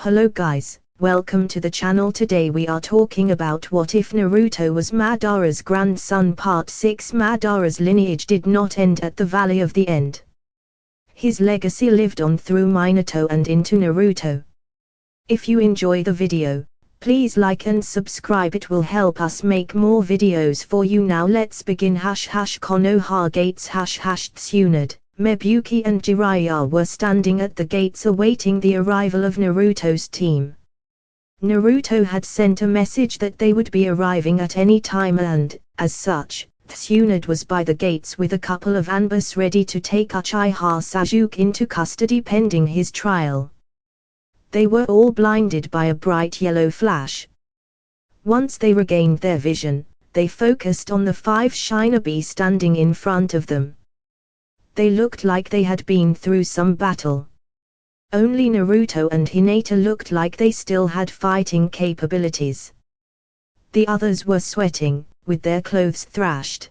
Hello guys, welcome to the channel. Today we are talking about what if Naruto was Madara's grandson. Part 6. Madara's lineage did not end at the Valley of the End. His legacy lived on through Minato and into Naruto. If you enjoy the video, please like and subscribe. It will help us make more videos for you. Now let's begin. Konoha Gates. Tsunade, Mebuki and Jiraiya were standing at the gates awaiting the arrival of Naruto's team. Naruto had sent a message that they would be arriving at any time and, as such, Tsunade was by the gates with a couple of ambushes ready to take Uchiha Sasuke into custody pending his trial. They were all blinded by a bright yellow flash. Once they regained their vision, they focused on the 5 shinobi standing in front of them. They looked like they had been through some battle. Only Naruto and Hinata looked like they still had fighting capabilities. The others were sweating, with their clothes thrashed.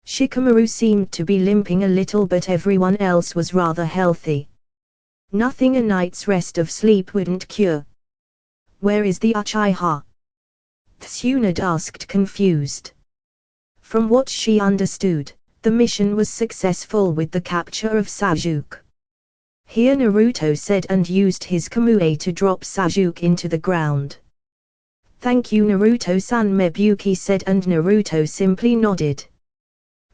Shikamaru seemed to be limping a little, but everyone else was rather healthy. Nothing a night's rest of sleep wouldn't cure. Where is the Uchiha? Tsunade asked, confused. From what she understood, the mission was successful with the capture of Sasuke. Here, Naruto said, and used his Kamui to drop Sasuke into the ground. Thank you, Naruto-san, Mebuki said, and Naruto simply nodded.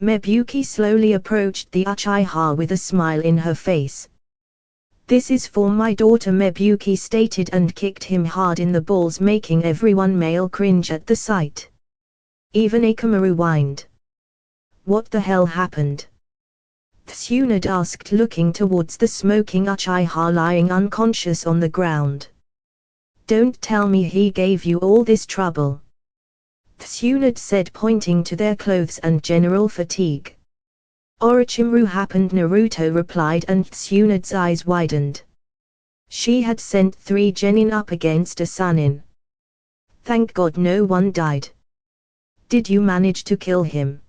Mebuki slowly approached the Uchiha with a smile in her face. This is for my daughter, Mebuki stated, and kicked him hard in the balls, making everyone male cringe at the sight. Even Akamaru whined. What the hell happened? Tsunade asked, looking towards the smoking Uchiha lying unconscious on the ground. Don't tell me he gave you all this trouble. Tsunade said, pointing to their clothes and general fatigue. Orochimaru happened, Naruto replied, and Tsunade's eyes widened. She had sent 3 genin up against a Sannin. Thank God no one died. Did you manage to kill him?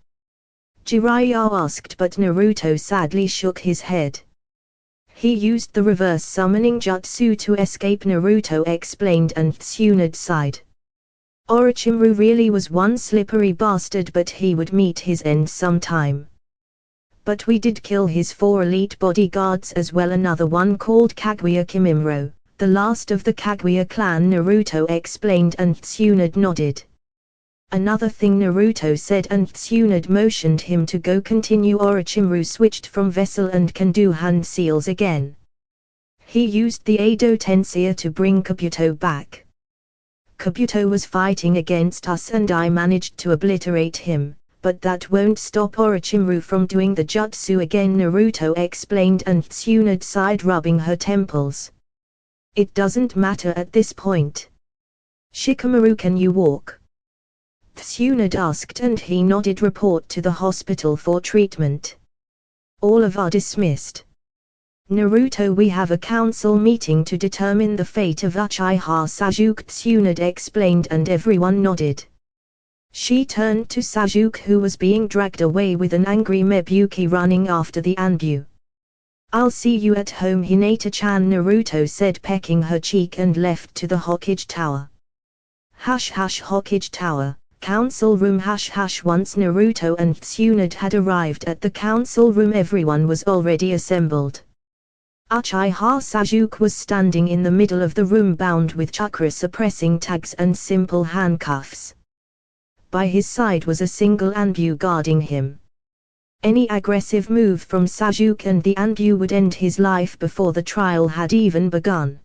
Jiraiya asked, but Naruto sadly shook his head. He used the reverse summoning jutsu to escape, Naruto explained, and Tsunade sighed. Orochimaru really was one slippery bastard, but he would meet his end sometime. But we did kill his 4 elite bodyguards as well, another one called Kaguya Kimimaro, the last of the Kaguya clan, Naruto explained, and Tsunade nodded. Another thing, Naruto said, and Tsunade motioned him to go continue. Orochimaru switched from vessel and can do hand seals again. He used the Edo Tensei to bring Kabuto back. Kabuto was fighting against us and I managed to obliterate him, but that won't stop Orochimaru from doing the jutsu again, Naruto explained, and Tsunade sighed, rubbing her temples. It doesn't matter at this point. Shikamaru, can you walk? Tsunade asked, and he nodded. Report to the hospital for treatment. All are dismissed. Naruto, we have a council meeting to determine the fate of Uchiha Sasuke, Tsunade explained, and everyone nodded. She turned to Sasuke, who was being dragged away with an angry Mebuki running after the Anbu. I'll see you at home, Hinata-chan, Naruto said, pecking her cheek, and left to the Hokage Tower. Hokage Tower. Council room. Once Naruto and Tsunade had arrived at the council room, everyone was already assembled. Uchiha Sasuke was standing in the middle of the room, bound with chakra suppressing tags and simple handcuffs. By his side was a single Anbu guarding him. Any aggressive move from Sasuke and the Anbu would end his life before the trial had even begun.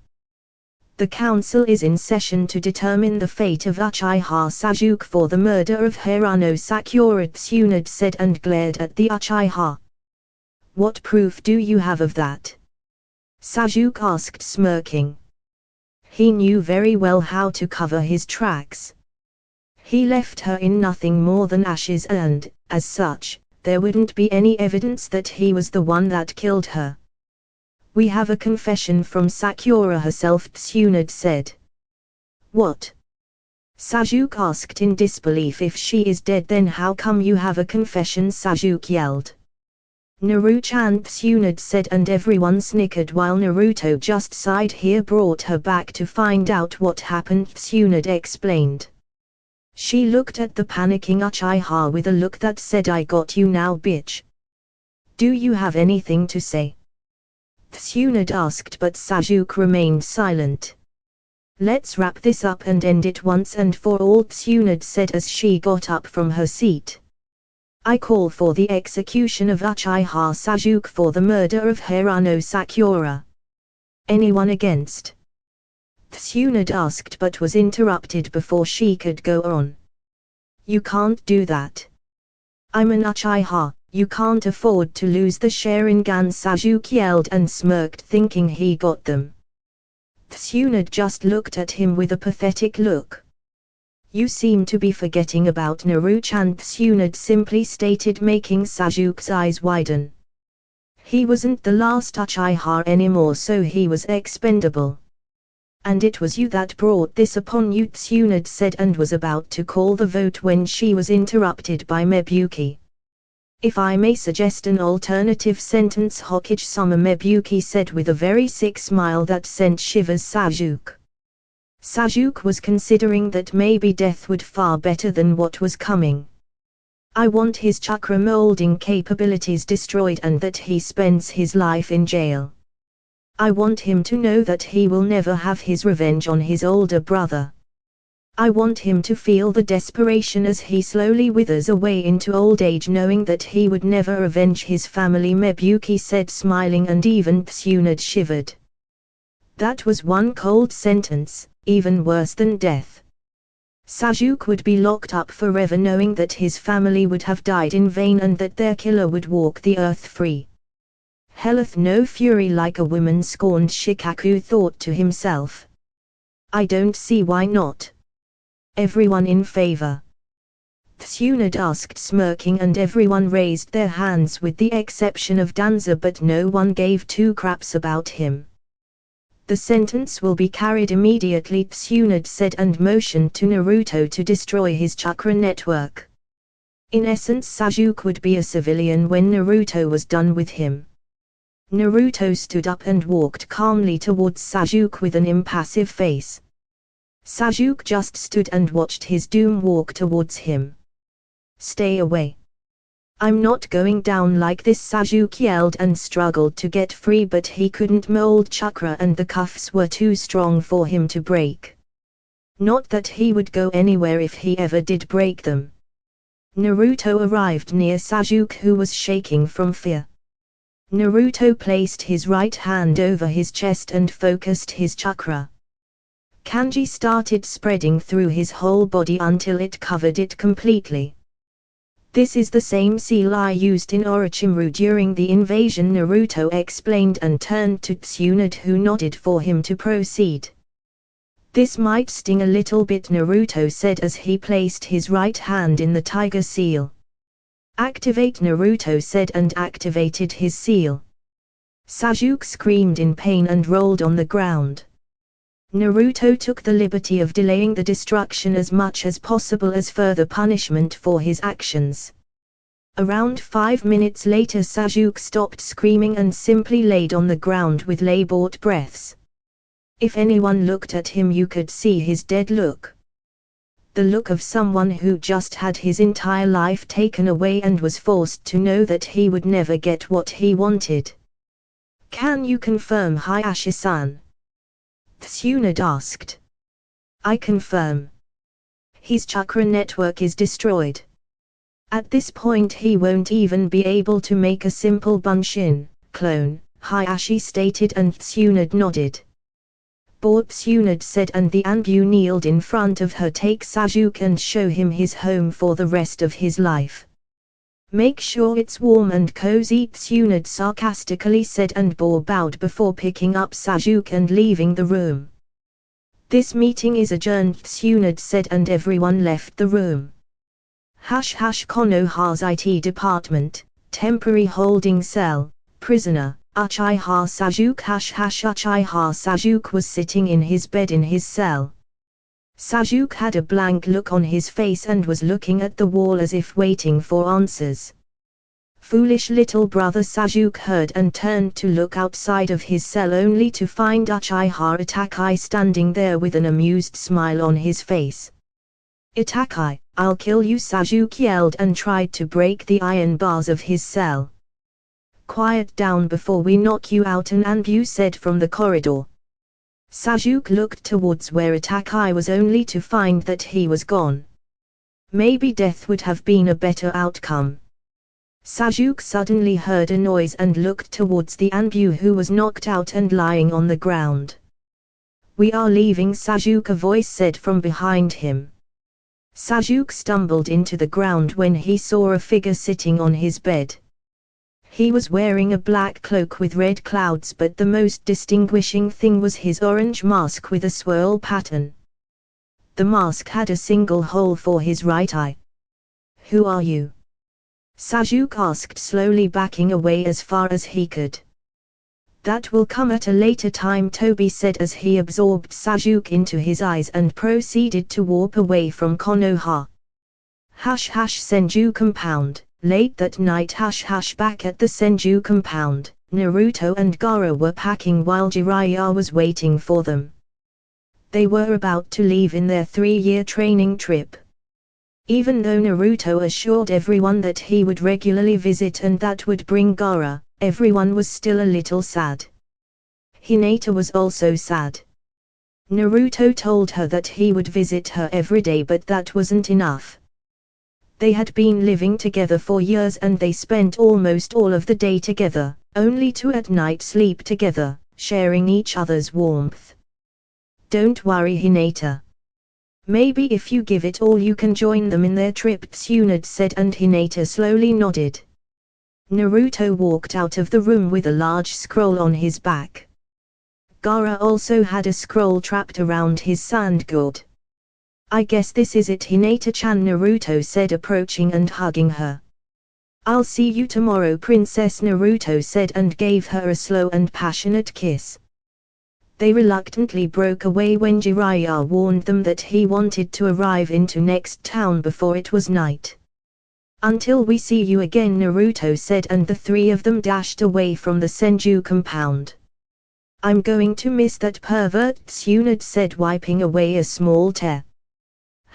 The council is in session to determine the fate of Uchiha Sasuke for the murder of Hirano Sakura, Tsunade said, and glared at the Uchiha. What proof do you have of that? Sasuke asked, smirking. He knew very well how to cover his tracks. He left her in nothing more than ashes and, as such, there wouldn't be any evidence that he was the one that killed her. We have a confession from Sakura herself, Tsunade said. What? Sasuke asked in disbelief. If she is dead, then how come you have a confession? Sasuke yelled. Naruto-chan, Tsunade said, and everyone snickered while Naruto just sighed. Here brought her back to find out what happened, Tsunade explained. She looked at the panicking Uchiha with a look that said, I got you now, bitch. Do you have anything to say? Tsunade asked, but Sasuke remained silent. Let's wrap this up and end it once and for all, Tsunade said as she got up from her seat. I call for the execution of Uchiha Sasuke for the murder of Hirano Sakura. Anyone against? Tsunade asked, but was interrupted before she could go on. You can't do that. I'm an Uchiha, you can't afford to lose the Sharingan, Sasuke yelled and smirked, thinking he got them. Tsunade just looked at him with a pathetic look. You seem to be forgetting about Naruto-chan, Tsunade simply stated, making Sasuke's eyes widen. He wasn't the last Uchiha anymore, so he was expendable. And it was you that brought this upon you, Tsunade said, and was about to call the vote when she was interrupted by Mebuki. If I may suggest an alternative sentence, Hokage-sama, Mebuki said with a very sick smile that sent shivers Sasuke. Sasuke was considering that maybe death would far better than what was coming. I want his chakra molding capabilities destroyed and that he spends his life in jail. I want him to know that he will never have his revenge on his older brother. I want him to feel the desperation as he slowly withers away into old age, knowing that he would never avenge his family, Mebuki said, smiling, and even Tsunade shivered. That was one cold sentence, even worse than death. Sasuke would be locked up forever, knowing that his family would have died in vain and that their killer would walk the earth free. Helleth no fury like a woman scorned, Shikaku thought to himself. I don't see why not. Everyone in favor? Tsunade asked, smirking, and everyone raised their hands with the exception of Danza, but no one gave two craps about him. The sentence will be carried immediately, Tsunade said, and motioned to Naruto to destroy his chakra network. In essence, Sasuke would be a civilian when Naruto was done with him. Naruto stood up and walked calmly towards Sasuke with an impassive face. Sasuke just stood and watched his doom walk towards him. Stay away. I'm not going down like this, Sasuke yelled and struggled to get free, but he couldn't mold chakra and the cuffs were too strong for him to break. Not that he would go anywhere if he ever did break them. Naruto arrived near Sasuke, who was shaking from fear. Naruto placed his right hand over his chest and focused his chakra. Kanji started spreading through his whole body until it covered it completely. This is the same seal I used in Orochimaru during the invasion, Naruto explained and turned to Tsunade, who nodded for him to proceed. This might sting a little bit, Naruto said as he placed his right hand in the tiger seal. Activate, Naruto said and activated his seal. Sasuke screamed in pain and rolled on the ground. Naruto took the liberty of delaying the destruction as much as possible as further punishment for his actions. Around 5 minutes later, Sasuke stopped screaming and simply laid on the ground with labored breaths. If anyone looked at him, you could see his dead look. The look of someone who just had his entire life taken away and was forced to know that he would never get what he wanted. Can you confirm, Hayashi-san? Tsunade asked. I confirm. His chakra network is destroyed. At this point he won't even be able to make a simple Bunshin clone, Hayashi stated, and Tsunade nodded. Bored, Tsunade said, and the Anbu kneeled in front of her. Take Sasuke and show him his home for the rest of his life. Make sure it's warm and cozy, Tsunade sarcastically said, and Bo bowed before picking up Sasuke and leaving the room. This meeting is adjourned, Tsunade said, and everyone left the room. Konoha's IT department, temporary holding cell, prisoner, Uchiha Sasuke. Uchiha Sasuke was sitting in his bed in his cell. Sasuke had a blank look on his face and was looking at the wall as if waiting for answers. Foolish little brother Sasuke heard and turned to look outside of his cell only to find Uchiha Itachi standing there with an amused smile on his face. Itachi, I'll kill you, Sasuke yelled and tried to break the iron bars of his cell. Quiet down before we knock you out, an Anbu said from the corridor. Sasuke looked towards where Itachi was only to find that he was gone. Maybe death would have been a better outcome. Sasuke suddenly heard a noise and looked towards the Anbu who was knocked out and lying on the ground. We are leaving, Sasuke, a voice said from behind him. Sasuke stumbled into the ground when he saw a figure sitting on his bed. He was wearing a black cloak with red clouds, but the most distinguishing thing was his orange mask with a swirl pattern. The mask had a single hole for his right eye. Who are you? Sasuke asked, slowly backing away as far as he could. That will come at a later time, Tobi said as he absorbed Sasuke into his eyes and proceeded to warp away from Konoha. Senju compound. Late that night, back at the Senju compound, Naruto and Gaara were packing while Jiraiya was waiting for them. They were about to leave in their 3-year training trip. Even though Naruto assured everyone that he would regularly visit and that would bring Gaara, everyone was still a little sad. Hinata was also sad. Naruto told her that he would visit her every day, but that wasn't enough. They had been living together for years and they spent almost all of the day together, only to at night sleep together, sharing each other's warmth. Don't worry, Hinata. Maybe if you give it all you can join them in their trip, Tsunade said, and Hinata slowly nodded. Naruto walked out of the room with a large scroll on his back. Gaara also had a scroll trapped around his sand god. I guess this is it, Hinata-chan, Naruto said, approaching and hugging her. I'll see you tomorrow, Princess, Naruto said and gave her a slow and passionate kiss. They reluctantly broke away when Jiraiya warned them that he wanted to arrive into next town before it was night. Until we see you again, Naruto said, and the 3 of them dashed away from the Senju compound. I'm going to miss that pervert, Tsunade said, wiping away a small tear.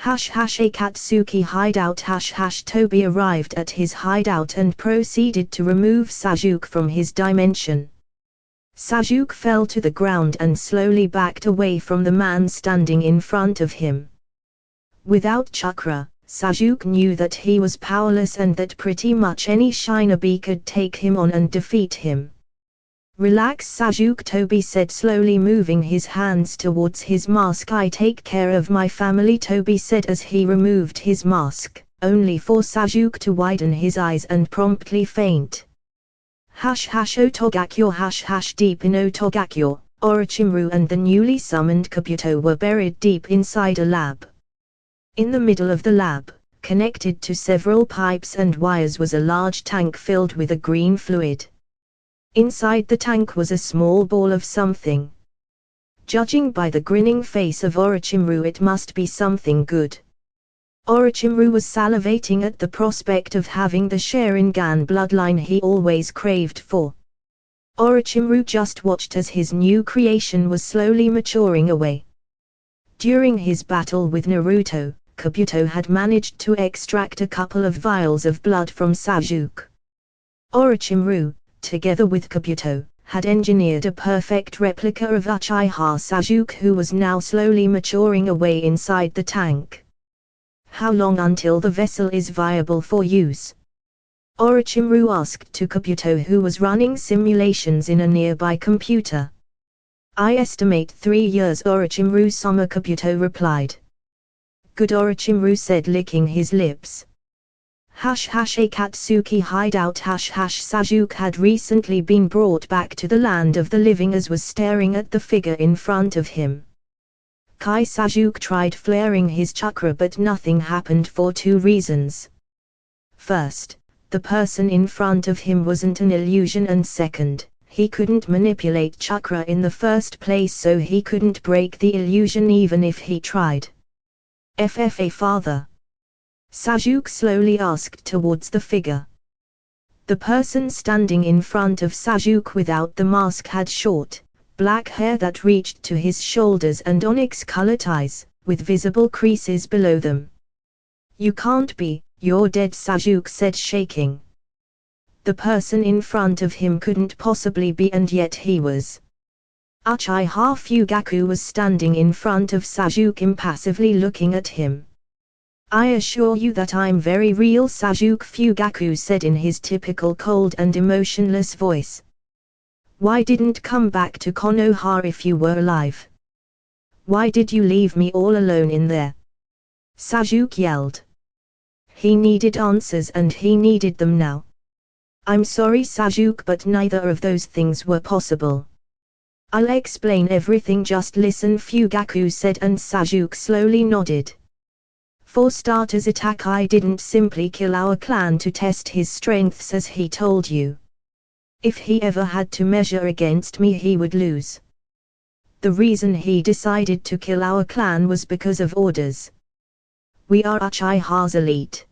Akatsuki hideout. Tobi arrived at his hideout and proceeded to remove Sasuke from his dimension. Sasuke fell to the ground and slowly backed away from the man standing in front of him. Without chakra, Sasuke knew that he was powerless and that pretty much any shinobi could take him on and defeat him. Relax, Sasuke, Tobi said, slowly moving his hands towards his mask. I take care of my family, Tobi said as he removed his mask, only for Sasuke to widen his eyes and promptly faint. Otogakyo. Deep in Otogakyo, Orochimaru and the newly summoned Kabuto were buried deep inside a lab. In the middle of the lab, connected to several pipes and wires, was a large tank filled with a green fluid. Inside the tank was a small ball of something. Judging by the grinning face of Orochimaru, it must be something good. Orochimaru was salivating at the prospect of having the Sharingan bloodline he always craved for. Orochimaru just watched as his new creation was slowly maturing away. During his battle with Naruto, Kabuto had managed to extract a couple of vials of blood from Sasuke. Orochimaru, together with Kabuto, had engineered a perfect replica of Uchiha Sasuke, who was now slowly maturing away inside the tank. How long until the vessel is viable for use? Orochimaru asked to Kabuto, who was running simulations in a nearby computer. I estimate 3 years, Orochimaru-sama, Kabuto replied. Good, Orochimaru said, licking his lips. Akatsuki hideout. Sasuke had recently been brought back to the land of the living as was staring at the figure in front of him. Sasuke tried flaring his chakra, but nothing happened for 2 reasons. First, the person in front of him wasn't an illusion, and second, he couldn't manipulate chakra in the first place, so he couldn't break the illusion even if he tried. FFA, father? Sasuke slowly asked towards the figure. The person standing in front of Sasuke without the mask had short, black hair that reached to his shoulders and onyx-colored eyes, with visible creases below them. "You can't be, you're dead," Sasuke said, shaking. The person in front of him couldn't possibly be, and yet he was. Uchiha Fugaku was standing in front of Sasuke, impassively looking at him. "I assure you that I'm very real," Sasuke Fugaku said in his typical cold and emotionless voice. "Why didn't come back to Konoha if you were alive? Why did you leave me all alone in there?" Sasuke yelled. He needed answers, and he needed them now. "I'm sorry, Sasuke, but neither of those things were possible." "I'll explain everything, just listen," Fugaku said, and Sasuke slowly nodded. "For starters, Itachi didn't simply kill our clan to test his strengths as he told you. If he ever had to measure against me, he would lose. The reason he decided to kill our clan was because of orders. We are Uchiha's elite.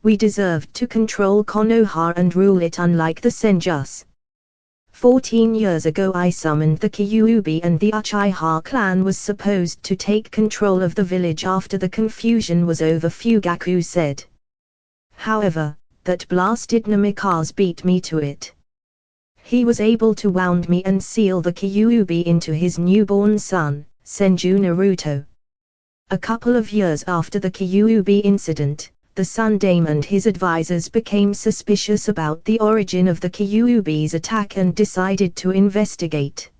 We deserved to control Konoha and rule it, unlike the Senjus. 14 years ago I summoned the Kyuubi, and the Uchiha clan was supposed to take control of the village after the confusion was over," Fugaku said. "However, that blasted Namikaze beat me to it. He was able to wound me and seal the Kyuubi into his newborn son, Senju Naruto. A couple of years after the Kyuubi incident, the Sundame and his advisors became suspicious about the origin of the Kyuubi's attack and decided to investigate.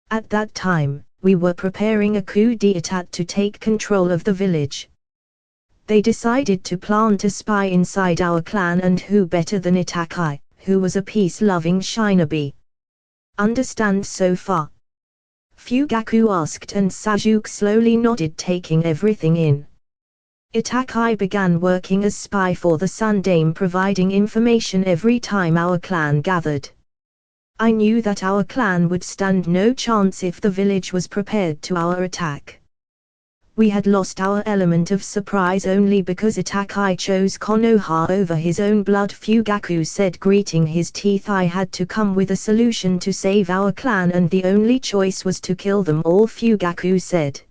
At that time, we were preparing a coup d'etat to take control of the village. They decided to plant a spy inside our clan, and who better than Itachi, who was a peace-loving shinobi. Understand so far?" Fugaku asked, and Sasuke slowly nodded, taking everything in. "Itachi began working as spy for the Sundame, providing information every time our clan gathered. I knew that our clan would stand no chance if the village was prepared to our attack. We had lost our element of surprise only because Itachi chose Konoha over his own blood," Fugaku said, gritting his teeth. "I had to come with a solution to save our clan, and the only choice was to kill them all," Fugaku said.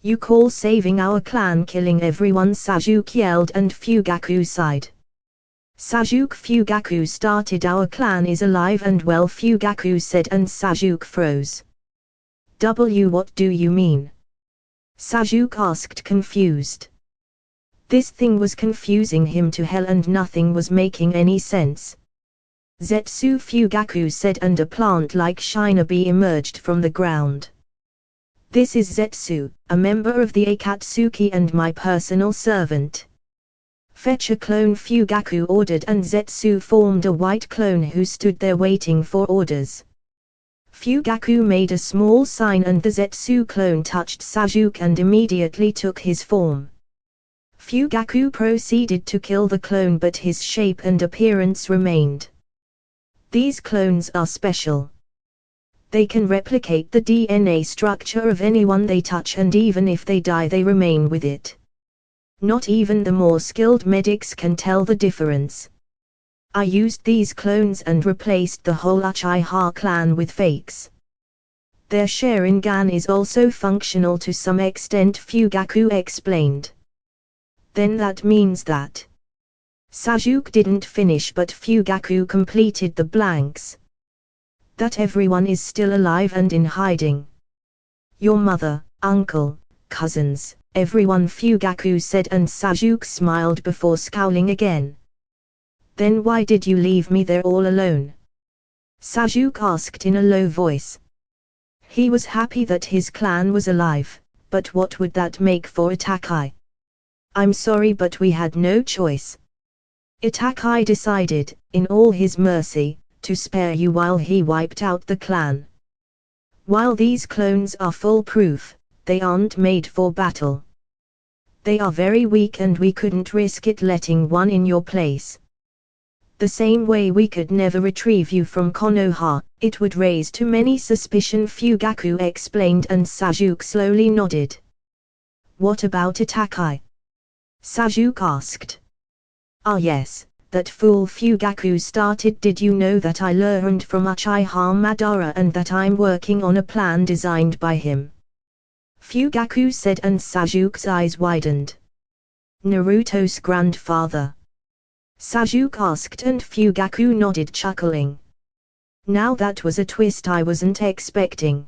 "You call saving our clan killing everyone?" Sasuke yelled, and Fugaku sighed. "Sasuke, Fugaku started our clan is alive and well," Fugaku said, and Sasuke froze. What do you mean?" Sasuke asked, confused. This thing was confusing him to hell, and nothing was making any sense. "Zetsu," Fugaku said, and a plant-like shinobi emerged from the ground. "This is Zetsu, a member of the Akatsuki and my personal servant." "Fetch a clone," Fugaku ordered, and Zetsu formed a white clone who stood there waiting for orders. Fugaku made a small sign, and the Zetsu clone touched Sasuke and immediately took his form. Fugaku proceeded to kill the clone, but his shape and appearance remained. "These clones are special. They can replicate the DNA structure of anyone they touch, and even if they die they remain with it. Not even the more skilled medics can tell the difference. I used these clones and replaced the whole Uchiha clan with fakes. Their Sharingan is also functional to some extent," Fugaku explained. "Then that means that..." Sasuke didn't finish, but Fugaku completed the blanks. "That everyone is still alive and in hiding. Your mother, uncle, cousins, everyone," Fugaku said, and Sasuke smiled before scowling again. "Then why did you leave me there all alone?" Sasuke asked in a low voice. He was happy that his clan was alive, but what would that make for Itachi? "I'm sorry, but we had no choice. Itachi decided, in all his mercy, to spare you while he wiped out the clan. While these clones are foolproof, they aren't made for battle. They are very weak, and we couldn't risk it letting one in your place. The same way we could never retrieve you from Konoha, it would raise too many suspicion," Fugaku explained, and Sasuke slowly nodded. "What about Itachi?" Sasuke asked. "Ah yes, that fool Fugaku started. Did you know that I learned from Uchiha Madara and that I'm working on a plan designed by him? Fugaku said, and Sasuke's eyes widened. Naruto's grandfather? Sasuke asked, and Fugaku nodded, chuckling. Now that was a twist I wasn't expecting.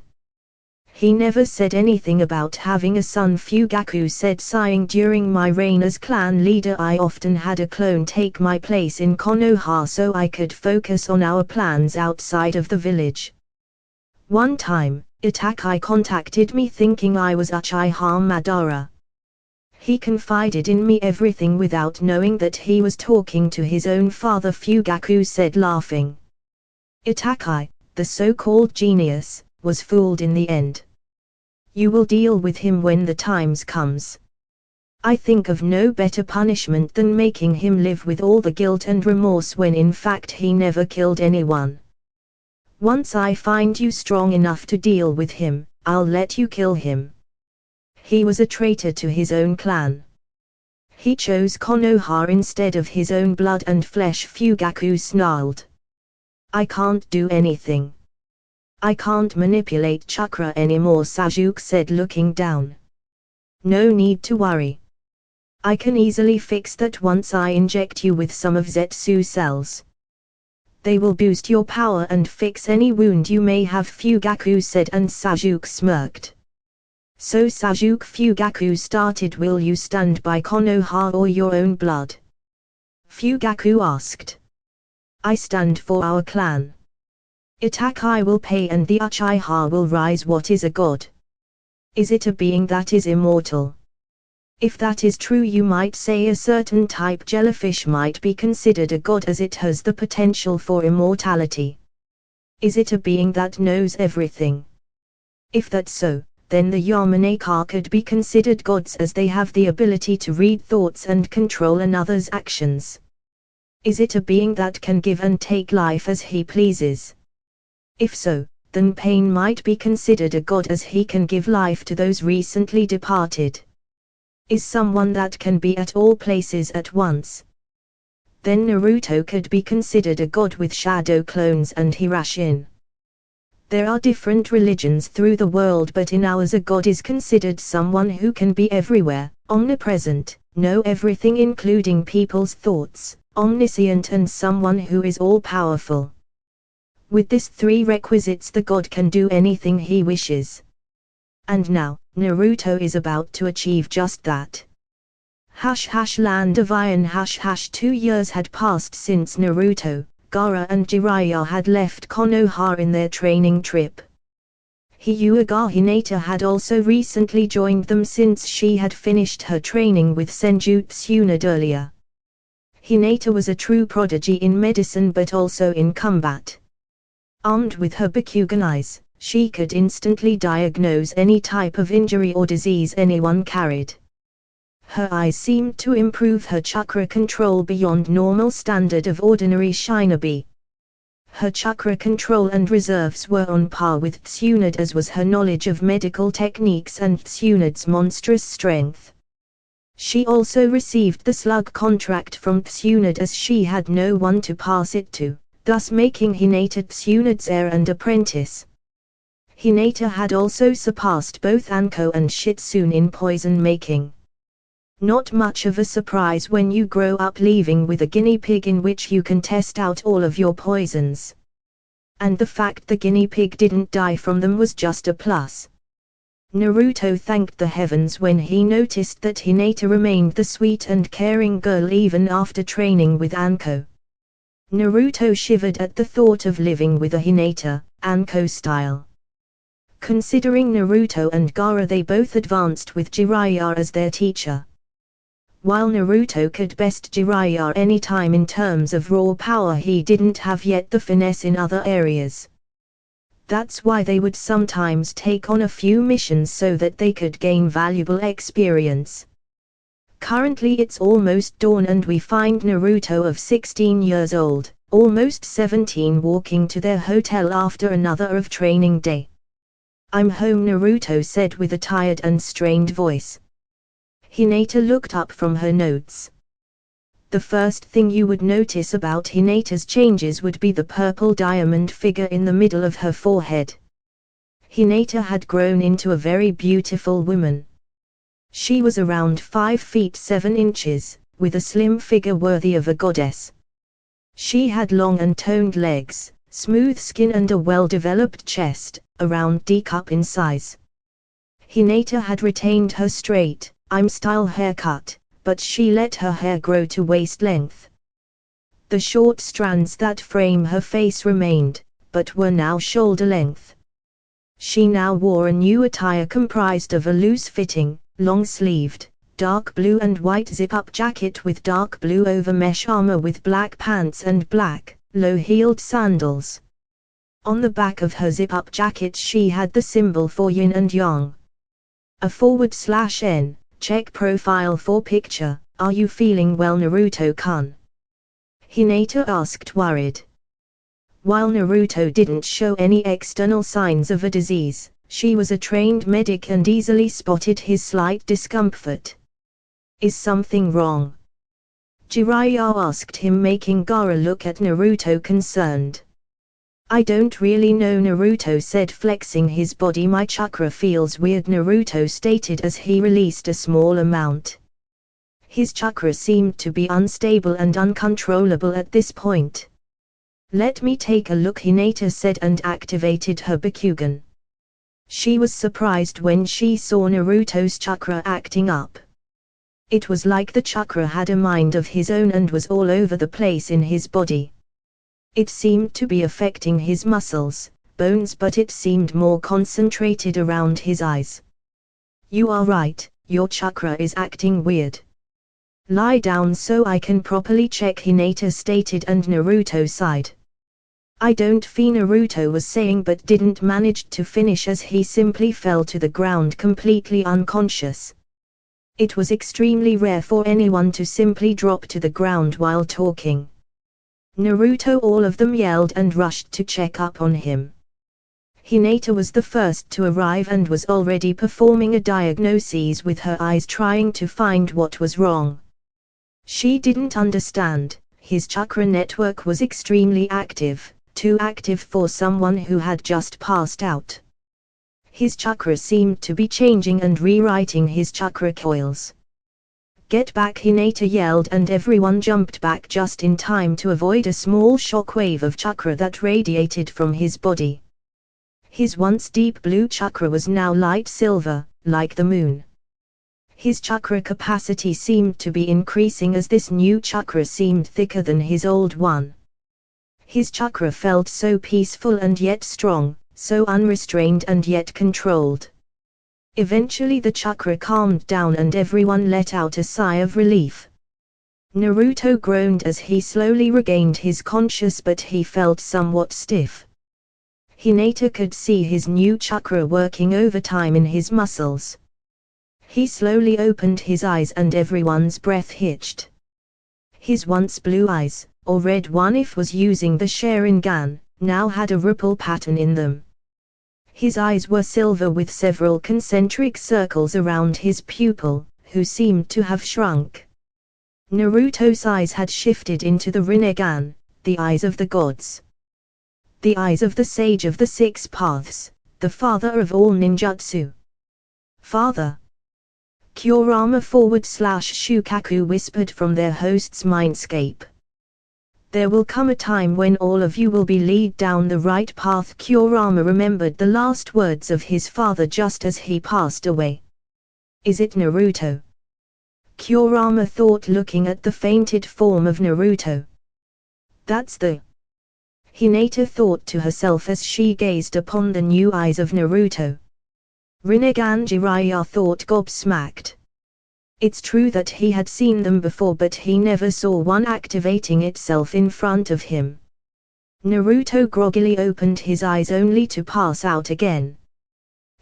He never said anything about having a son, Fugaku said, sighing. During my reign as clan leader I often had a clone take my place in Konoha so I could focus on our plans outside of the village. One time, Itachi contacted me thinking I was Uchiha Madara. He confided in me everything without knowing that he was talking to his own father, Fugaku said, laughing. Itachi, the so-called genius, was fooled in the end. You will deal with him when the times comes. I think of no better punishment than making him live with all the guilt and remorse when in fact he never killed anyone. Once I find you strong enough to deal with him, I'll let you kill him. He was a traitor to his own clan. He chose Konoha instead of his own blood and flesh, Fugaku snarled. I can't do anything. I can't manipulate chakra anymore, Sasuke said, looking down. No need to worry. I can easily fix that once I inject you with some of Zetsu cells. They will boost your power and fix any wound you may have, Fugaku said, and Sasuke smirked. So Sasuke, Fugaku started, will you stand by Konoha or your own blood? Fugaku asked. I stand for our clan. Itachi will pay and the Uchiha will rise. What is a god? Is it a being that is immortal? If that is true, you might say a certain type jellyfish might be considered a god as it has the potential for immortality. Is it a being that knows everything? If that's so, then the Yamanaka could be considered gods as they have the ability to read thoughts and control another's actions. Is it a being that can give and take life as he pleases? If so, then Pain might be considered a god as he can give life to those recently departed. Is someone that can be at all places at once? Then Naruto could be considered a god with shadow clones and Hirashin. There are different religions through the world, but in ours a god is considered someone who can be everywhere, omnipresent, know everything including people's thoughts, omniscient, and someone who is all-powerful. With these three requisites the god can do anything he wishes. And now, Naruto is about to achieve just that. Land of Iron. 2 years had passed since Naruto, Gaara and Jiraiya had left Konoha in their training trip. Hyuga Hinata had also recently joined them since she had finished her training with Senjutsu Unit earlier. Hinata was a true prodigy in medicine but also in combat. Armed with her Bakugan eyes, she could instantly diagnose any type of injury or disease anyone carried. Her eyes seemed to improve her chakra control beyond normal standard of ordinary shinobi. Her chakra control and reserves were on par with Tsunade, as was her knowledge of medical techniques and Tsunade's monstrous strength. She also received the slug contract from Tsunade as she had no one to pass it to, thus making Hinata Tsunade's heir and apprentice. Hinata had also surpassed both Anko and Shitsune in poison making. Not much of a surprise when you grow up leaving with a guinea pig in which you can test out all of your poisons. And the fact the guinea pig didn't die from them was just a plus. Naruto thanked the heavens when he noticed that Hinata remained the sweet and caring girl even after training with Anko. Naruto shivered at the thought of living with a Hinata, Anko style. Considering Naruto and Gaara, they both advanced with Jiraiya as their teacher. While Naruto could best Jiraiya any time in terms of raw power, he didn't have yet the finesse in other areas. That's why they would sometimes take on a few missions so that they could gain valuable experience. Currently it's almost dawn and we find Naruto of 16 years old, almost 17, walking to their hotel after another of training day. I'm home, Naruto said with a tired and strained voice. Hinata looked up from her notes. the first thing you would notice about Hinata's changes would be the purple diamond figure in the middle of her forehead. Hinata had grown into a very beautiful woman. She was around 5 feet 7 inches, with a slim figure worthy of a goddess. She had long and toned legs, smooth skin and a well-developed chest, around D-cup in size. Hinata had retained her straight, style haircut, but she let her hair grow to waist length. The short strands that frame her face remained, but were now shoulder length. She now wore a new attire comprised of a loose-fitting, long-sleeved, dark blue and white zip-up jacket with dark blue over-mesh armor with black pants and black, low-heeled sandals. On the back of her zip-up jacket she had the symbol for yin and yang. A /N, check profile for picture, are you feeling well Naruto-kun? Hinata asked worried. While Naruto didn't show any external signs of a disease, she was a trained medic and easily spotted his slight discomfort. Is something wrong? Jiraiya asked him, making Gaara look at Naruto concerned. I don't really know, Naruto said, flexing his body. My chakra feels weird, Naruto stated as he released a small amount. His chakra seemed to be unstable and uncontrollable at this point. Let me take a look, Hinata said and activated her Bakugan. She was surprised when she saw Naruto's chakra acting up. It was like the chakra had a mind of his own and was all over the place in his body. It seemed to be affecting his muscles, bones, but it seemed more concentrated around his eyes. You are right, your chakra is acting weird. Lie down so I can properly check, Hinata stated, and Naruto sighed. I don't feel, Naruto was saying but didn't manage to finish as he simply fell to the ground completely unconscious. It was extremely rare for anyone to simply drop to the ground while talking. Naruto, all of them yelled and rushed to check up on him. Hinata was the first to arrive and was already performing a diagnosis with her eyes, trying to find what was wrong. She didn't understand, his chakra network was extremely active, too active for someone who had just passed out. His chakra seemed to be changing and rewriting his chakra coils. Get back, Hinata yelled, and everyone jumped back just in time to avoid a small shockwave of chakra that radiated from his body. His once deep blue chakra was now light silver, like the moon. His chakra capacity seemed to be increasing as this new chakra seemed thicker than his old one. His chakra felt so peaceful and yet strong, so unrestrained and yet controlled. Eventually the chakra calmed down and everyone let out a sigh of relief. Naruto groaned as he slowly regained his consciousness, but he felt somewhat stiff. Hinata could see his new chakra working overtime in his muscles. He slowly opened his eyes and everyone's breath hitched. His once blue eyes, or red one if was using the Sharingan, now had a ripple pattern in them. His eyes were silver with several concentric circles around his pupil, who seemed to have shrunk. Naruto's eyes had shifted into the Rinnegan, the eyes of the gods. The eyes of the sage of the 6 paths, the father of all ninjutsu. Father! Kurama /Shukaku whispered from their host's mindscape. There will come a time when all of you will be led down the right path. Kurama remembered the last words of his father just as he passed away. Is it Naruto? Kurama thought, looking at the fainted form of Naruto. That's the... Hinata thought to herself as she gazed upon the new eyes of Naruto. Rinnegan, Jiraiya thought, gobsmacked. It's true that he had seen them before, but he never saw one activating itself in front of him. Naruto groggily opened his eyes only to pass out again.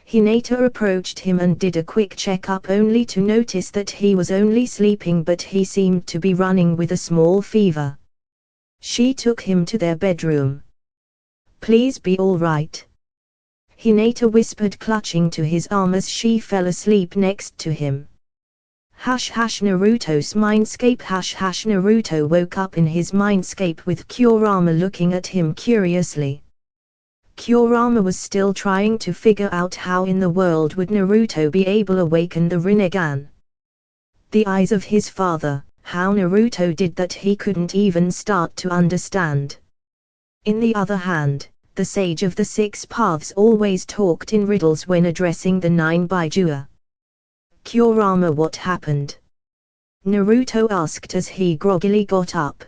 Hinata approached him and did a quick check-up only to notice that he was only sleeping, but he seemed to be running with a small fever. She took him to their bedroom. Please be all right. Hinata whispered, clutching to his arm as she fell asleep next to him. Naruto's mindscape. Naruto woke up in his mindscape with Kurama looking at him curiously. Kurama was still trying to figure out how in the world would Naruto be able to awaken the Rinnegan. The eyes of his father, how Naruto did that he couldn't even start to understand. In the other hand, the sage of the six paths always talked in riddles when addressing the nine Baijuo. Kurama, what happened? Naruto asked as he groggily got up.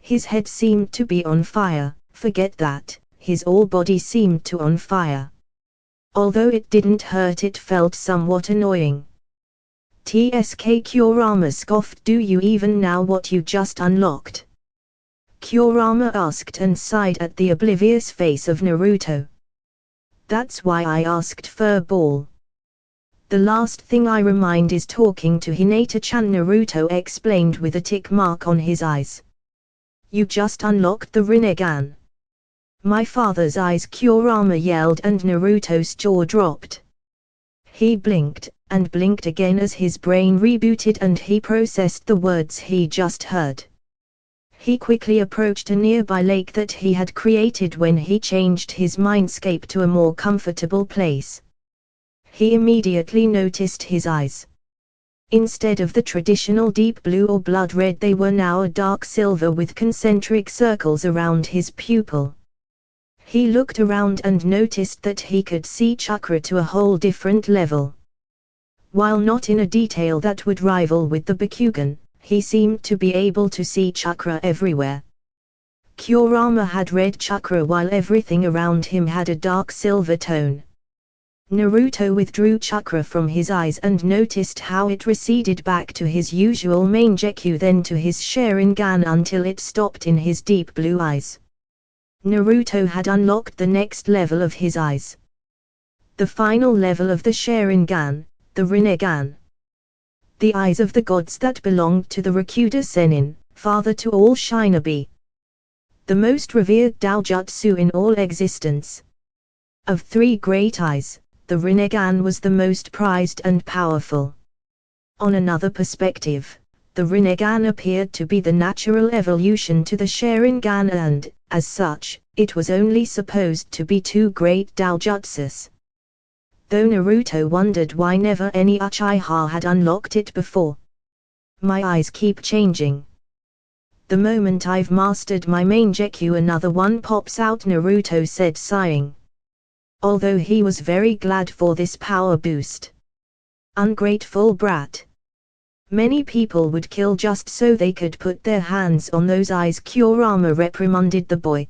His head seemed to be on fire. Forget that, his whole body seemed to on fire. Although it didn't hurt, it felt somewhat annoying. Tsk, Kurama scoffed. Do you even know what you just unlocked? Kurama asked and sighed at the oblivious face of Naruto. That's why I asked Furball. The last thing I remind is talking to Hinata-chan, Naruto explained with a tick mark on his eyes. You just unlocked the Rinnegan. My father's eyes, Kurama yelled, and Naruto's jaw dropped. He blinked, and blinked again as his brain rebooted and he processed the words he just heard. He quickly approached a nearby lake that he had created when he changed his mindscape to a more comfortable place. He immediately noticed his eyes. Instead of the traditional deep blue or blood red, they were now a dark silver with concentric circles around his pupil. He looked around and noticed that he could see chakra to a whole different level. While not in a detail that would rival with the Bakugan, he seemed to be able to see chakra everywhere. Kurama had red chakra while everything around him had a dark silver tone. Naruto withdrew chakra from his eyes and noticed how it receded back to his usual Mangekyou, then to his Sharingan until it stopped in his deep blue eyes. Naruto had unlocked the next level of his eyes. The final level of the Sharingan, the Rinnegan. The eyes of the gods that belonged to the Rakuda Sennin, father to all shinobi. The most revered Daojutsu in all existence. Of three great eyes, the Rinnegan was the most prized and powerful. On another perspective, the Rinnegan appeared to be the natural evolution to the Sharingan and, as such, it was only supposed to be two great Daojutsus. Though Naruto wondered why never any Uchiha had unlocked it before. My eyes keep changing. The moment I've mastered my Mangekyou, another one pops out, Naruto said, sighing. Although he was very glad for this power boost. Ungrateful brat. Many people would kill just so they could put their hands on those eyes, Kurama reprimanded the boy.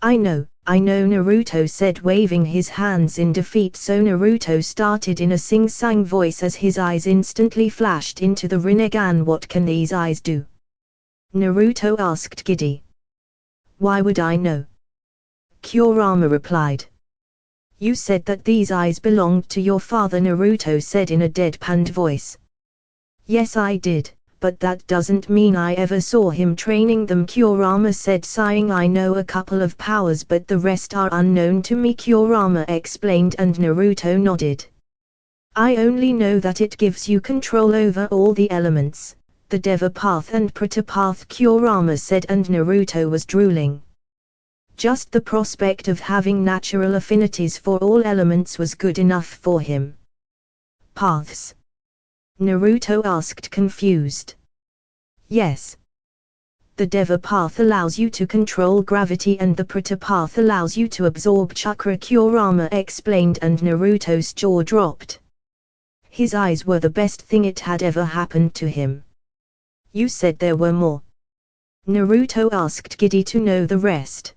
I know, Naruto said, waving his hands in defeat. So Naruto started in a sing-sang voice as his eyes instantly flashed into the Rinnegan. What can these eyes do? Naruto asked giddy. Why would I know? Kurama replied. You said that these eyes belonged to your father, Naruto said in a deadpanned voice. Yes, I did, but that doesn't mean I ever saw him training them, Kurama said, sighing. I know a couple of powers, but the rest are unknown to me, Kurama explained, and Naruto nodded. I only know that it gives you control over all the elements, the Deva path and Prita path, Kurama said, and Naruto was drooling. Just the prospect of having natural affinities for all elements was good enough for him. Paths? Naruto asked, confused. Yes. The Deva path allows you to control gravity and the Prita path allows you to absorb chakra, Kurama explained, and Naruto's jaw dropped. His eyes were the best thing it had ever happened to him. You said there were more? Naruto asked, giddy to know the rest.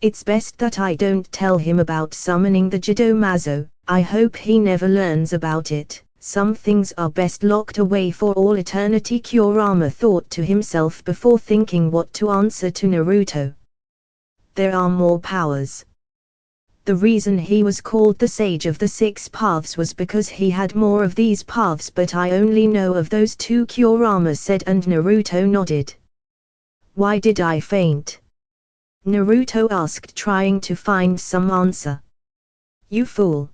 It's best that I don't tell him about summoning the Jidomazo. I hope he never learns about it. Some things are best locked away for all eternity, Kurama thought to himself before thinking what to answer to Naruto. There are more powers. The reason he was called the Sage of the Six Paths was because he had more of these paths, but I only know of those two, Kurama said, and Naruto nodded. Why did I faint? Naruto asked, trying to find some answer. You fool.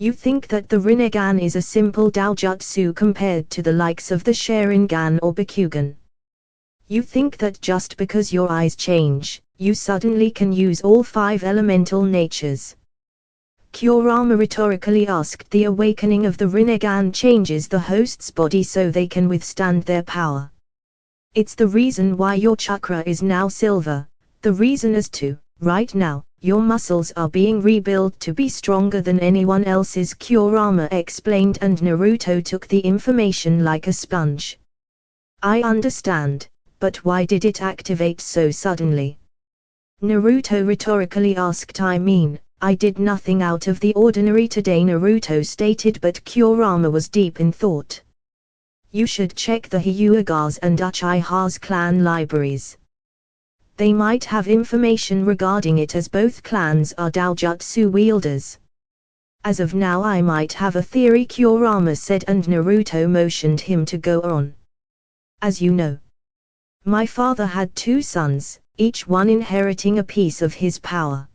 You think that the Rinnegan is a simple Daojutsu compared to the likes of the Sharingan or Bakugan. You think that just because your eyes change, you suddenly can use all 5 elemental natures. Kurama rhetorically asked. The awakening of the Rinnegan changes the host's body so they can withstand their power. It's the reason why your chakra is now silver, the reason as to, right now, your muscles are being rebuilt to be stronger than anyone else's, Kurama explained, and Naruto took the information like a sponge. I understand, but why did it activate so suddenly? Naruto rhetorically asked. I mean, I did nothing out of the ordinary today, Naruto stated, but Kurama was deep in thought. You should check the Hyuga's and Uchiha's clan libraries. They might have information regarding it, as both clans are Daojutsu wielders. As of now I might have a theory, Kurama said, and Naruto motioned him to go on. As you know, my father had 2 sons, each one inheriting a piece of his power.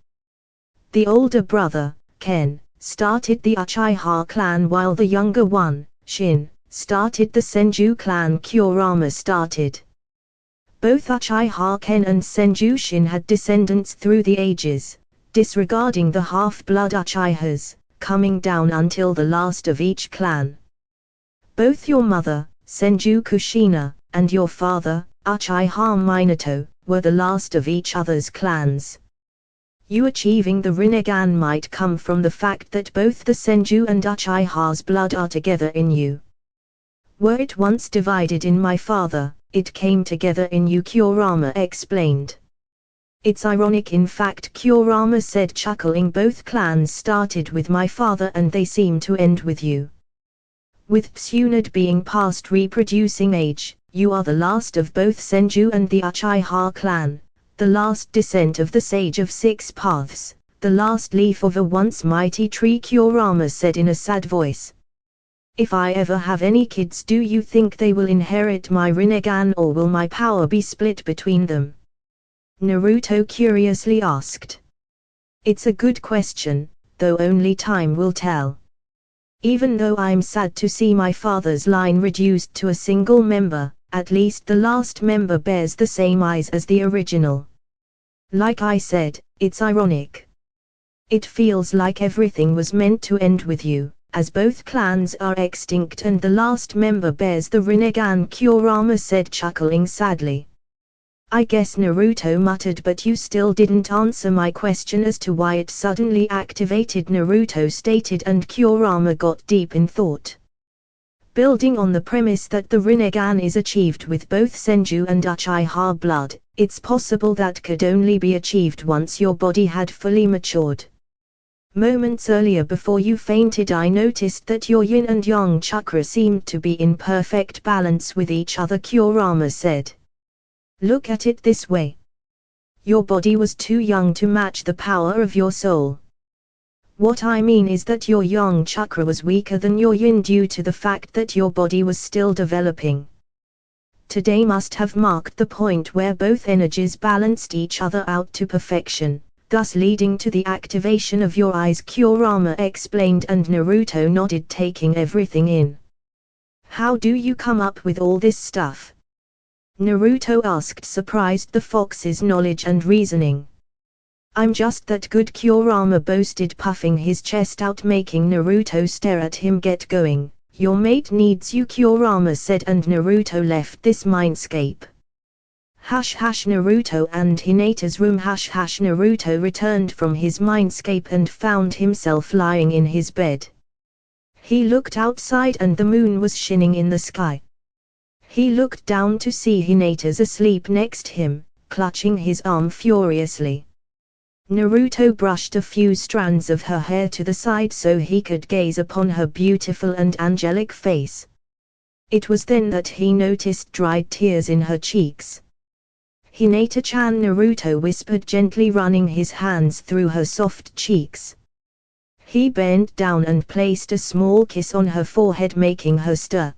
The older brother, Ken, started the Uchiha clan, while the younger one, Shin, started the Senju clan. Kurama started. Both Uchiha Ken and Senju Shin had descendants through the ages, disregarding the half-blood Uchihas, coming down until the last of each clan. Both your mother, Senju Kushina, and your father, Uchiha Minato, were the last of each other's clans. You achieving the Rinnegan might come from the fact that both the Senju and Uchiha's blood are together in you. Were it once divided in my father, it came together in you, Kurama explained. It's ironic, in fact, Kurama said, chuckling. Both clans started with my father and they seem to end with you. With Tsunade being past reproducing age, you are the last of both Senju and the Uchiha clan, the last descent of the Sage of 6 Paths, the last leaf of a once mighty tree, Kurama said in a sad voice. If I ever have any kids, do you think they will inherit my Rinnegan, or will my power be split between them? Naruto curiously asked. It's a good question, though only time will tell. Even though I'm sad to see my father's line reduced to a single member, at least the last member bears the same eyes as the original. Like I said, it's ironic. It feels like everything was meant to end with you, as both clans are extinct and the last member bears the Rinnegan, Kurama said, chuckling sadly. I guess, Naruto muttered, but you still didn't answer my question as to why it suddenly activated, Naruto stated, and Kurama got deep in thought. Building on the premise that the Rinnegan is achieved with both Senju and Uchiha blood, it's possible that could only be achieved once your body had fully matured. Moments earlier, before you fainted, I noticed that your yin and yang chakra seemed to be in perfect balance with each other, Kurama said. Look at it this way. Your body was too young to match the power of your soul. What I mean is that your yang chakra was weaker than your yin due to the fact that your body was still developing. Today must have marked the point where both energies balanced each other out to perfection, thus leading to the activation of your eyes, Kurama explained, and Naruto nodded, taking everything in. How do you come up with all this stuff? Naruto asked, surprised the fox's knowledge and reasoning. I'm just that good, Kurama boasted, puffing his chest out, making Naruto stare at him. Get going, your mate needs you, Kurama said, and Naruto left this mindscape. Hash hash Naruto and Hinata's room. Hash hash Naruto returned from his mindscape and found himself lying in his bed. He looked outside and the moon was shining in the sky. He looked down to see Hinata's asleep next him, clutching his arm furiously. Naruto brushed a few strands of her hair to the side so he could gaze upon her beautiful and angelic face. It was then that he noticed dried tears in her cheeks. Hinata-chan, Naruto whispered gently, running his hands through her soft cheeks. He bent down and placed a small kiss on her forehead, making her stir.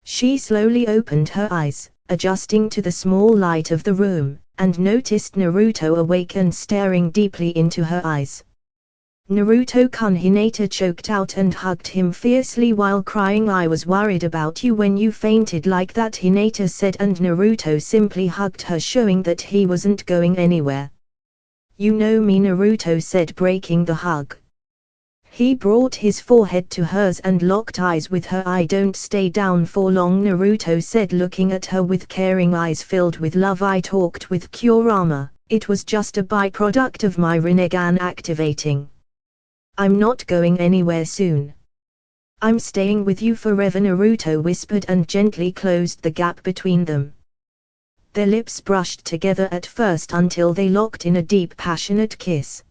She slowly opened her eyes, adjusting to the small light of the room, and noticed Naruto awake and staring deeply into her eyes. Naruto-kun. Hinata choked out and hugged him fiercely while crying. I was worried about you when you fainted like that, Hinata said, and Naruto simply hugged her, showing that he wasn't going anywhere. You know me, Naruto said, breaking the hug. He brought his forehead to hers and locked eyes with her. I don't stay down for long, Naruto said, looking at her with caring eyes filled with love. I talked with Kurama, it was just a byproduct of my Rinnegan activating. I'm not going anywhere soon. I'm staying with you forever, Naruto whispered and gently closed the gap between them. Their lips brushed together at first until they locked in a deep, passionate kiss.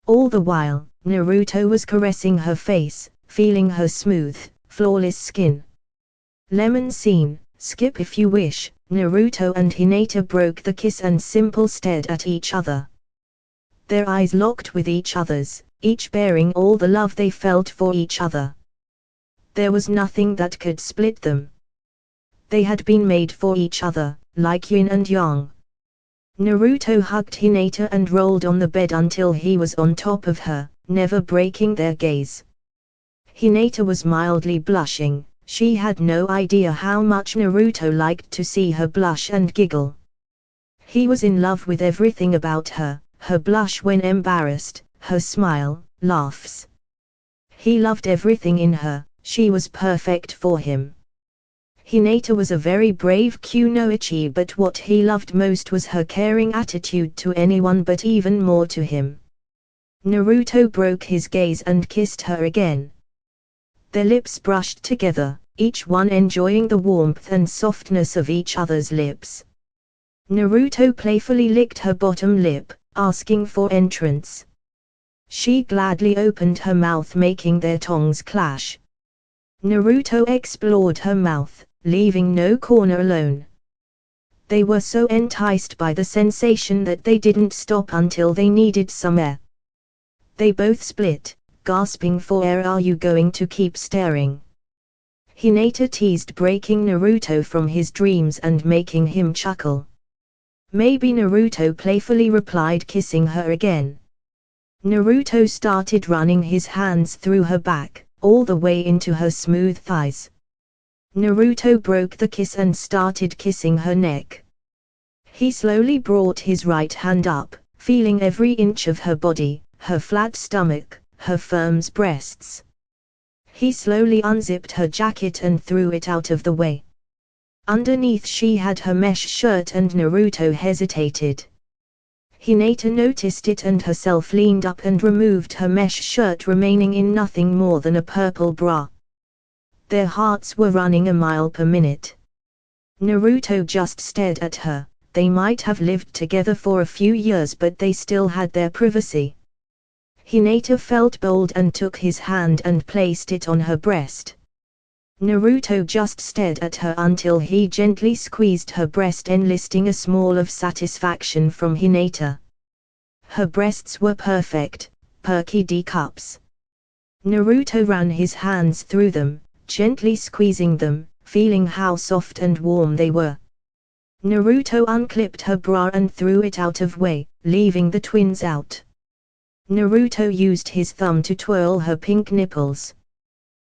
All the while, Naruto was caressing her face, feeling her smooth, flawless skin. Lemon scene, skip if you wish. Naruto and Hinata broke the kiss and simply stared at each other. Their eyes locked with each other's, each bearing all the love they felt for each other. There was nothing that could split them. They had been made for each other, like yin and yang. Naruto hugged Hinata and rolled on the bed until he was on top of her, never breaking their gaze. Hinata was mildly blushing. She had no idea how much Naruto liked to see her blush and giggle. He was in love with everything about her, her blush when embarrassed, her smile, laughs. He loved everything in her, she was perfect for him. Hinata was a very brave kunoichi, but what he loved most was her caring attitude to anyone, but even more to him. Naruto broke his gaze and kissed her again. Their lips brushed together, each one enjoying the warmth and softness of each other's lips. Naruto playfully licked her bottom lip, asking for entrance. She gladly opened her mouth, making their tongues clash. Naruto explored her mouth, leaving no corner alone. They were so enticed by the sensation that they didn't stop until they needed some air. They both split, gasping for air. Are you going to keep staring? Hinata teased, breaking Naruto from his dreams and making him chuckle. Maybe, Naruto playfully replied, kissing her again. Naruto started running his hands through her back, all the way into her smooth thighs. Naruto broke the kiss and started kissing her neck. He slowly brought his right hand up, feeling every inch of her body, her flat stomach, her firm breasts. He slowly unzipped her jacket and threw it out of the way. Underneath she had her mesh shirt and Naruto hesitated. Hinata noticed it and herself leaned up and removed her mesh shirt, remaining in nothing more than a purple bra. Their hearts were running a mile per minute. Naruto just stared at her. They might have lived together for a few years, but they still had their privacy. Hinata felt bold and took his hand and placed it on her breast. Naruto just stared at her until he gently squeezed her breast, enlisting a smile of satisfaction from Hinata. Her breasts were perfect, perky D cups. Naruto ran his hands through them, gently squeezing them, feeling how soft and warm they were. Naruto unclipped her bra and threw it out of way, leaving the twins out. Naruto used his thumb to twirl her pink nipples.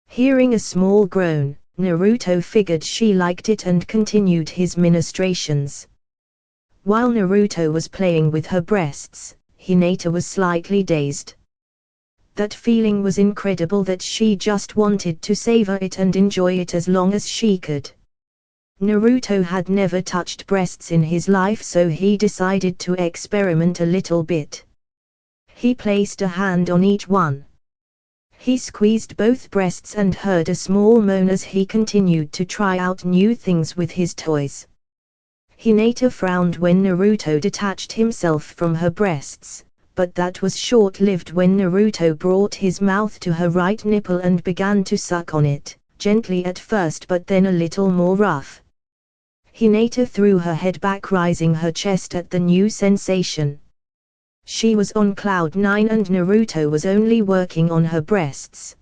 Hearing a small groan, Naruto figured she liked it and continued his ministrations. While Naruto was playing with her breasts, Hinata was slightly dazed. That feeling was incredible that she just wanted to savor it and enjoy it as long as she could. Naruto had never touched breasts in his life, so he decided to experiment a little bit. He placed a hand on each one. He squeezed both breasts and heard a small moan as he continued to try out new things with his toys. Hinata frowned when Naruto detached himself from her breasts, but that was short-lived when Naruto brought his mouth to her right nipple and began to suck on it, gently at first but then a little more rough. Hinata threw her head back, raising her chest at the new sensation. She was on cloud 9 and Naruto was only working on her breasts.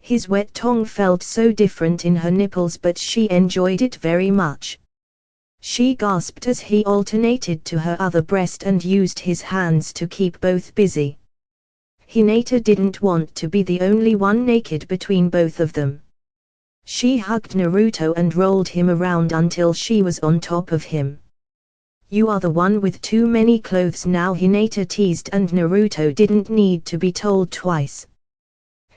His wet tongue felt so different in her nipples, but she enjoyed it very much. She gasped as he alternated to her other breast and used his hands to keep both busy. Hinata didn't want to be the only one naked between both of them. She hugged Naruto and rolled him around until she was on top of him. "You are the one with too many clothes now," Hinata teased, and Naruto didn't need to be told twice.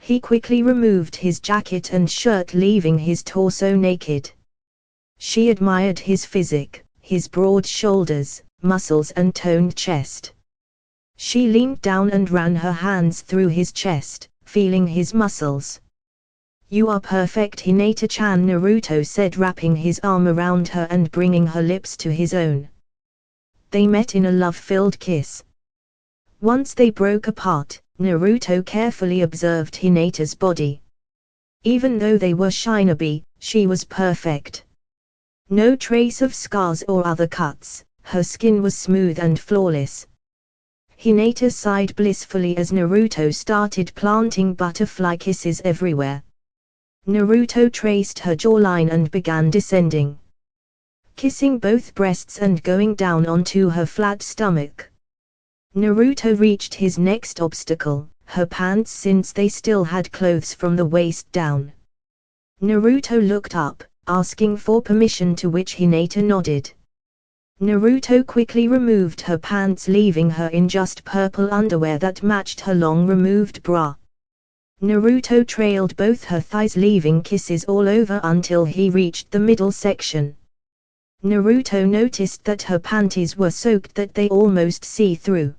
He quickly removed his jacket and shirt, leaving his torso naked. She admired his physique, his broad shoulders, muscles and toned chest. She leaned down and ran her hands through his chest, feeling his muscles. "You are perfect, Hinata-chan," Naruto said, wrapping his arm around her and bringing her lips to his own. They met in a love-filled kiss. Once they broke apart, Naruto carefully observed Hinata's body. Even though they were shinobi, she was perfect. No trace of scars or other cuts, her skin was smooth and flawless. Hinata sighed blissfully as Naruto started planting butterfly kisses everywhere. Naruto traced her jawline and began descending, kissing both breasts and going down onto her flat stomach. Naruto reached his next obstacle, her pants, since they still had clothes from the waist down. Naruto looked up, asking for permission, to which Hinata nodded. Naruto quickly removed her pants, leaving her in just purple underwear that matched her long removed bra. Naruto trailed both her thighs, leaving kisses all over until he reached the middle section. Naruto noticed that her panties were soaked, that they almost see-through.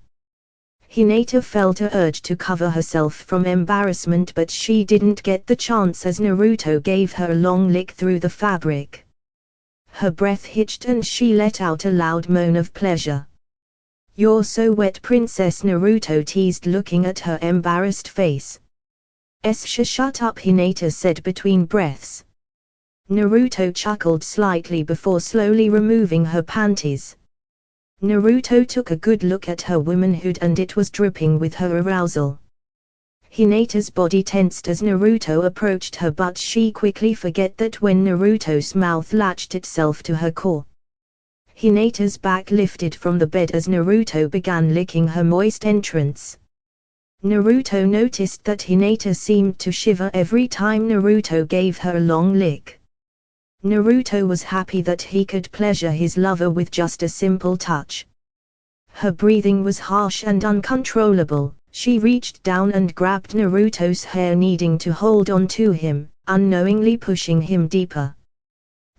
Hinata felt a urge to cover herself from embarrassment, but she didn't get the chance as Naruto gave her a long lick through the fabric. Her breath hitched and she let out a loud moan of pleasure. "You're so wet, princess," Naruto teased, looking at her embarrassed face. Shut up," Hinata said between breaths. Naruto chuckled slightly before slowly removing her panties. Naruto took a good look at her womanhood and it was dripping with her arousal. Hinata's body tensed as Naruto approached her, but she quickly forgot that when Naruto's mouth latched itself to her core. Hinata's back lifted from the bed as Naruto began licking her moist entrance. Naruto noticed that Hinata seemed to shiver every time Naruto gave her a long lick. Naruto was happy that he could pleasure his lover with just a simple touch. Her breathing was harsh and uncontrollable. She reached down and grabbed Naruto's hair, needing to hold on to him, unknowingly pushing him deeper.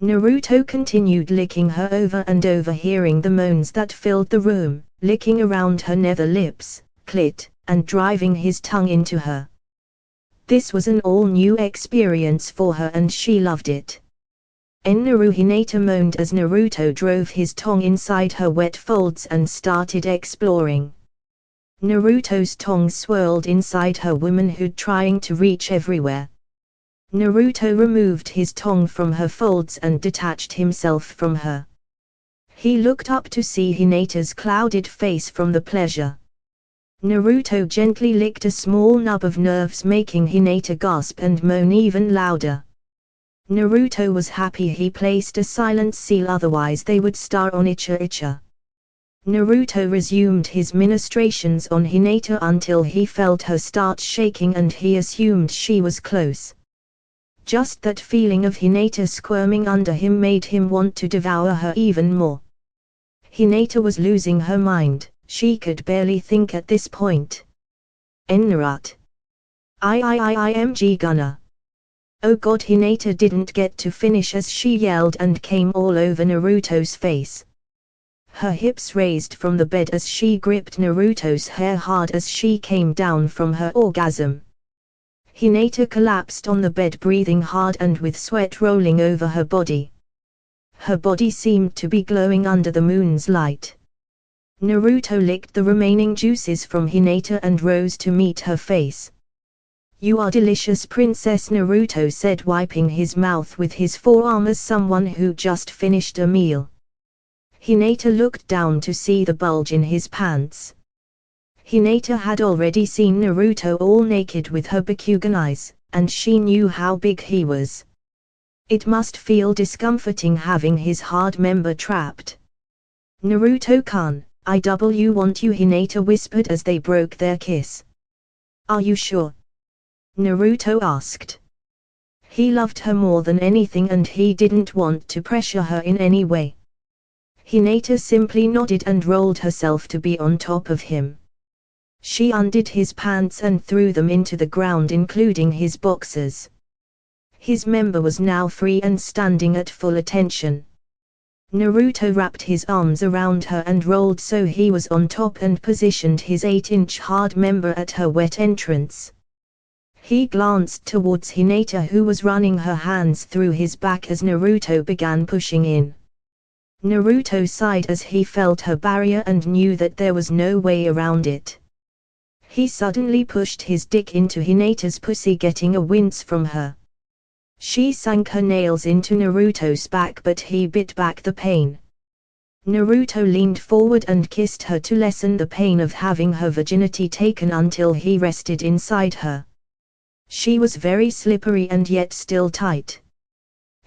Naruto continued licking her over and over, hearing the moans that filled the room, licking around her nether lips, clit, and driving his tongue into her. This was an all-new experience for her and she loved it. NaruHina moaned as Naruto drove his tongue inside her wet folds and started exploring. Naruto's tongue swirled inside her womanhood, trying to reach everywhere. Naruto removed his tongue from her folds and detached himself from her. He looked up to see Hinata's clouded face from the pleasure. Naruto gently licked a small nub of nerves, making Hinata gasp and moan even louder. Naruto was happy he placed a silent seal, otherwise they would star on Icha. Naruto resumed his ministrations on Hinata until he felt her start shaking and he assumed she was close. Just that feeling of Hinata squirming under him made him want to devour her even more. Hinata was losing her mind, she could barely think at this point. Naruto. IMG Gunner. Oh god, Hinata didn't get to finish as she yelled and came all over Naruto's face. Her hips raised from the bed as she gripped Naruto's hair hard as she came down from her orgasm. Hinata collapsed on the bed, breathing hard and with sweat rolling over her body. Her body seemed to be glowing under the moon's light. Naruto licked the remaining juices from Hinata and rose to meet her face. "You are delicious, princess," Naruto said, wiping his mouth with his forearm as someone who just finished a meal. Hinata looked down to see the bulge in his pants. Hinata had already seen Naruto all naked with her Bakugan eyes, and she knew how big he was. It must feel discomforting having his hard member trapped. "Naruto-kun, I want you," Hinata whispered as they broke their kiss. Are you sure? Naruto asked. He loved her more than anything and he didn't want to pressure her in any way. Hinata simply nodded and rolled herself to be on top of him. She undid his pants and threw them into the ground, including his boxers. His member was now free and standing at full attention. Naruto wrapped his arms around her and rolled so he was on top and positioned his 8-inch hard member at her wet entrance. He glanced towards Hinata, who was running her hands through his back as Naruto began pushing in. Naruto sighed as he felt her barrier and knew that there was no way around it. He suddenly pushed his dick into Hinata's pussy, getting a wince from her. She sank her nails into Naruto's back, but he bit back the pain. Naruto leaned forward and kissed her to lessen the pain of having her virginity taken until he rested inside her. She was very slippery and yet still tight.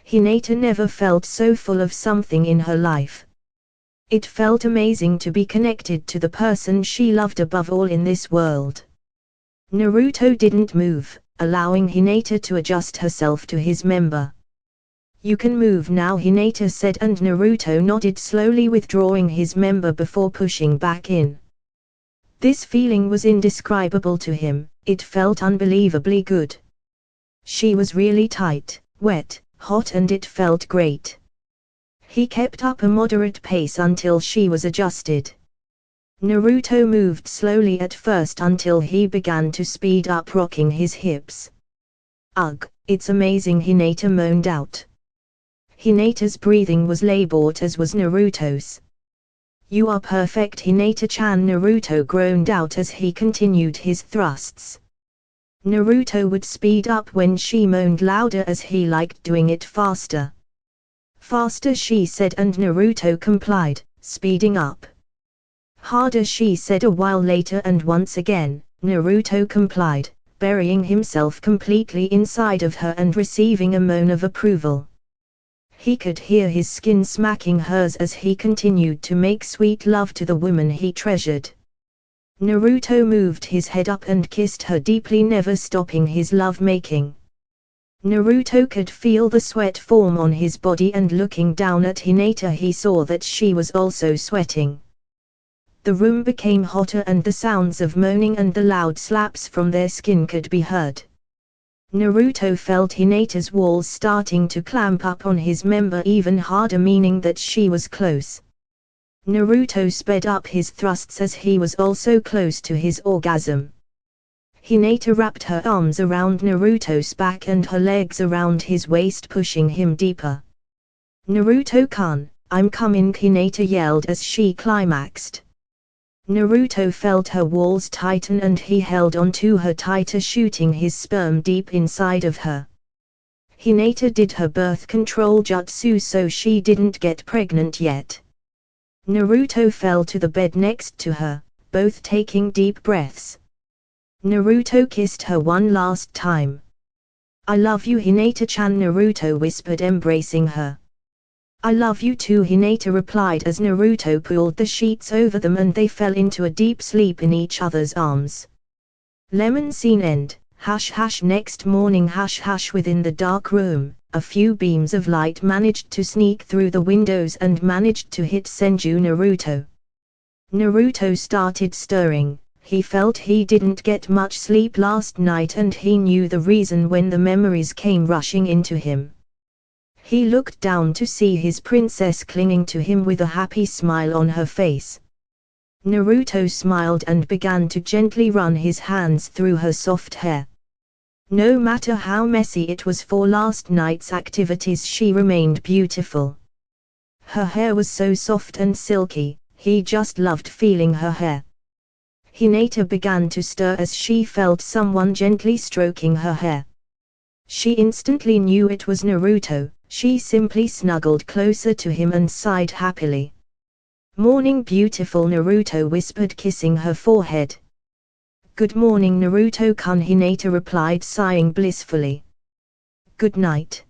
Hinata never felt so full of something in her life. It felt amazing to be connected to the person she loved above all in this world. Naruto didn't move, allowing Hinata to adjust herself to his member. You can move now, Hinata said, and Naruto nodded, slowly withdrawing his member before pushing back in. This feeling was indescribable to him, it felt unbelievably good. She was really tight, wet, hot, and it felt great. He kept up a moderate pace until she was adjusted. Naruto moved slowly at first until he began to speed up, rocking his hips. Ugh, it's amazing, Hinata moaned out. Hinata's breathing was labored as was Naruto's. You are perfect, Hinata-chan, Naruto groaned out as he continued his thrusts. Naruto would speed up when she moaned louder as he liked doing it faster. Faster, she said, and Naruto complied, speeding up. Harder, she said a while later, and once again, Naruto complied, burying himself completely inside of her and receiving a moan of approval. He could hear his skin smacking hers as he continued to make sweet love to the woman he treasured. Naruto moved his head up and kissed her deeply, never stopping his love-making. Naruto could feel the sweat form on his body, and looking down at Hinata he saw that she was also sweating. The room became hotter and the sounds of moaning and the loud slaps from their skin could be heard. Naruto felt Hinata's walls starting to clamp up on his member even harder, meaning that she was close. Naruto sped up his thrusts as he was also close to his orgasm. Hinata wrapped her arms around Naruto's back and her legs around his waist, pushing him deeper. Naruto-kun, I'm coming, Hinata yelled as she climaxed. Naruto felt her walls tighten and he held on to her tighter, shooting his sperm deep inside of her. Hinata did her birth control jutsu so she didn't get pregnant yet. Naruto fell to the bed next to her, both taking deep breaths. Naruto kissed her one last time. I love you, Hinata-chan, Naruto whispered, embracing her. I love you too, Hinata replied as Naruto pulled the sheets over them and they fell into a deep sleep in each other's arms. Lemon scene end, #. Next morning #. Within the dark room, a few beams of light managed to sneak through the windows and managed to hit Senju Naruto. Naruto started stirring. He felt he didn't get much sleep last night and he knew the reason when the memories came rushing into him. He looked down to see his princess clinging to him with a happy smile on her face. Naruto smiled and began to gently run his hands through her soft hair. No matter how messy it was for last night's activities, she remained beautiful. Her hair was so soft and silky, he just loved feeling her hair. Hinata began to stir as she felt someone gently stroking her hair. She instantly knew it was Naruto. She simply snuggled closer to him and sighed happily. Morning, beautiful, Naruto whispered, kissing her forehead. Good morning, Naruto-kun, Hinata replied, sighing blissfully. Good night.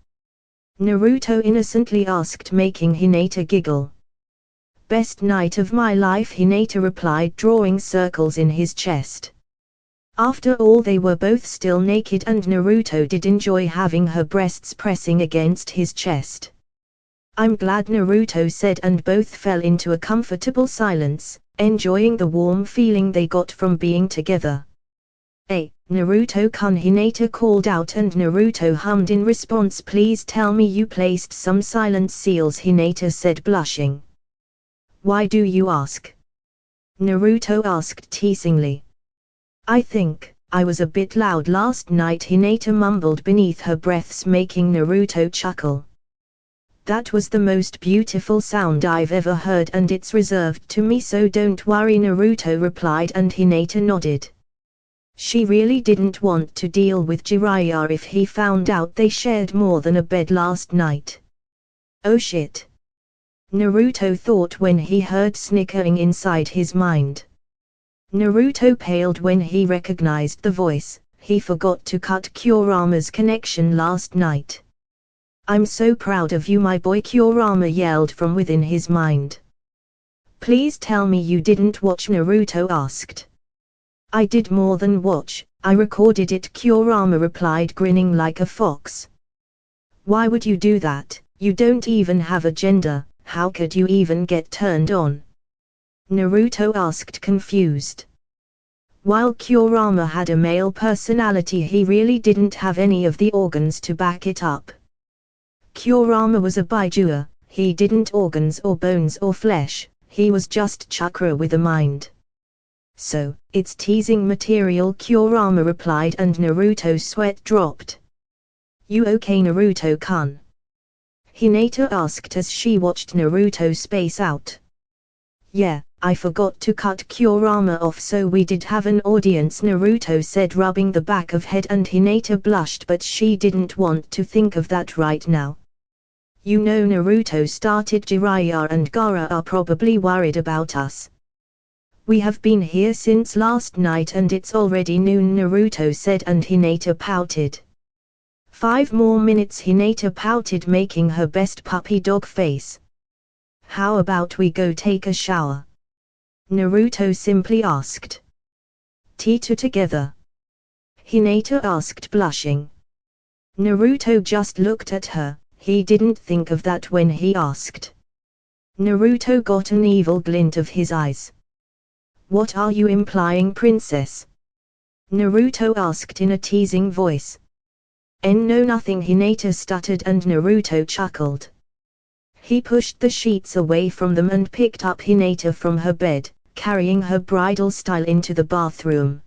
Naruto innocently asked, making Hinata giggle. Best night of my life, Hinata replied, drawing circles in his chest. After all, they were both still naked and Naruto did enjoy having her breasts pressing against his chest. "I'm glad," Naruto said, and both fell into a comfortable silence, enjoying the warm feeling they got from being together. "Hey, Naruto-kun," Hinata called out, and Naruto hummed in response. "Please tell me you placed some silent seals," Hinata said, blushing. "Why do you ask?" Naruto asked teasingly. "I think I was a bit loud last night," Hinata mumbled beneath her breaths, making Naruto chuckle. "That was the most beautiful sound I've ever heard, and it's reserved to me, so don't worry," Naruto replied, and Hinata nodded. She really didn't want to deal with Jiraiya if he found out they shared more than a bed last night. "Oh shit," Naruto thought when he heard snickering inside his mind. Naruto paled when he recognized the voice. He forgot to cut Kurama's connection last night. "I'm so proud of you, my boy," Kurama yelled from within his mind. "Please tell me you didn't watch," Naruto asked. "I did more than watch, I recorded it," Kurama replied, grinning like a fox. "Why would you do that? You don't even have a gender, how could you even get turned on?" Naruto asked, confused. While Kurama had a male personality, he really didn't have any of the organs to back it up. Kurama was a Baijua, he didn't organs or bones or flesh, he was just chakra with a mind. "So, it's teasing material," Kurama replied, and Naruto's sweat dropped. "You okay, Naruto-kun?" Hinata asked as she watched Naruto space out. "Yeah, I forgot to cut Kurama off, so we did have an audience," Naruto said, rubbing the back of head, and Hinata blushed, but she didn't want to think of that right now. "You know," Naruto started, "Jiraiya and Gaara are probably worried about us. We have been here since last night and it's already noon," Naruto said, and Hinata pouted. "5 more minutes," Hinata pouted, making her best puppy dog face. "How about we go take a shower?" Naruto simply asked. "T2 together?" Hinata asked, blushing. Naruto just looked at her, he didn't think of that when he asked. Naruto got an evil glint of his eyes. "What are you implying, princess?" Naruto asked in a teasing voice. No, nothing," Hinata stuttered, and Naruto chuckled. He pushed the sheets away from them and picked up Hinata from her bed, carrying her bridal style into the bathroom.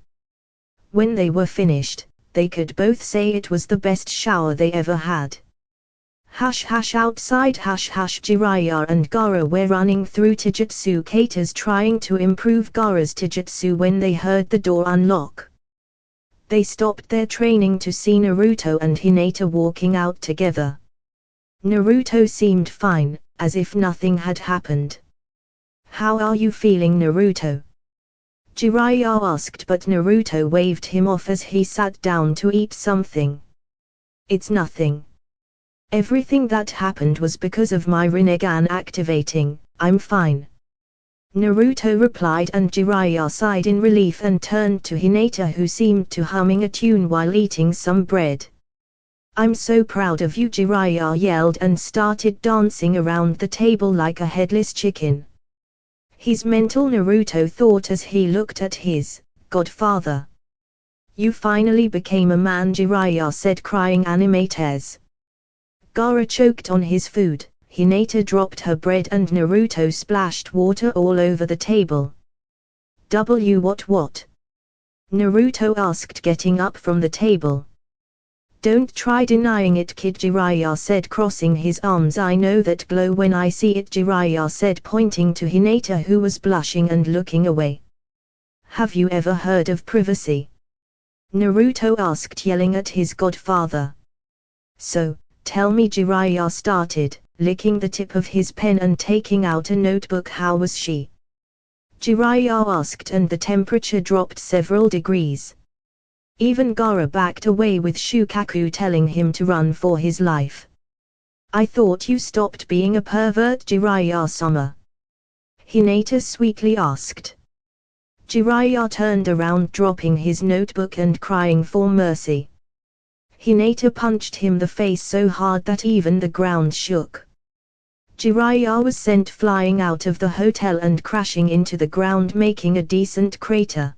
When they were finished, they could both say it was the best shower they ever had. Hush hush outside, hush hush. Jiraiya and Gaara were running through Taijutsu katas trying to improve Gaara's Taijutsu when they heard the door unlock. They stopped their training to see Naruto and Hinata walking out together. Naruto seemed fine, as if nothing had happened. "How are you feeling, Naruto?" Jiraiya asked, but Naruto waved him off as he sat down to eat something. "It's nothing. Everything that happened was because of my Rinnegan activating, I'm fine," Naruto replied, and Jiraiya sighed in relief and turned to Hinata, who seemed to humming a tune while eating some bread. "I'm so proud of you," Jiraiya yelled and started dancing around the table like a headless chicken. His mental, Naruto thought as he looked at his godfather. "You finally became a man," Jiraiya said, crying animates. Gaara choked on his food, Hinata dropped her bread, and Naruto splashed water all over the table. What? Naruto asked, getting up from the table. "Don't try denying it, kid," Jiraiya said, crossing his arms. "I know that glow when I see it," Jiraiya said, pointing to Hinata, who was blushing and looking away. "Have you ever heard of privacy?" Naruto asked, yelling at his godfather. "So, tell me," Jiraiya started, licking the tip of his pen and taking out a notebook. "How was she?" Jiraiya asked, and the temperature dropped several degrees. Even Gaara backed away, with Shukaku telling him to run for his life. "I thought you stopped being a pervert, Jiraiya-sama?" Hinata sweetly asked. Jiraiya turned around, dropping his notebook and crying for mercy. Hinata punched him the face so hard that even the ground shook. Jiraiya was sent flying out of the hotel and crashing into the ground, making a decent crater.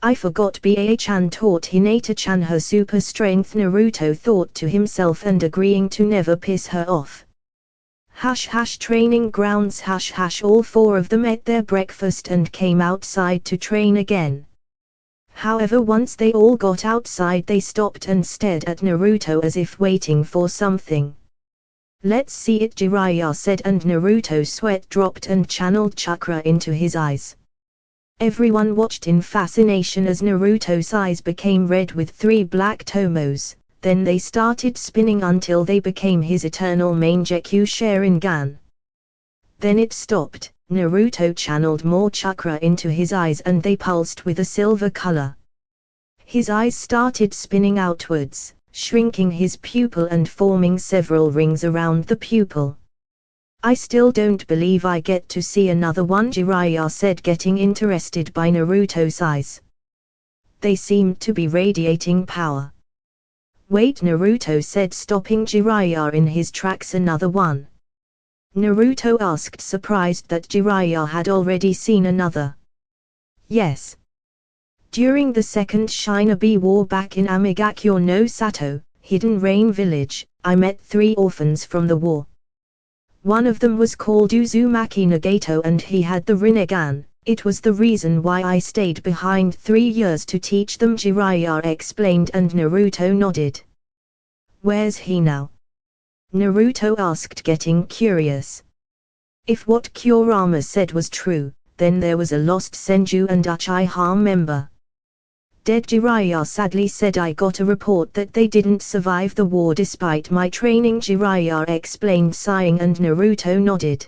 I forgot Ba-chan taught Hinata-chan her super strength, Naruto thought to himself, and agreeing to never piss her off. Training grounds. All four of them ate their breakfast and came outside to train again. However, once they all got outside, they stopped and stared at Naruto as if waiting for something. Let's see it, Jiraiya said, and Naruto's sweat dropped and channeled chakra into his eyes. Everyone watched in fascination as Naruto's eyes became red with 3 black tomos, then they started spinning until they became his eternal Mangekyou Sharingan. Then it stopped. Naruto channeled more chakra into his eyes and they pulsed with a silver color. His eyes started spinning outwards, shrinking his pupil and forming several rings around the pupil. I still don't believe I get to see another one, Jiraiya said, getting interested by Naruto's eyes. They seemed to be radiating power. Wait, Naruto said, stopping Jiraiya in his tracks. Another one? Naruto asked, surprised that Jiraiya had already seen another. Yes. During the second Shinobi War back in Amigakure no Sato, Hidden Rain Village, I met 3 orphans from the war. One of them was called Uzumaki Nagato and he had the Rinnegan. It was the reason why I stayed behind 3 years to teach them, Jiraiya explained, and Naruto nodded. Where's he now? Naruto asked, getting curious. If what Kurama said was true, then there was a lost Senju and Uchiha member. Dead, Jiraiya sadly said. I got a report that they didn't survive the war despite my training, Jiraiya explained, sighing, and Naruto nodded.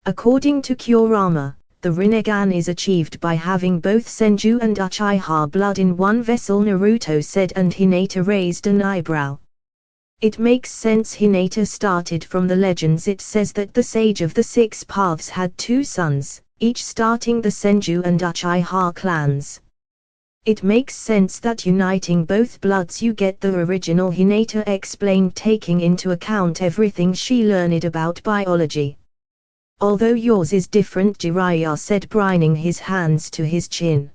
According to Kurama, the Rinnegan is achieved by having both Senju and Uchiha blood in one vessel, Naruto said, and Hinata raised an eyebrow. It makes sense. Hinata started from the legends. It says that the Sage of the 6 Paths had 2 sons, each starting the Senju and Uchiha clans. It makes sense that uniting both bloods you get the original, Hinata explained, taking into account everything she learned about biology. Although yours is different, Jiraiya said, brining his hands to his chin.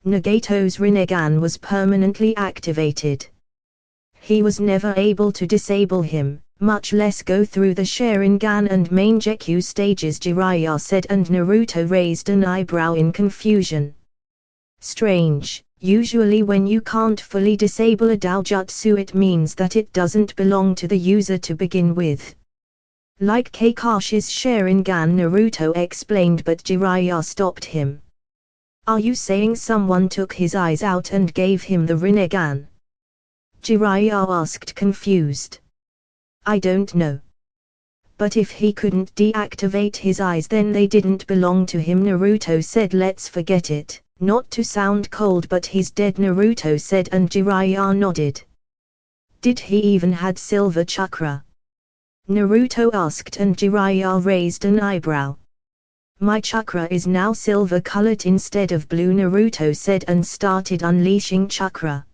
Nagato's Rinnegan was permanently activated. He was never able to disable him, much less go through the Sharingan and Mangekyou stages, Jiraiya said, and Naruto raised an eyebrow in confusion. Strange. Usually when you can't fully disable a Daojutsu, it means that it doesn't belong to the user to begin with. Like Kakashi's Sharingan, Naruto explained, but Jiraiya stopped him. Are you saying someone took his eyes out and gave him the Rinnegan? Jiraiya asked, confused. I don't know. But if he couldn't deactivate his eyes, then they didn't belong to him, Naruto said. Let's forget it. Not to sound cold, but he's dead, Naruto said, and Jiraiya nodded. Did he even had silver chakra? Naruto asked, and Jiraiya raised an eyebrow. My chakra is now silver colored instead of blue, Naruto said, and started unleashing chakra.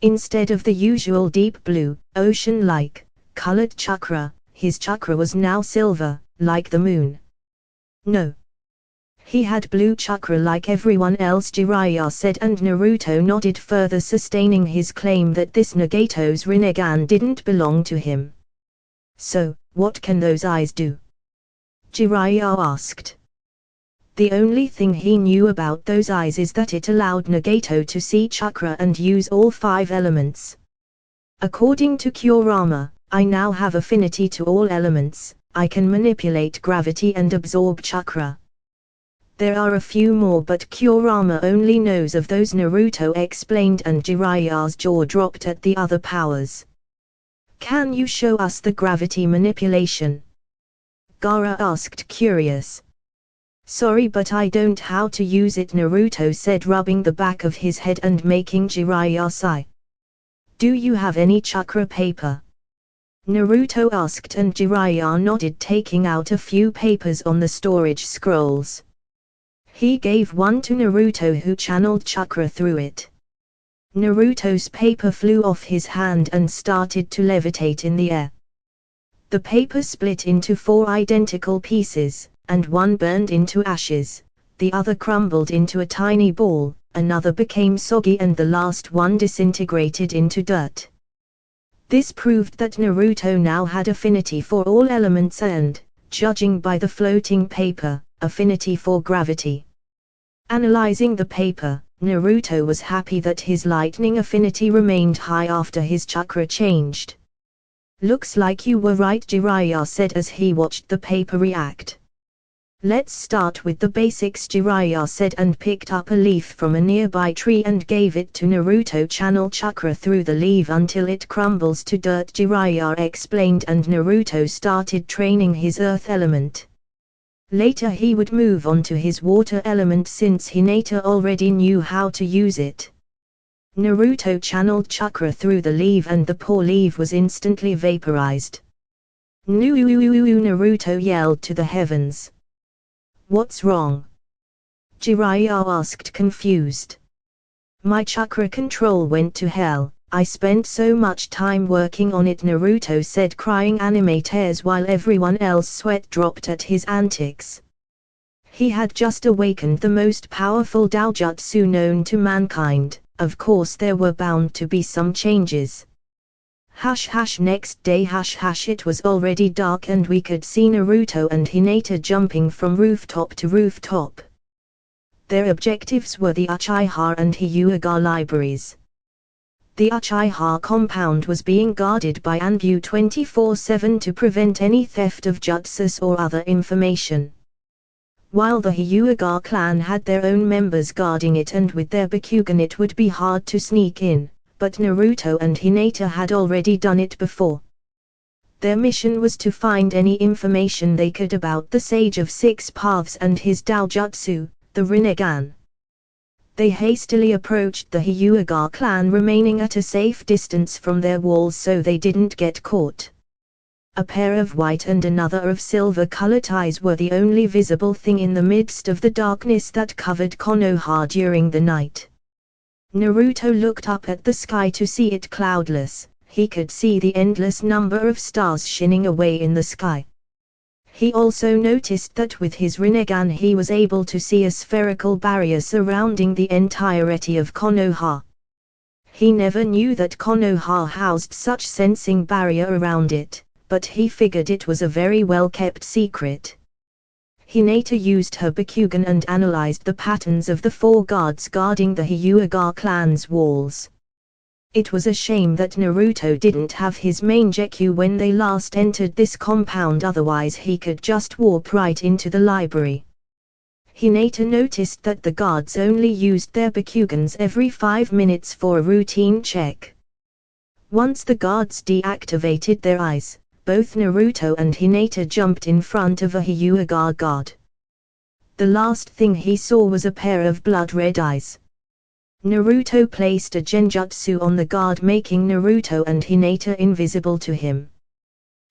Instead of the usual deep blue, ocean-like, colored chakra, his chakra was now silver, like the moon. No. He had blue chakra like everyone else, Jiraiya said, and Naruto nodded, further sustaining his claim that this Nagato's Rinnegan didn't belong to him. So, what can those eyes do? Jiraiya asked. The only thing he knew about those eyes is that it allowed Nagato to see chakra and use all 5 elements. According to Kurama, I now have affinity to all elements. I can manipulate gravity and absorb chakra. There are a few more, but Kurama only knows of those, Naruto explained, and Jiraiya's jaw dropped at the other powers. Can you show us the gravity manipulation? Gaara asked, curious. Sorry, but I don't how to use it, Naruto said, rubbing the back of his head and making Jiraiya sigh. Do you have any chakra paper? Naruto asked, and Jiraiya nodded, taking out a few papers on the storage scrolls. He gave one to Naruto, who channeled chakra through it. Naruto's paper flew off his hand and started to levitate in the air. The paper split into 4 identical pieces, and one burned into ashes, the other crumbled into a tiny ball, another became soggy, and the last one disintegrated into dirt. This proved that Naruto now had affinity for all elements and, judging by the floating paper, affinity for gravity. Analyzing the paper, Naruto was happy that his lightning affinity remained high after his chakra changed. "Looks like you were right," Jiraiya said as he watched the paper react. "Let's start with the basics," Jiraiya said, and picked up a leaf from a nearby tree and gave it to Naruto. "Channel chakra through the leaf until it crumbles to dirt," Jiraiya explained, and Naruto started training his earth element. Later he would move on to his water element since Hinata already knew how to use it. Naruto channeled chakra through the leaf and the poor leaf was instantly vaporized. Naruto yelled to the heavens. "What's wrong?" Jiraiya asked, confused. "My chakra control went to hell. I spent so much time working on it," Naruto said, crying anime tears while everyone else sweat dropped at his antics. He had just awakened the most powerful doujutsu known to mankind. Of course there were bound to be some changes. Next day it was already dark and we could see Naruto and Hinata jumping from rooftop to rooftop. Their objectives were the Uchiha and Hyuga libraries. The Uchiha compound was being guarded by Anbu 24/7 to prevent any theft of jutsus or other information. While the Hyuga clan had their own members guarding it, and with their Bakugan it would be hard to sneak in, but Naruto and Hinata had already done it before. Their mission was to find any information they could about the Sage of Six Paths and his Daojutsu, the Rinnegan. They hastily approached the Hyuga clan, remaining at a safe distance from their walls so they didn't get caught. A pair of white and another of silver-colored eyes were the only visible thing in the midst of the darkness that covered Konoha during the night. Naruto looked up at the sky to see it cloudless. He could see the endless number of stars shining away in the sky. He also noticed that with his Rinnegan he was able to see a spherical barrier surrounding the entirety of Konoha. He never knew that Konoha housed such sensing barrier around it, but he figured it was a very well-kept secret. Hinata used her Bakugan and analyzed the patterns of the 4 guards guarding the Hyuga clan's walls. It was a shame that Naruto didn't have his Mangekyou when they last entered this compound, otherwise he could just warp right into the library. Hinata noticed that the guards only used their Bakugans every 5 minutes for a routine check. Once the guards deactivated their eyes, both Naruto and Hinata jumped in front of a Hyuga guard. The last thing he saw was a pair of blood-red eyes. Naruto placed a genjutsu on the guard, making Naruto and Hinata invisible to him.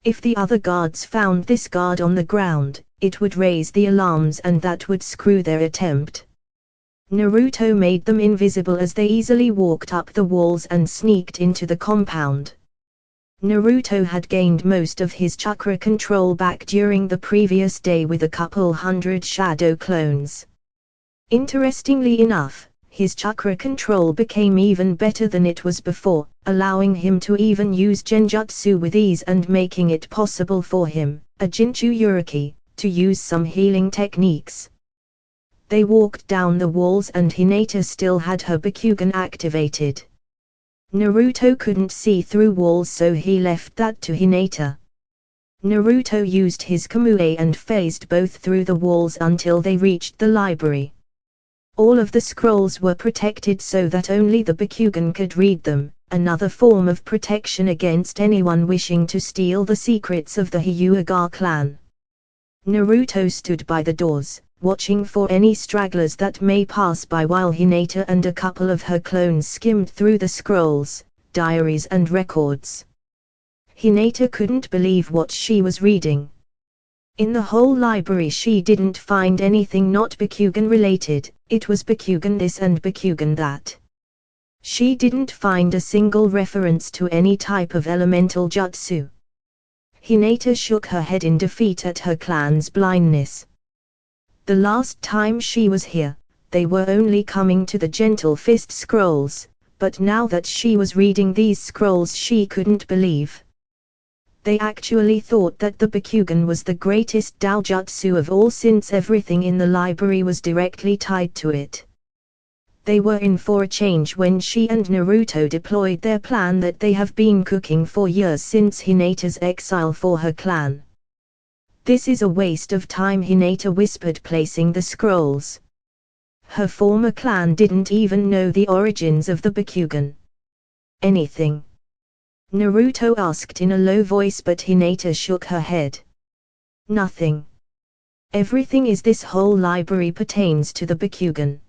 If the other guards found this guard on the ground, it would raise the alarms and that would screw their attempt. Naruto made them invisible as they easily walked up the walls and sneaked into the compound. Naruto had gained most of his chakra control back during the previous day with a couple hundred shadow clones. Interestingly enough, his chakra control became even better than it was before, allowing him to even use genjutsu with ease and making it possible for him, a Jinchuriki, to use some healing techniques. They walked down the walls and Hinata still had her Bakugan activated. Naruto couldn't see through walls, so he left that to Hinata. Naruto used his Kamui and phased both through the walls until they reached the library. All of the scrolls were protected so that only the Bakugan could read them, another form of protection against anyone wishing to steal the secrets of the Hyuga clan. Naruto stood by the doors, watching for any stragglers that may pass by while Hinata and a couple of her clones skimmed through the scrolls, diaries and records. Hinata couldn't believe what she was reading. In the whole library she didn't find anything not Bakugan related, it was Bakugan this and Bakugan that. She didn't find a single reference to any type of elemental jutsu. Hinata shook her head in defeat at her clan's blindness. The last time she was here, they were only coming to the Gentle Fist scrolls, but now that she was reading these scrolls she couldn't believe. They actually thought that the Bakugan was the greatest doujutsu of all since everything in the library was directly tied to it. They were in for a change when she and Naruto deployed their plan that they have been cooking for years since Hinata's exile for her clan. This is a waste of time, Hinata whispered, placing the scrolls. Her former clan didn't even know the origins of the Bakugan. Anything? Naruto asked in a low voice, but Hinata shook her head. Nothing. Everything is this whole library pertains to the Bakugan.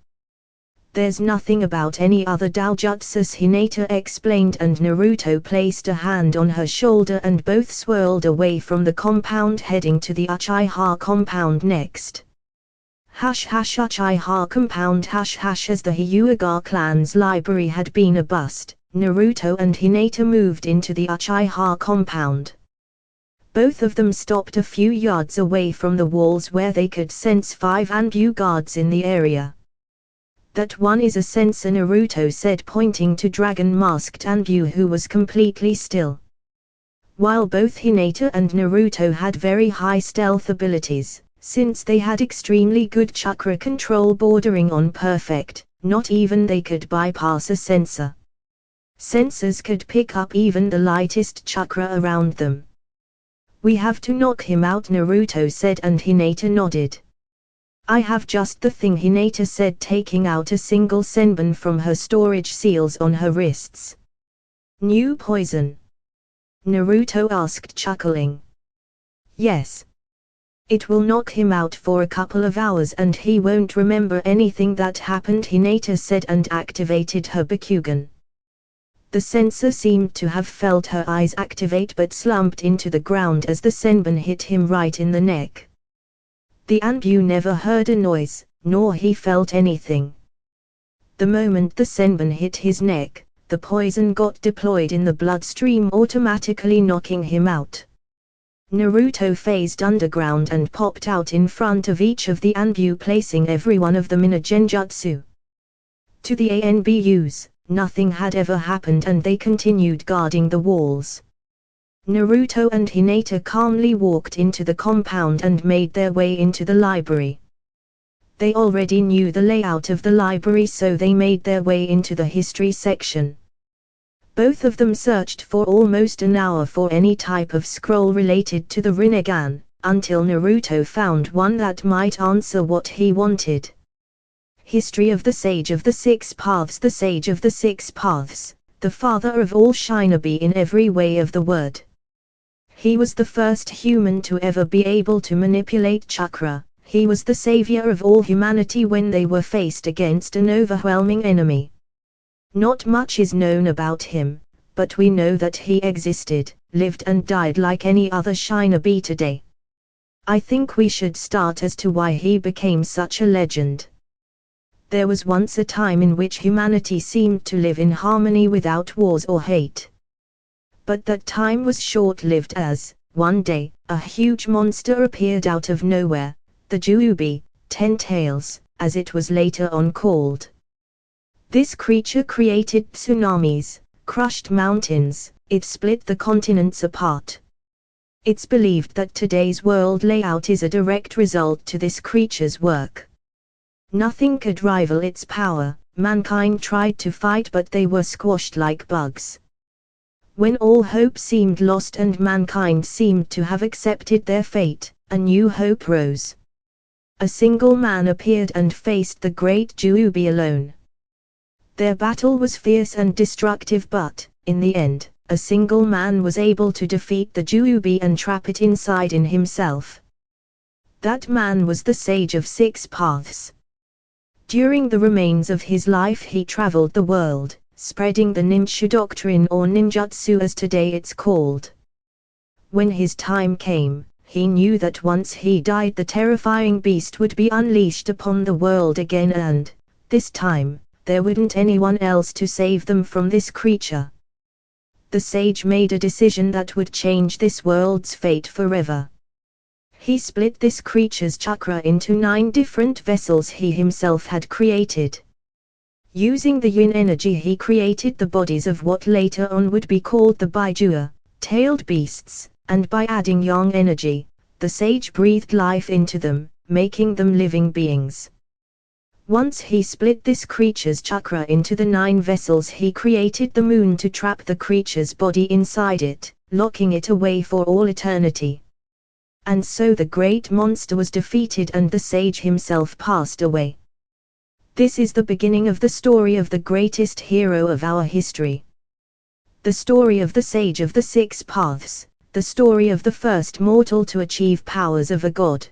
There's nothing about any other doujutsus, Hinata explained, and Naruto placed a hand on her shoulder and both swirled away from the compound heading to the Uchiha compound next. Uchiha compound. As the Hyuga clan's library had been a bust, Naruto and Hinata moved into the Uchiha compound. Both of them stopped a few yards away from the walls where they could sense 5 Anbu guards in the area. That one is a sensor, Naruto said, pointing to dragon-masked Anbu who was completely still. While both Hinata and Naruto had very high stealth abilities, since they had extremely good chakra control bordering on perfect, not even they could bypass a sensor. Sensors could pick up even the lightest chakra around them. We have to knock him out, Naruto said, and Hinata nodded. I have just the thing, Hinata said, taking out a single senbon from her storage seals on her wrists. New poison? Naruto asked, chuckling. Yes. It will knock him out for a couple of hours and he won't remember anything that happened, Hinata said, and activated her Bakugan. The sensor seemed to have felt her eyes activate but slumped into the ground as the senbon hit him right in the neck. The Anbu never heard a noise, nor he felt anything. The moment the senbon hit his neck, the poison got deployed in the bloodstream, automatically knocking him out. Naruto phased underground and popped out in front of each of the Anbu, placing every one of them in a genjutsu. To the ANBUs, nothing had ever happened and they continued guarding the walls. Naruto and Hinata calmly walked into the compound and made their way into the library. They already knew the layout of the library, so they made their way into the history section. Both of them searched for almost an hour for any type of scroll related to the Rinnegan, until Naruto found one that might answer what he wanted. History of the Sage of the Six Paths. The Sage of the Six Paths, the father of all shinobi in every way of the word. He was the first human to ever be able to manipulate chakra. He was the savior of all humanity when they were faced against an overwhelming enemy. Not much is known about him, but we know that he existed, lived and died like any other shinobi today. I think we should start as to why he became such a legend. There was once a time in which humanity seemed to live in harmony without wars or hate. But that time was short-lived as, one day, a huge monster appeared out of nowhere, the Juubi, 10 Tails, as it was later on called. This creature created tsunamis, crushed mountains, it split the continents apart. It's believed that today's world layout is a direct result to this creature's work. Nothing could rival its power. Mankind tried to fight but they were squashed like bugs. When all hope seemed lost and mankind seemed to have accepted their fate, a new hope rose. A single man appeared and faced the great Juubi alone. Their battle was fierce and destructive, but, in the end, a single man was able to defeat the Juubi and trap it inside in himself. That man was the Sage of Six Paths. During the remains of his life he traveled the world, spreading the ninja doctrine, or ninjutsu as today it's called. When his time came, he knew that once he died the terrifying beast would be unleashed upon the world again and, this time, there wouldn't anyone else to save them from this creature. The sage made a decision that would change this world's fate forever. He split this creature's chakra into 9 different vessels he himself had created. Using the yin energy he created the bodies of what later on would be called the Baijua, tailed beasts, and by adding yang energy, the sage breathed life into them, making them living beings. Once he split this creature's chakra into the 9 vessels he created the moon to trap the creature's body inside it, locking it away for all eternity. And so the great monster was defeated and the sage himself passed away. This is the beginning of the story of the greatest hero of our history. The story of the Sage of the 6 Paths, the story of the first mortal to achieve powers of a god.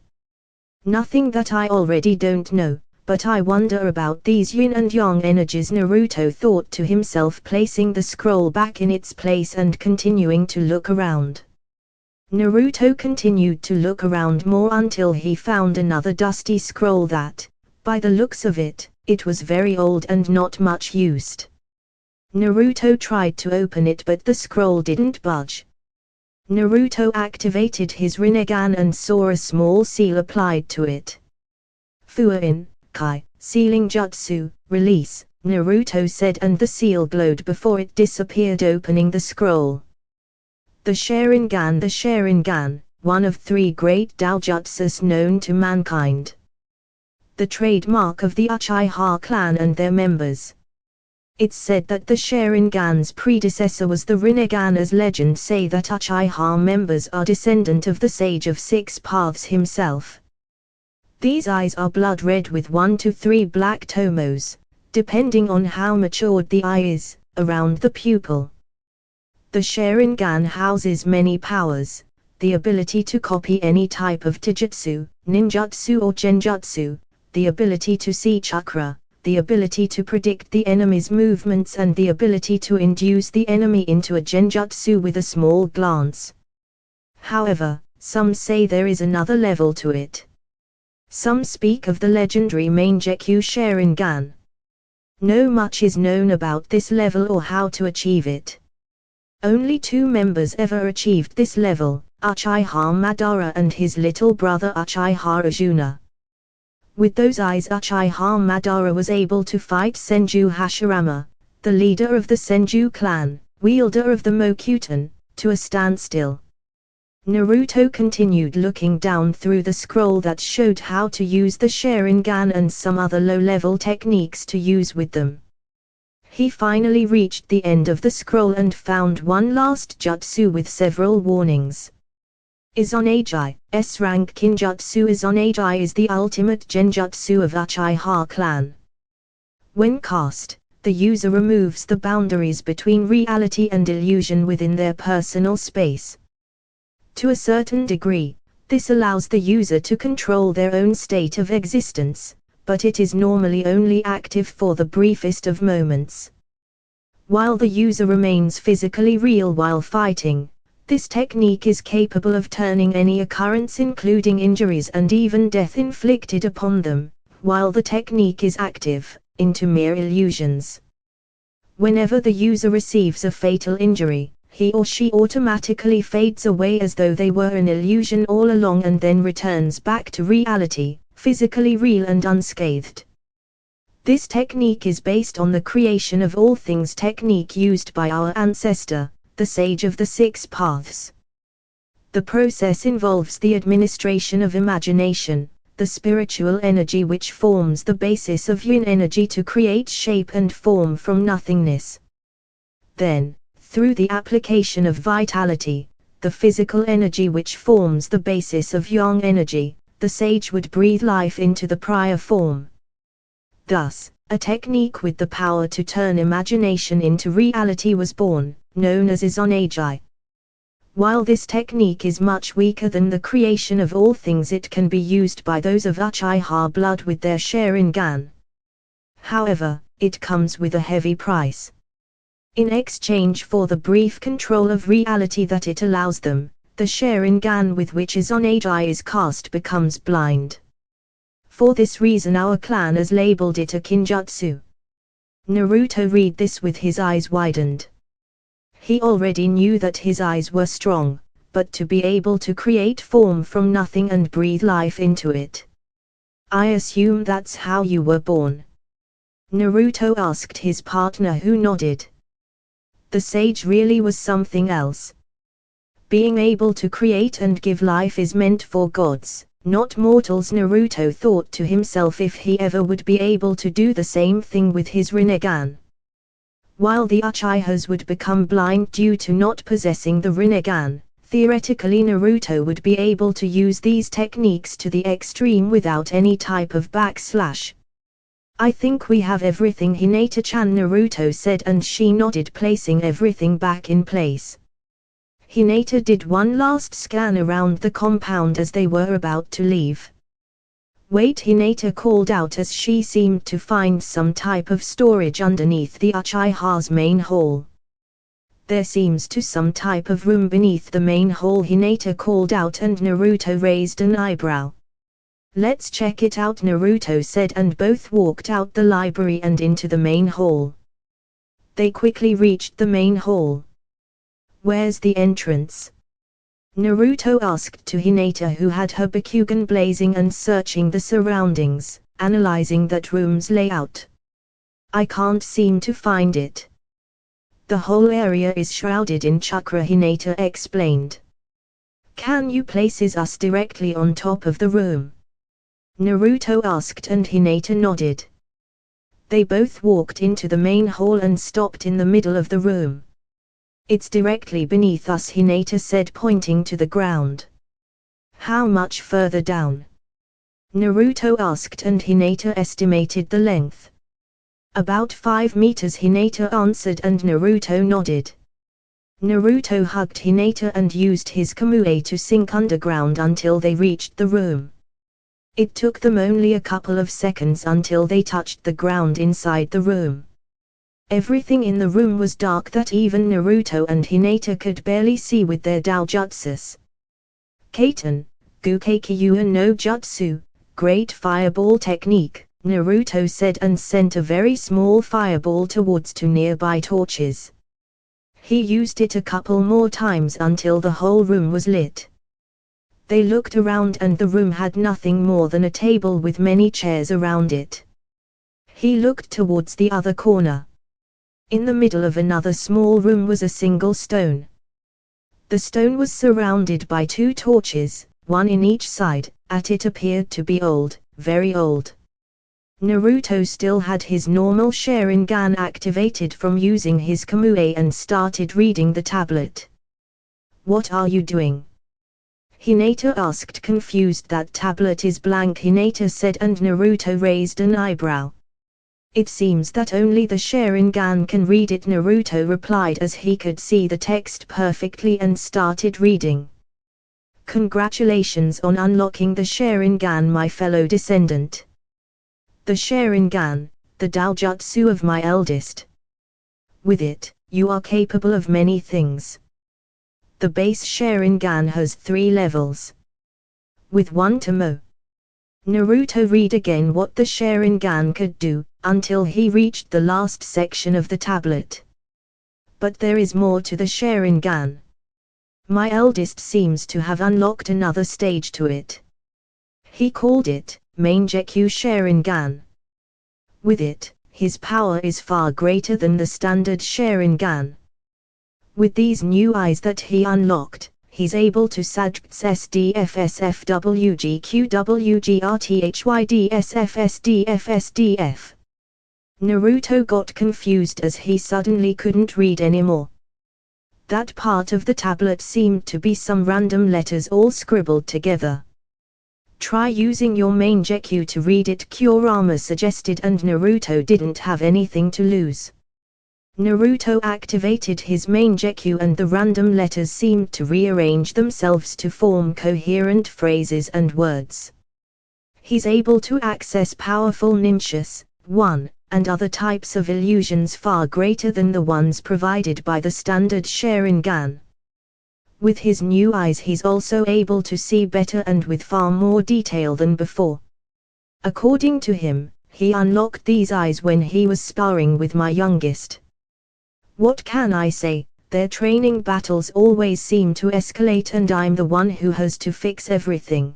Nothing that I already don't know, but I wonder about these yin and yang energies. Naruto thought to himself, placing the scroll back in its place and continuing to look around. Naruto continued to look around more until he found another dusty scroll that, by the looks of it, it was very old and not much used. Naruto tried to open it but the scroll didn't budge. Naruto activated his Rinnegan and saw a small seal applied to it. Fuin, Kai, sealing jutsu, release, Naruto said, and the seal glowed before it disappeared, opening the scroll. The Sharingan, one of 3 great doujutsus known to mankind. The trademark of the Uchiha clan and their members. It's said that the Sharingan's predecessor was the Rinnegan, as legends say that Uchiha members are descendant of the Sage of 6 Paths himself. These eyes are blood red with 1 to 3 black tomos, depending on how matured the eye is, around the pupil. The Sharingan houses many powers, the ability to copy any type of taijutsu, ninjutsu or genjutsu, the ability to see chakra, the ability to predict the enemy's movements, and the ability to induce the enemy into a genjutsu with a small glance. However, some say there is another level to it. Some speak of the legendary Mangekyou Sharingan. No much is known about this level or how to achieve it. Only 2 members ever achieved this level, Uchiha Madara and his little brother Uchiha Arjuna. With those eyes, Uchiha Madara was able to fight Senju Hashirama, the leader of the Senju clan, wielder of the Mokuton, to a standstill. Naruto continued looking down through the scroll that showed how to use the Sharingan and some other low-level techniques to use with them. He finally reached the end of the scroll and found one last jutsu with several warnings. Izonagi, S-rank Kinjutsu. Izonagi is the ultimate genjutsu of Uchiha clan. When cast, the user removes the boundaries between reality and illusion within their personal space. To a certain degree, this allows the user to control their own state of existence, but it is normally only active for the briefest of moments. While the user remains physically real while fighting, this technique is capable of turning any occurrence, including injuries and even death inflicted upon them, while the technique is active, into mere illusions. Whenever the user receives a fatal injury, he or she automatically fades away as though they were an illusion all along and then returns back to reality, physically real and unscathed. This technique is based on the creation of all things technique used by our ancestor, the Sage of the 6 Paths. The process involves the administration of imagination, the spiritual energy which forms the basis of yin energy to create shape and form from nothingness. Then, through the application of vitality, the physical energy which forms the basis of yang energy, the sage would breathe life into the prior form. Thus, a technique with the power to turn imagination into reality was born, known as Izonagi. While this technique is much weaker than the creation of all things, it can be used by those of Uchiha blood with their Sharingan. However, it comes with a heavy price. In exchange for the brief control of reality that it allows them, The Sharingan with which Izanage is cast becomes blind. For this reason our clan has labeled it a Kinjutsu. Naruto read this with his eyes widened. He already knew that his eyes were strong, but to be able to create form from nothing and breathe life into it. I assume that's how you were born? Naruto asked his partner, who nodded. The sage really was something else. Being able to create and give life is meant for gods, not mortals. Naruto thought to himself if he ever would be able to do the same thing with his Rinnegan. While the Uchihas would become blind due to not possessing the Rinnegan, theoretically Naruto would be able to use these techniques to the extreme without any type of backslash. I think we have everything, Hinata-chan, Naruto said, and she nodded, placing everything back in place. Hinata did one last scan around the compound as they were about to leave. Wait, Hinata called out as she seemed to find some type of storage underneath the Uchiha's main hall. There seems to some type of room beneath the main hall, Hinata called out, and Naruto raised an eyebrow. Let's check it out, Naruto said, and both walked out the library and into the main hall. They quickly reached the main hall. Where's the entrance? Naruto asked to Hinata, who had her Bakugan blazing and searching the surroundings, analyzing that room's layout. I can't seem to find it. The whole area is shrouded in chakra, Hinata explained. Can you place us directly on top of the room? Naruto asked, and Hinata nodded. They both walked into the main hall and stopped in the middle of the room. It's directly beneath us, Hinata said, pointing to the ground. How much further down? Naruto asked, and Hinata estimated the length. About 5 meters, Hinata answered, and Naruto nodded. Naruto hugged Hinata and used his Kamui to sink underground until they reached the room. It took them only a couple of seconds until they touched the ground inside the room. Everything in the room was dark that even Naruto and Hinata could barely see with their doujutsus. Kaiten, Gukeikyuan no Jutsu, Great Fireball Technique, Naruto said, and sent a very small fireball towards 2 nearby torches. He used it a couple more times until the whole room was lit. They looked around and the room had nothing more than a table with many chairs around it. He looked towards the other corner. In the middle of another small room was a single stone. The stone was surrounded by 2 torches, one in each side, and it appeared to be old, very old. Naruto still had his normal Sharingan activated from using his Kamui and started reading the tablet. What are you doing? Hinata asked, confused. That tablet is blank, Hinata said, and Naruto raised an eyebrow. It seems that only the Sharingan can read it, Naruto replied as he could see the text perfectly and started reading. Congratulations on unlocking the Sharingan, my fellow descendant. The Sharingan, the Daojutsu of my eldest. With it, you are capable of many things. The base Sharingan has 3 levels. With 1 to Mo. Naruto read again what the Sharingan could do, until he reached the last section of the tablet. But there is more to the Sharingan. My eldest seems to have unlocked another stage to it. He called it, Mangekyou Sharingan. With it, his power is far greater than the standard Sharingan. With these new eyes that he unlocked, he's able to success DFSFWGQWGRTHYDSFSDFSDF. Naruto got confused as he suddenly couldn't read anymore. That part of the tablet seemed to be some random letters all scribbled together. Try using your Mangekyou to read it, Kurama suggested, and Naruto didn't have anything to lose. Naruto activated his Mangekyou and the random letters seemed to rearrange themselves to form coherent phrases and words. He's able to access powerful ninjas, and other types of illusions far greater than the ones provided by the standard Sharingan. With his new eyes he's also able to see better and with far more detail than before. According to him, he unlocked these eyes when he was sparring with my youngest. What can I say? Their training battles always seem to escalate and I'm the one who has to fix everything.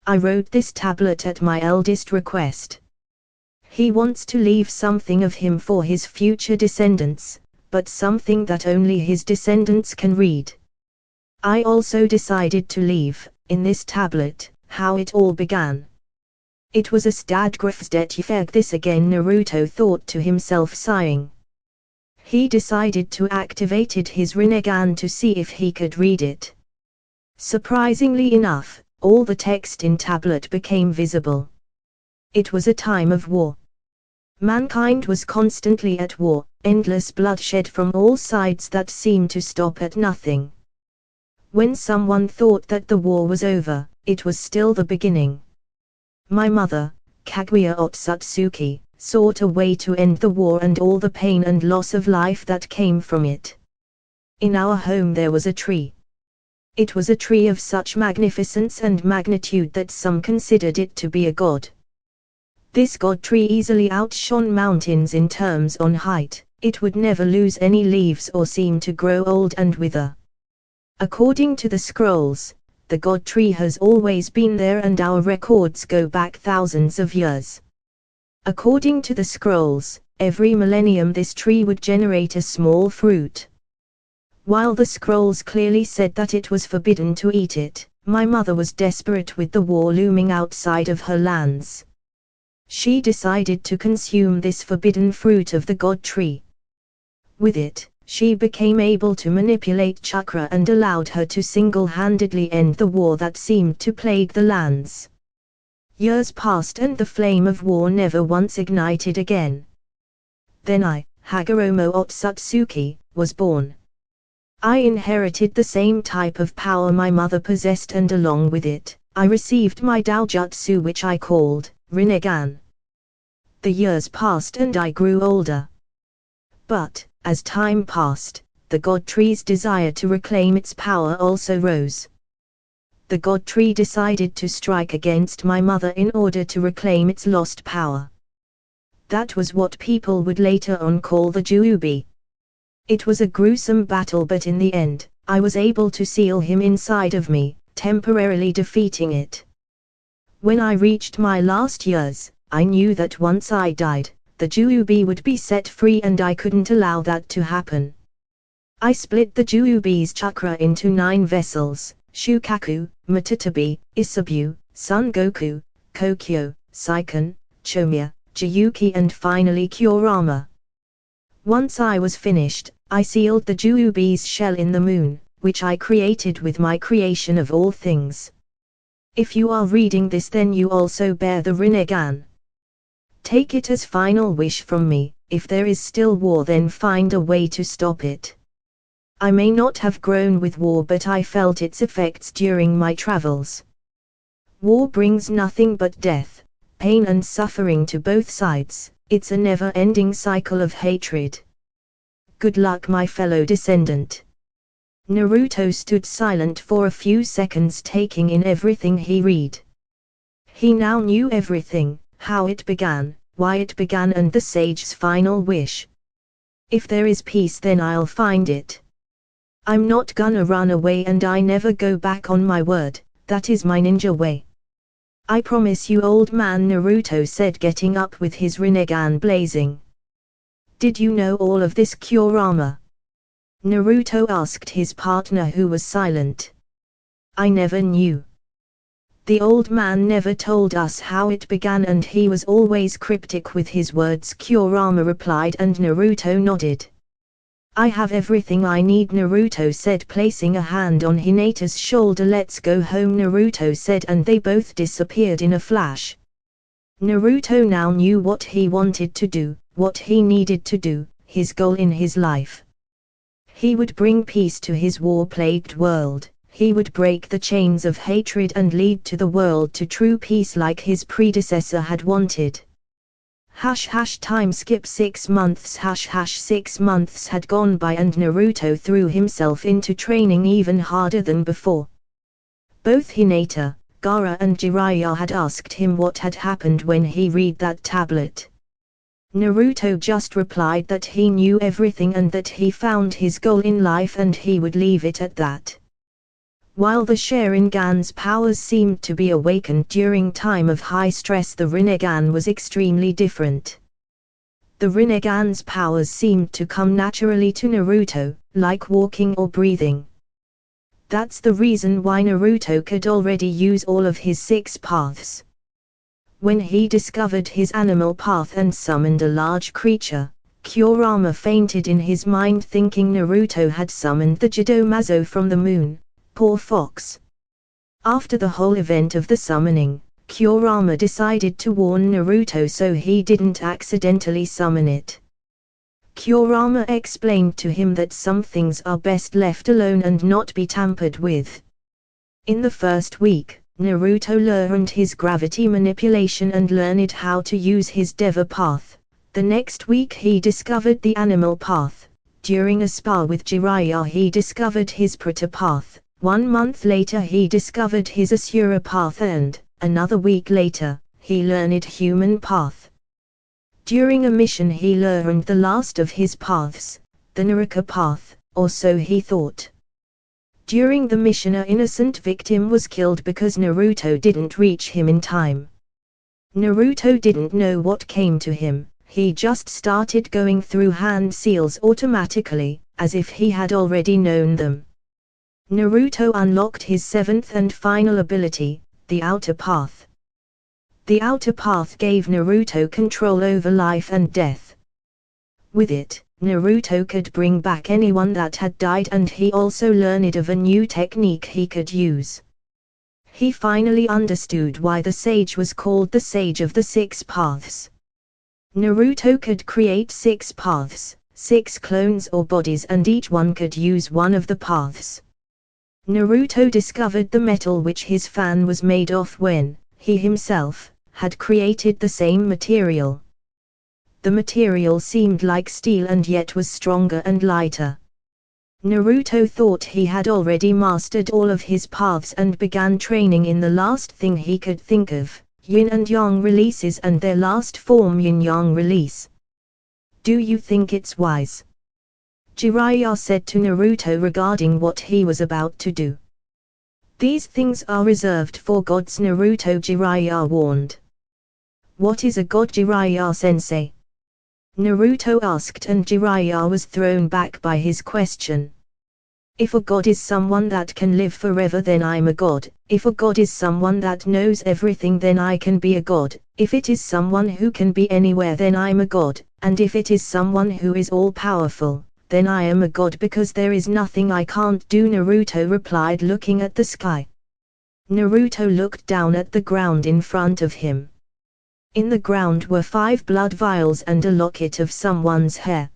I wrote this tablet at my eldest request. He wants to leave something of him for his future descendants, but something that only his descendants can read. I also decided to leave, in this tablet, how it all began. It was a stadgrafsdet this again, Naruto thought to himself, sighing. He decided to activate his Rinnegan to see if he could read it. Surprisingly enough, all the text in tablet became visible. It was a time of war. Mankind was constantly at war, endless bloodshed from all sides that seemed to stop at nothing. When someone thought that the war was over, it was still the beginning. My mother, Kaguya Otsutsuki, sought a way to end the war and all the pain and loss of life that came from it. In our home there was a tree. It was a tree of such magnificence and magnitude that some considered it to be a god. This god tree easily outshone mountains in terms on height. It would never lose any leaves or seem to grow old and wither. According to the scrolls, the god tree has always been there and our records go back thousands of years. According to the scrolls, every millennium this tree would generate a small fruit. While the scrolls clearly said that it was forbidden to eat it, my mother was desperate with the war looming outside of her lands. She decided to consume this forbidden fruit of the god tree. With it, she became able to manipulate chakra and allowed her to single-handedly end the war that seemed to plague the lands. Years passed and the flame of war never once ignited again. Then I, Hagoromo Otsutsuki, was born. I inherited the same type of power my mother possessed and along with it, I received my Daojutsu which I called Rinnegan. The years passed and I grew older. But, as time passed, the god tree's desire to reclaim its power also rose. The god tree decided to strike against my mother in order to reclaim its lost power. That was what people would later on call the Juubi. It was a gruesome battle, but in the end, I was able to seal him inside of me, temporarily defeating it. When I reached my last years, I knew that once I died, the Juubi would be set free and I couldn't allow that to happen. I split the Juubi's chakra into 9 vessels: Shukaku, Matatabi, Isabu, Son Goku, Kokyo, Saiken, Chomiya, Jiyuki and finally Kurama. Once I was finished, I sealed the Juubi's shell in the moon, which I created with my creation of all things. If you are reading this, then you also bear the Rinnegan. Take it as final wish from me. If there is still war, then find a way to stop it. I may not have grown with war, but I felt its effects during my travels. War brings nothing but death, pain and suffering to both sides. It's a never-ending cycle of hatred. Good luck, my fellow descendant. Naruto stood silent for a few seconds, taking in everything he read. He now knew everything, how it began, why it began and the sage's final wish. If there is peace, then I'll find it. I'm not gonna run away and I never go back on my word, that is my ninja way. I promise you, old man, Naruto said, getting up with his Rinnegan blazing. Did you know all of this, Kurama? Naruto asked his partner, who was silent. I never knew. The old man never told us how it began and he was always cryptic with his words, Kurama replied, and Naruto nodded. I have everything I need, Naruto said, placing a hand on Hinata's shoulder. Let's go home, Naruto said, and they both disappeared in a flash. Naruto now knew what he wanted to do, what he needed to do, his goal in his life. He would bring peace to his war-plagued world. He would break the chains of hatred and lead to the world to true peace like his predecessor had wanted. Time skip 6 months. 6 months had gone by and Naruto threw himself into training even harder than before. Both Hinata, Gaara and Jiraiya had asked him what had happened when he read that tablet. Naruto just replied that he knew everything and that he found his goal in life and he would leave it at that. While the Sharingan's powers seemed to be awakened during time of high stress, the Rinnegan was extremely different. The Rinnegan's powers seemed to come naturally to Naruto, like walking or breathing. That's the reason why Naruto could already use all of his 6 paths. When he discovered his animal path and summoned a large creature, Kurama fainted in his mind thinking Naruto had summoned the Jidomazo from the moon. Poor fox. After the whole event of the summoning, Kurama decided to warn Naruto so he didn't accidentally summon it. Kurama explained to him that some things are best left alone and not be tampered with. In the first week, Naruto learned his gravity manipulation and learned how to use his Deva path. The next week he discovered the animal path. During a spar with Jiraiya he discovered his Prata path. 1 month later he discovered his Asura path and, another week later, he learned human path. During a mission he learned the last of his paths, the Naraka path, or so he thought. During the mission an innocent victim was killed because Naruto didn't reach him in time. Naruto didn't know what came to him, he just started going through hand seals automatically, as if he had already known them. Naruto unlocked his 7th and final ability, the Outer Path. The Outer Path gave Naruto control over life and death. With it, Naruto could bring back anyone that had died and he also learned of a new technique he could use. He finally understood why the sage was called the Sage of the 6 Paths. Naruto could create 6 paths, 6 clones or bodies and each one could use one of the paths. Naruto discovered the metal which his fan was made of when, he himself, had created the same material. The material seemed like steel and yet was stronger and lighter. Naruto thought he had already mastered all of his paths and began training in the last thing he could think of, yin and yang releases and their last form yin-yang release. Do you think it's wise? Jiraiya said to Naruto regarding what he was about to do. These things are reserved for gods, Naruto Jiraiya warned. What is a god, Jiraiya-sensei? Naruto asked and Jiraiya was thrown back by his question. If a god is someone that can live forever then I'm a god, if a god is someone that knows everything then I can be a god, if it is someone who can be anywhere then I'm a god, and if it is someone who is all-powerful, then I am a god because there is nothing I can't do, Naruto replied looking at the sky. Naruto looked down at the ground in front of him. In the ground were 5 blood vials and a locket of someone's hair.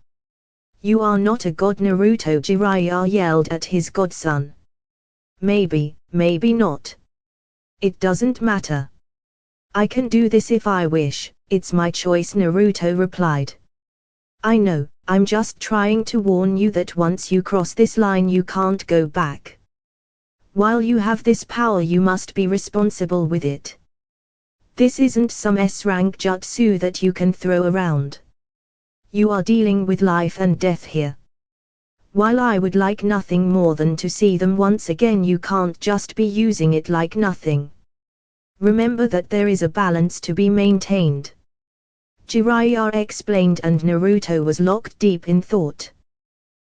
You are not a god, Naruto Jiraiya yelled at his godson. Maybe, maybe not. It doesn't matter. I can do this if I wish, it's my choice, Naruto replied. I know, I'm just trying to warn you that once you cross this line you can't go back. While you have this power you must be responsible with it. This isn't some S-rank jutsu that you can throw around. You are dealing with life and death here. While I would like nothing more than to see them once again, you can't just be using it like nothing. Remember that there is a balance to be maintained. Jiraiya explained and Naruto was locked deep in thought.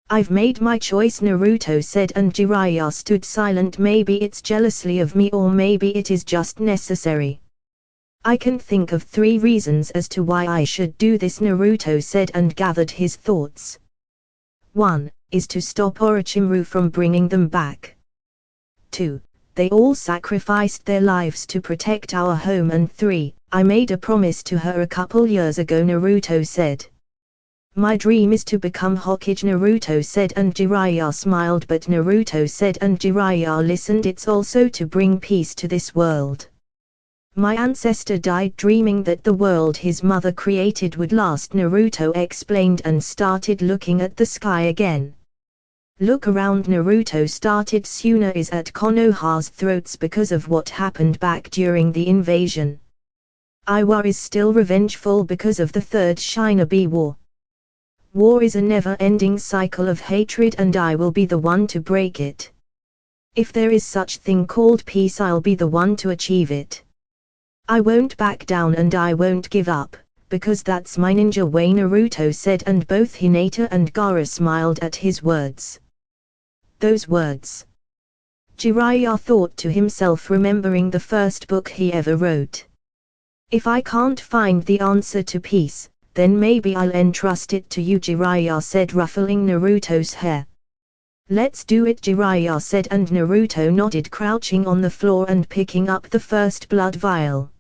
I've made my choice, Naruto said, and Jiraiya stood silent. Maybe it's jealousy of me or maybe it is just necessary. I can think of 3 reasons as to why I should do this, Naruto said and gathered his thoughts. 1. Is to stop Orochimaru from bringing them back. 2. They all sacrificed their lives to protect our home, and 3. I made a promise to her a couple years ago, Naruto said. My dream is to become Hokage, Naruto said, and Jiraiya smiled, but Naruto said and Jiraiya listened, it's also to bring peace to this world. My ancestor died dreaming that the world his mother created would last, Naruto explained and started looking at the sky again. Look around, Naruto started. Suna is at Konoha's throats because of what happened back during the invasion. Iwa is still revengeful because of the Third Shinobi War. War is a never-ending cycle of hatred and I will be the one to break it. If there is such thing called peace, I'll be the one to achieve it. I won't back down and I won't give up, because that's my ninja way, Naruto said, and both Hinata and Gaara smiled at his words. Those words. Jiraiya thought to himself, remembering the first book he ever wrote. If I can't find the answer to peace, then maybe I'll entrust it to you, Jiraiya said, ruffling Naruto's hair. Let's do it, Jiraiya said, and Naruto nodded, crouching on the floor and picking up the first blood vial.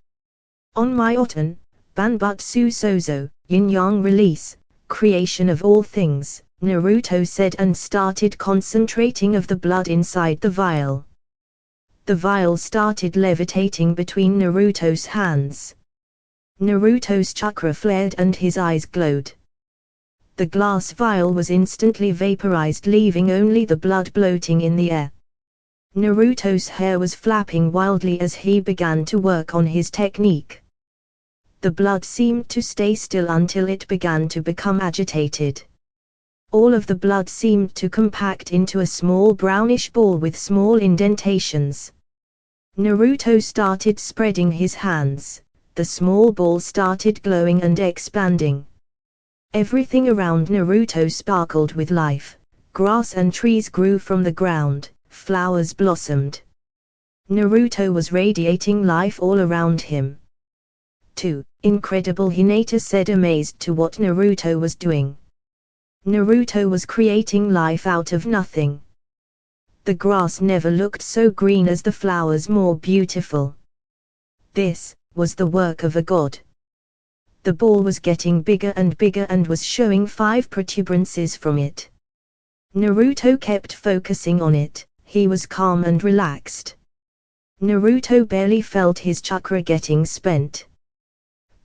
On my Oten, Banbutsu Sozo, Yin-Yang release, creation of all things, Naruto said, and started concentrating of the blood inside the vial. The vial started levitating between Naruto's hands. Naruto's chakra flared and his eyes glowed. The glass vial was instantly vaporized, leaving only the blood floating in the air. Naruto's hair was flapping wildly as he began to work on his technique. The blood seemed to stay still until it began to become agitated. All of the blood seemed to compact into a small brownish ball with small indentations. Naruto started spreading his hands. The small ball started glowing and expanding. Everything around Naruto sparkled with life. Grass and trees grew from the ground, flowers blossomed. Naruto was radiating life all around him. 2. Incredible, Hinata said, amazed to what Naruto was doing. Naruto was creating life out of nothing. The grass never looked so green as the flowers more beautiful. This was the work of a god. The ball was getting bigger and was showing 5 protuberances from it. Naruto kept focusing on it. He was calm and relaxed. Naruto barely felt his chakra getting spent.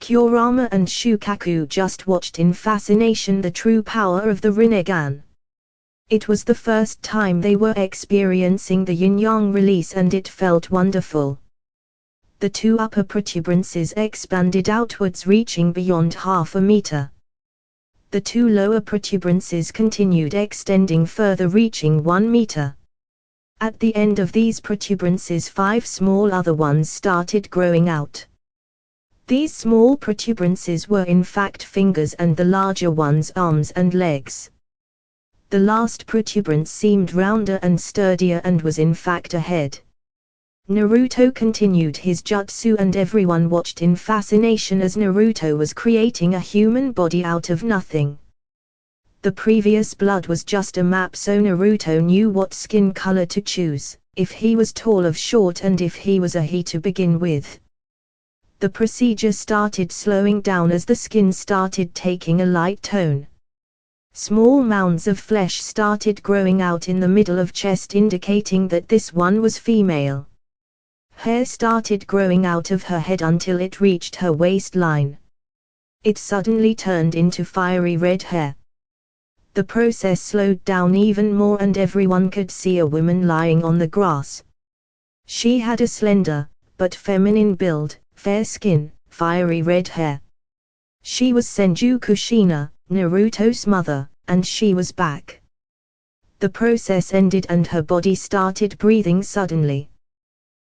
Kurama and Shukaku just watched in fascination the true power of the Rinnegan. It was the first time they were experiencing the yin-yang release and it felt wonderful. The 2 upper protuberances expanded outwards, reaching beyond half a meter. The 2 lower protuberances continued extending further, reaching 1 meter. At the end of these protuberances 5 small other ones started growing out. These small protuberances were in fact fingers and the larger ones arms and legs. The last protuberance seemed rounder and sturdier and was in fact a head. Naruto continued his jutsu and everyone watched in fascination as Naruto was creating a human body out of nothing. The previous blood was just a map, so Naruto knew what skin color to choose, if he was tall or short and if he was a he to begin with. The procedure started slowing down as the skin started taking a light tone. Small mounds of flesh started growing out in the middle of chest, indicating that this one was female. Hair started growing out of her head until it reached her waistline. It suddenly turned into fiery red hair. The process slowed down even more and everyone could see a woman lying on the grass. She had a slender, but feminine build, fair skin, fiery red hair. She was Senju Kushina, Naruto's mother, and she was back. The process ended and her body started breathing suddenly.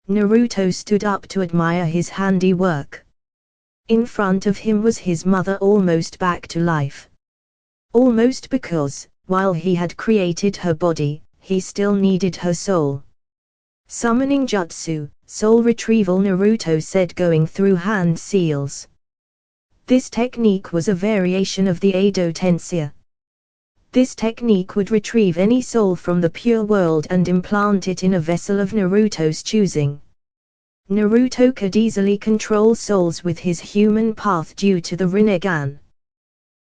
Naruto stood up to admire his handiwork. In front of him was his mother, almost back to life. Almost because, while he had created her body, he still needed her soul. Summoning jutsu, soul retrieval, Naruto said, going through hand seals. This technique was a variation of the Edo Tensei. This technique would retrieve any soul from the pure world and implant it in a vessel of Naruto's choosing. Naruto could easily control souls with his human path due to the Rinnegan.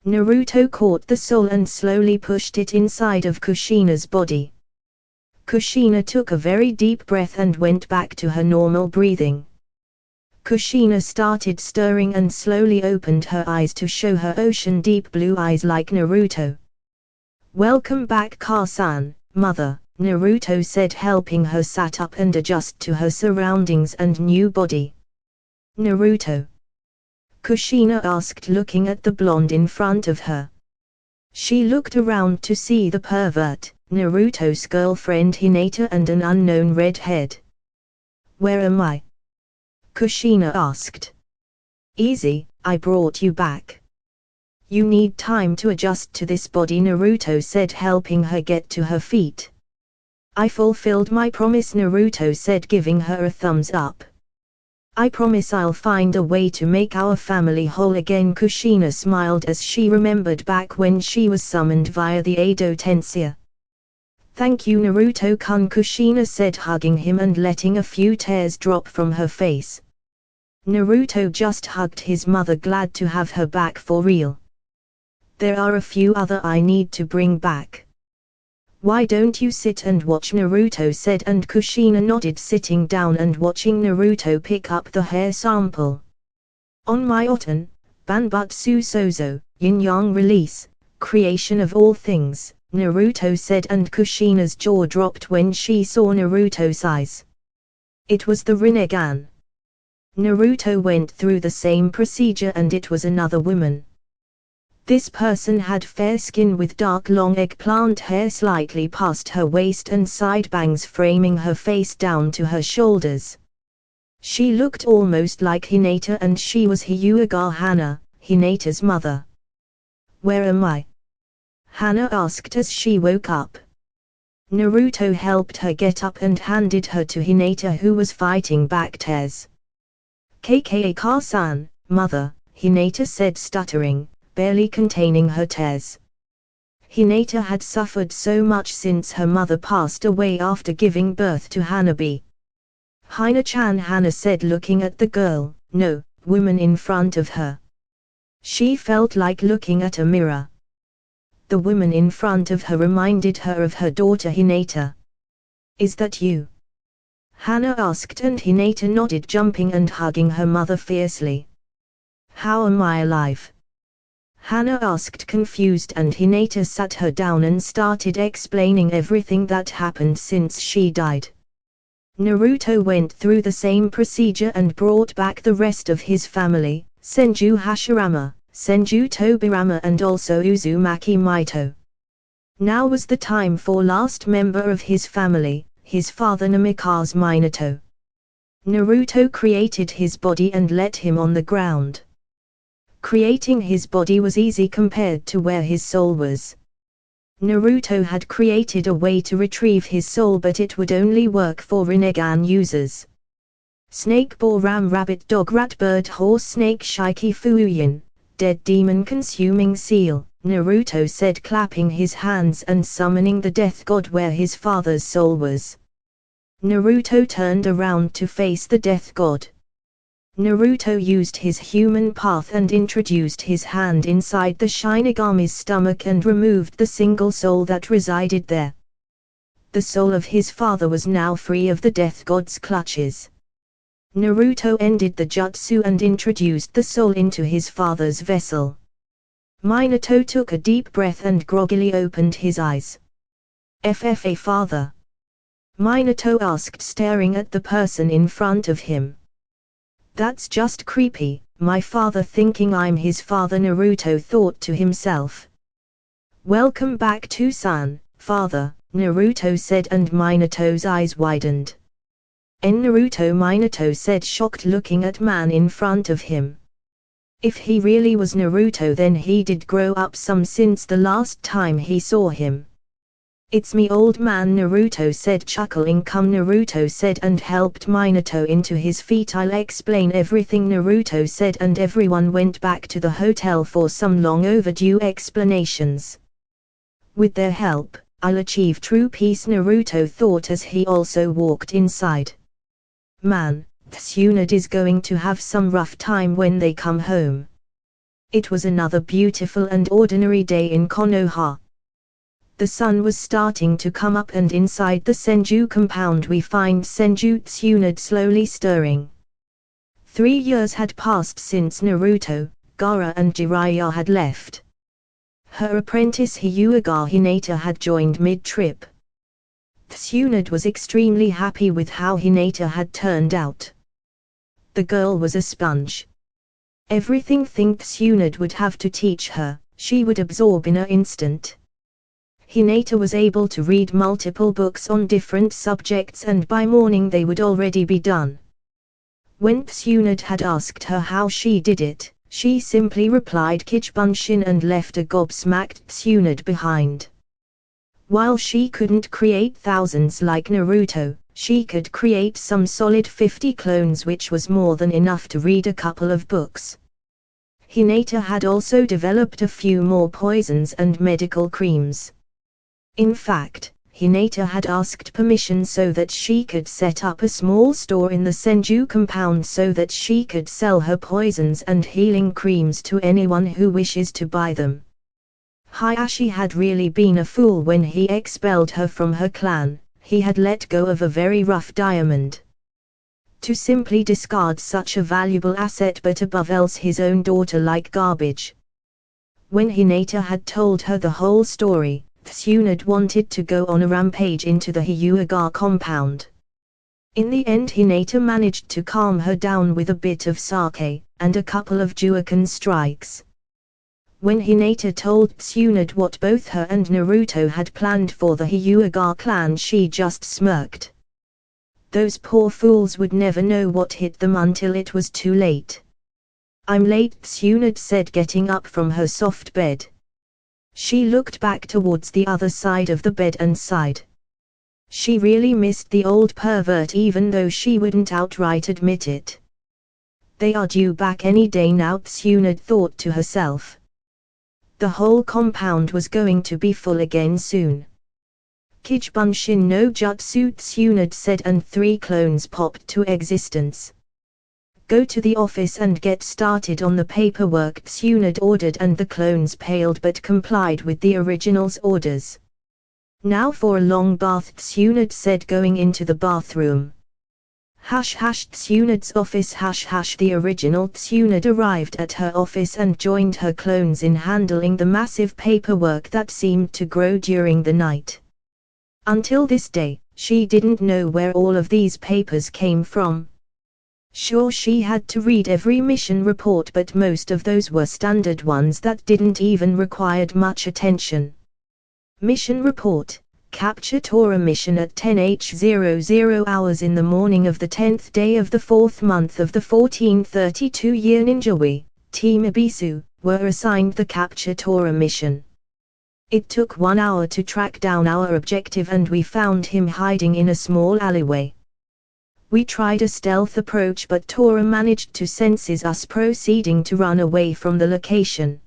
Naruto caught the soul and slowly pushed it inside of Kushina's body. Kushina took a very deep breath and went back to her normal breathing. Kushina started stirring and slowly opened her eyes to show her ocean deep blue eyes like Naruto. "Welcome back, Ka-san, mother," Naruto said, helping her sat up and adjust to her surroundings and new body. "Naruto?" Kushina asked, looking at the blonde in front of her. She looked around to see the pervert, Naruto's girlfriend Hinata, and an unknown redhead. "Where am I?" Kushina asked. "Easy, I brought you back. You need time to adjust to this body," Naruto said, helping her get to her feet. "I fulfilled my promise," Naruto said, giving her a thumbs up. "I promise I'll find a way to make our family whole again." Kushina smiled as she remembered back when she was summoned via the Edo Tensei. "Thank you, Naruto-kun," Kushina said, hugging him and letting a few tears drop from her face. Naruto just hugged his mother, glad to have her back for real. "There are a few other I need to bring back. Why don't you sit and watch?" Naruto said, and Kushina nodded, sitting down and watching Naruto pick up the hair sample. "On my otan, Banbutsu Sozo, Yin-Yang release, creation of all things," Naruto said, and Kushina's jaw dropped when she saw Naruto's eyes. It was the Rinnegan. Naruto went through the same procedure and it was another woman. This person had fair skin with dark long eggplant hair slightly past her waist and side bangs framing her face down to her shoulders. She looked almost like Hinata, and she was Hyuga Hana, Hinata's mother. "Where am I?" Hana asked as she woke up. Naruto helped her get up and handed her to Hinata, who was fighting back tears. "Ka-san, mother," Hinata said, stuttering, barely containing her tears. Hinata had suffered so much since her mother passed away after giving birth to Hanabi. "Hina-chan," Hana said, looking at the girl, no, woman in front of her. She felt like looking at a mirror. The woman in front of her reminded her of her daughter Hinata. "Is that you?" Hana asked, and Hinata nodded, jumping and hugging her mother fiercely. "How am I alive?" Hana asked, confused, and Hinata sat her down and started explaining everything that happened since she died. Naruto went through the same procedure and brought back the rest of his family, Senju Hashirama, Senju Tobirama, and also Uzumaki Maito. Now was the time for last member of his family, his father Namikaze Minato. Naruto created his body and let him on the ground. Creating his body was easy compared to where his soul was. Naruto had created a way to retrieve his soul, but it would only work for Rinnegan users. Snake, boar, ram, rabbit, dog, rat, bird, horse, snake, shiki, fuyin, dead demon, consuming seal, Naruto said, clapping his hands and summoning the death god where his father's soul was. Naruto turned around to face the death god. Naruto used his human path and introduced his hand inside the Shinigami's stomach and removed the single soul that resided there. The soul of his father was now free of the death god's clutches. Naruto ended the jutsu and introduced the soul into his father's vessel. Minato took a deep breath and groggily opened his eyes. "FFA, father?" Minato asked, staring at the person in front of him. "That's just creepy, my father thinking I'm his father," Naruto thought to himself. "Welcome back to San, father," Naruto said, and Minato's eyes widened. Naruto," Minato said, shocked, looking at man in front of him. If he really was Naruto, then he did grow up some since the last time he saw him. "It's me, old man," Naruto said, chuckling. "Come," Naruto said, and helped Minato into his feet. "I'll explain everything," Naruto said, and everyone went back to the hotel for some long overdue explanations. With their help, I'll achieve true peace, Naruto thought as he also walked inside. Man, this unit is going to have some rough time when they come home. It was another beautiful and ordinary day in Konoha. The sun was starting to come up, and inside the Senju compound we find Senju Tsunade slowly stirring. 3 years had passed since Naruto, Gaara and Jiraiya had left. Her apprentice Hyuga Hinata had joined mid-trip. Tsunade was extremely happy with how Hinata had turned out. The girl was a sponge. Everything Tsunade would have to teach her, she would absorb in an instant. Hinata was able to read multiple books on different subjects, and by morning they would already be done. When Tsunade had asked her how she did it, she simply replied Kichibunshin and left a gobsmacked Tsunade behind. While she couldn't create thousands like Naruto, she could create some solid 50 clones, which was more than enough to read a couple of books. Hinata had also developed a few more poisons and medical creams. In fact, Hinata had asked permission so that she could set up a small store in the Senju compound so that she could sell her poisons and healing creams to anyone who wishes to buy them. Hayashi had really been a fool when he expelled her from her clan. He had let go of a very rough diamond. To simply discard such a valuable asset, but above else his own daughter, like garbage. When Hinata had told her the whole story, Tsunade wanted to go on a rampage into the Hyuga compound. In the end Hinata managed to calm her down with a bit of sake, and a couple of Juoken strikes. When Hinata told Tsunade what both her and Naruto had planned for the Hyuga clan, she just smirked. Those poor fools would never know what hit them until it was too late. "I'm late," Tsunade said, getting up from her soft bed. She looked back towards the other side of the bed and sighed. She really missed the old pervert, even though she wouldn't outright admit it. They are due back any day now, Tsunade thought to herself. The whole compound was going to be full again soon. Kichibunshin no jutsu, Tsunade said, and 3 clones popped to existence. "Go to the office and get started on the paperwork," Tsunade ordered, and the clones paled but complied with the original's orders. "Now for a long bath," Tsunade said, going into the bathroom. Hush hush, Tsunade's office. Hush hush. The original Tsunade arrived at her office and joined her clones in handling the massive paperwork that seemed to grow during the night. Until this day, she didn't know where all of these papers came from. Sure, she had to read every mission report, but most of those were standard ones that didn't even require much attention. Mission report: Capture Tora mission at 10h00 hours in the morning of the 10th day of the 4th month of the 1432 year. Ninja We, Team Ibisu, were assigned the Capture Tora mission. It took 1 hour to track down our objective, and we found him hiding in a small alleyway. We tried a stealth approach, but Tora managed to sense us proceeding to run away from the location.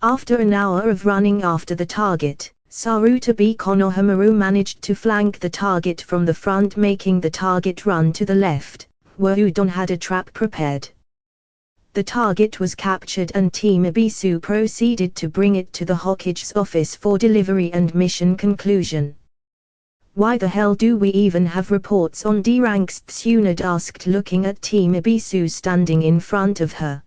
After an hour of running after the target, Sarutabi Konohamaru managed to flank the target from the front, making the target run to the left, where Udon had a trap prepared. The target was captured, and Team Ibisu proceeded to bring it to the Hokage's office for delivery and mission conclusion. "Why the hell do we even have reports on D ranks?" Tsunade asked, looking at Team Ibisu standing in front of her.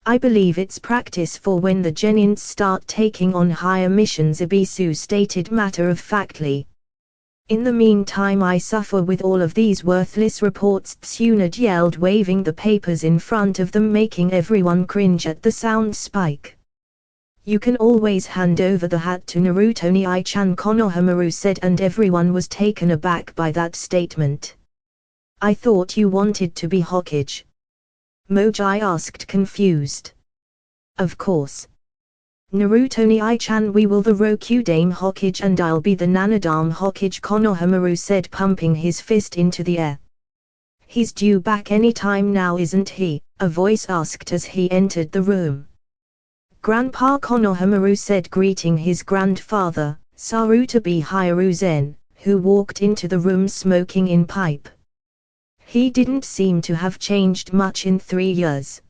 "I believe it's practice for when the Genins start taking on higher missions," Ibisu stated matter-of-factly. "In the meantime I suffer with all of these worthless reports," Tsunade yelled, waving the papers in front of them, making everyone cringe at the sound spike. "You can always hand over the hat to Naruto Nii-chan," Konohamaru said, and everyone was taken aback by that statement. "I thought you wanted to be Hokage?" Moji asked, confused. "Of course. Naruto Nii-chan, we will the Rokudame Hokage, and I'll be the Nanadame Hokage," Konohamaru said, pumping his fist into the air. "He's due back any time now, isn't he?" a voice asked as he entered the room. "Grandpa," Konohamaru said, greeting his grandfather, Sarutabi Hiruzen, who walked into the room smoking in pipe. He didn't seem to have changed much in 3 years.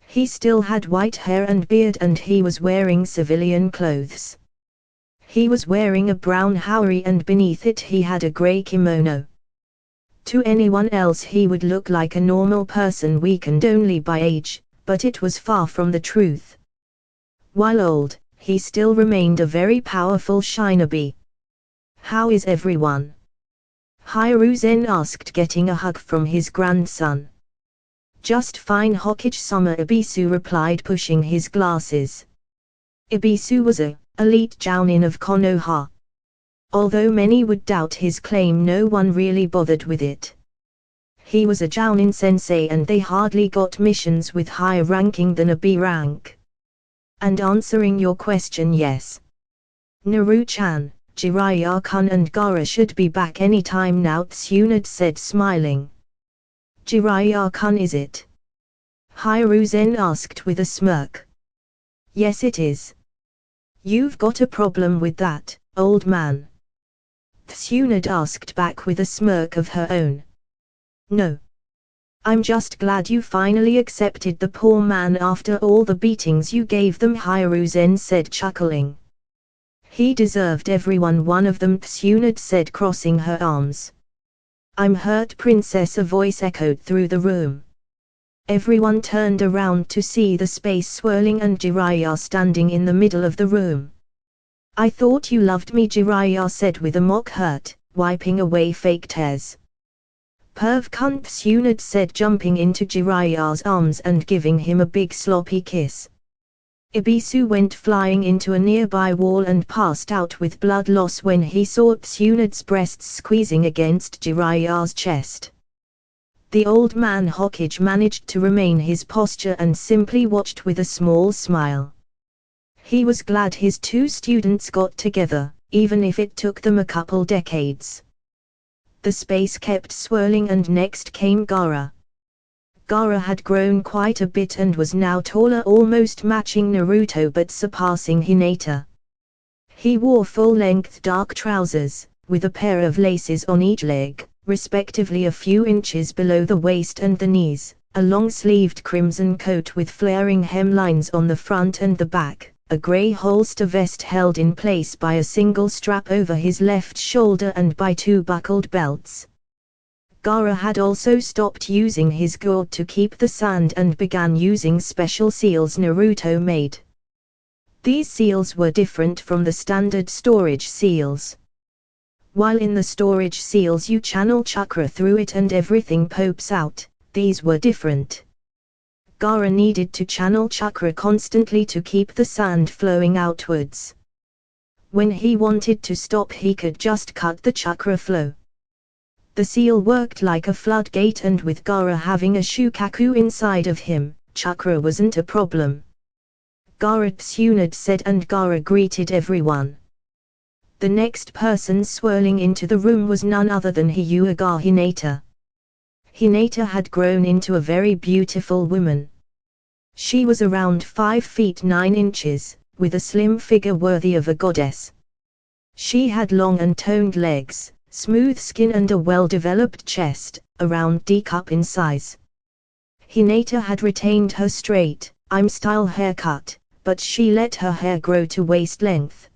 He still had white hair and beard, and he was wearing civilian clothes. He was wearing a brown haori, and beneath it he had a grey kimono. To anyone else he would look like a normal person weakened only by age, but it was far from the truth. While old, he still remained a very powerful shinobi. "How is everyone?" Hiruzen asked, getting a hug from his grandson. "Just fine Hokage-sama," Ebisu replied, pushing his glasses. Ebisu was a elite jounin of Konoha. Although many would doubt his claim, no one really bothered with it. He was a jounin sensei and they hardly got missions with higher ranking than a B rank. And answering your question, yes. Naru-chan, Jiraiya-kun and Gaara should be back any time now, Tsunade said, smiling. Jiraiya-kun, is it? Hiruzen asked with a smirk. Yes, it is. You've got a problem with that, old man? Tsunade asked back with a smirk of her own. No. I'm just glad you finally accepted the poor man after all the beatings you gave them, Hiruzen said, chuckling. He deserved everyone one of them, Tsunade said, crossing her arms. I'm hurt, princess, a voice echoed through the room. Everyone turned around to see the space swirling and Jiraiya standing in the middle of the room. I thought you loved me, Jiraiya said with a mock hurt, wiping away fake tears. Perv cunt, Tsunade said, jumping into Jiraiya's arms and giving him a big sloppy kiss. Ebisu went flying into a nearby wall and passed out with blood loss when he saw Tsunade's breasts squeezing against Jiraiya's chest. The old man Hokage managed to remain his posture and simply watched with a small smile. He was glad his two students got together, even if it took them a couple decades. The space kept swirling and next came Gaara. Gaara had grown quite a bit and was now taller, almost matching Naruto but surpassing Hinata. He wore full-length dark trousers, with a pair of laces on each leg, respectively a few inches below the waist and the knees, a long-sleeved crimson coat with flaring hemlines on the front and the back, a grey holster vest held in place by a single strap over his left shoulder and by two buckled belts. Gaara had also stopped using his gourd to keep the sand and began using special seals Naruto made. These seals were different from the standard storage seals. While in the storage seals you channel chakra through it and everything pops out, these were different. Gaara needed to channel chakra constantly to keep the sand flowing outwards. When he wanted to stop, he could just cut the chakra flow. The seal worked like a floodgate, and with Gaara having a shukaku inside of him, chakra wasn't a problem. Gaara, Tsunade said, and Gaara greeted everyone. The next person swirling into the room was none other than Hyuga Hinata. Hinata had grown into a very beautiful woman. She was around 5 feet 9 inches, with a slim figure worthy of a goddess. She had long and toned legs, smooth skin and a well-developed chest, around D-cup in size. Hinata had retained her straight, style haircut, but she let her hair grow to waist length.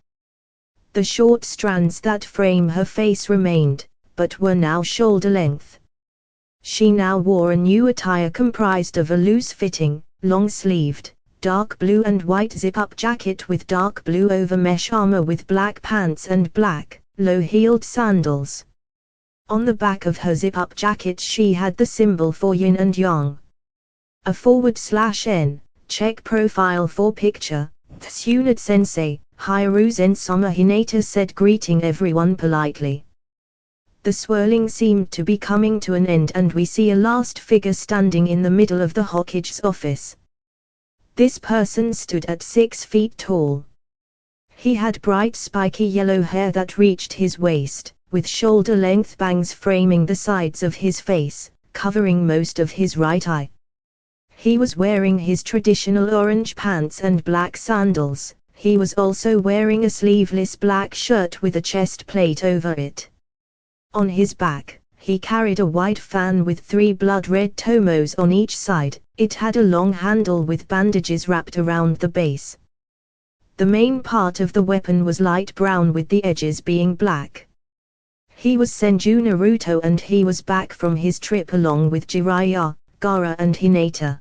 The short strands that frame her face remained, but were now shoulder length. She now wore a new attire comprised of a loose-fitting, long-sleeved, dark blue and white zip-up jacket with dark blue over-mesh armor with black pants and black, low-heeled sandals. On the back of her zip-up jacket she had the symbol for yin and yang. A /N, check profile for picture, Tsunade sensei, Hiruzen-sama, Hinata said, greeting everyone politely. The swirling seemed to be coming to an end and we see a last figure standing in the middle of the Hokage's office. This person stood at 6 feet tall. He had bright spiky yellow hair that reached his waist, with shoulder-length bangs framing the sides of his face, covering most of his right eye. He was wearing his traditional orange pants and black sandals. He was also wearing a sleeveless black shirt with a chest plate over it. On his back, he carried a white fan with 3 blood-red tomos on each side. It had a long handle with bandages wrapped around the base. The main part of the weapon was light brown with the edges being black. He was Senju Naruto and he was back from his trip along with Jiraiya, Gaara and Hinata.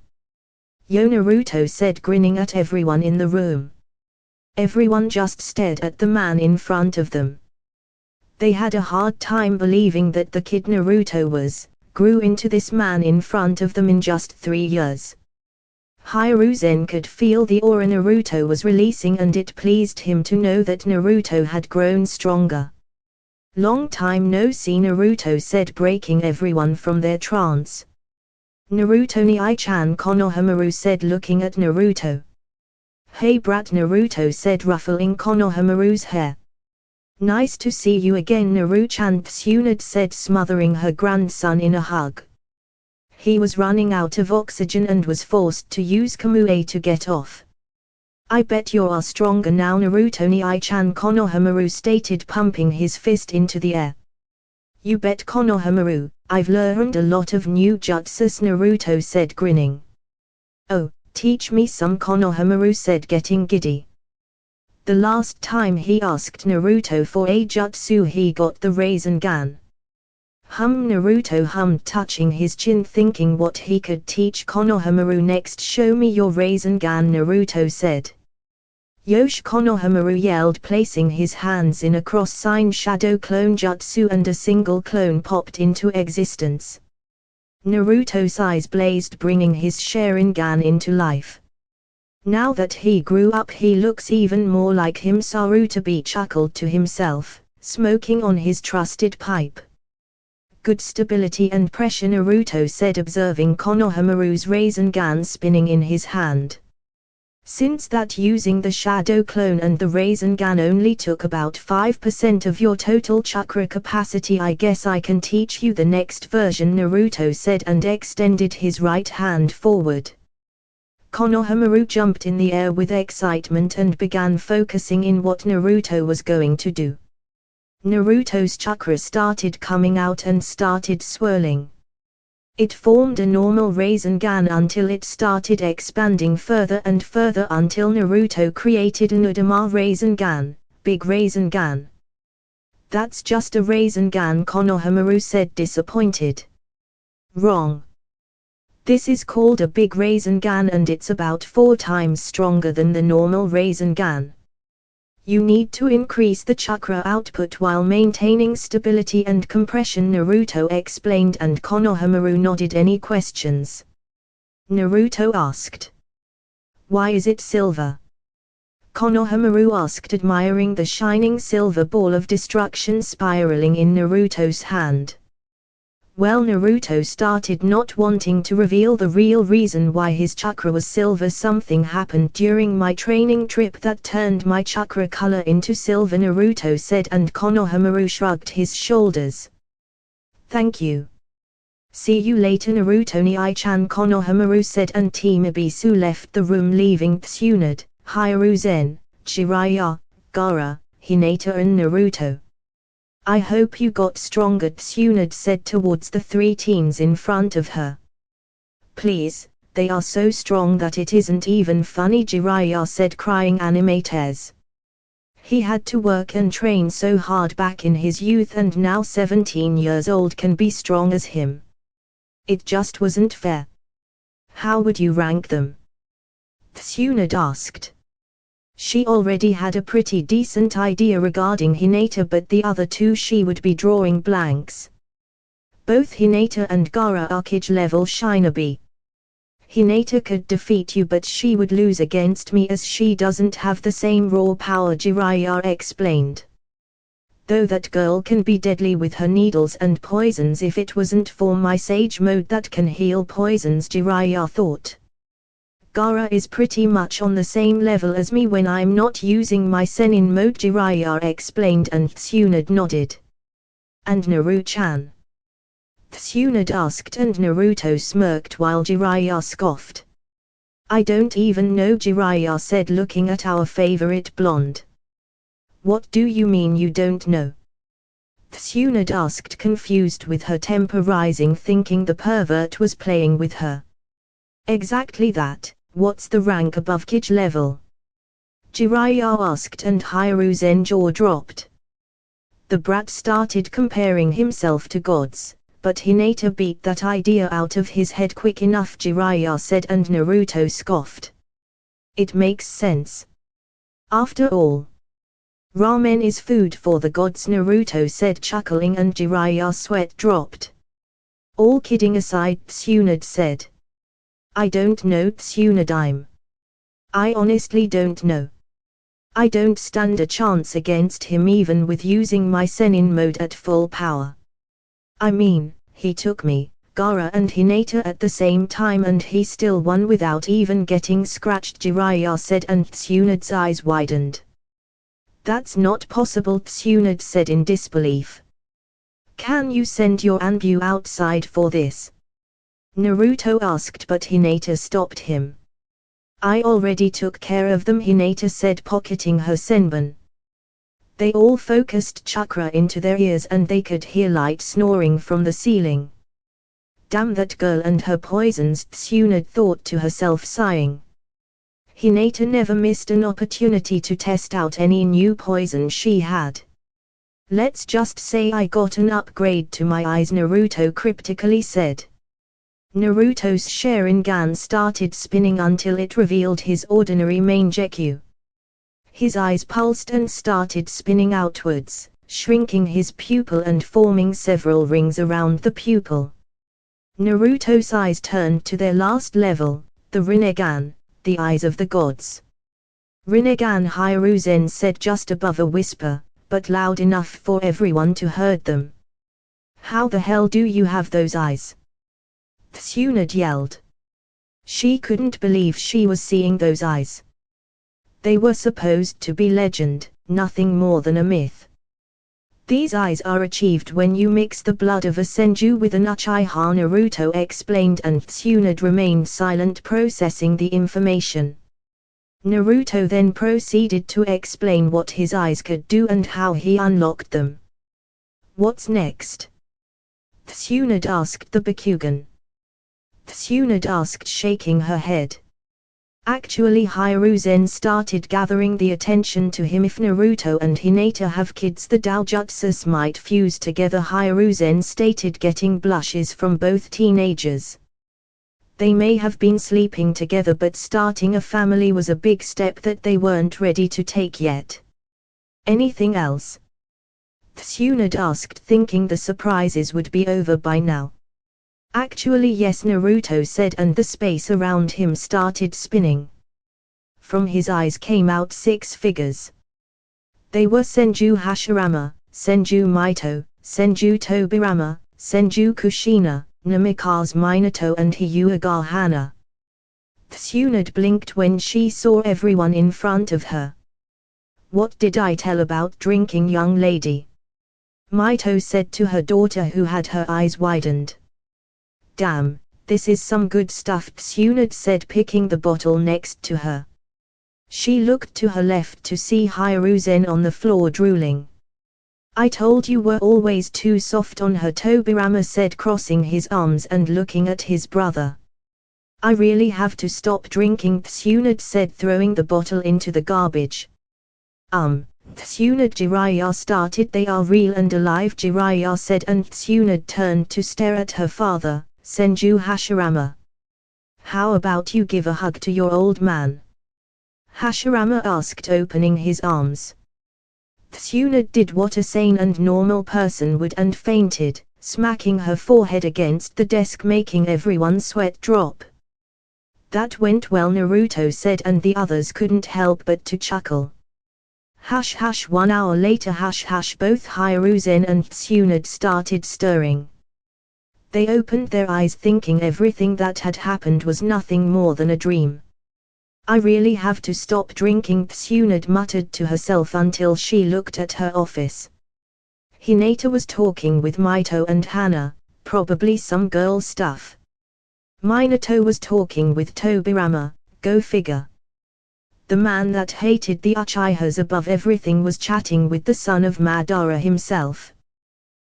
Yo, Naruto said, grinning at everyone in the room. Everyone just stared at the man in front of them. They had a hard time believing that the kid Naruto grew into this man in front of them in just 3 years. Hiruzen could feel the aura Naruto was releasing and it pleased him to know that Naruto had grown stronger. Long time no see, Naruto said, breaking everyone from their trance. Naruto ni-chan, Konohamaru said, looking at Naruto. Hey brat, Naruto said, ruffling Konohamaru's hair. Nice to see you again, Naru-chan, Tsunade said, smothering her grandson in a hug. He was running out of oxygen and was forced to use Kamui to get off. I bet you are stronger now, Naruto ni-chan, Konohamaru stated, pumping his fist into the air. You bet, Konohamaru, I've learned a lot of new jutsus, Naruto said, grinning. Oh, teach me some, Konohamaru said, getting giddy. The last time he asked Naruto for a jutsu he got the Rasengan. Naruto hummed, touching his chin, thinking what he could teach Konohamaru next. Show me your Rasengan, Naruto said. Yosh, Konohamaru yelled, placing his hands in a cross sign. Shadow clone jutsu and a single clone popped into existence. Naruto's eyes blazed, bringing his Sharingan into life. Now that he grew up he looks even more like him. Sarutobi chuckled to himself, smoking on his trusted pipe. Good stability and pressure, Naruto said, observing Konohamaru's Rasengan spinning in his hand. Since that using the Shadow Clone and the Rasengan only took about 5% of your total chakra capacity, I guess I can teach you the next version, Naruto said and extended his right hand forward. Konohamaru jumped in the air with excitement and began focusing in what Naruto was going to do. Naruto's chakra started coming out and started swirling. It formed a normal Rasengan until it started expanding further and further until Naruto created an Udama Rasengan, big Rasengan. That's just a Rasengan, Konohamaru said, disappointed. Wrong. This is called a big Rasengan and it's about 4 times stronger than the normal Rasengan. You need to increase the chakra output while maintaining stability and compression, Naruto explained, and Konohamaru nodded. Any questions? Naruto asked. Why is it silver? Konohamaru asked, admiring the shining silver ball of destruction spiraling in Naruto's hand. Well, Naruto started not wanting to reveal the real reason why his chakra was silver. Something happened during my training trip that turned my chakra color into silver, Naruto said, and Konohamaru shrugged his shoulders. Thank you. See you later, Naruto ni-chan, Konohamaru said, and Team Ebisu left the room, leaving Tsunade, Hiruzen, Jiraiya, Gaara, Hinata and Naruto. I hope you got stronger, Tsunade said towards the 3 teens in front of her. Please, they are so strong that it isn't even funny, Jiraiya said, crying animates. He had to work and train so hard back in his youth and now 17 years old can be strong as him. It just wasn't fair. How would you rank them? Tsunade asked. She already had a pretty decent idea regarding Hinata, but the other 2 she would be drawing blanks. Both Hinata and Gaara are Kage level shinobi. Hinata could defeat you, but she would lose against me as she doesn't have the same raw power, Jiraiya explained. Though that girl can be deadly with her needles and poisons if it wasn't for my sage mode that can heal poisons, Jiraiya thought. Gaara is pretty much on the same level as me when I'm not using my Senin mode, Jiraiya explained, and Tsunade nodded. And Naru-chan? Tsunade asked, and Naruto smirked while Jiraiya scoffed. I don't even know, Jiraiya said, looking at our favorite blonde. What do you mean you don't know? Tsunade asked, confused with her temper rising, thinking the pervert was playing with her. Exactly that. What's the rank above Kage level? Jiraiya asked, and Hiruzen jaw dropped. the brat started comparing himself to gods, but Hinata beat that idea out of his head quick enough, Jiraiya said, and Naruto scoffed. It makes sense. After all, ramen is food for the gods, Naruto said, chuckling, and Jiraiya's sweat dropped. All kidding aside, Tsunade said. I don't know, Tsunade. I honestly don't know. I don't stand a chance against him even with using my Sennin mode at full power. I mean, he took me, Gaara and Hinata at the same time and he still won without even getting scratched, Jiraiya said, and Tsunade's eyes widened. That's not possible, Tsunade said in disbelief. Can you send your Anbu outside for this? Naruto asked, but Hinata stopped him. I already took care of them, Hinata said, pocketing her senbon. They all focused chakra into their ears and they could hear light snoring from the ceiling. Damn that girl and her poisons, Tsunade thought to herself, sighing. Hinata never missed an opportunity to test out any new poison she had. Let's just say I got an upgrade to my eyes, Naruto cryptically said. Naruto's Sharingan started spinning until it revealed his ordinary Mangekyou. His eyes pulsed and started spinning outwards, shrinking his pupil and forming several rings around the pupil. Naruto's eyes turned to their last level, the Rinnegan, the eyes of the gods. Rinnegan, Hiruzen said just above a whisper, but loud enough for everyone to hear them. How the hell do you have those eyes? Tsunade yelled. She couldn't believe she was seeing those eyes. They were supposed to be legend, nothing more than a myth. These eyes are achieved when you mix the blood of a Senju with an Uchiha, Naruto explained, and Tsunade remained silent, processing the information. Naruto then proceeded to explain what his eyes could do and how he unlocked them. What's next? Tsunade asked the Bakugan. Tsunade asked, shaking her head. Actually, Hiruzen started gathering the attention to him. If Naruto and Hinata have kids, the Daijutsus might fuse together, Hiruzen stated, getting blushes from both teenagers. They may have been sleeping together, but starting a family was a big step that they weren't ready to take yet. Anything else? Tsunade asked, thinking the surprises would be over by now. Actually yes, Naruto said, and the space around him started spinning. From his eyes came out 6 figures. They were Senju Hashirama, Senju Mito, Senju Tobirama, Senju Kushina, Namikaze Minato and Hyuga Hana. Tsunade blinked when she saw everyone in front of her. What did I tell about drinking, young lady? Mito said to her daughter, who had her eyes widened. Damn, this is some good stuff, Tsunade said, picking the bottle next to her. She looked to her left to see Hiruzen on the floor drooling. I told you were always too soft on her, Tobirama said, crossing his arms and looking at his brother. I really have to stop drinking, Tsunade said, throwing the bottle into the garbage. Tsunade, Jiraiya started. They are real and alive, Jiraiya said, and Tsunade turned to stare at her father, Senju Hashirama. How about you give a hug to your old man? Hashirama asked, opening his arms. Tsunade did what a sane and normal person would and fainted, smacking her forehead against the desk, making everyone's sweat drop. That went well, Naruto said, and the others couldn't help but to chuckle. Hush hush. 1 hour later, hush hush. Both Hiruzen and Tsunade started stirring. They opened their eyes, thinking everything that had happened was nothing more than a dream. I really have to stop drinking, Tsunade muttered to herself until she looked at her office. Hinata was talking with Mito and Hana, probably some girl stuff. Minato was talking with Tobirama, go figure. The man that hated the Uchihas above everything was chatting with the son of Madara himself.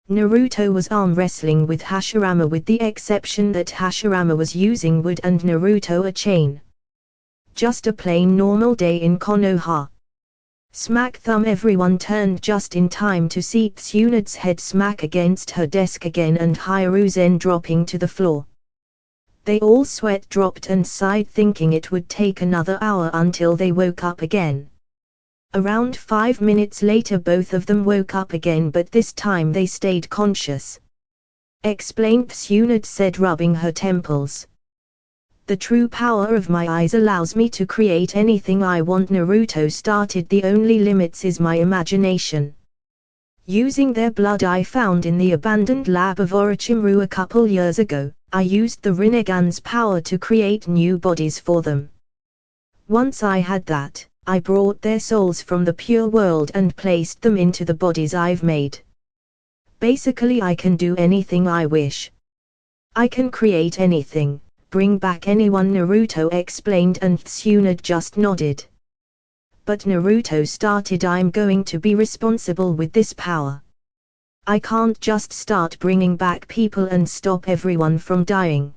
Naruto was arm wrestling with Hashirama, with the exception that Hashirama was using wood and Naruto a chain. Just a plain normal day in Konoha. Smack thumb! Everyone turned just in time to see Tsunade's head smack against her desk again and Hiruzen dropping to the floor. They all sweat dropped and sighed, thinking it would take another hour until they woke up again. Around 5 minutes later both of them woke up again, but this time they stayed conscious. Explained Tsunade said, rubbing her temples. The true power of my eyes allows me to create anything I want. Naruto started. The only limits is my imagination. Using their blood I found in the abandoned lab of Orochimaru a couple years ago, I used the Rinnegan's power to create new bodies for them. Once I had that, I brought their souls from the pure world and placed them into the bodies I've made. Basically I can do anything I wish. I can create anything, bring back anyone, Naruto explained, and Tsunade just nodded. But Naruto started, I'm going to be responsible with this power. I can't just start bringing back people and stop everyone from dying.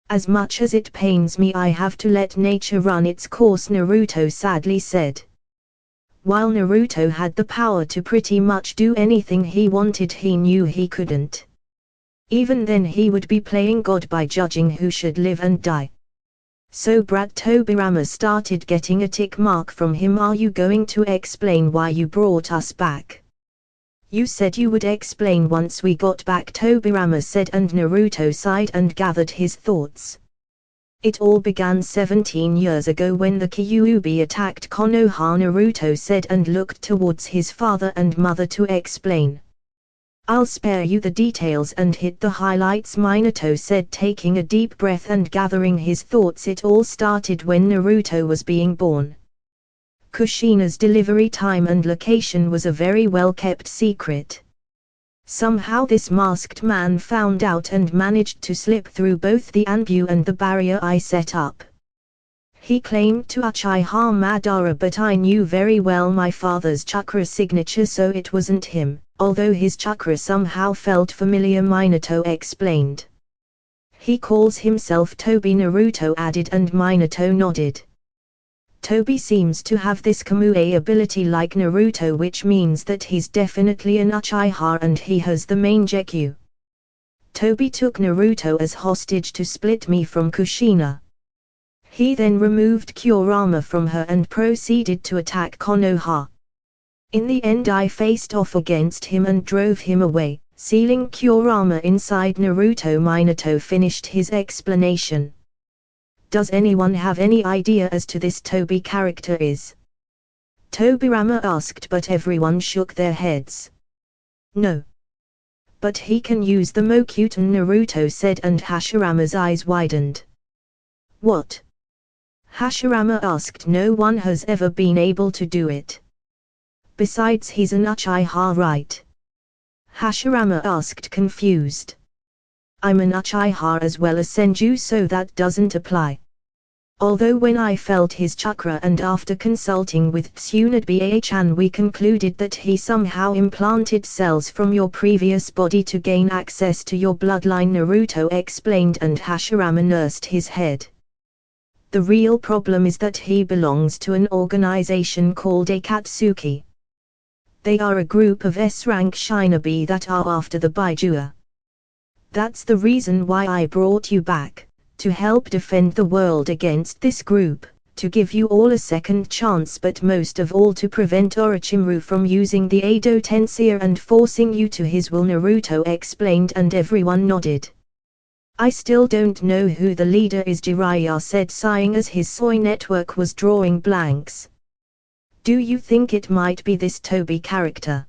As much as it pains me, I have to let nature run its course, Naruto sadly said. While Naruto had the power to pretty much do anything he wanted, he knew he couldn't. Even then he would be playing God by judging who should live and die. So Brad Tobirama started getting a tick mark from him. Are you going to explain why you brought us back? You said you would explain once we got back, Tobirama said, and Naruto sighed and gathered his thoughts. It all began 17 years ago when the Kyuubi attacked Konoha, Naruto said, and looked towards his father and mother to explain. I'll spare you the details and hit the highlights, Minato said, taking a deep breath and gathering his thoughts. It all started when Naruto was being born. Kushina's delivery time and location was a very well-kept secret. Somehow this masked man found out and managed to slip through both the Anbu and the barrier I set up. He claimed to Uchiha Madara, but I knew very well my father's chakra signature, so it wasn't him, although his chakra somehow felt familiar, Minato explained. He calls himself Tobi, Naruto added, and Minato nodded. Tobi seems to have this Kamui ability like Naruto, which means that he's definitely an Uchiha and he has the Mangekyo. Tobi took Naruto as hostage to split me from Kushina. He then removed Kurama from her and proceeded to attack Konoha. In the end I faced off against him and drove him away, sealing Kurama inside Naruto. Minato finished his explanation. Does anyone have any idea as to this Tobi character is? Tobirama asked, but everyone shook their heads. No. But he can use the Mokyuten, Naruto said, and Hashirama's eyes widened. What? Hashirama asked. No one has ever been able to do it. Besides, he's an Uchiha, right? Hashirama asked, confused. I'm an Uchiha as well as Senju, so that doesn't apply. Although when I felt his chakra and after consulting with Tsunade Baa-chan we concluded that he somehow implanted cells from your previous body to gain access to your bloodline, Naruto explained, and Hashirama nursed his head. The real problem is that he belongs to an organization called Akatsuki. They are a group of S-rank shinobi that are after the Baijua. That's the reason why I brought you back, to help defend the world against this group, to give you all a second chance, but most of all to prevent Orochimaru from using the Edo Tensei and forcing you to his will, Naruto explained, and everyone nodded. I still don't know who the leader is, Jiraiya said, sighing as his soy network was drawing blanks. Do you think it might be this Tobi character?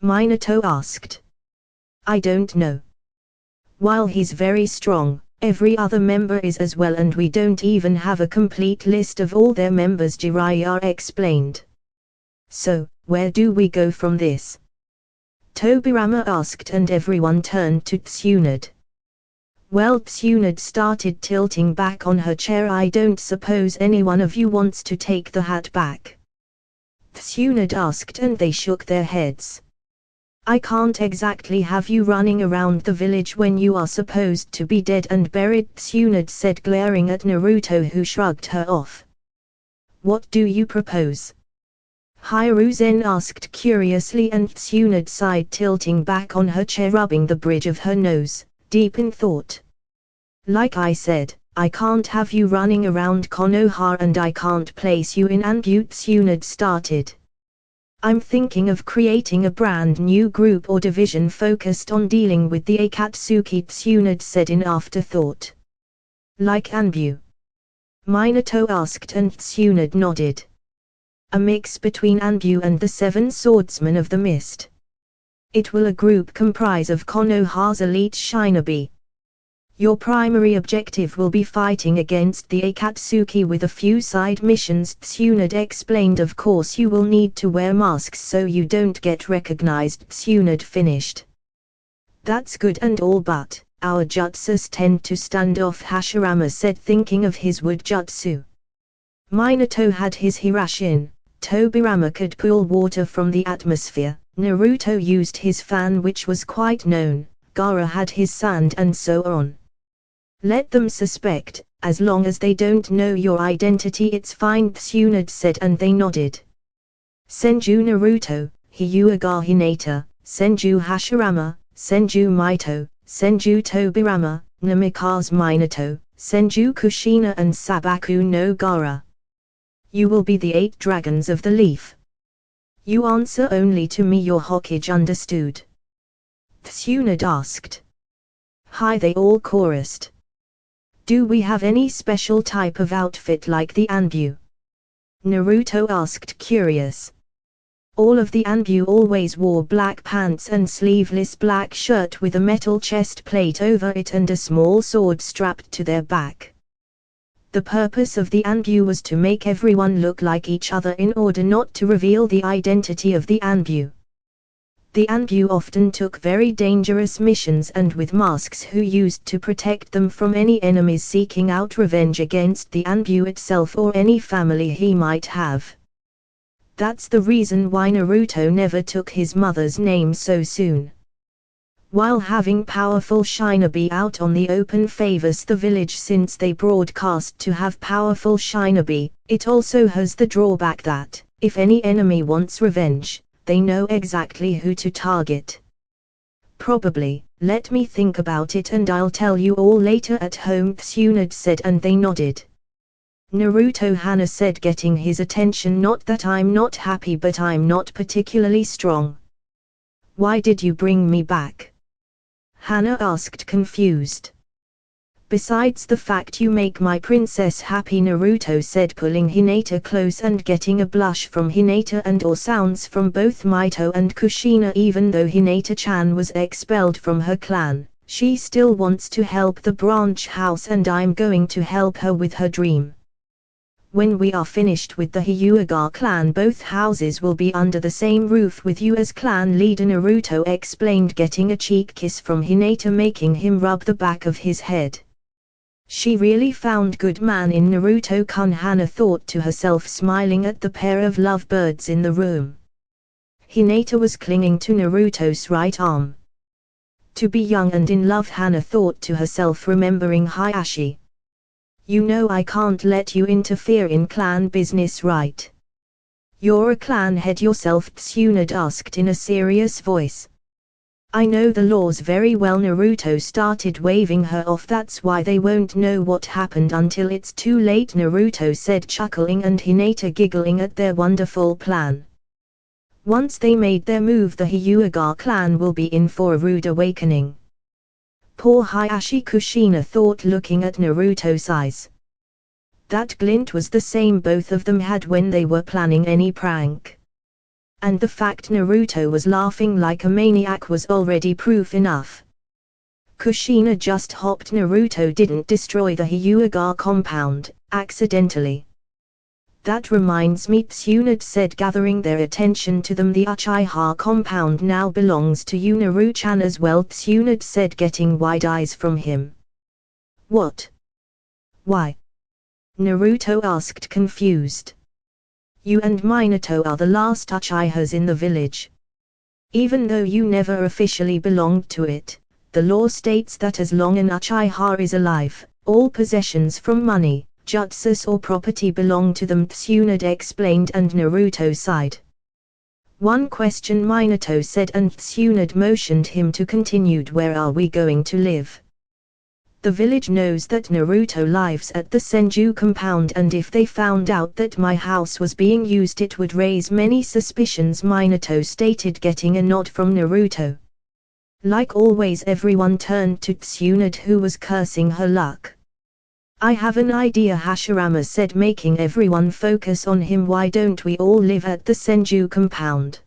Minato asked. I don't know. While he's very strong, every other member is as well, and we don't even have a complete list of all their members, Jiraiya explained. So, where do we go from this? Tobirama asked, and everyone turned to Tsunade. Well, Tsunade started tilting back on her chair. I don't suppose any one of you wants to take the hat back? Tsunade asked, and they shook their heads. I can't exactly have you running around the village when you are supposed to be dead and buried, Tsunade said, glaring at Naruto, who shrugged her off. What do you propose? Hiruzen asked curiously, and Tsunade sighed, tilting back on her chair, rubbing the bridge of her nose, deep in thought. Like I said, I can't have you running around Konoha, and I can't place you in Anbu, Tsunade started. I'm thinking of creating a brand new group or division focused on dealing with the Akatsuki, Tsunade said in afterthought. Like Anbu? Minato asked, and Tsunade nodded. A mix between Anbu and the Seven Swordsmen of the Mist. It will a group comprise of Konoha's elite shinobi. Your primary objective will be fighting against the Akatsuki with a few side missions, Tsunade explained. Of course you will need to wear masks so you don't get recognized, Tsunade finished. That's good and all, but our jutsus tend to stand off, Hashirama said, thinking of his wood jutsu. Minato had his Hirashin, Tobirama could pull water from the atmosphere, Naruto used his fan, which was quite known, Gaara had his sand, and so on. Let them suspect, as long as they don't know your identity it's fine, Tsunade said, and they nodded. Senju Naruto, Hyuga Hinata, Senju Hashirama, Senju Mito, Senju Tobirama, Namikaze Minato, Senju Kushina and Sabaku no Gaara. You will be the 8 dragons of the leaf. You answer only to me, your Hokage, understood? Tsunade asked. Hi, they all chorused. Do we have any special type of outfit like the Anbu? Naruto asked, curious. All of the Anbu always wore black pants and sleeveless black shirt with a metal chest plate over it and a small sword strapped to their back. The purpose of the Anbu was to make everyone look like each other in order not to reveal the identity of the Anbu. The Anbu often took very dangerous missions and with masks who used to protect them from any enemies seeking out revenge against the Anbu itself or any family he might have. That's the reason why Naruto never took his mother's name so soon. While having powerful shinobi out on the open favors the village since they broadcast to have powerful shinobi, it also has the drawback that, if any enemy wants revenge, they know exactly who to target. Probably, let me think about it and I'll tell you all later at home, Tsunade said, and they nodded. NaruHina said, getting his attention. Not that I'm not happy, but I'm not particularly strong. Why did you bring me back? Hana asked, confused. Besides the fact you make my princess happy, Naruto said, pulling Hinata close and getting a blush from Hinata and or sounds from both Mito and Kushina. Even though Hinata-chan was expelled from her clan, she still wants to help the branch house and I'm going to help her with her dream. When we are finished with the Hyuga clan, both houses will be under the same roof with you as clan leader, Naruto explained, getting a cheek kiss from Hinata, making him rub the back of his head. She really found good man in Naruto-kun, Hana thought to herself, smiling at the pair of lovebirds in the room. Hinata was clinging to Naruto's right arm. To be young and in love, Hana thought to herself, remembering Hayashi. You know I can't let you interfere in clan business, right? You're a clan head yourself, Tsunade asked in a serious voice. I know the laws very well, Naruto started waving her off. That's why they won't know what happened until it's too late, Naruto said, chuckling, and Hinata giggling at their wonderful plan. Once they made their move, the Hyuga clan will be in for a rude awakening. Poor Hayashi, Kushina thought, looking at Naruto's eyes. That glint was the same both of them had when they were planning any prank. And the fact Naruto was laughing like a maniac was already proof enough. Kushina just hopped. Naruto didn't destroy the Hyuga compound, accidentally. That reminds me, Tsunade said, gathering their attention to them. The Uchiha compound now belongs to you, Naru-chan, as well, Tsunade said, getting wide eyes from him. What? Why? Naruto asked, confused. You and Minato are the last Uchihas in the village. Even though you never officially belonged to it, the law states that as long an Uchiha is alive, all possessions from money, jutsus or property belong to them, Tsunade explained, and Naruto sighed. One question, Minato said, and Tsunade motioned him to continue. Where are we going to live? The village knows that Naruto lives at the Senju compound, and if they found out that my house was being used it would raise many suspicions, Minato stated, getting a nod from Naruto. Like always, everyone turned to Tsunade, who was cursing her luck. I have an idea, Hashirama said, making everyone focus on him. Why don't we all live at the Senju compound?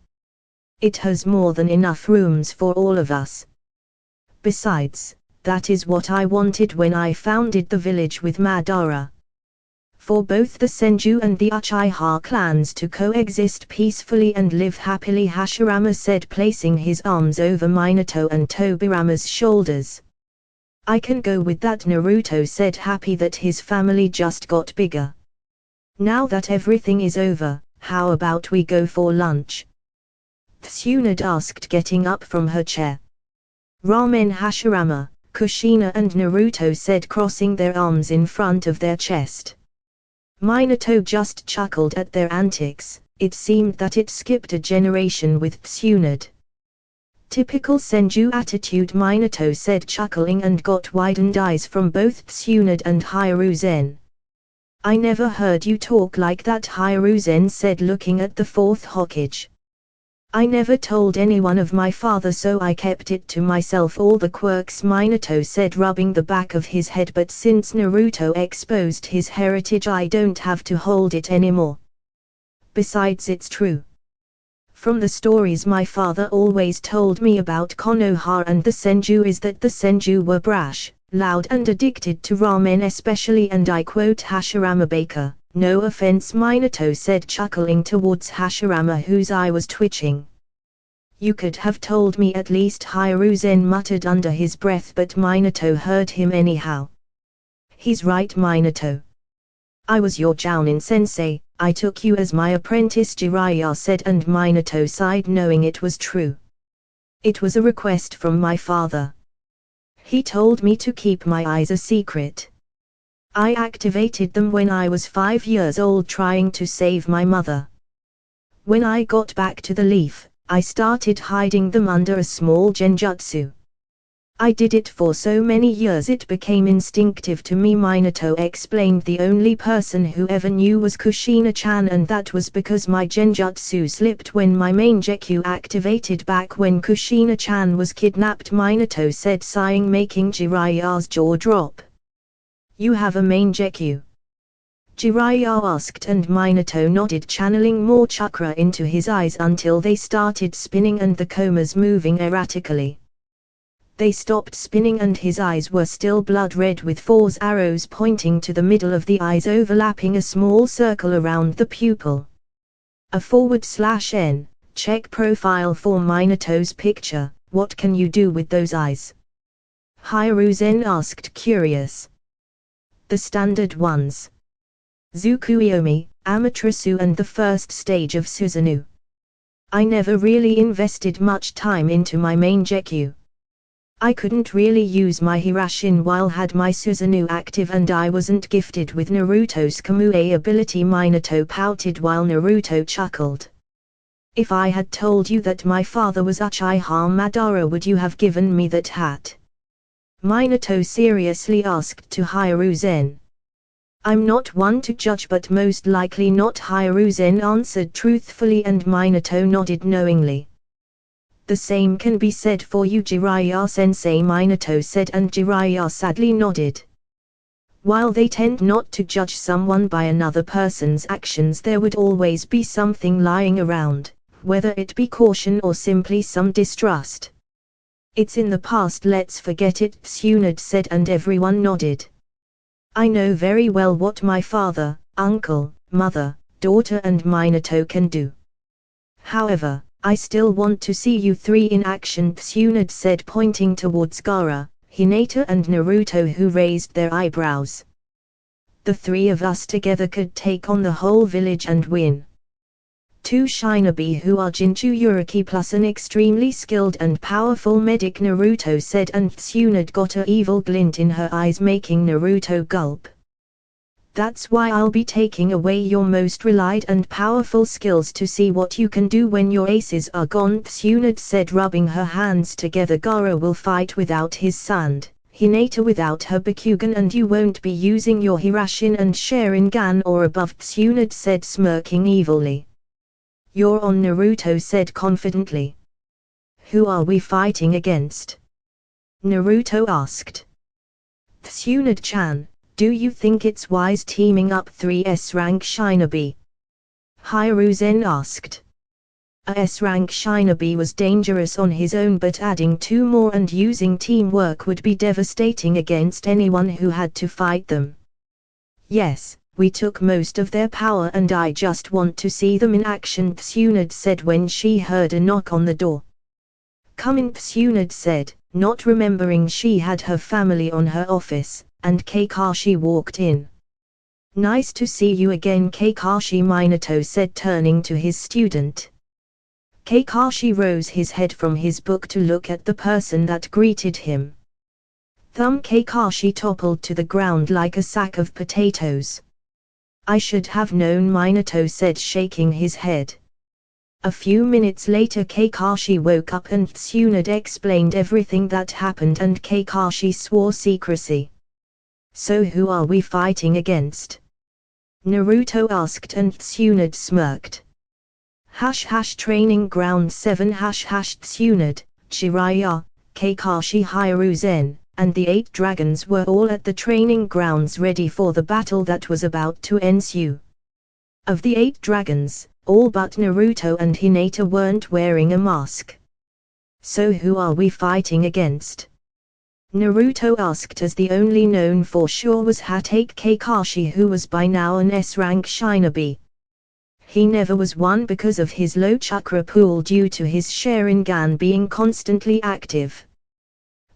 It has more than enough rooms for all of us. Besides, that is what I wanted when I founded the village with Madara. For both the Senju and the Uchiha clans to coexist peacefully and live happily, Hashirama said, placing his arms over Minato and Tobirama's shoulders. I can go with that, Naruto said, happy that his family just got bigger. Now that everything is over, how about we go for lunch? Tsunade asked, getting up from her chair. Ramen, Hashirama, Kushina and Naruto said, crossing their arms in front of their chest. Minato just chuckled at their antics. It seemed that it skipped a generation with Tsunade. Typical Senju attitude, Minato said, chuckling, and got widened eyes from both Tsunade and Hiruzen. I never heard you talk like that, Hiruzen said, looking at the fourth Hokage. I never told anyone of my father, so I kept it to myself. All the quirks, Minato said, rubbing the back of his head, but since Naruto exposed his heritage I don't have to hold it anymore. Besides, it's true. From the stories my father always told me about Konoha and the Senju is that the Senju were brash, loud and addicted to ramen especially, and I quote Hashirama Baker. No offense, Minato said, chuckling towards Hashirama, whose eye was twitching. You could have told me at least, Hiruzen muttered under his breath, but Minato heard him anyhow. He's right, Minato. I was your Jounin sensei, I took you as my apprentice, Jiraiya said, and Minato sighed, knowing it was true. It was a request from my father. He told me to keep my eyes a secret. I activated them when I was 5 years old, trying to save my mother. When I got back to the leaf, I started hiding them under a small genjutsu. I did it for so many years it became instinctive to me, Minato explained. The only person who ever knew was Kushina-chan, and that was because my genjutsu slipped when my main Gekyu activated back when Kushina-chan was kidnapped, Minato said, sighing, making Jiraiya's jaw drop. You have a main Gekyu? Jiraiya asked, and Minato nodded, channeling more chakra into his eyes until they started spinning and the comas moving erratically. They stopped spinning and his eyes were still blood red with 4 arrows pointing to the middle of the eyes, overlapping a small circle around the pupil. A /N, check profile for Minato's picture. What can you do with those eyes? Hiruzen asked, curious. The standard ones. Tsukuyomi, Amaterasu and the first stage of Susanoo. I never really invested much time into my main Gekyu. I couldn't really use my Hirashin while had my Susanoo active, and I wasn't gifted with Naruto's Kamui ability, Minato pouted while Naruto chuckled. If I had told you that my father was Uchiha Madara, would you have given me that hat? Minato seriously asked to Hiruzen. I'm not one to judge, but most likely not, Hiruzen answered truthfully, and Minato nodded knowingly. The same can be said for you, Jiraiya-sensei, Minato said, and Jiraiya sadly nodded. While they tend not to judge someone by another person's actions, there would always be something lying around, whether it be caution or simply some distrust. It's in the past, let's forget it, Tsunade said, and everyone nodded. I know very well what my father, uncle, mother, daughter and Minato can do. However, I still want to see you 3 in action, Tsunade said, pointing towards Gaara, Hinata and Naruto, who raised their eyebrows. The 3 of us together could take on the whole village and win. 2 shinobi who are Jinchuriki plus an extremely skilled and powerful medic, Naruto said, and Tsunade got a evil glint in her eyes, making Naruto gulp. That's why I'll be taking away your most relied and powerful skills to see what you can do when your aces are gone, Tsunade said, rubbing her hands together. Gaara will fight without his sand, Hinata without her Bakugan, and you won't be using your Hirashin and Sharingan or above, Tsunade said, smirking evilly. You're on, Naruto said confidently. Who are we fighting against? Naruto asked. Tsunade-chan, do you think it's wise teaming up 3 S-rank shinobi? Hiruzen asked. A S-rank shinobi was dangerous on his own, but adding 2 more and using teamwork would be devastating against anyone who had to fight them. Yes, we took most of their power and I just want to see them in action, Tsunade said when she heard a knock on the door. Come in, Tsunade said, not remembering she had her family on her office, and Kakashi walked in. Nice to see you again, Kakashi, Minato said, turning to his student. Kakashi rose his head from his book to look at the person that greeted him. Kakashi toppled to the ground like a sack of potatoes. I should have known, Minato said, shaking his head. A few minutes later Kakashi woke up and Tsunade explained everything that happened and Kakashi swore secrecy. So who are we fighting against? Naruto asked and Tsunade smirked. Training Ground 7 Tsunade, Jiraiya, Kakashi, Hiruzen, and the 8 dragons were all at the training grounds ready for the battle that was about to ensue. Of the 8 dragons, all but Naruto and Hinata weren't wearing a mask. So who are we fighting against? Naruto asked, as the only known for sure was Hatake Kakashi, who was by now an S-rank shinobi. He never was one because of his low chakra pool due to his Sharingan being constantly active.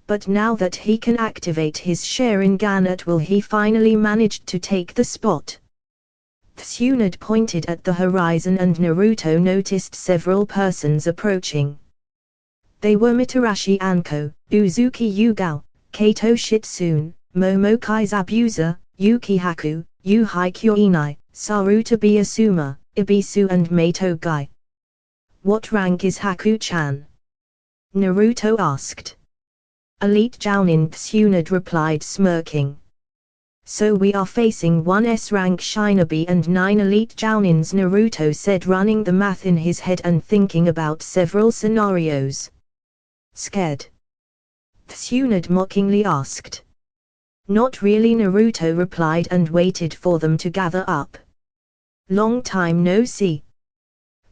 But now that he can activate his Sharingan at will, he finally managed to take the spot. Tsunade pointed at the horizon and Naruto noticed several persons approaching. They were Mitarashi Anko, Uzuki Yugao, Kato Shitsune, Momokai Zabuza, Yuki Haku, Yuhei Kyoinai, Saruta Asuma, Ibisu and Mato Gai. What rank is Haku-chan? Naruto asked. Elite Jounin, Tsunade replied, smirking. So we are facing 1 S-rank shinobi and 9 elite Jounins, Naruto said, running the math in his head and thinking about several scenarios. Scared? Tsunade mockingly asked. Not really, Naruto replied and waited for them to gather up. Long time no see.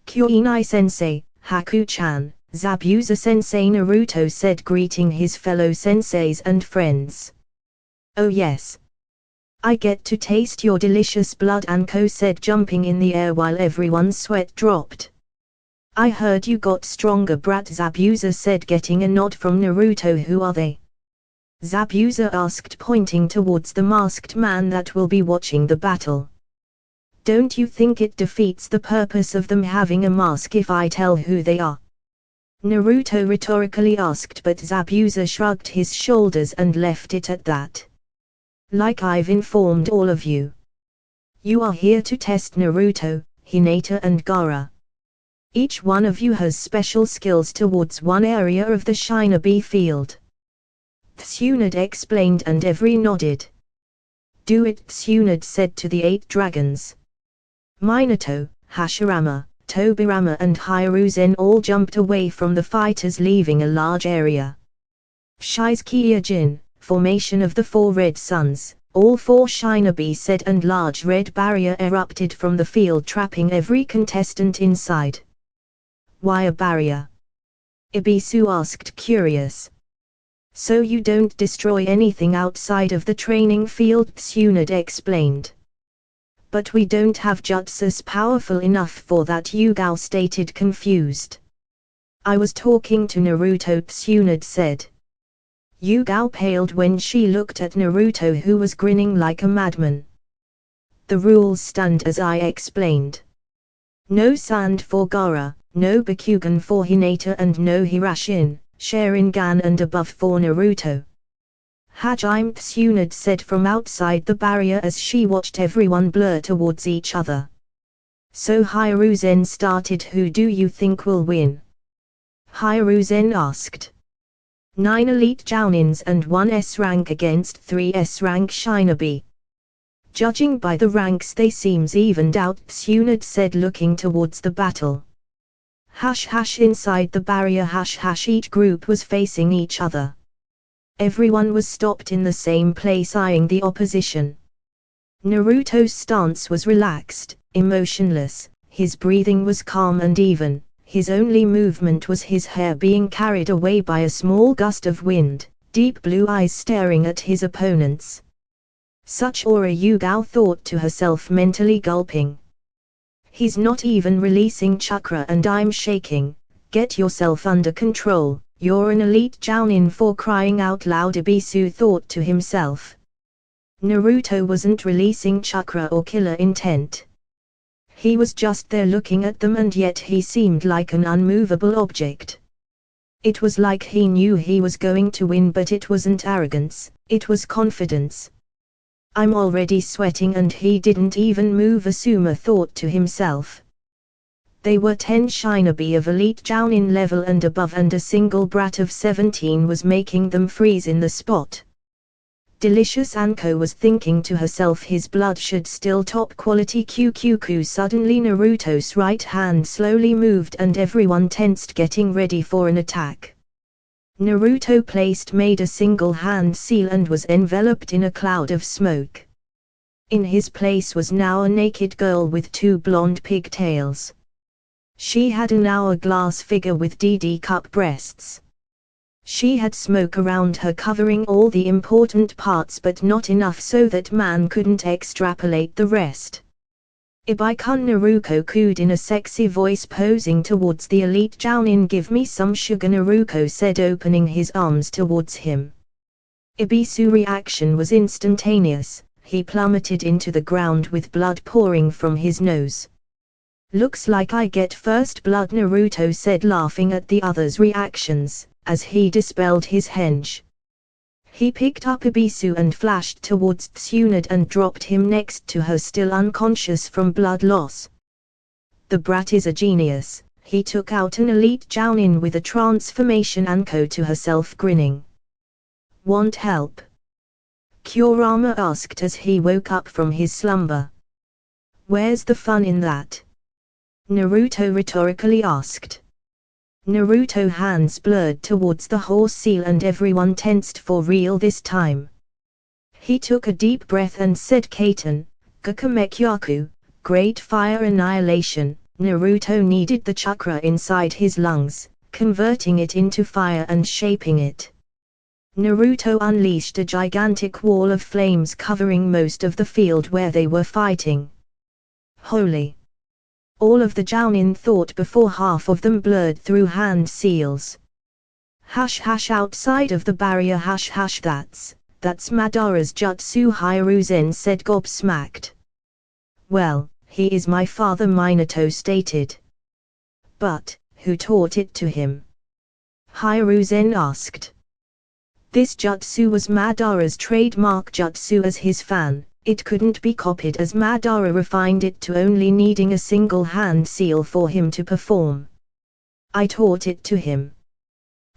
Kyoinai-sensei, Haku-chan, Zabuza-sensei, Naruto said, greeting his fellow senseis and friends. Oh yes. I get to taste your delicious blood, Anko said, jumping in the air while everyone's sweat dropped. I heard you got stronger, brat, Zabuza said, getting a nod from Naruto. Who are they? Zabuza asked, pointing towards the masked man that will be watching the battle. Don't you think it defeats the purpose of them having a mask if I tell who they are? Naruto rhetorically asked, but Zabuza shrugged his shoulders and left it at that. Like I've informed all of you. You are here to test Naruto, Hinata and Gaara. Each one of you has special skills towards one area of the shinobi field. Tsunade explained and every nodded. Do it, Tsunade said to the 8 dragons. Minato, Hashirama, Tobirama and Hiruzen all jumped away from the fighters, leaving a large area. Shizuki-jin, formation of the 4 red suns, all 4 shinobi said, and large red barrier erupted from the field, trapping every contestant inside. Why a barrier? Ibisu asked, curious. So you don't destroy anything outside of the training field, Tsunade explained. But we don't have jutsus powerful enough for that, Yugao stated, confused. I was talking to Naruto, Tsunade said. Yugao paled when she looked at Naruto, who was grinning like a madman. The rules stand as I explained. No sand for Gaara, no Bakugan for Hinata and no Hirashin, Sharingan and above for Naruto. Hajime Tsunade said from outside the barrier as she watched everyone blur towards each other. So Hiruzen started. Who do you think will win? Hiruzen asked. 9 elite Jounins and 1 S-rank against 3 S-rank shinobi. Judging by the ranks they seems evened out, Tsunade said looking towards the battle. Inside the barrier each group was facing each other. Everyone was stopped in the same place eyeing the opposition. Naruto's stance was relaxed, emotionless, his breathing was calm and even, his only movement was his hair being carried away by a small gust of wind, deep blue eyes staring at his opponents. Such aura, Yugao thought to herself, mentally gulping. He's not even releasing chakra and I'm shaking. Get yourself under control, you're an elite Jounin for crying out loud, Ebisu thought to himself. Naruto wasn't releasing chakra or killer intent. He was just there looking at them, and yet he seemed like an unmovable object. It was like he knew he was going to win, but it wasn't arrogance, it was confidence. I'm already sweating and he didn't even move, Asuma thought to himself. They were 10 shinobi of elite Jounin level and above, and a single brat of 17 was making them freeze in the spot. Delicious Anko was thinking to herself, his blood should still top quality QQQ. Suddenly Naruto's right hand slowly moved and everyone tensed, getting ready for an attack. Naruto made a single hand seal and was enveloped in a cloud of smoke. In his place was now a naked girl with 2 blonde pigtails. She had an hourglass figure with DD cup breasts. She had smoke around her covering all the important parts, but not enough so that man couldn't extrapolate the rest. Ibai-kun, Naruto cooed in a sexy voice, posing towards the elite Jounin. Give me some sugar, Naruto said, opening his arms towards him. Ibisu's reaction was instantaneous. He plummeted into the ground with blood pouring from his nose. Looks like I get first blood, Naruto said, laughing at the others' reactions, as he dispelled his henge. He picked up Ibisu and flashed towards Tsunade and dropped him next to her, still unconscious from blood loss. The brat is a genius. He took out an elite Jounin with a transformation, Anko to herself, grinning. Want help? Kurama asked as he woke up from his slumber. Where's the fun in that? Naruto rhetorically asked. Naruto hands blurred towards the horse seal and everyone tensed for real this time. He took a deep breath and said, Kaiten, Gakamekyaku, Great Fire Annihilation. Naruto needed the chakra inside his lungs, converting it into fire and shaping it. Naruto unleashed a gigantic wall of flames covering most of the field where they were fighting. Holy! All of the Jounin thought before half of them blurred through hand seals. Outside of the barrier that's Madara's jutsu, Hiruzen said, gobsmacked. Well, he is my father, Minato stated. But, who taught it to him? Hiruzen asked. This jutsu was Madara's trademark jutsu. As his fan, it couldn't be copied as Madara refined it to only needing a single hand seal for him to perform. I taught it to him.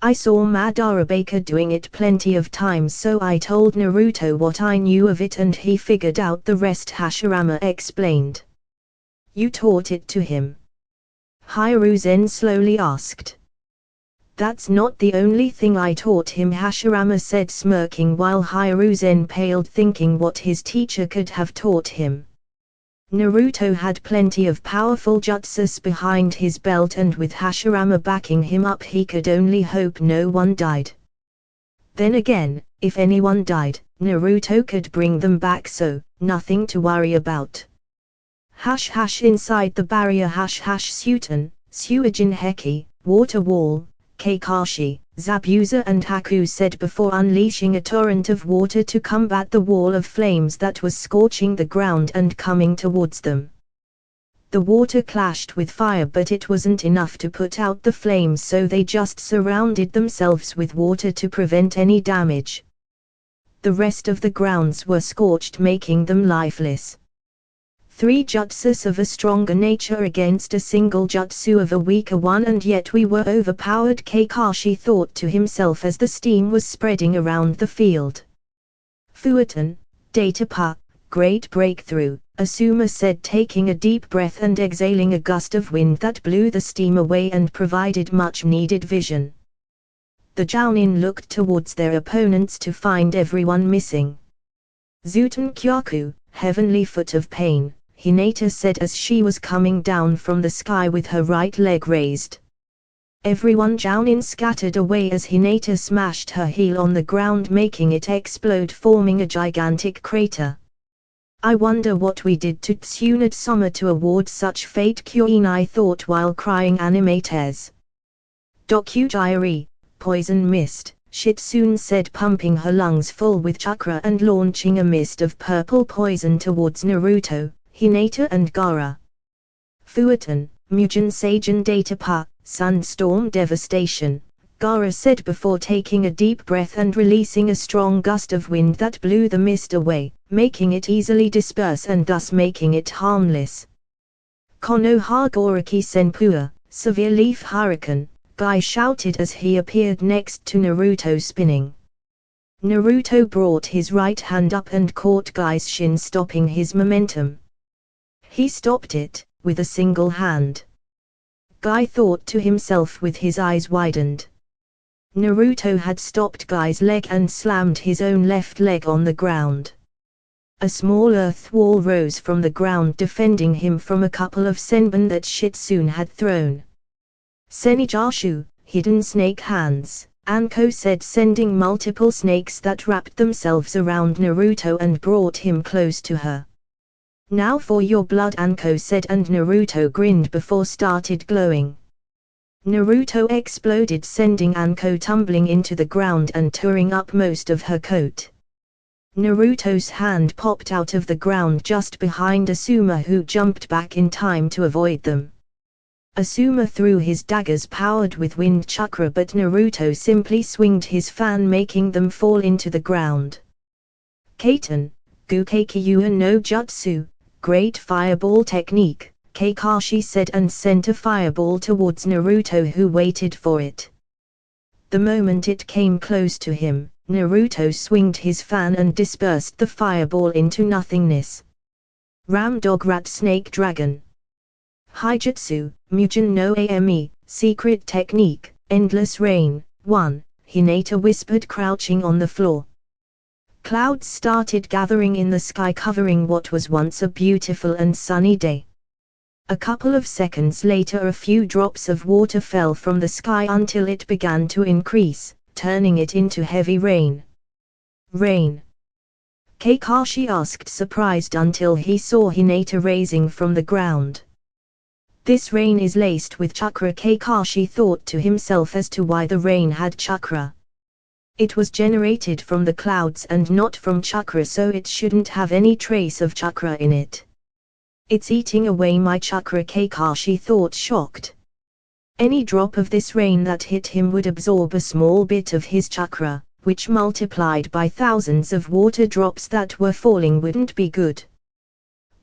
I saw Madara Baker doing it plenty of times, so I told Naruto what I knew of it and he figured out the rest, Hashirama explained. You taught it to him? Hiruzen slowly asked. That's not the only thing I taught him, Hashirama said, smirking while Hiruzen paled, thinking what his teacher could have taught him. Naruto had plenty of powerful jutsus behind his belt, and with Hashirama backing him up he could only hope no one died. Then again, if anyone died, Naruto could bring them back, so, nothing to worry about. Inside the barrier Suiten, Suijin Heki, Water Wall, Kakashi, Zabuza and Haku said before unleashing a torrent of water to combat the wall of flames that was scorching the ground and coming towards them. The water clashed with fire, but it wasn't enough to put out the flames, so they just surrounded themselves with water to prevent any damage. The rest of the grounds were scorched, making them lifeless. 3 jutsus of a stronger nature against a single jutsu of a weaker one, and yet we were overpowered, Kakashi thought to himself as the steam was spreading around the field. Fuatan, data pa, great breakthrough, Asuma said, taking a deep breath and exhaling a gust of wind that blew the steam away and provided much needed vision. The Jounin looked towards their opponents to find everyone missing. Zuten Kyaku, heavenly foot of pain, Hinata said as she was coming down from the sky with her right leg raised. Everyone Jounin scattered away as Hinata smashed her heel on the ground, making it explode, forming a gigantic crater. I wonder what we did to Tsunade-sama to award such fate, Kyoinai thought while crying anime tears. Dokugiri, poison mist, Shitsune said, pumping her lungs full with chakra and launching a mist of purple poison towards Naruto, Hinata and Gaara. Fuatan, Mugen Seigen data pa, sunstorm devastation, Gaara said before taking a deep breath and releasing a strong gust of wind that blew the mist away, making it easily disperse and thus making it harmless. Konoha Goriki Senpua, severe leaf hurricane, Guy shouted as he appeared next to Naruto spinning. Naruto brought his right hand up and caught Guy's shin, stopping his momentum. He stopped it, with a single hand. Guy thought to himself with his eyes widened. Naruto had stopped Guy's leg and slammed his own left leg on the ground. A small earth wall rose from the ground, defending him from a couple of senbon that Shitsune had thrown. Senijashu, hidden snake hands, Anko said, sending multiple snakes that wrapped themselves around Naruto and brought him close to her. Now for your blood, Anko said, and Naruto grinned before started glowing. Naruto exploded, sending Anko tumbling into the ground and tearing up most of her coat. Naruto's hand popped out of the ground just behind Asuma, who jumped back in time to avoid them. Asuma threw his daggers powered with wind chakra, but Naruto simply swinged his fan, making them fall into the ground. Kaiten, Gukeikyuan no Jutsu, great fireball technique, Kakashi said and sent a fireball towards Naruto, who waited for it. The moment it came close to him, Naruto swinged his fan and dispersed the fireball into nothingness. Ram Dog Rat Snake Dragon. Haijutsu, Mugen no Ame, secret technique, endless rain, 1, Hinata whispered, crouching on the floor. Clouds started gathering in the sky, covering what was once a beautiful and sunny day. A couple of seconds later, a few drops of water fell from the sky until it began to increase, turning it into heavy rain. Rain? Kakashi asked, surprised until he saw Hinata raising from the ground. This rain is laced with chakra, Kakashi thought to himself as to why the rain had chakra. It was generated from the clouds and not from chakra, so it shouldn't have any trace of chakra in it. It's eating away my chakra, Kakashi thought, shocked. Any drop of this rain that hit him would absorb a small bit of his chakra, which multiplied by thousands of water drops that were falling wouldn't be good.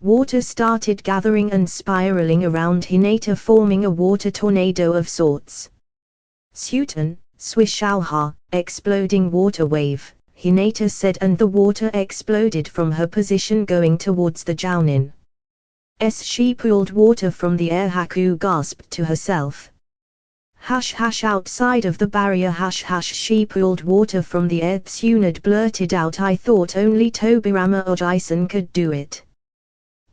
Water started gathering and spiraling around Hinata, forming a water tornado of sorts. Sutan, Swishauha, exploding water wave, Hinata said, and the water exploded from her position going towards the Jounin. She pulled water from the air, Haku gasped to herself. Outside of the barrier, she pulled water from the air. Tsunade blurted out, I thought only Tobirama Ojisan could do it.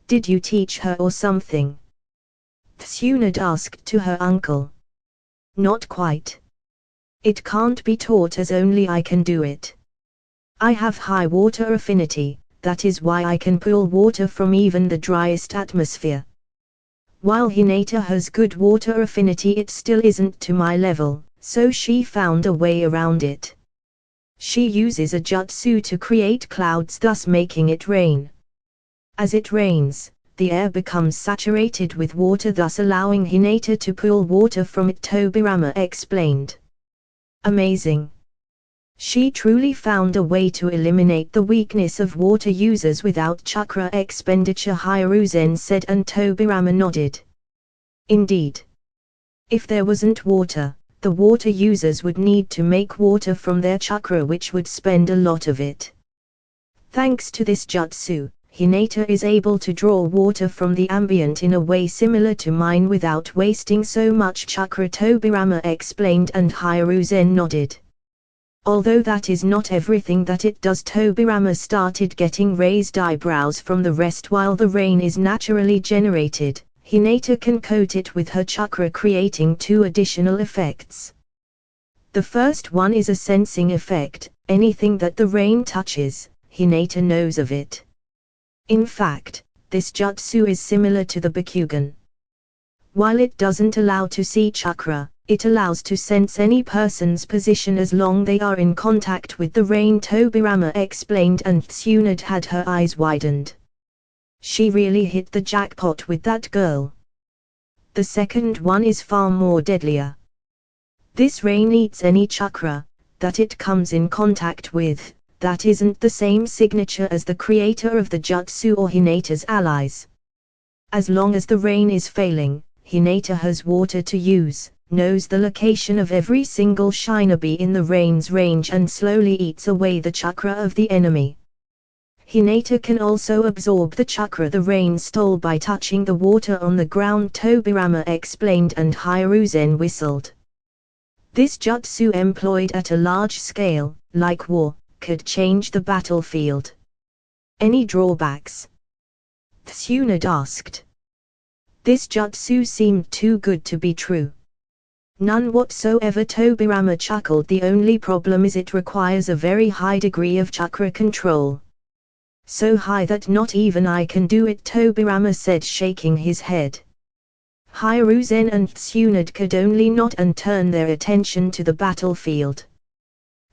Did you teach her or something? Tsunade asked to her uncle. Not quite. It can't be taught as only I can do it. I have high water affinity, that is why I can pull water from even the driest atmosphere. While Hinata has good water affinity, it still isn't to my level, so she found a way around it. She uses a jutsu to create clouds, thus making it rain. As it rains, the air becomes saturated with water, thus allowing Hinata to pull water from it, Tobirama explained. Amazing. She truly found a way to eliminate the weakness of water users without chakra expenditure, Hiruzen said, and Tobirama nodded. Indeed. If there wasn't water, the water users would need to make water from their chakra, which would spend a lot of it. Thanks to this jutsu, Hinata is able to draw water from the ambient in a way similar to mine without wasting so much chakra, Tobirama explained, and Hiruzen nodded. Although that is not everything that it does, Tobirama started getting raised eyebrows from the rest. While the rain is naturally generated, Hinata can coat it with her chakra, creating two additional effects. The first one is a sensing effect. Anything that the rain touches, Hinata knows of it. In fact, this jutsu is similar to the Bakugan. While it doesn't allow to see chakra, it allows to sense any person's position as long they are in contact with the rain, Tobirama explained, and Tsunade had her eyes widened. She really hit the jackpot with that girl. The second one is far more deadlier. This rain eats any chakra that it comes in contact with that isn't the same signature as the creator of the jutsu or Hinata's allies. As long as the rain is failing, Hinata has water to use, knows the location of every single shinobi in the rain's range, and slowly eats away the chakra of the enemy. Hinata can also absorb the chakra the rain stole by touching the water on the ground, Tobirama explained, and Hiruzen whistled. This jutsu employed at a large scale, like war, could change the battlefield. Any drawbacks? Tsunade asked. This jutsu seemed too good to be true. None whatsoever, Tobirama chuckled. The only problem is it requires a very high degree of chakra control. So high that not even I can do it, Tobirama said, shaking his head. Hiruzen and Tsunade could only nod and turn their attention to the battlefield.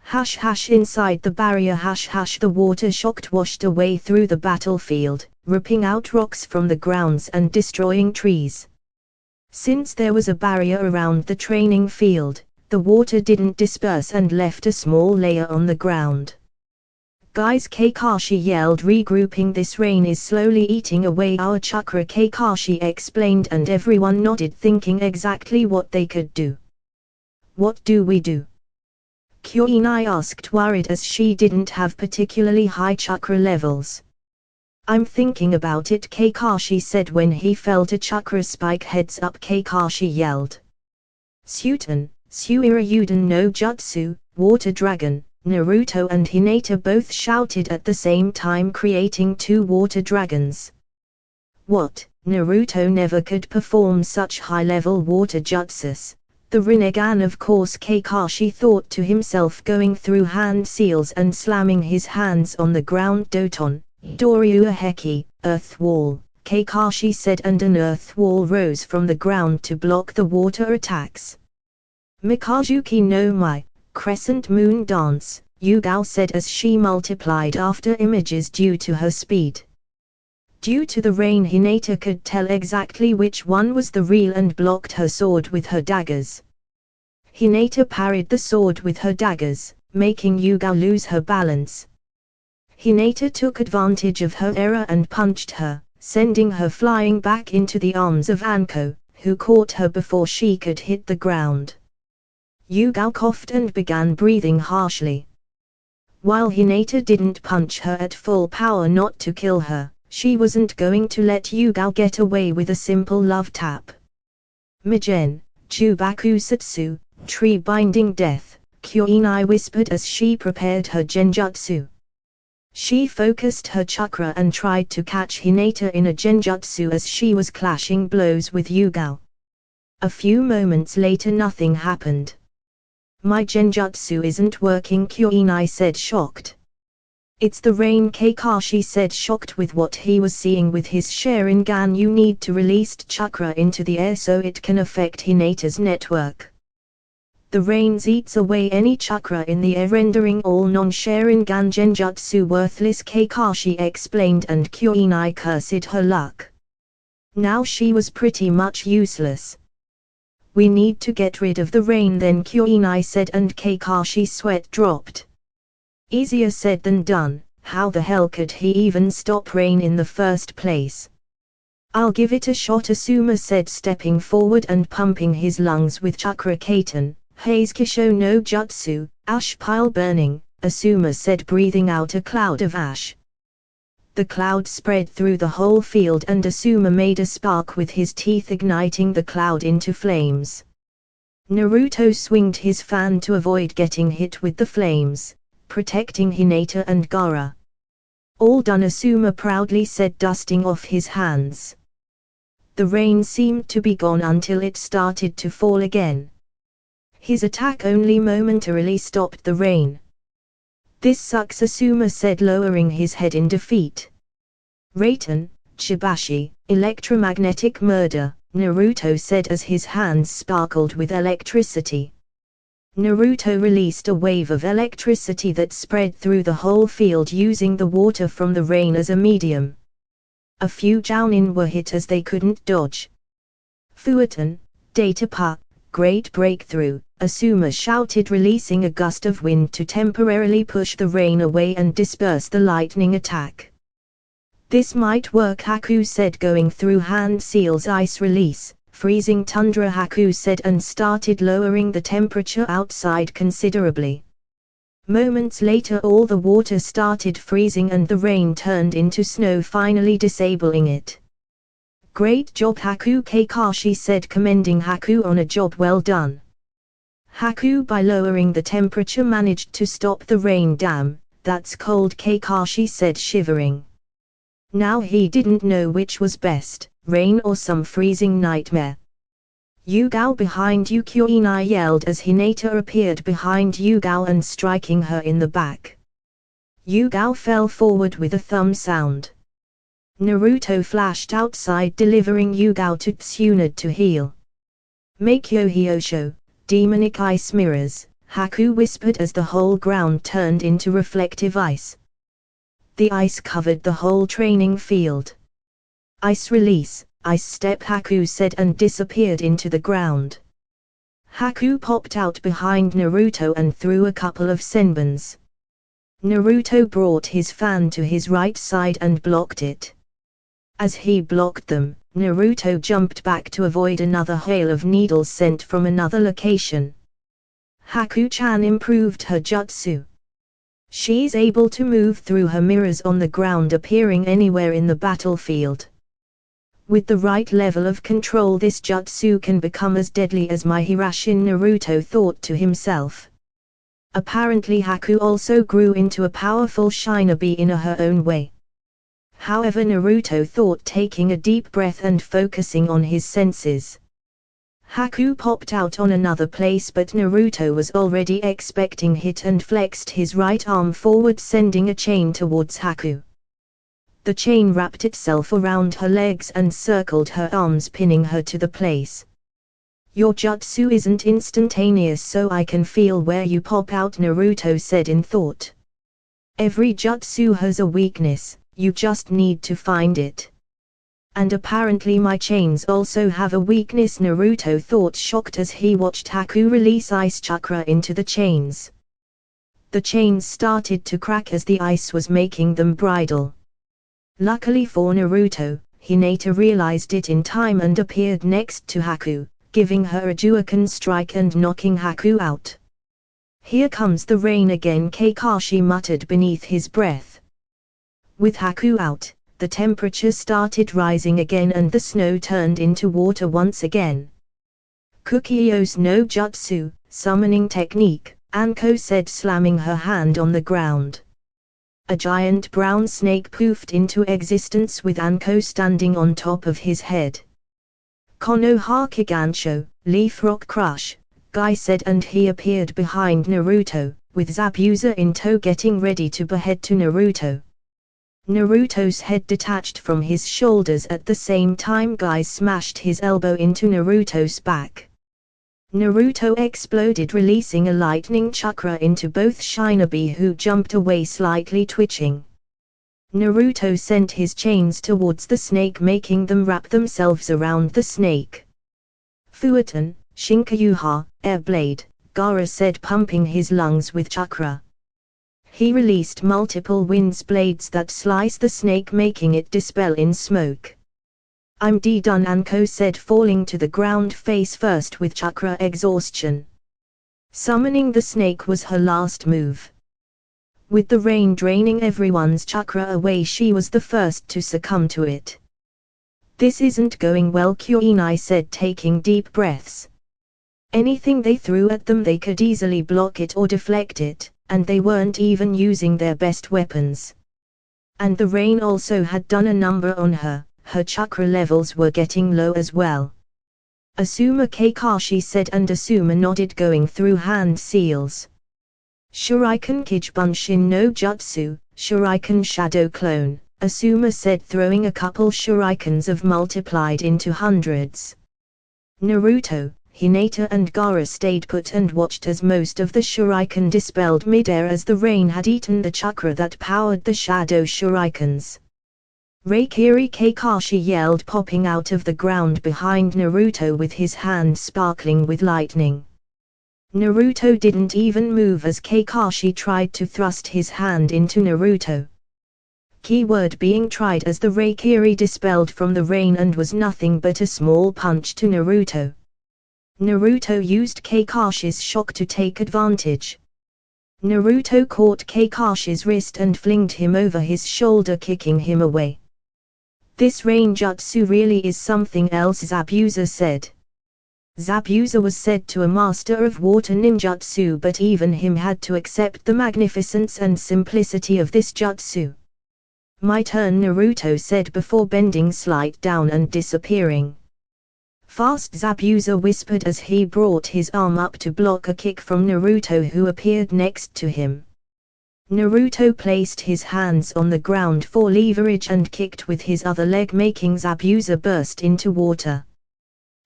Hash hash, inside the barrier, hash hash, the water shocked washed away through the battlefield, ripping out rocks from the grounds and destroying trees. Since there was a barrier around the training field, the water didn't disperse and left a small layer on the ground. Guys, Kakashi yelled, regrouping. This rain is slowly eating away our chakra, Kakashi explained, and everyone nodded, thinking exactly what they could do. What do we do? Kuinai asked, worried as she didn't have particularly high chakra levels. I'm thinking about it, Kakashi said when he felt a chakra spike. Heads up, Kakashi yelled. Suiten, Suirayuden no Jutsu, Water Dragon, Naruto and Hinata both shouted at the same time, creating two water dragons. What? Naruto never could perform such high-level water jutsus. The Rinnegan, of course, Kakashi thought to himself, going through hand seals and slamming his hands on the ground. Doton, Doryua Heki, earth wall, Kakashi said, and an earth wall rose from the ground to block the water attacks. Mikazuki no Mai, crescent moon dance, Yugao said as she multiplied after images due to her speed. Due to the rain, Hinata could tell exactly which one was the real and blocked her sword with her daggers. Hinata parried the sword with her daggers, making Yugao lose her balance. Hinata took advantage of her error and punched her, sending her flying back into the arms of Anko, who caught her before she could hit the ground. Yugao coughed and began breathing harshly. While Hinata didn't punch her at full power not to kill her, she wasn't going to let Yugao get away with a simple love tap. Migen, Jubaku Satsu, Tree Binding Death, Kuinai whispered as she prepared her genjutsu. She focused her chakra and tried to catch Hinata in a genjutsu as she was clashing blows with Yugao. A few moments later, nothing happened. My genjutsu isn't working, Kuinai said, shocked. It's the rain, Kakashi said, shocked with what he was seeing with his Sharingan. You need to release chakra into the air so it can affect Hinata's network. The rain eats away any chakra in the air, rendering all non-Sharingan genjutsu worthless, Kakashi explained, and Kuinai cursed her luck. Now she was pretty much useless. We need to get rid of the rain then, Kuinai said, and Kakashi's sweat dropped. Easier said than done, how the hell could he even stop rain in the first place? I'll give it a shot, Asuma said, stepping forward and pumping his lungs with chakra kaiten. Heizukisho no jutsu, ash pile burning, Asuma said, breathing out a cloud of ash. The cloud spread through the whole field and Asuma made a spark with his teeth, igniting the cloud into flames. Naruto swinged his fan to avoid getting hit with the flames, protecting Hinata and Gaara. All done, Asuma proudly said, dusting off his hands. The rain seemed to be gone until it started to fall again. His attack only momentarily stopped the rain. This sucks, Asuma said, lowering his head in defeat. Raiten, Shibashi, electromagnetic murder, Naruto said as his hands sparkled with electricity. Naruto released a wave of electricity that spread through the whole field using the water from the rain as a medium. A few Jounin were hit as they couldn't dodge. Fuatan, Datapa, great breakthrough, Asuma shouted, releasing a gust of wind to temporarily push the rain away and disperse the lightning attack. This might work, Haku said, going through hand seal's ice release. Freezing tundra, Haku said, and started lowering the temperature outside considerably. Moments later all the water started freezing and the rain turned into snow, finally disabling it. Great job, Haku, Kakashi said, commending Haku on a job well done. Haku, by lowering the temperature, managed to stop the rain. Damn, that's cold, Kakashi said, shivering. Now he didn't know which was best, rain or some freezing nightmare. Yugao behind you, Kuinai yelled as Hinata appeared behind Yugao and striking her in the back. Yugao fell forward with a thumb sound. Naruto flashed outside, delivering Yugao to Tsunade to heal. Make Yohyosho, demonic ice mirrors, Haku whispered as the whole ground turned into reflective ice. The ice covered the whole training field. Ice release, ice step, Haku said, and disappeared into the ground. Haku popped out behind Naruto and threw a couple of senbons. Naruto brought his fan to his right side and blocked it. As he blocked them, Naruto jumped back to avoid another hail of needles sent from another location. Haku-chan improved her jutsu. She's able to move through her mirrors on the ground, appearing anywhere in the battlefield. With the right level of control, this jutsu can become as deadly as my Hirashin, Naruto thought to himself. Apparently Haku also grew into a powerful shinobi in her own way. However, Naruto thought, taking a deep breath and focusing on his senses. Haku popped out on another place, but Naruto was already expecting hit and flexed his right arm forward, sending a chain towards Haku. The chain wrapped itself around her legs and circled her arms, pinning her to the place. Your jutsu isn't instantaneous, so I can feel where you pop out, Naruto said in thought. Every jutsu has a weakness, you just need to find it. And apparently my chains also have a weakness, Naruto thought, shocked as he watched Haku release ice chakra into the chains. The chains started to crack as the ice was making them brittle. Luckily for Naruto, Hinata realized it in time and appeared next to Haku, giving her a Juoken strike and knocking Haku out. Here comes the rain again, Kakashi muttered beneath his breath. With Haku out, the temperature started rising again and the snow turned into water once again. Kukio's no jutsu, summoning technique, Anko said, slamming her hand on the ground. A giant brown snake poofed into existence with Anko standing on top of his head. Konoha Kigansho, Leaf Rock Crush, Guy said, and he appeared behind Naruto, with Zabuza in tow, getting ready to behead to Naruto. Naruto's head detached from his shoulders at the same time. Guy smashed his elbow into Naruto's back. Naruto exploded, releasing a lightning chakra into both shinobi, who jumped away slightly twitching. Naruto sent his chains towards the snake, making them wrap themselves around the snake. Fuatan, Shinkayuha, Airblade, Gaara said, pumping his lungs with chakra. He released multiple wind blades that slice the snake, making it dispel in smoke. "I'm done," Anko said, falling to the ground face first with chakra exhaustion. Summoning the snake was her last move. With the rain draining everyone's chakra away, she was the first to succumb to it. "This isn't going well," Kuinai said, taking deep breaths. Anything they threw at them, they could easily block it or deflect it, and they weren't even using their best weapons. And the rain also had done a number on her. Her chakra levels were getting low as well. "Asuma," Kakashi said, and Asuma nodded, going through hand seals. "Shuriken Kijibunshin no Jutsu, Shuriken Shadow Clone," Asuma said, throwing a couple shurikens of multiplied into hundreds. Naruto, Hinata and Gaara stayed put and watched as most of the shuriken dispelled midair as the rain had eaten the chakra that powered the shadow shurikens. "Raikiri!" Kakashi yelled, popping out of the ground behind Naruto with his hand sparkling with lightning. Naruto didn't even move as Kakashi tried to thrust his hand into Naruto. Keyword being tried, as the Raikiri dispelled from the rain and was nothing but a small punch to Naruto. Naruto used Kakashi's shock to take advantage. Naruto caught Kakashi's wrist and flinged him over his shoulder, kicking him away. "This rain jutsu really is something else," Zabuza said. Zabuza was said to a master of water ninjutsu, but even him had to accept the magnificence and simplicity of this jutsu. "My turn," Naruto said before bending slight down and disappearing. "Fast," Zabuza whispered as he brought his arm up to block a kick from Naruto, who appeared next to him. Naruto placed his hands on the ground for leverage and kicked with his other leg, making Zabuza burst into water.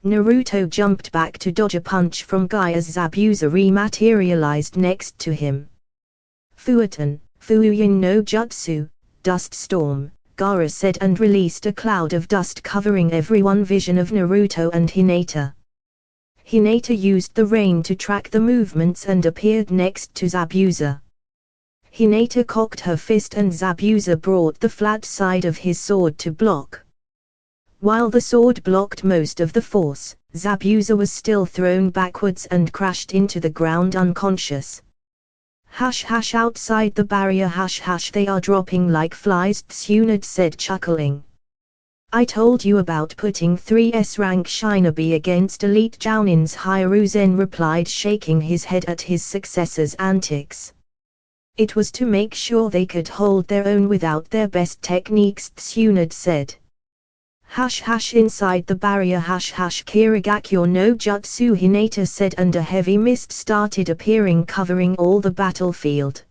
Naruto jumped back to dodge a punch from Guy as Zabuza rematerialized next to him. "Fuatan, Fuuyin no Jutsu, Dust Storm," Gaara said, and released a cloud of dust covering everyone's vision of Naruto and Hinata. Hinata used the rain to track the movements and appeared next to Zabuza. Hinata cocked her fist and Zabuza brought the flat side of his sword to block. While the sword blocked most of the force, Zabuza was still thrown backwards and crashed into the ground unconscious. Outside the barrier, they are dropping like flies," Tsunade said, chuckling. "I told you about putting 3S rank shinobi against elite jounins," Hiruzen replied, shaking his head at his successor's antics. "It was to make sure they could hold their own without their best techniques," Tsunade said. Inside the barrier, Kirigakyo no Jutsu," Hinata said, and a heavy mist started appearing, covering all the battlefield.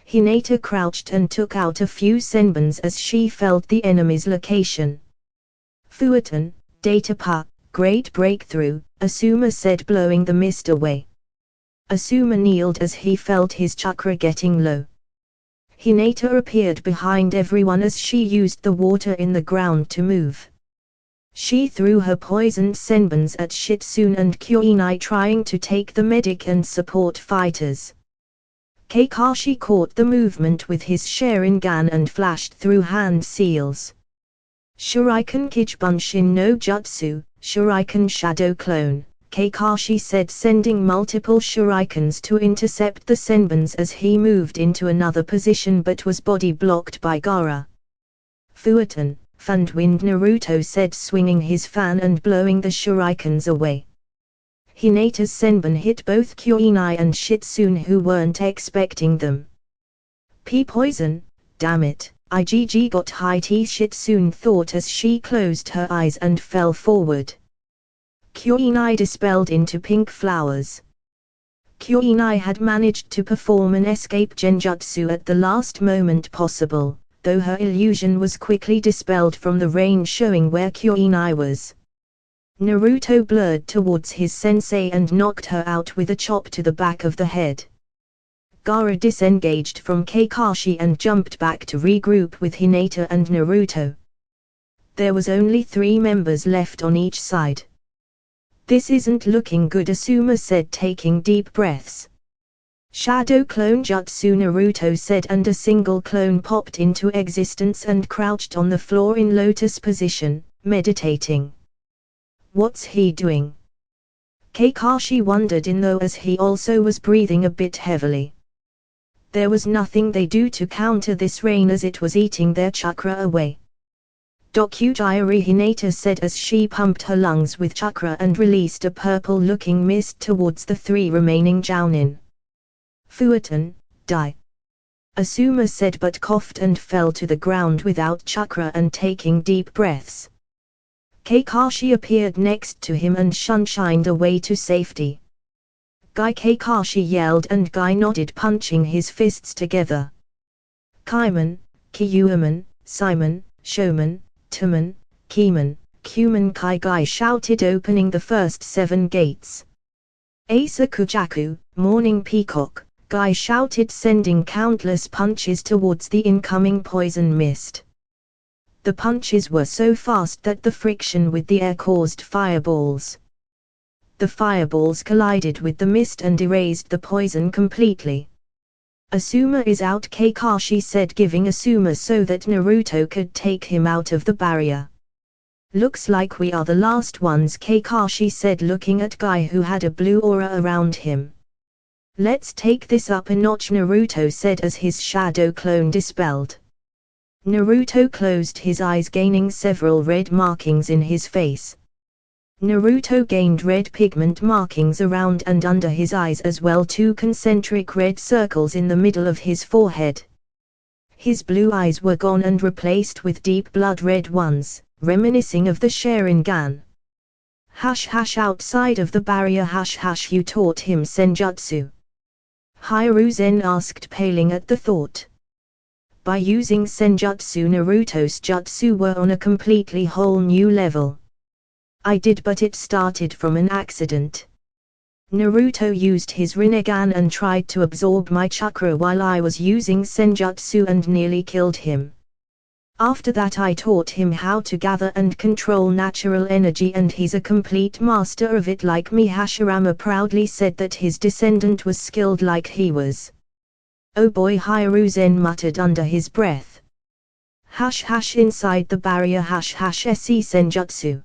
Hinata crouched and took out a few senbons as she felt the enemy's location. "Fuatan, Data Pa, great breakthrough," Asuma said, blowing the mist away. Asuma kneeled as he felt his chakra getting low. Hinata appeared behind everyone as she used the water in the ground to move. She threw her poisoned senbons at Shitsune and Kuinai, trying to take the medic and support fighters. Kakashi caught the movement with his Sharingan and flashed through hand seals. "Shuriken Kijibunshin no Jutsu, Shuriken Shadow Clone," Kakashi said, sending multiple shurikens to intercept the senbons as he moved into another position but was body blocked by Gaara. "Fuatan, Fundwind," Naruto said, swinging his fan and blowing the shurikens away. Hinata's senbon hit both Kuinai and Shitsune, who weren't expecting them. "Poison, damn it, IGG got high tea," Shitsune thought as she closed her eyes and fell forward. Kuinai dispelled into pink flowers. Kuinai had managed to perform an escape genjutsu at the last moment possible, though her illusion was quickly dispelled from the rain, showing where Kuinai was. Naruto blurred towards his sensei and knocked her out with a chop to the back of the head. Gaara disengaged from Kakashi and jumped back to regroup with Hinata and Naruto. There was only 3 members left on each side. "This isn't looking good," Asuma said, taking deep breaths. Shadow clone jutsu, Naruto said, and a single clone popped into existence and crouched on the floor in lotus position, meditating. What's he doing? Kakashi wondered in though as he also was breathing a bit heavily. There was nothing they do to counter this rain as it was eating their chakra away. Dokujiri, Hinata said as she pumped her lungs with chakra and released a purple-looking mist towards the 3 remaining jounin. Fuatan, die. Asuma said but coughed and fell to the ground without chakra and taking deep breaths. Kakashi appeared next to him and shunshined away to safety. Guy, Kakashi yelled and Guy nodded, punching his fists together. Kaiman, Kyuuman, Simon, Shoman, Tuman, Kiman, Kuman, Kai, Guy shouted, opening the first 7 gates. Asa Kujaku, Morning Peacock, Guy shouted, sending countless punches towards the incoming poison mist. The punches were so fast that the friction with the air caused fireballs. The fireballs collided with the mist and erased the poison completely. Asuma is out, Kakashi said, giving Asuma so that Naruto could take him out of the barrier. Looks like we are the last ones, Kakashi said, looking at Guy who had a blue aura around him. Let's take this up a notch, Naruto said as his shadow clone dispelled. Naruto closed his eyes, gaining several red markings in his face. Naruto gained red pigment markings around and under his eyes as well, 2 concentric red circles in the middle of his forehead. His blue eyes were gone and replaced with deep blood red ones, reminiscing of the Sharingan. Outside of the barrier, you taught him senjutsu? Hiruzen asked, paling at the thought. By using senjutsu, Naruto's jutsu were on a completely whole new level. I did, but it started from an accident. Naruto used his Rinnegan and tried to absorb my chakra while I was using senjutsu and nearly killed him. After that I taught him how to gather and control natural energy, and he's a complete master of it like me. Hashirama proudly said that his descendant was skilled like he was. Oh boy, Hiruzen muttered under his breath. Inside the barrier, se senjutsu.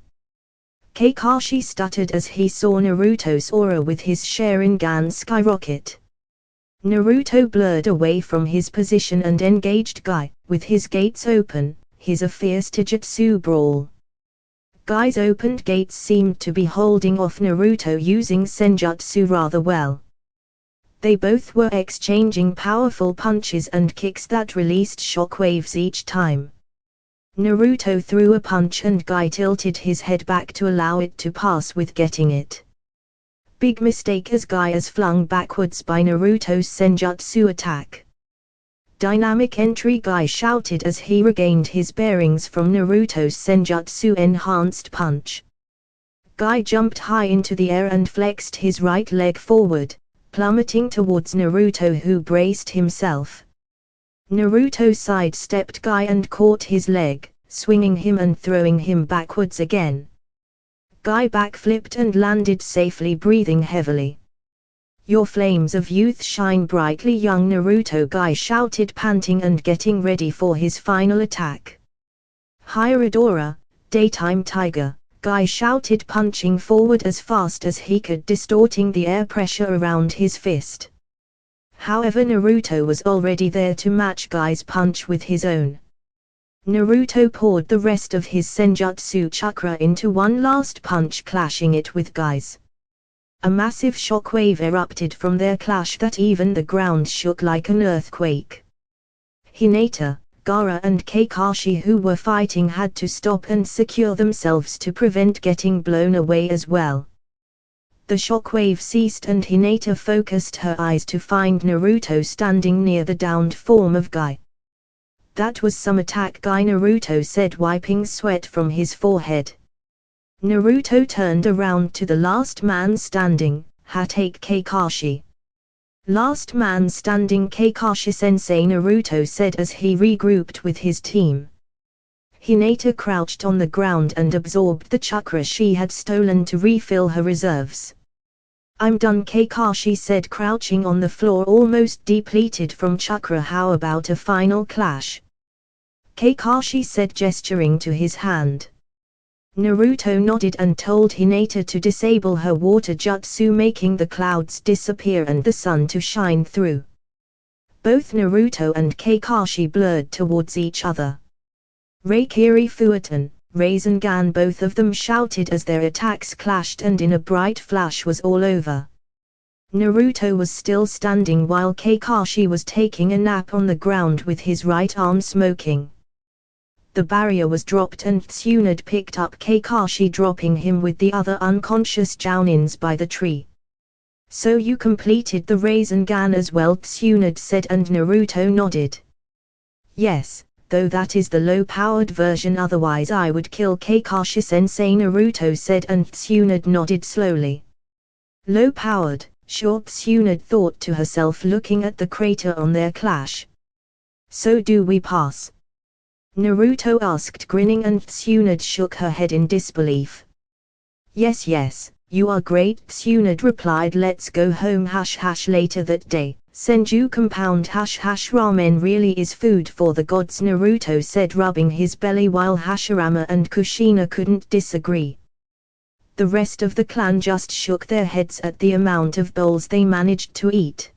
Kakashi stuttered as he saw Naruto's aura with his Sharingan skyrocket. Naruto blurred away from his position and engaged Guy, with his gates open, his a fierce taijutsu brawl. Guy's opened gates seemed to be holding off Naruto using senjutsu rather well. They both were exchanging powerful punches and kicks that released shockwaves each time. Naruto threw a punch and Guy tilted his head back to allow it to pass with getting it. Big mistake as Guy is flung backwards by Naruto's senjutsu attack. Dynamic entry, Guy shouted as he regained his bearings from Naruto's senjutsu enhanced punch. Guy jumped high into the air and flexed his right leg forward, plummeting towards Naruto, who braced himself. Naruto sidestepped Guy and caught his leg, swinging him and throwing him backwards again. Guy backflipped and landed safely, breathing heavily. Your flames of youth shine brightly, young Naruto, Guy shouted, panting and getting ready for his final attack. Hiradora, daytime tiger, Guy shouted, punching forward as fast as he could, distorting the air pressure around his fist. However, Naruto was already there to match Guy's punch with his own. Naruto poured the rest of his senjutsu chakra into one last punch, clashing it with Guy's. A massive shockwave erupted from their clash that even the ground shook like an earthquake. Hinata, Gaara and Kakashi, who were fighting, had to stop and secure themselves to prevent getting blown away as well. The shockwave ceased and Hinata focused her eyes to find Naruto standing near the downed form of Guy. That was some attack, Guy, Naruto said, wiping sweat from his forehead. Naruto turned around to the last man standing, Hatake Kakashi. Last man standing, Kakashi-sensei, Naruto said as he regrouped with his team. Hinata crouched on the ground and absorbed the chakra she had stolen to refill her reserves. I'm done, Kakashi said, crouching on the floor almost depleted from chakra. How about a final clash? Kakashi said, gesturing to his hand. Naruto nodded and told Hinata to disable her water jutsu, making the clouds disappear and the sun to shine through. Both Naruto and Kakashi blurred towards each other. Reikiri Fuatan, Rasengan, both of them shouted as their attacks clashed, and in a bright flash was all over. Naruto was still standing while Kakashi was taking a nap on the ground with his right arm smoking. The barrier was dropped and Tsunade picked up Kakashi, dropping him with the other unconscious Jounins by the tree. So you completed the Rasengan as well, Tsunade said, and Naruto nodded. Yes, though that is the low-powered version, otherwise I would kill Kakashi-sensei, Naruto said, and Tsunade nodded slowly. Low-powered, sure, Tsunade thought to herself, looking at the crater on their clash. So do we pass? Naruto asked, grinning, and Tsunade shook her head in disbelief. Yes, you are great, Tsunade replied. Let's go home. Later that day, Senju compound ramen really is food for the gods, Naruto said, rubbing his belly, while Hashirama and Kushina couldn't disagree. The rest of the clan just shook their heads at the amount of bowls they managed to eat.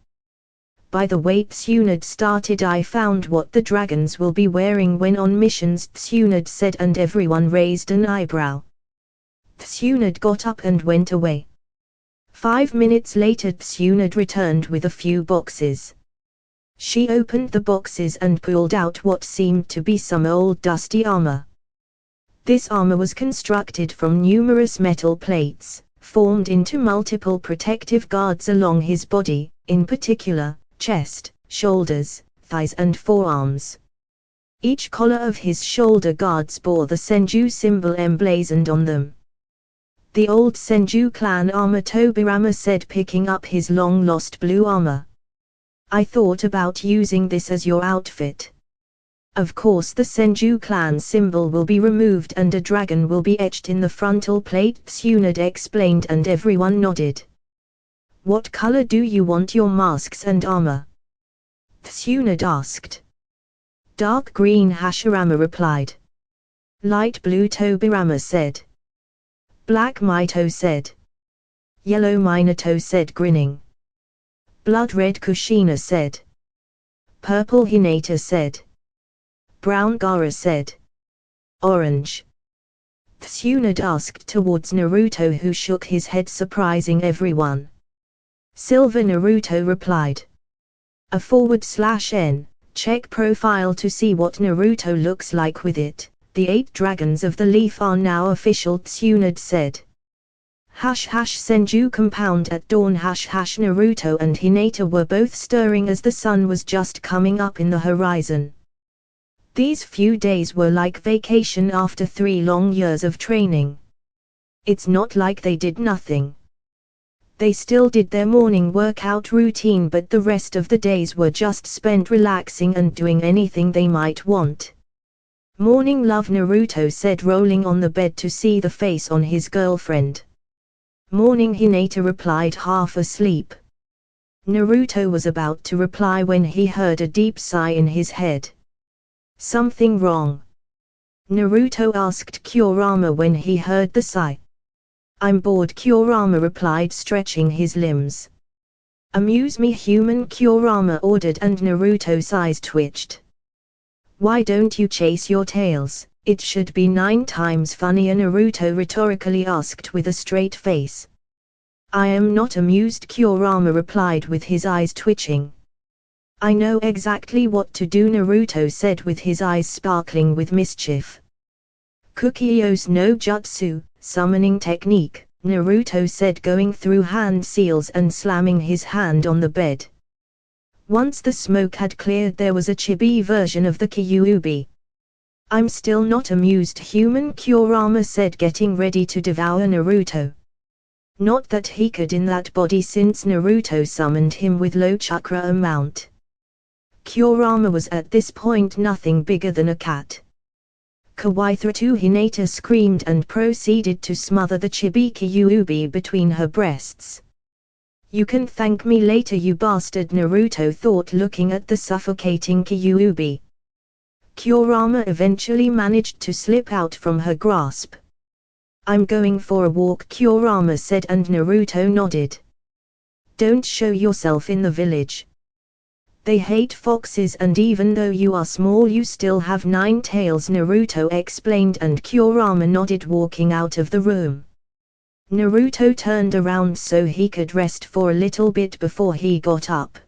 By the way, Tsunade started, I found what the dragons will be wearing when on missions, Tsunade said, and everyone raised an eyebrow. Tsunade got up and went away. 5 minutes later, Tsunade returned with a few boxes. She opened the boxes and pulled out what seemed to be some old dusty armor. This armor was constructed from numerous metal plates, formed into multiple protective guards along his body, in particular, chest, shoulders, thighs and forearms. Each collar of his shoulder guards bore the Senju symbol emblazoned on them. The old Senju clan armor, Tobirama said, picking up his long-lost blue armor. I thought about using this as your outfit. Of course the Senju clan symbol will be removed and a dragon will be etched in the frontal plate, Tsunade explained, and everyone nodded. What color do you want your masks and armor? Tsunade asked. Dark green, Hashirama replied. Light blue, Tobirama said. Black, Mito said. Yellow, Minato said, grinning. Blood red, Kushina said. Purple, Hinata said. Brown, Gaara said. Orange. Tsunade asked towards Naruto, who shook his head, surprising everyone. Silver, Naruto replied. A /N, check profile to see what Naruto looks like with it. The 8 dragons of the leaf are now official, Tsunade said. Senju compound at dawn. Naruto and Hinata were both stirring as the sun was just coming up in the horizon. These few days were like vacation after 3 long years of training. It's not like they did nothing. They still did their morning workout routine, but the rest of the days were just spent relaxing and doing anything they might want. Morning, love, Naruto said, rolling on the bed to see the face on his girlfriend. Morning, Hinata replied, half asleep. Naruto was about to reply when he heard a deep sigh in his head. Something wrong? Naruto asked Kurama when he heard the sigh. I'm bored, Kurama replied, stretching his limbs. Amuse me, human, Kurama ordered, and Naruto's eyes twitched. Why don't you chase your tails? It should be 9 times funnier, Naruto rhetorically asked with a straight face. I am not amused, Kurama replied with his eyes twitching. I know exactly what to do, Naruto said with his eyes sparkling with mischief. Kukio's no jutsu, summoning technique, Naruto said, going through hand seals and slamming his hand on the bed. Once the smoke had cleared, there was a chibi version of the Kyuubi. I'm still not amused, human, Kurama said, getting ready to devour Naruto. Not that he could in that body, since Naruto summoned him with low chakra amount. Kurama was at this point nothing bigger than a cat. Kawaii to Hinata screamed and proceeded to smother the chibi Kyuubi between her breasts. You can thank me later, you bastard, Naruto thought, looking at the suffocating Kyuubi. Kurama eventually managed to slip out from her grasp. I'm going for a walk, Kurama said, and Naruto nodded. Don't show yourself in the village. They hate foxes, and even though you are small you still have 9 tails, Naruto explained, and Kurama nodded, walking out of the room. Naruto turned around so he could rest for a little bit before he got up.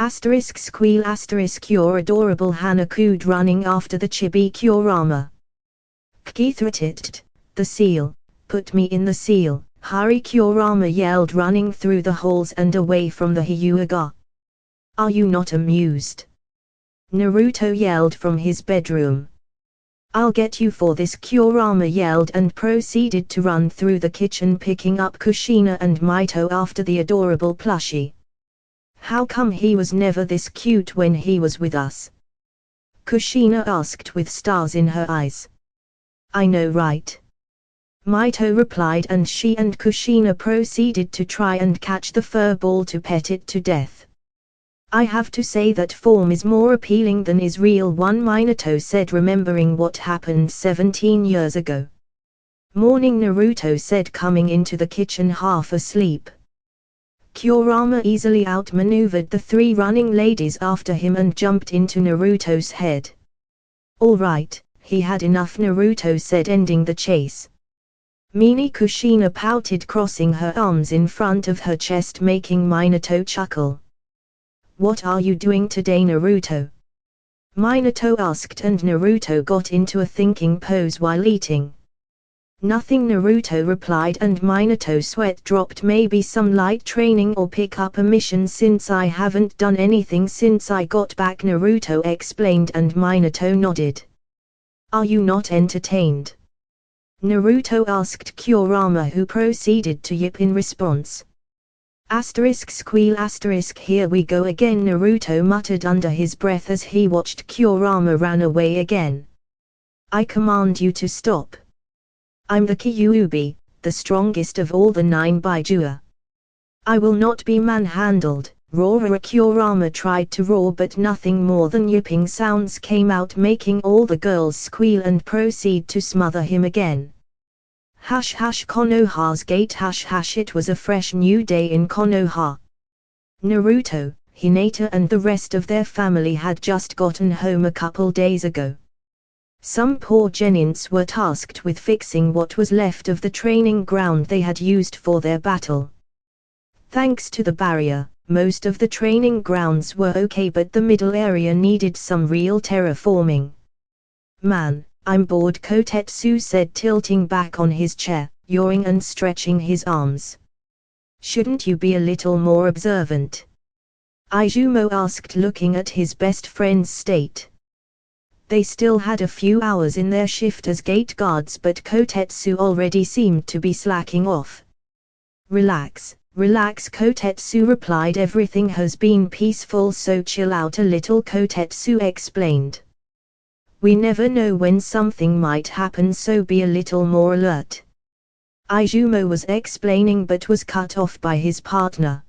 Squeal your adorable Hanakud running after the chibi Kurama. Kithratit, the seal, put me in the seal, hurry, Kurama yelled, running through the halls and away from the Hyuga. Are you not amused? Naruto yelled from his bedroom. I'll get you for this, Kurama yelled, and proceeded to run through the kitchen, picking up Kushina and Mito after the adorable plushie. How come he was never this cute when he was with us? Kushina asked with stars in her eyes. I know, right? Mito replied, and she and Kushina proceeded to try and catch the fur ball to pet it to death. I have to say that form is more appealing than is real one, Minato said, remembering what happened 17 years ago. Morning, Naruto said, coming into the kitchen half asleep. Kurama easily outmaneuvered the 3 running ladies after him and jumped into Naruto's head. All right, he had enough, Naruto said, ending the chase. Meanie, Kushina pouted, crossing her arms in front of her chest, making Minato chuckle. What are you doing today, Naruto? Minato asked, and Naruto got into a thinking pose while eating. Nothing, Naruto replied, and Minato's sweat dropped. Maybe some light training or pick up a mission, since I haven't done anything since I got back, Naruto explained, and Minato nodded. Are you not entertained? Naruto asked Kurama, who proceeded to yip in response. Squeal here we go again, Naruto muttered under his breath as he watched Kurama run away again. I command you to stop. I'm the Kyuubi, the strongest of all the 9 Baijua. I will not be manhandled, roar. Kurama tried to roar, but nothing more than yipping sounds came out, making all the girls squeal and proceed to smother him again. Hush hush, Konoha's gate, hush hush. It was a fresh new day in Konoha. Naruto, Hinata and the rest of their family had just gotten home a couple days ago. Some poor genins were tasked with fixing what was left of the training ground they had used for their battle. Thanks to the barrier, most of the training grounds were okay, but the middle area needed some real terraforming. Man, I'm bored, Kotetsu said, tilting back on his chair, yawning and stretching his arms. Shouldn't you be a little more observant? Izumo asked, looking at his best friend's state. They still had a few hours in their shift as gate guards, but Kotetsu already seemed to be slacking off. Relax, Kotetsu replied. Everything has been peaceful, so chill out a little, Kotetsu explained. We never know when something might happen, so be a little more alert. Izumo was explaining, but was cut off by his partner.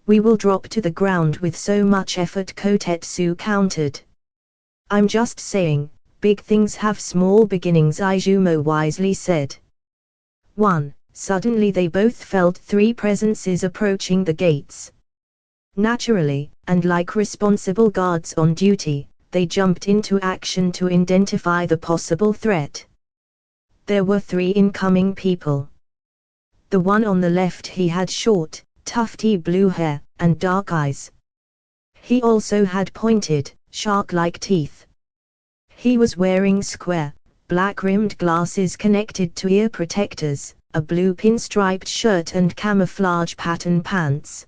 We will drop to the ground with so much effort, Kotetsu countered. I'm just saying, big things have small beginnings, Izumo wisely said. 1. Suddenly they both felt 3 presences approaching the gates. Naturally, and like responsible guards on duty, they jumped into action to identify the possible threat. There were 3 incoming people. The one on the left, he had short, tufty blue hair, and dark eyes. He also had pointed, shark-like teeth. He was wearing square, black-rimmed glasses connected to ear protectors, a blue pinstriped shirt and camouflage pattern pants.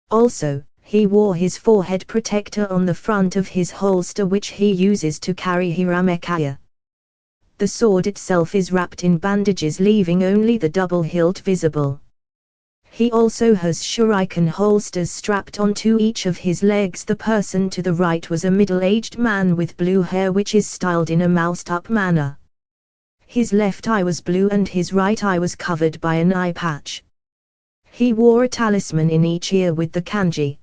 Also, he wore his forehead protector on the front of his holster, which he uses to carry Hiramekaya. The sword itself is wrapped in bandages, leaving only the double hilt visible. He also has shuriken holsters strapped onto each of his legs. The person to the right was a middle-aged man with blue hair, which is styled in a moused-up manner. His left eye was blue and his right eye was covered by an eye patch. He wore a talisman in each ear with the kanji.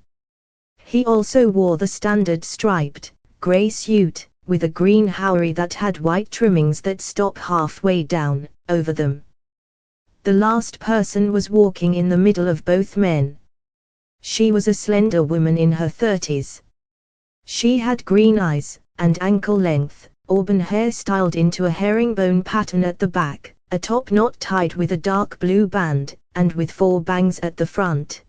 He also wore the standard striped, grey suit, with a green haori that had white trimmings that stop halfway down, over them. The last person was walking in the middle of both men. She was a slender woman in her 30s. She had green eyes, and ankle-length, auburn hair styled into a herringbone pattern at the back, a top knot tied with a dark blue band, and with 4 bangs at the front.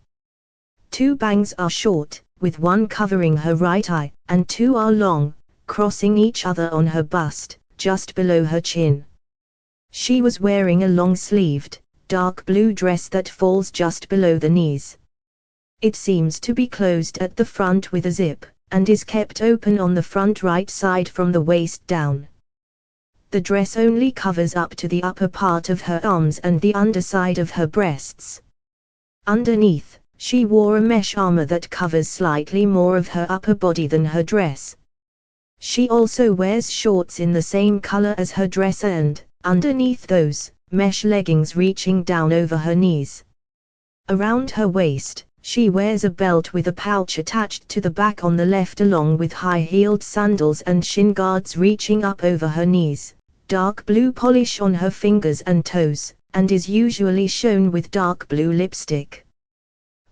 2 bangs are short, with one covering her right eye, and 2 are long, crossing each other on her bust, just below her chin. She was wearing a long-sleeved, dark blue dress that falls just below the knees. It seems to be closed at the front with a zip, and is kept open on the front right side from the waist down. The dress only covers up to the upper part of her arms and the underside of her breasts. Underneath, she wore a mesh armor that covers slightly more of her upper body than her dress. She also wears shorts in the same color as her dress and, underneath those, mesh leggings reaching down over her knees. Around her waist, she wears a belt with a pouch attached to the back on the left along with high-heeled sandals and shin guards reaching up over her knees, dark blue polish on her fingers and toes, and is usually shown with dark blue lipstick.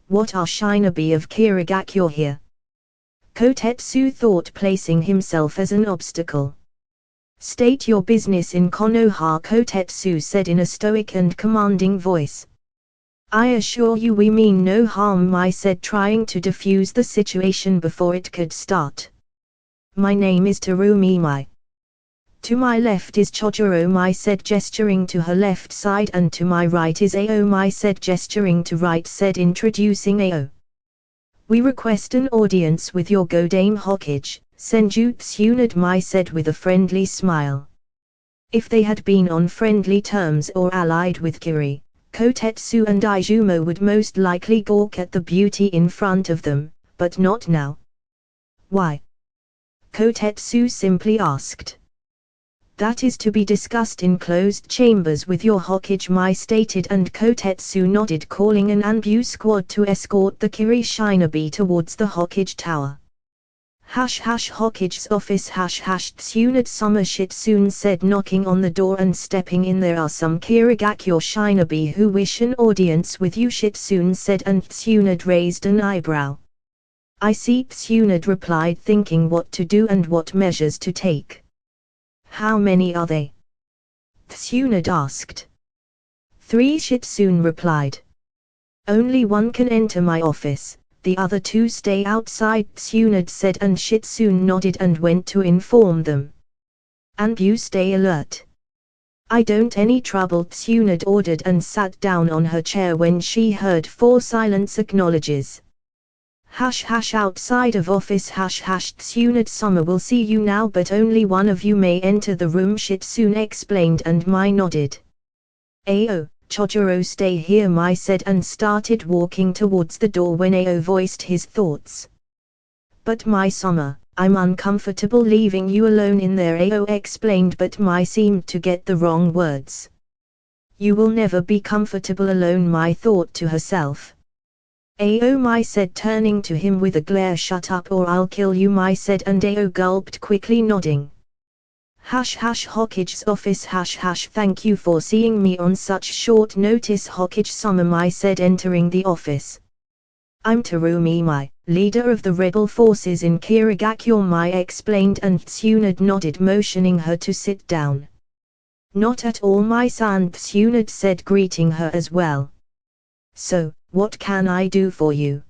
What are shinobi of Kirigakyo here? Kotetsu thought, placing himself as an obstacle. State your business in Konoha, Kotetsu said in a stoic and commanding voice. I assure you we mean no harm, Mai said, trying to defuse the situation before it could start. My name is Terumi Mai. To my left is Chojuro, Mai said, gesturing to her left side, and to my right is Ao, Mai said, gesturing to right, said, introducing Ao. We request an audience with your Godame Hokage, Senjutsu, Mai said with a friendly smile. If they had been on friendly terms or allied with Kiri, Kotetsu and Izumo would most likely gawk at the beauty in front of them, but not now. Why? Kotetsu simply asked. That is to be discussed in closed chambers with your Hokage, Mai stated, and Kotetsu nodded, calling an Anbu squad to escort the Kiri shinobi towards the Hokage tower. Hokage's office Tsunade-sama, Shitsune said, knocking on the door and stepping in. There are some Kirigakyo shinobi who wish an audience with you, Shitsune said, and Tsunade raised an eyebrow. I see, Tsunade replied, thinking what to do and what measures to take. How many are they? Tsunade asked. 3, Shitsune replied. Only one can enter my office, the other 2 stay outside, Tsunade said, and Shitsune nodded and went to inform them. Anbu, stay alert. I don't any trouble, Tsunade ordered and sat down on her chair when she heard 4 silence acknowledges. Outside of office Tsunade-sama will see you now, but only one of you may enter the room, Shitsune explained, and Mai nodded. Ao, Chojuro, stay here, Mai said, and started walking towards the door when Ao voiced his thoughts. But Mai-sama, I'm uncomfortable leaving you alone in there, Ao explained, but Mai seemed to get the wrong words. You will never be comfortable alone, Mai thought to herself. Ao, Mai said, turning to him with a glare. Shut up or I'll kill you, Mai said, and Ao gulped, quickly nodding. Hokage's office thank you for seeing me on such short notice, Hokage-sama, Mai said, entering the office. I'm Terumi Mai, leader of the rebel forces in Kirigakyo, Mai explained, and Tsunade nodded, motioning her to sit down. Not at all, Mai-san, Tsunade said, greeting her as well. So, what can I do for you?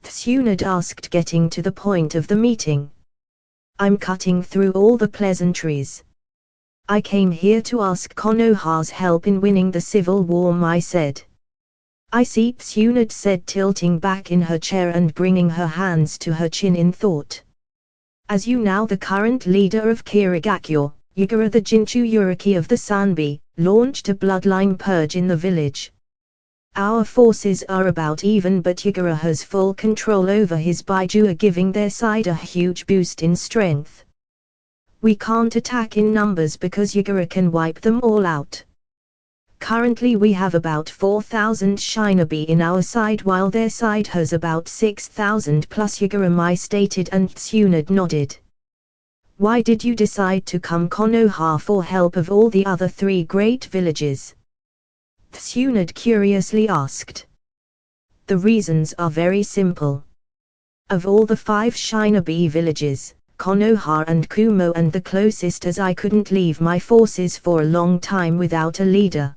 Tsunade asked, getting to the point of the meeting. I'm cutting through all the pleasantries. I came here to ask Konoha's help in winning the civil war, Mai said. I see, Tsunade said, tilting back in her chair and bringing her hands to her chin in thought. As you now the current leader of Kirigakyo, Yugura the Jinchu Uriki of the Sanbi, launched a bloodline purge in the village. Our forces are about even, but Yugura has full control over his Baiju, giving their side a huge boost in strength. We can't attack in numbers because Yugura can wipe them all out. Currently we have about 4,000 shinobi in our side while their side has about 6,000 plus, Yagura stated, and Tsunade nodded. Why did you decide to come Konoha for help of all the other 3 great villages? Tsunade curiously asked. The reasons are very simple. Of all the 5 shinobi villages, Konoha and Kumo and the closest, as I couldn't leave my forces for a long time without a leader.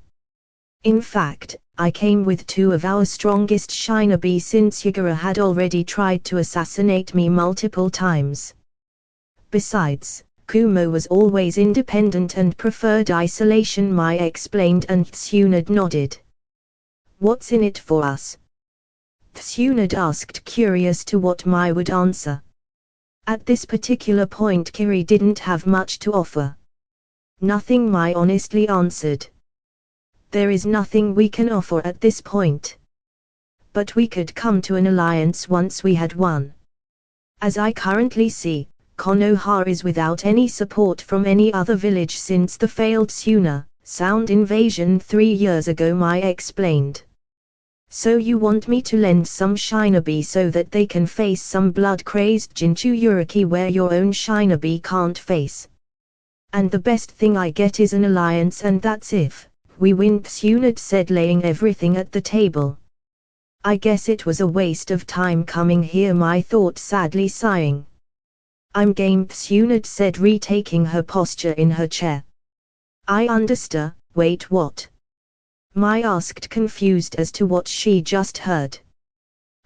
In fact, I came with 2 of our strongest shinobi since Yagura had already tried to assassinate me multiple times. Besides, Kumo was always independent and preferred isolation, Mai explained, and Tsunade nodded. What's in it for us? Tsunade asked, curious to what Mai would answer. At this particular point Kiri didn't have much to offer. Nothing, Mai honestly answered. There is nothing we can offer at this point. But we could come to an alliance once we had one. As I currently see, Konoha is without any support from any other village since the failed Suna sound invasion 3 years ago, Mai explained. So you want me to lend some shinobi so that they can face some blood-crazed Jinchuriki where your own shinobi can't face? And the best thing I get is an alliance, and that's if we win, Tsunade said, laying everything at the table. I guess it was a waste of time coming here, Mai thought, sadly sighing. I'm game, Tsunade said, retaking her posture in her chair. I understand. Wait, what? Mai asked, confused as to what she just heard.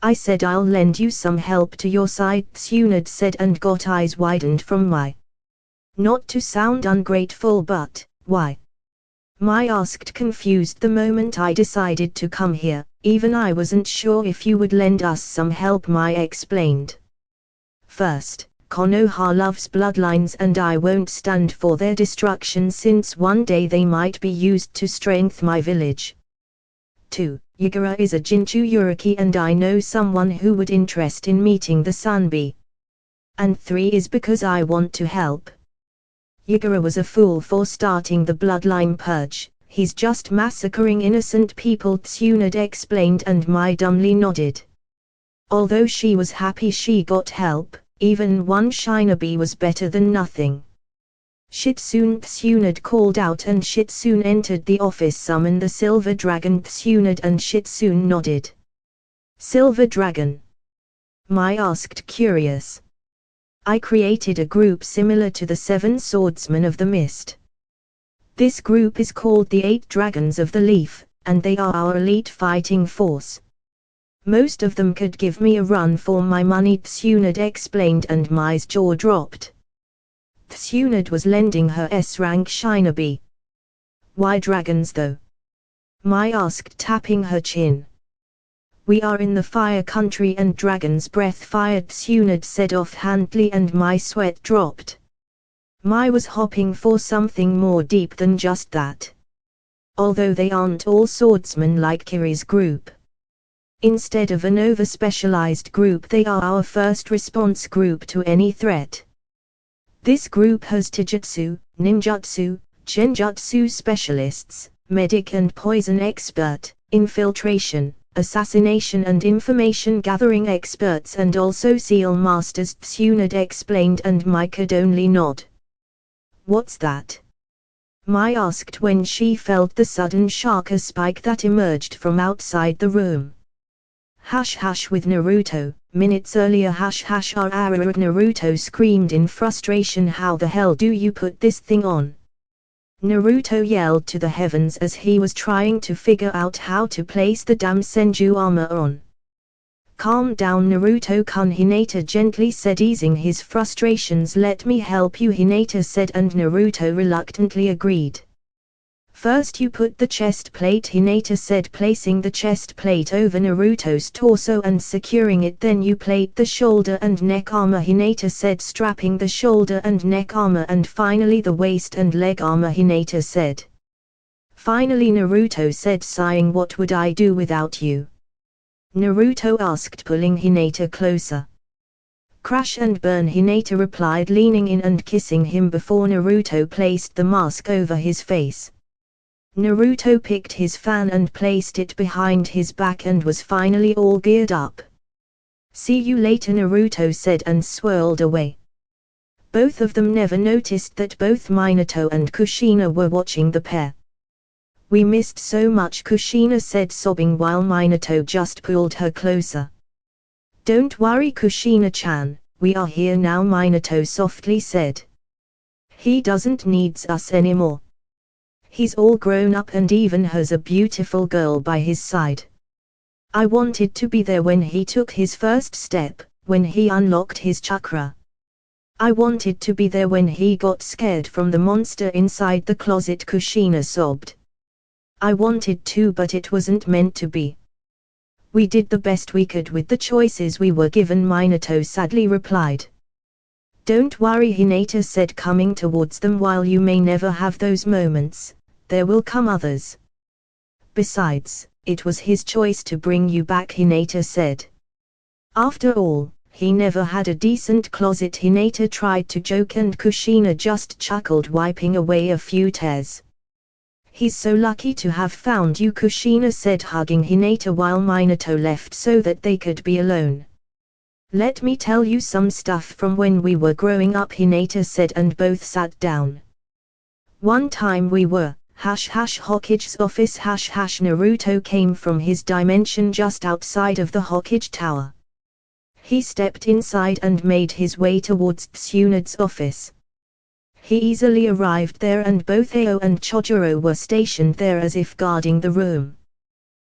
I said I'll lend you some help to your side, Tsunade said, and got eyes widened from Mai. Not to sound ungrateful, but why? Mai asked, confused. The moment I decided to come here, even I wasn't sure if you would lend us some help, Mai explained. First, Konoha loves bloodlines and I won't stand for their destruction since one day they might be used to strengthen my village. 2. Yagura is a Jinchuriki and I know someone who would interest in meeting the Sunbi. And 3 is because I want to help. Yagura was a fool for starting the bloodline purge, he's just massacring innocent people, Tsunade explained, and Mai dumbly nodded. Although she was happy she got help, even one shinobi was better than nothing. Shitsune, Tsunade called out, and Shitsune entered the office. Summon the Silver Dragon, Tsunade, and Shitsune nodded. Silver Dragon? Mai asked, curious. I created a group similar to the 7 Swordsmen of the Mist. This group is called the 8 Dragons of the Leaf, and they are our elite fighting force. Most of them could give me a run for my money, Tsunade explained, and Mai's jaw dropped. Tsunade was lending her S-rank shinobi. Why dragons though? Mai asked, tapping her chin. We are in the fire country and dragons breath fire, Tsunade said offhandedly, and Mai sweat dropped. Mai was hoping for something more deep than just that. Although they aren't all swordsmen like Kiri's group. Instead of an over-specialized group, they are our first response group to any threat. This group has taijutsu, ninjutsu, genjutsu specialists, medic and poison expert, infiltration, assassination and information gathering experts, and also seal masters, Tsunade explained, and Mai could only nod. What's that? Mai asked when she felt the sudden chakra spike that emerged from outside the room. Hash hash with Naruto, minutes earlier. Hash hash Naruto screamed in frustration. How the hell do you put this thing on? Naruto yelled to the heavens as he was trying to figure out how to place the damn Senju armor on. Calm down, Naruto-kun, Hinata gently said, easing his frustrations. Let me help you, Hinata said, and Naruto reluctantly agreed. First you put the chest plate, Hinata said, placing the chest plate over Naruto's torso and securing it. Then you plate the shoulder and neck armor, Hinata said, strapping the shoulder and neck armor, and finally the waist and leg armor, Hinata said. Finally, Naruto said, sighing. What would I do without you? Naruto asked, pulling Hinata closer. Crash and burn, Hinata replied, leaning in and kissing him before Naruto placed the mask over his face. Naruto picked his fan and placed it behind his back and was finally all geared up. "See you later," Naruto said and swirled away. Both of them never noticed that both Minato and Kushina were watching the pair. "We missed so much," Kushina said, sobbing while Minato just pulled her closer. "Don't worry, Kushina-chan, we are here now," Minato softly said. "He doesn't need us anymore. He's all grown up and even has a beautiful girl by his side. I wanted to be there when he took his first step, when he unlocked his chakra. I wanted to be there when he got scared from the monster inside the closet," Kushina sobbed. "I wanted to, but it wasn't meant to be. We did the best we could with the choices we were given," Minato sadly replied. "Don't worry," Hinata said, coming towards them. "While you may never have those moments, there will come others. Besides, it was his choice to bring you back," Hinata said. "After all, he never had a decent closet." Hinata tried to joke and Kushina just chuckled, wiping away a few tears. "He's so lucky to have found you," Kushina said, hugging Hinata while Minato left so that they could be alone. "Let me tell you some stuff from when we were growing up," Hinata said, and both sat down. "One time we were, Hokage's office, Naruto came from his dimension just outside of the Hokage Tower. He stepped inside and made his way towards Tsunade's office. He easily arrived there and both Ao and Chojuro were stationed there as if guarding the room.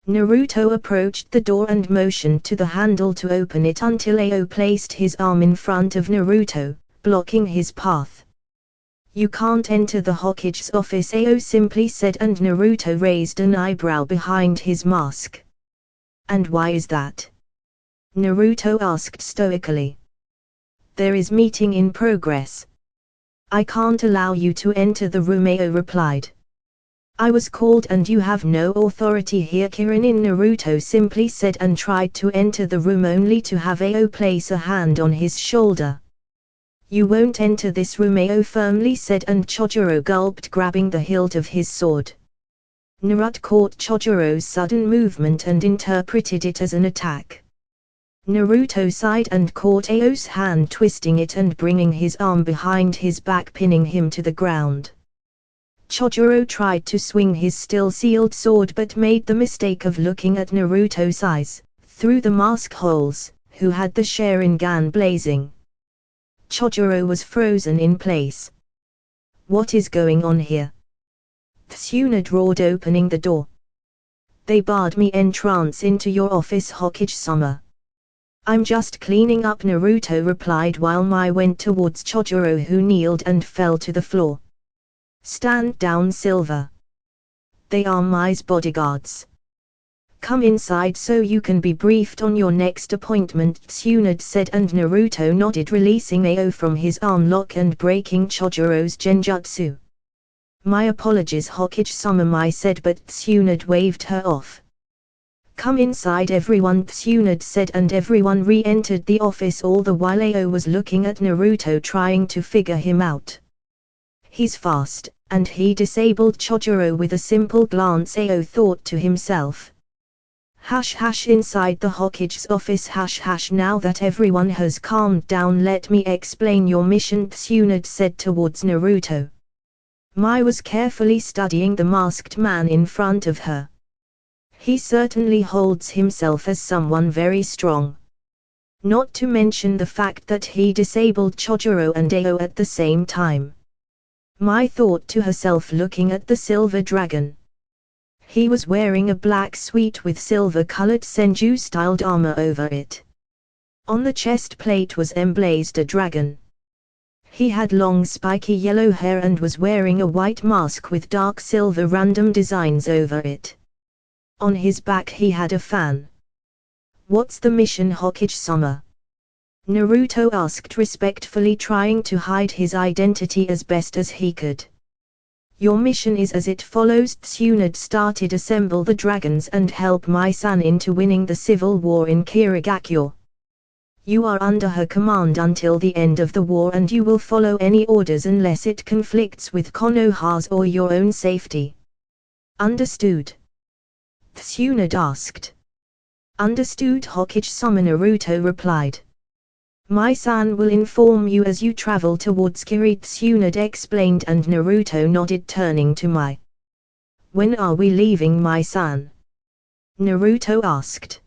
Naruto approached the door and motioned to the handle to open it until Ao placed his arm in front of Naruto, blocking his path. "You can't enter the Hokage's office," Ao simply said, and Naruto raised an eyebrow behind his mask. "And why is that?" Naruto asked stoically. "There is meeting in progress. I can't allow you to enter the room," Ao replied. "I was called and you have no authority here," Kiranin, Naruto simply said and tried to enter the room only to have Ao place a hand on his shoulder. "You won't enter this room," Ao firmly said, and Chojuro gulped, grabbing the hilt of his sword. Naruto caught Chojuro's sudden movement and interpreted it as an attack. Naruto sighed and caught Ao's hand, twisting it and bringing his arm behind his back, pinning him to the ground. Chojuro tried to swing his still-sealed sword but made the mistake of looking at Naruto's eyes, through the mask holes, who had the Sharingan blazing. Chojuro was frozen in place. "What is going on here?" Tsunade roared, opening the door. "They barred me entrance into your office, Hokage-sama." "I'm just cleaning up," Naruto replied while Mai went towards Chojuro, who kneeled and fell to the floor. "Stand down, Silver. They are Mai's bodyguards. Come inside so you can be briefed on your next appointment," Tsunade said, and Naruto nodded, releasing Ao from his arm lock and breaking Chojuro's genjutsu. "My apologies, Hokage-sama," Mai said, but Tsunade waved her off. "Come inside, everyone," Tsunade said, and everyone re-entered the office, all the while Ao was looking at Naruto, trying to figure him out. "He's fast," and he disabled Chojuro with a simple glance, Ao thought to himself. Inside the Hokage's office, now that everyone has calmed down, let me explain your mission," Tsunade said towards Naruto. Mai was carefully studying the masked man in front of her. "He certainly holds himself as someone very strong. Not to mention the fact that he disabled Chojuro and Ao at the same time." Mai thought to herself, looking at the silver dragon. He was wearing a black suit with silver-colored Senju-styled armor over it. On the chest plate was emblazoned a dragon. He had long spiky yellow hair and was wearing a white mask with dark silver random designs over it. On his back he had a fan. "What's the mission, Hokage-sama?" Naruto asked respectfully, trying to hide his identity as best as he could. "Your mission is as it follows," Tsunade started. "Assemble the dragons and help Mai-san into winning the civil war in Kirigakure. You are under her command until the end of the war, and you will follow any orders unless it conflicts with Konoha's or your own safety. Understood? Tsunade asked. Understood, Hokage-sama, Naruto replied. My son will inform you as you travel towards Kiri, Tsunade explained, and Naruto nodded, turning to Mai. When are we leaving, my son? Naruto asked.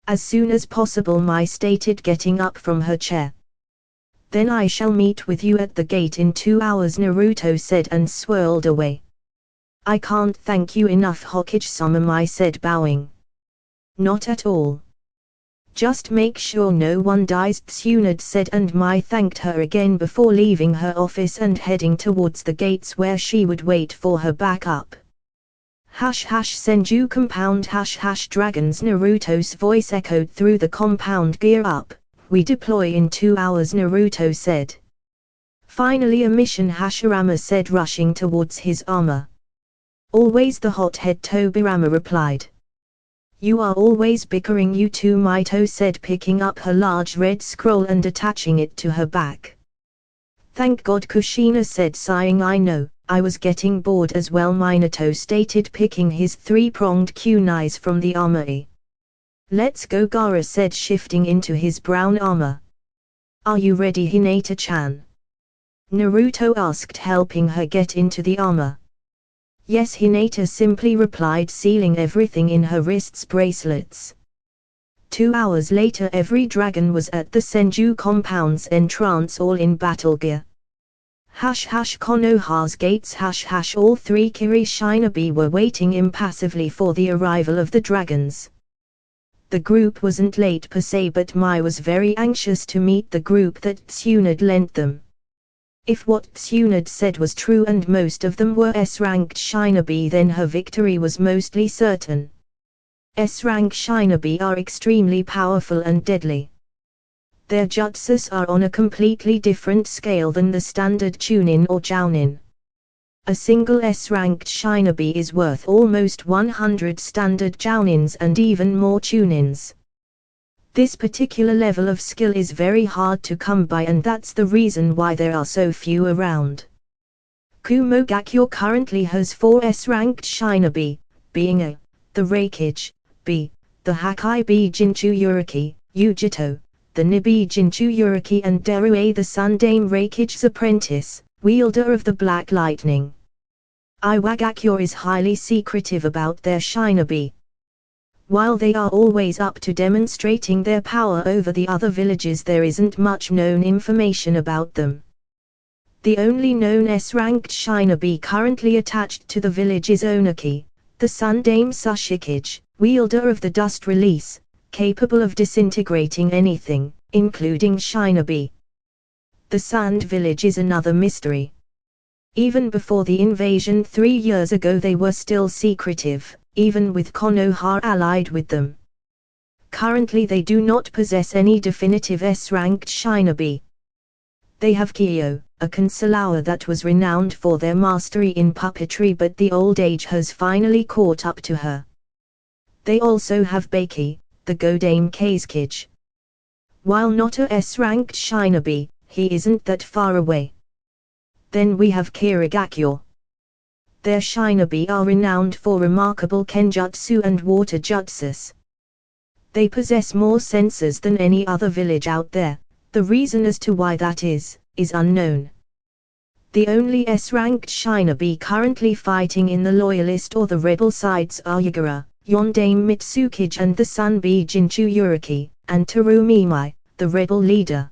As soon as possible, Mai stated, getting up from her chair. Then I shall meet with you at the gate in 2 hours, Naruto said and swirled away. I can't thank you enough, Hokage-sama, Mai said, bowing. Not at all. Just make sure no one dies, Tsunade said, and Mai thanked her again before leaving her office and heading towards the gates where she would wait for her backup. Senju compound dragons, Naruto's voice echoed through the compound. Gear up, we deploy in 2 hours, Naruto said. Finally a mission, Hashirama said, rushing towards his armor. Always the hothead, Tobirama replied. You are always bickering, you two, Maito said, picking up her large red scroll and attaching it to her back. Thank God, Kushina said, sighing. I know, I was getting bored as well, Minato stated, picking his 3-pronged kunais from the armory. Let's go, Gaara said, shifting into his brown armor. Are you ready, Hinata-chan? Naruto asked, helping her get into the armor. Yes, Hinata simply replied, sealing everything in her wrist's bracelets. 2 hours later, every dragon was at the Senju compound's entrance, all in battle gear. Konoha's gates. All 3 Kiri Shinobi were waiting impassively for the arrival of the dragons. The group wasn't late per se, but Mai was very anxious to meet the group that Tsunade lent them. If what Tsunade said was true and most of them were S-ranked Shinobi, then her victory was mostly certain. S-rank Shinobi are extremely powerful and deadly. Their jutsus are on a completely different scale than the standard Chunin or Jounin. A single S-ranked Shinobi is worth almost 100 standard Jounins and even more Chunins. This particular level of skill is very hard to come by, and that's the reason why there are so few around. Kumogakure currently has 4 S-ranked Shinobi, being A, the Reikage, B, the Hakai B Jinchuriki, Ujito, the Nibi Jinchuriki, and Derue the Sundame Reikage's apprentice, wielder of the Black Lightning. Iwagakure is highly secretive about their Shinobi. While they are always up to demonstrating their power over the other villages, there isn't much known information about them. The only known S-ranked Shinobi currently attached to the village is Onaki, the Sundame Sushikage, wielder of the Dust Release, capable of disintegrating anything, including Shinobi. The Sand Village is another mystery. Even before the invasion 3 years ago, they were still secretive, even with Konoha allied with them. Currently they do not possess any definitive S-ranked Shinobi. They have Kyo, a consular that was renowned for their mastery in puppetry, but the old age has finally caught up to her. They also have Baki, the Godame Kazekage. While not a S-ranked Shinobi, he isn't that far away. Then we have Kirigakure. Their Shinobi are renowned for remarkable Kenjutsu and water jutsus. They possess more senses than any other village out there. The reason as to why that is unknown. The only S-ranked Shinobi currently fighting in the Loyalist or the Rebel sides are Yagura, Yondame Mitsukage, and the Sunbi Jinchuriki, and Terumimai, the Rebel leader.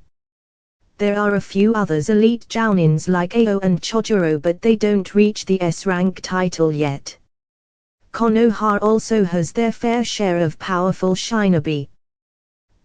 There are a few others elite Jounins like Ao and Chojuro, but they don't reach the S-rank title yet. Konoha also has their fair share of powerful Shinobi.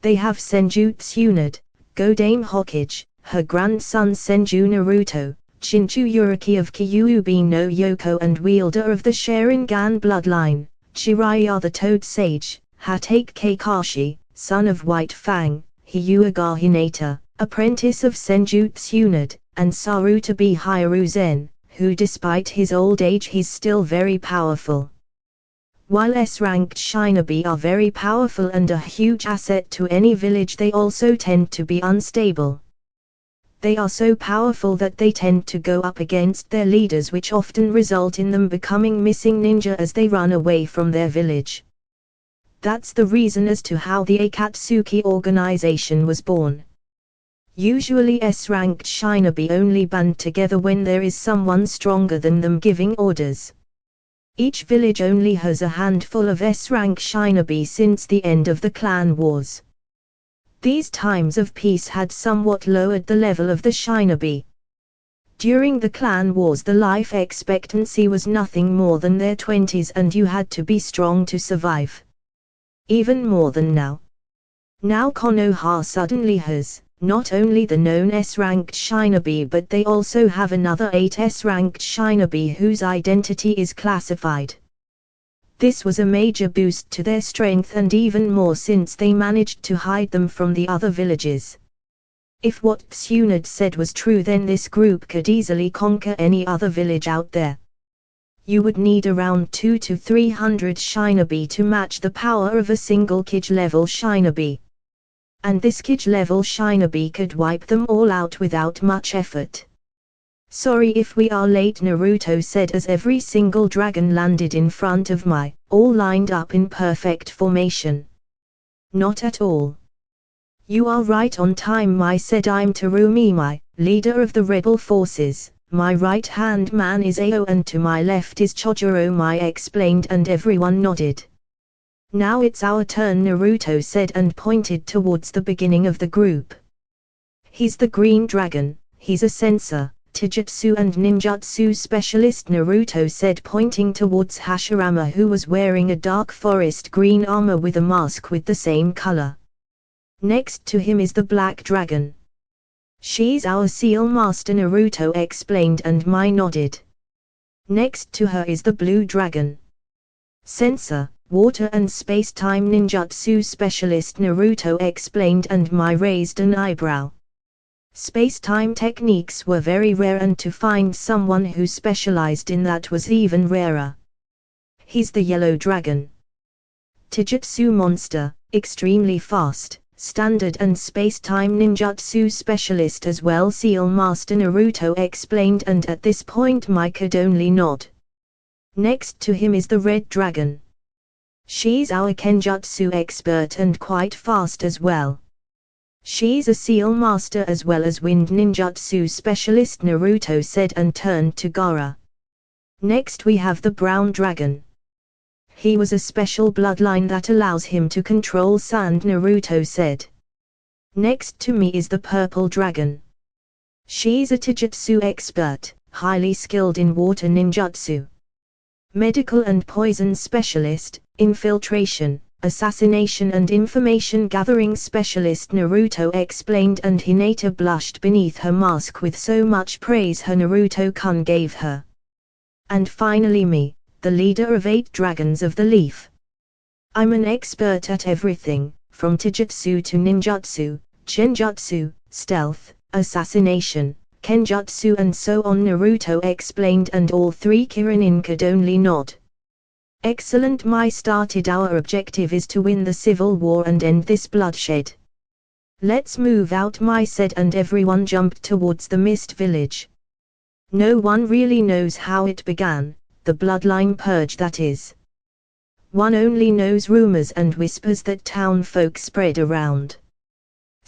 They have Senju Tsunade, Godame Hokage, her grandson Senju Naruto, Jinchuriki of Kyuubi no Yoko and wielder of the Sharingan bloodline, Jiraiya the Toad Sage, Hatake Kakashi, son of White Fang, Hyuga Hinata, apprentice of Senju Tsunade, and Sarutobi Hiruzen, who despite his old age he's still very powerful. While S-ranked Shinobi are very powerful and a huge asset to any village, they also tend to be unstable. They are so powerful that they tend to go up against their leaders, which often result in them becoming missing ninja as they run away from their village. That's the reason as to how the Akatsuki organization was born. Usually S-ranked shinobi only band together when there is someone stronger than them giving orders. Each village only has a handful of S-rank shinobi since the end of the clan wars. These times of peace had somewhat lowered the level of the shinobi. During the clan wars the life expectancy was nothing more than their 20s and you had to be strong to survive. Even more than now. Now Konoha suddenly has not only the known S-ranked shinobi, but they also have another 8 S-ranked shinobi whose identity is classified. This was a major boost to their strength, and even more since they managed to hide them from the other villages. If what Tsunade said was true, then this group could easily conquer any other village out there. You would need around 200 to 300 shinobi to match the power of a single Kage level shinobi. And this Kage level shinobi could wipe them all out without much effort. Sorry if we are late, Naruto said as every single dragon landed in front of Mai, all lined up in perfect formation. Not at all. You are right on time, Mai said. I'm Terumi Mai, leader of the rebel forces. My right-hand man is Ao and to my left is Chojuro, Mai explained, and everyone nodded. Now it's our turn, Naruto said and pointed towards the beginning of the group. He's the green dragon, he's a sensor, Taijutsu and ninjutsu specialist, Naruto said pointing towards Hashirama, who was wearing a dark forest green armor with a mask with the same color. Next to him is the black dragon. She's our seal master, Naruto explained and Mai nodded. Next to her is the blue dragon. Sensor, water and space-time ninjutsu specialist, Naruto explained and Mai raised an eyebrow. Space-time techniques were very rare, and to find someone who specialized in that was even rarer. He's the yellow dragon. Taijutsu monster, extremely fast, standard and space-time ninjutsu specialist as well, seal master, Naruto explained, and at this point Mai could only nod. Next to him is the red dragon. She's our kenjutsu expert and quite fast as well. She's a seal master as well as wind ninjutsu specialist, Naruto said and turned to Gaara. Next we have the brown dragon. He was a special bloodline that allows him to control sand, Naruto said. Next to me is the purple dragon. She's a taijutsu expert, highly skilled in water ninjutsu. Medical and poison specialist, infiltration, assassination and information gathering specialist, Naruto explained, and Hinata blushed beneath her mask with so much praise her Naruto-kun gave her. And finally me, the leader of 8 dragons of the leaf. I'm an expert at everything, from taijutsu to ninjutsu, genjutsu, stealth, assassination, kenjutsu and so on, Naruto explained, and all 3 Kiranin could only nod. Excellent, Mai started. Our objective is to win the civil war and end this bloodshed. Let's move out, Mai said, and everyone jumped towards the mist village. No one really knows how it began, the bloodline purge that is. One only knows rumors and whispers that town folk spread around.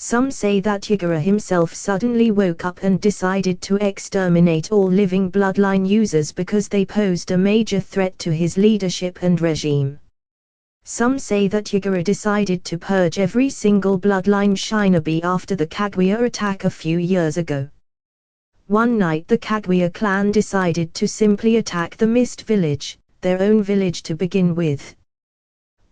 Some say that Yagura himself suddenly woke up and decided to exterminate all living bloodline users because they posed a major threat to his leadership and regime. Some say that Yagura decided to purge every single bloodline shinobi after the Kaguya attack a few years ago. One night the Kaguya clan decided to simply attack the Mist Village, their own village to begin with.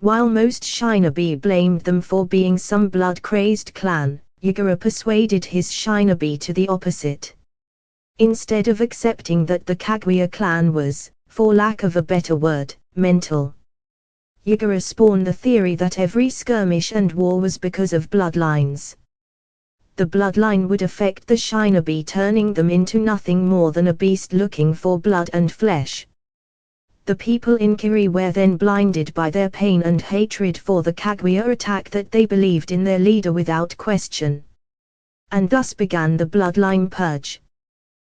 While most shinobi blamed them for being some blood-crazed clan, Yagura persuaded his shinobi to the opposite. Instead of accepting that the Kaguya clan was, for lack of a better word, mental, Yagura spawned the theory that every skirmish and war was because of bloodlines. The bloodline would affect the shinobi, turning them into nothing more than a beast looking for blood and flesh. The people in Kiri were then blinded by their pain and hatred for the Kaguya attack that they believed in their leader without question. And thus began the bloodline purge.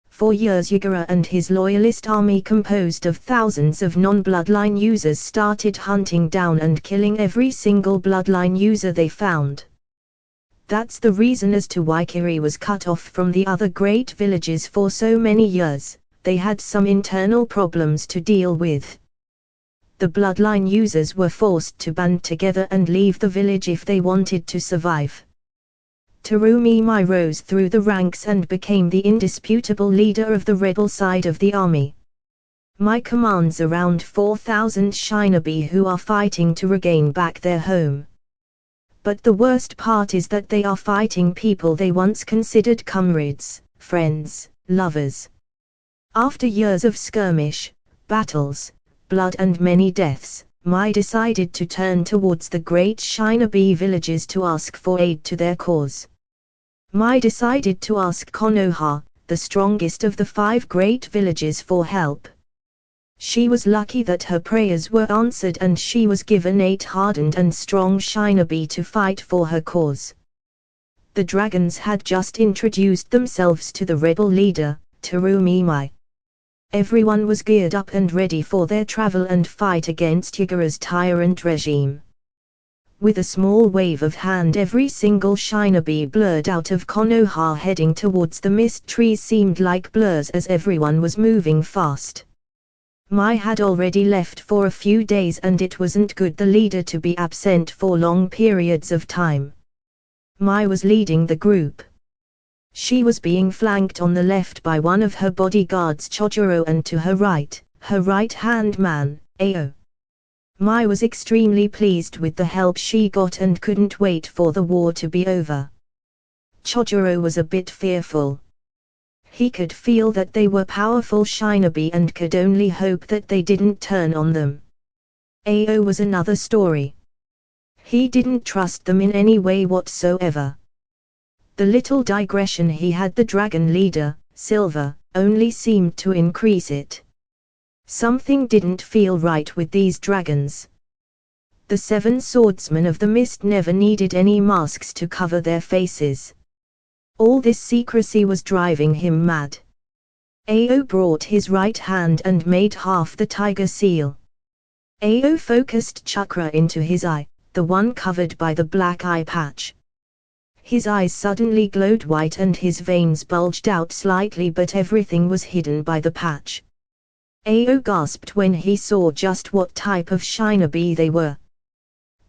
For years Yagura and his loyalist army composed of thousands of non-bloodline users started hunting down and killing every single bloodline user they found. That's the reason as to why Kiri was cut off from the other great villages for so many years. They had some internal problems to deal with. The bloodline users were forced to band together and leave the village if they wanted to survive. NaruHina rose through the ranks and became the indisputable leader of the rebel side of the army. Mai commands around 4,000 shinobi who are fighting to regain back their home. But the worst part is that they are fighting people they once considered comrades, friends, lovers. After years of skirmish, battles, blood and many deaths, Mai decided to turn towards the great shinobi villages to ask for aid to their cause. Mai decided to ask Konoha, the strongest of the 5 great villages, for help. She was lucky that her prayers were answered and she was given 8 hardened and strong shinobi to fight for her cause. The dragons had just introduced themselves to the rebel leader, NaruHina. Everyone was geared up and ready for their travel and fight against Yagura's tyrant regime. With a small wave of hand every single shinobi blurred out of Konoha heading towards the mist trees seemed like blurs as everyone was moving fast. Mai had already left for a few days and it wasn't good the leader to be absent for long periods of time. Mai was leading the group. She was being flanked on the left by one of her bodyguards Chojuro and to her right-hand man, Ao. Mai was extremely pleased with the help she got and couldn't wait for the war to be over. Chojuro was a bit fearful. He could feel that they were powerful shinobi and could only hope that they didn't turn on them. Ao was another story. He didn't trust them in any way whatsoever. The little digression he had the dragon leader, Silver, only seemed to increase it. Something didn't feel right with these dragons. The 7 swordsmen of the mist never needed any masks to cover their faces. All this secrecy was driving him mad. Ao brought his right hand and made half the tiger seal. Ao focused chakra into his eye, the one covered by the black eye patch. His eyes suddenly glowed white and his veins bulged out slightly, but everything was hidden by the patch. Ao gasped when he saw just what type of shinobi they were.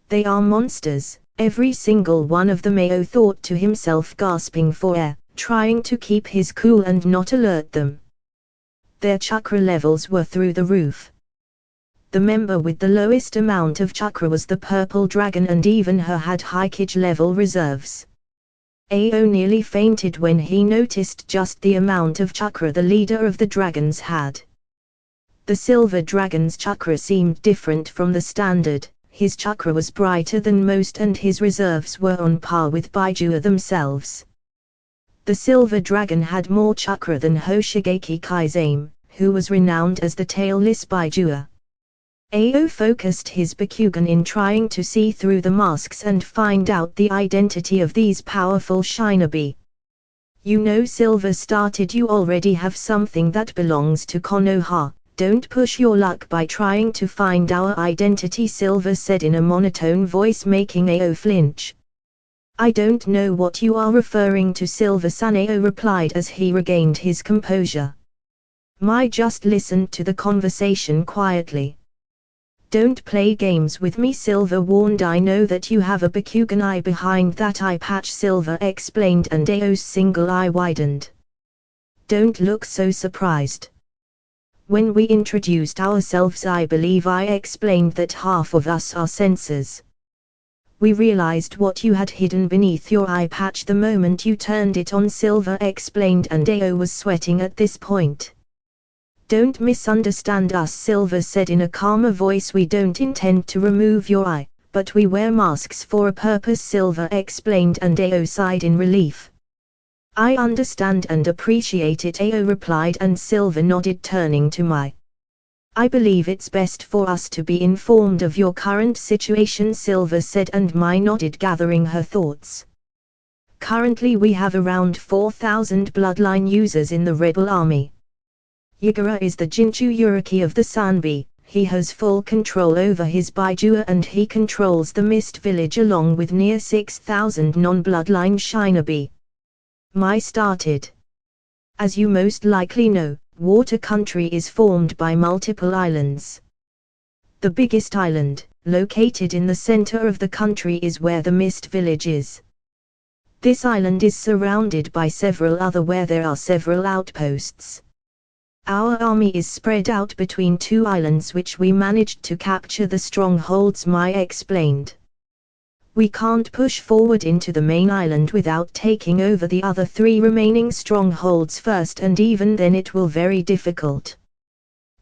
They are monsters, every single one of them, Ao thought to himself, gasping for air, trying to keep his cool and not alert them. Their chakra levels were through the roof. The member with the lowest amount of chakra was the purple dragon and even her had high Kage level reserves. Ao nearly fainted when he noticed just the amount of chakra the leader of the dragons had. The silver dragon's chakra seemed different from the standard, his chakra was brighter than most and his reserves were on par with Baijua themselves. The silver dragon had more chakra than Hoshigeki Kaizame, who was renowned as the tailless Baijua. Ao focused his Bakugan in trying to see through the masks and find out the identity of these powerful shinobi. You know, Silver started, you already have something that belongs to Konoha, don't push your luck by trying to find our identity, Silver said in a monotone voice, making Ao flinch. I don't know what you are referring to, Silver-san, Ao replied as he regained his composure. Mai just listened to the conversation quietly. Don't play games with me, Silver warned. I know that you have a Bakugan eye behind that eye patch, Silver explained, and Ao's single eye widened. Don't look so surprised. When we introduced ourselves, I believe I explained that half of us are sensors. We realized what you had hidden beneath your eye patch the moment you turned it on, Silver explained, and Ao was sweating at this point. Don't misunderstand us, Silver said in a calmer voice. We don't intend to remove your eye, but we wear masks for a purpose, Silver explained, and Ao sighed in relief. I understand and appreciate it, Ao replied, and Silver nodded, turning to Mai. I believe it's best for us to be informed of your current situation, Silver said, and Mai nodded, gathering her thoughts. Currently we have around 4,000 bloodline users in the rebel army. Yagura is the Jinchuriki of the Sanbi. He has full control over his Baijua and he controls the Mist Village along with near 6,000 non-bloodline shinobi. Mai started. As you most likely know, Water Country is formed by multiple islands. The biggest island, located in the center of the country, is where the Mist Village is. This island is surrounded by several other where there are several outposts. Our army is spread out between two islands which we managed to capture the strongholds Mai explained. We can't push forward into the main island without taking over the other three remaining strongholds first, and even then it will very difficult.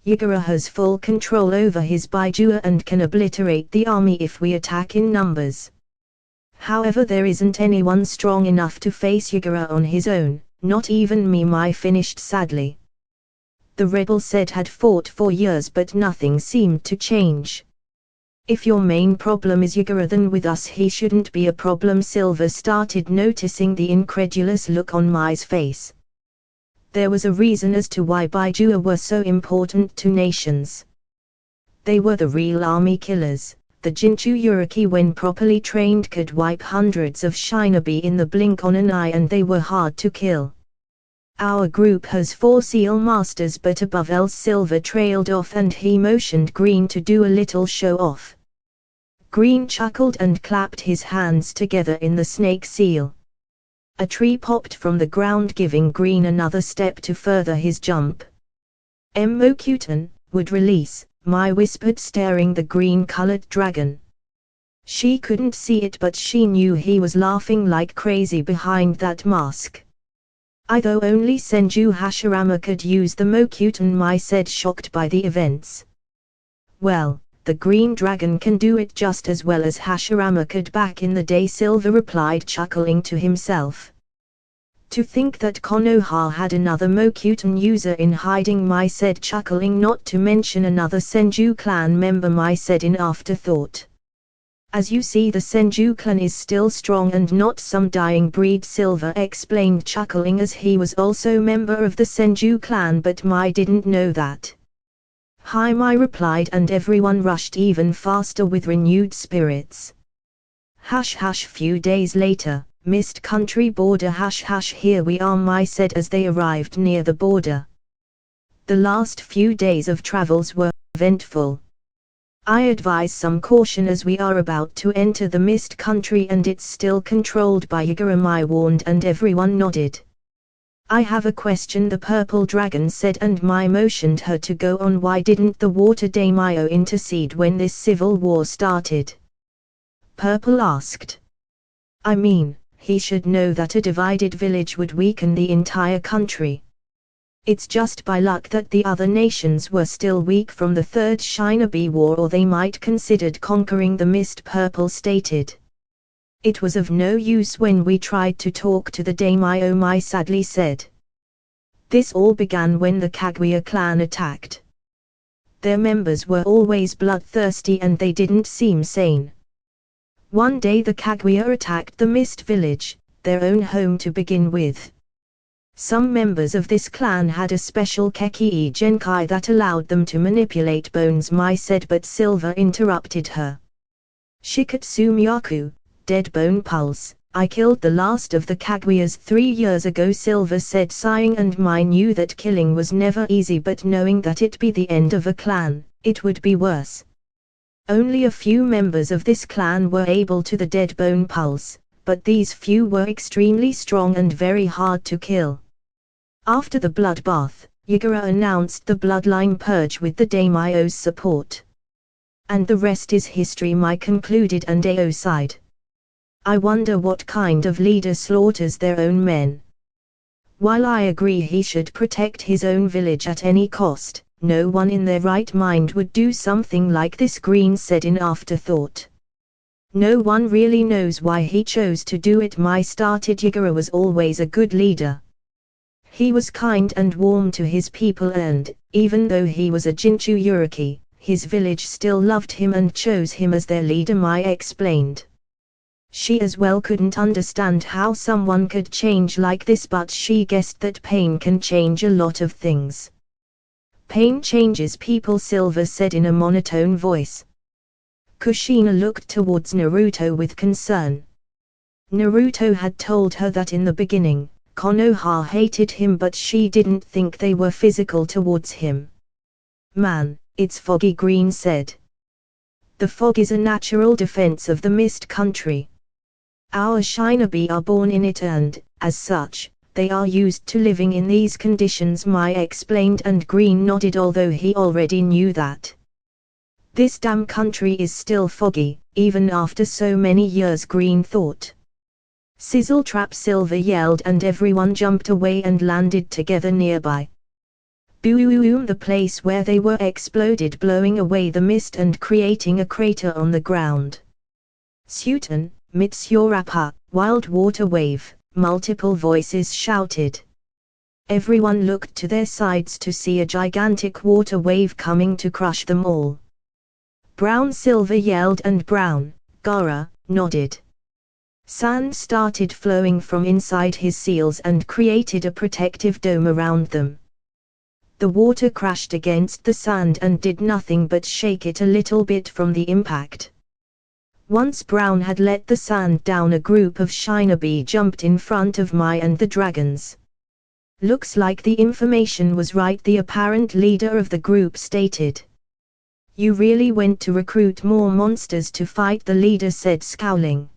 Yagura has full control over his Baijua and can obliterate the army if we attack in numbers. However, there isn't anyone strong enough to face Yagura on his own, not even me. Mai finished sadly. The rebel said had fought for years but nothing seemed to change. If your main problem is Yagura, then with us he shouldn't be a problem. Silver started noticing the incredulous look on Mai's face. There was a reason as to why Baijua were so important to nations. They were the real army killers. The Jinchuriki, when properly trained, could wipe hundreds of shinobi in the blink on an eye, and they were hard to kill. Our group has 4 seal masters, but above else Silver trailed off and he motioned Green to do a little show off. Green chuckled and clapped his hands together in the snake seal. A tree popped from the ground, giving Green another step to further his jump. Mokutan would release, Mai whispered, staring the green-colored dragon. She couldn't see it, but she knew he was laughing like crazy behind that mask. Though only Senju Hashirama could use the Mokutan, Mai said, shocked by the events. Well, the green dragon can do it just as well as Hashirama could back in the day, Silver replied, chuckling to himself. To think that Konoha had another Mokutan user in hiding, Mai said, chuckling, not to mention another Senju clan member, Mai said in afterthought. As you see, the Senju clan is still strong and not some dying breed, Silver explained, chuckling, as he was also member of the Senju clan, but Mai didn't know that. Hi, Mai replied, and everyone rushed even faster with renewed spirits. Hush hush. Few days later, Mist Country border. Hush hush, here we are, Mai said as they arrived near the border. The last few days of travels were eventful. I advise some caution as we are about to enter the Mist Country and it's still controlled by Yagura, Mai warned, and everyone nodded. I have a question, the purple dragon said, and Mai motioned her to go on. Why didn't the water daimyo intercede when this civil war started? Purple asked. I mean, he should know that a divided village would weaken the entire country. It's just by luck that the other nations were still weak from the Third Shinobi War, or they might considered conquering the Mist, Purple stated. It was of no use when we tried to talk to the daimyo, Mai sadly said. This all began when the Kaguya clan attacked. Their members were always bloodthirsty and they didn't seem sane. One day the Kaguya attacked the Mist Village, their own home to begin with. Some members of this clan had a special Kekii Genkai that allowed them to manipulate bones, Mai said, but Silver interrupted her. Shikatsu Myaku, dead bone pulse. I killed the last of the Kaguyas 3 years ago, Silver said, sighing, and Mai knew that killing was never easy, but knowing that it'd be the end of a clan, it would be worse. Only a few members of this clan were able to the dead bone pulse, but these few were extremely strong and very hard to kill. After the bloodbath, Yagura announced the bloodline purge with the daimyo's support. And the rest is history, Mai concluded, and Ao sighed. I wonder what kind of leader slaughters their own men. While I agree he should protect his own village at any cost, no one in their right mind would do something like this, Green said in afterthought. No one really knows why he chose to do it, Mai started. Yagura was always a good leader. He was kind and warm to his people, and, even though he was a Jinchuriki, his village still loved him and chose him as their leader, Mai explained. She as well couldn't understand how someone could change like this, but she guessed that pain can change a lot of things. Pain changes people, Silver said in a monotone voice. Kushina looked towards Naruto with concern. Naruto had told her that in the beginning, Konoha hated him, but she didn't think they were physical towards him. Man, it's foggy, Green said. The fog is a natural defense of the mist country. Our shinobi are born in it and, as such, they are used to living in these conditions, Mai explained, and Green nodded, although he already knew that. This damn country is still foggy, even after so many years, Green thought. Sizzle trap, Silver yelled, and everyone jumped away and landed together nearby. Boom! The place where they were exploded, blowing away the mist and creating a crater on the ground. Suiten, Mitsurapa, wild water wave, multiple voices shouted. Everyone looked to their sides to see a gigantic water wave coming to crush them all. Brown, Silver yelled, and Brown, Gaara, nodded. Sand started flowing from inside his seals and created a protective dome around them. The water crashed against the sand and did nothing but shake it a little bit from the impact. Once Brown had let the sand down, a group of shinobi jumped in front of Mai and the dragons. Looks like the information was right, the apparent leader of the group stated. You really went to recruit more monsters to fight, the leader said, scowling.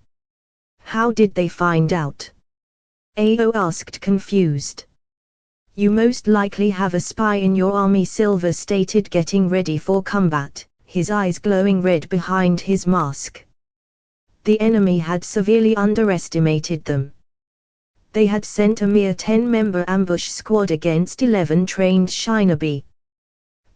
How did they find out? Ao asked, confused. You most likely have a spy in your army, Silver stated, getting ready for combat, his eyes glowing red behind his mask. The enemy had severely underestimated them. They had sent a mere 10-member ambush squad against 11 trained shinobi.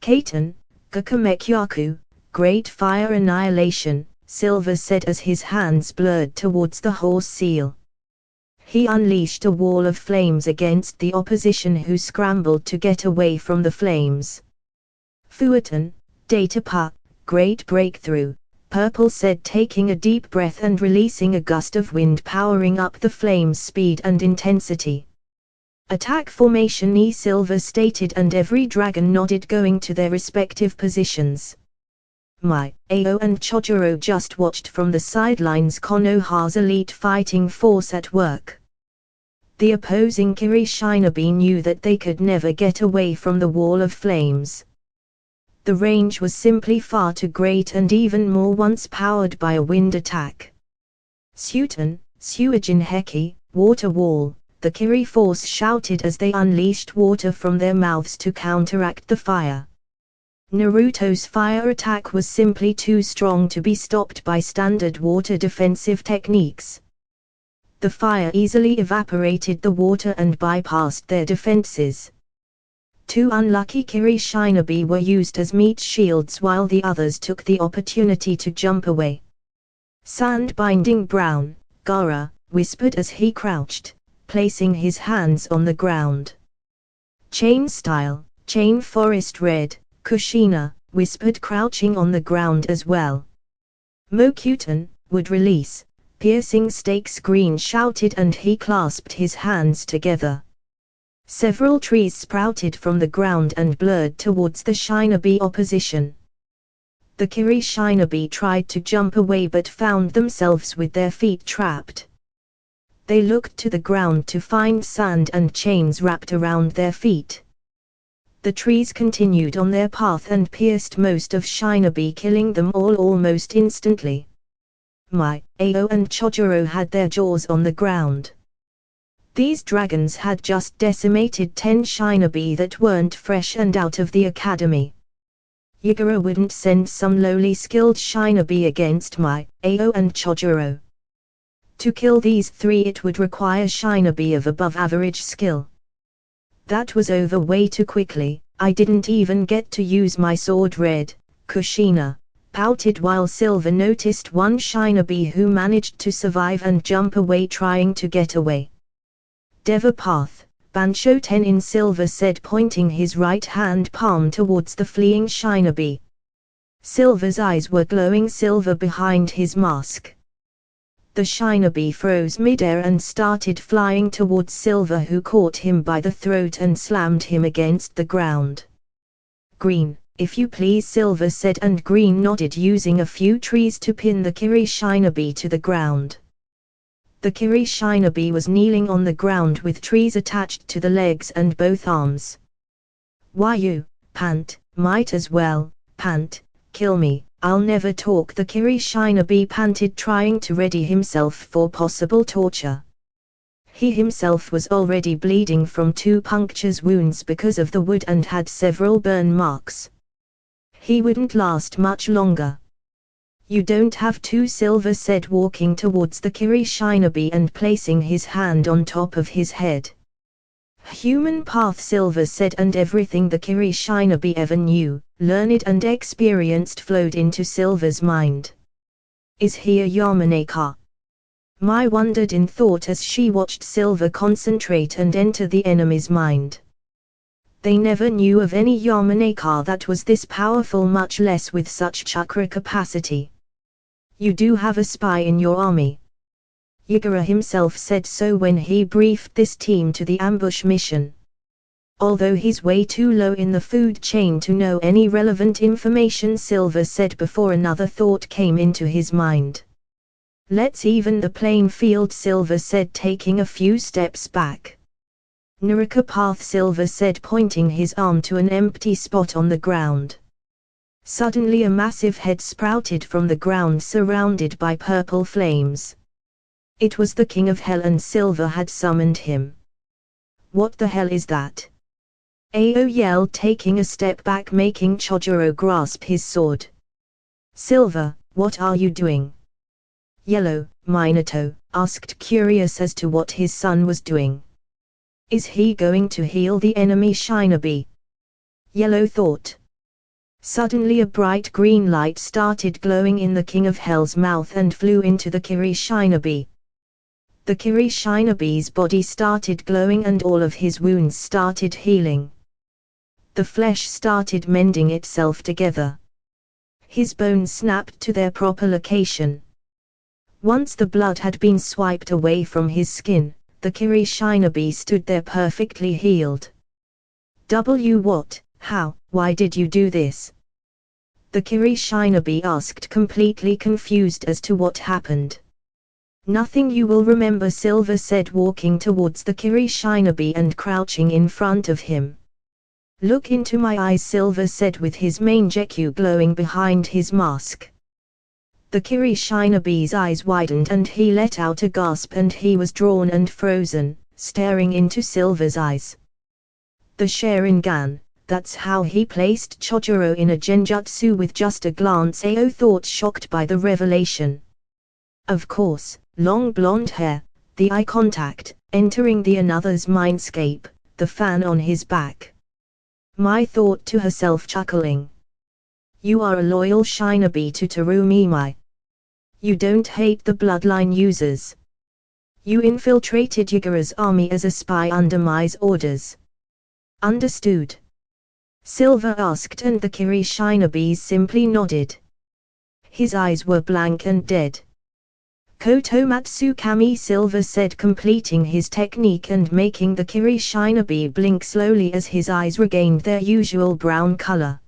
Kaiten, Gakamekyaku, Great Fire Annihilation, Silver said as his hands blurred towards the horse seal. He unleashed a wall of flames against the opposition, who scrambled to get away from the flames. Fuatan, Datapa, Great Breakthrough, Purple said, taking a deep breath and releasing a gust of wind, powering up the flames' speed and intensity. Attack formation, E, Silver stated, and every dragon nodded, going to their respective positions. Mai, Ao and Chojuro just watched from the sidelines, Konoha's elite fighting force at work. The opposing Kiri shinobi knew that they could never get away from the wall of flames. The range was simply far too great, and even more once powered by a wind attack. Suiten, Suijin Heki, Water Wall, the Kiri force shouted as they unleashed water from their mouths to counteract the fire. Naruto's fire attack was simply too strong to be stopped by standard water defensive techniques. The fire easily evaporated the water and bypassed their defenses. 2 unlucky Kiri shinobi were used as meat shields, while the others took the opportunity to jump away. Sand binding, Brown, Gaara, whispered as he crouched, placing his hands on the ground. Chain style, Chain Forest Red, Kushina, whispered, crouching on the ground as well. Mokutan, Wood Release, Piercing Stakes, Green shouted, and he clasped his hands together. Several trees sprouted from the ground and blurred towards the shinobi opposition. The Kiri shinobi tried to jump away but found themselves with their feet trapped. They looked to the ground to find sand and chains wrapped around their feet. The trees continued on their path and pierced most of shinobi, killing them all almost instantly. Mai, Ao and Chojuro had their jaws on the ground. These dragons had just decimated 10 shinobi that weren't fresh and out of the academy. Yagura wouldn't send some lowly skilled shinobi against Mai, Ao and Chojuro. To kill these 3 it would require shinobi of above average skill. That was over way too quickly. I didn't even get to use my sword. Red, Kushina, pouted, while Silver noticed one shinobi who managed to survive and jump away, trying to get away. Deva Path, Bansho Tenin, Silver said, pointing his right hand palm towards the fleeing shinobi. Silver's eyes were glowing silver behind his mask. The Shinobi froze midair and started flying towards Silver, who caught him by the throat and slammed him against the ground. Green, if you please, Silver said, and Green nodded, using a few trees to pin the Kiri Shinobi to the ground. The Kiri Shinobi was kneeling on the ground with trees attached to the legs and both arms. Why you, pant, might as well, pant, kill me, I'll never talk, the Kiri Shinobi panted, trying to ready himself for possible torture. He himself was already bleeding from 2 punctures wounds because of the wood and had several burn marks. He wouldn't last much longer. You don't have to, Silver said, walking towards the Kiri Shinobi and placing his hand on top of his head. Human path, Silver said, and everything the Kiri Shinobi ever knew, learned and experienced, flowed into Silver's mind. Is he a Yamanaka? Mai wondered in thought as she watched Silver concentrate and enter the enemy's mind. They never knew of any Yamanaka that was this powerful, much less with such chakra capacity. You do have a spy in your army. Yagura himself said so when he briefed this team to the ambush mission. Although he's way too low in the food chain to know any relevant information, Silver said before another thought came into his mind. Let's even the playing field, Silver said, taking a few steps back. Naruka path, Silver said, pointing his arm to an empty spot on the ground. Suddenly a massive head sprouted from the ground, surrounded by purple flames. It was the King of Hell, and Silver had summoned him. What the hell is that? Ao yelled, taking a step back, making Chojuro grasp his sword. Silver, what are you doing? Yellow, Minato asked, curious as to what his son was doing. Is he going to heal the enemy Shinobi? Yellow thought. Suddenly a bright green light started glowing in the King of Hell's mouth and flew into the Kiri Shinobi. The Kiri Shinobi's body started glowing and all of his wounds started healing. The flesh started mending itself together. His bones snapped to their proper location. Once the blood had been swiped away from his skin, the Kiri Shinobi stood there perfectly healed. What, how, why did you do this? The Kiri Shinobi asked, completely confused as to what happened. Nothing you will remember, Silver said, walking towards the Kiri Shinobi and crouching in front of him. Look into my eyes, Silver said, with his mangekyou glowing behind his mask. The Kiri Shinobi's eyes widened and he let out a gasp, and he was drawn and frozen, staring into Silver's eyes. The Sharingan, that's how he placed Chojuro in a genjutsu with just a glance, Ao thought, shocked by the revelation. Of course, long blonde hair, the eye contact, entering the another's mindscape, the fan on his back. Mai thought to herself, chuckling. You are a loyal Shinobi to Terumi Mai. You don't hate the bloodline users. You infiltrated Yagura's army as a spy under Mai's orders. Understood? Silver asked, and the Kiri Shinobi simply nodded. His eyes were blank and dead. Kotomatsu Kami, Silver said, completing his technique and making the Kiri Shinobi blink slowly as his eyes regained their usual brown color.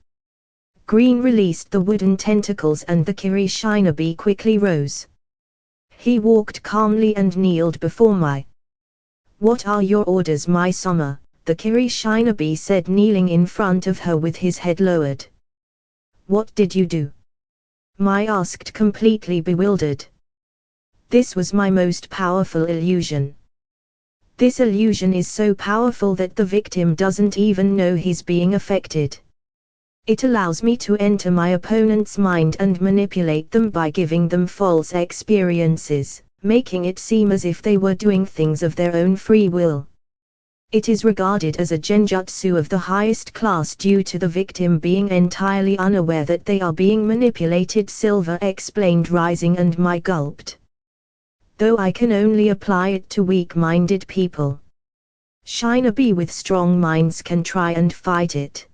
Green released the wooden tentacles and the Kiri Shinobi quickly rose. He walked calmly and kneeled before Mai. What are your orders, Mai-sama? The Kiri Shinobi said, kneeling in front of her with his head lowered. What did you do? Mai asked, completely bewildered. This was my most powerful illusion. This illusion is so powerful that the victim doesn't even know he's being affected. It allows me to enter my opponent's mind and manipulate them by giving them false experiences, making it seem as if they were doing things of their own free will. It is regarded as a genjutsu of the highest class due to the victim being entirely unaware that they are being manipulated, Silver explained, rising, and Mai gulped. Though I can only apply it to weak-minded people. Shinobi with strong minds can try and fight it.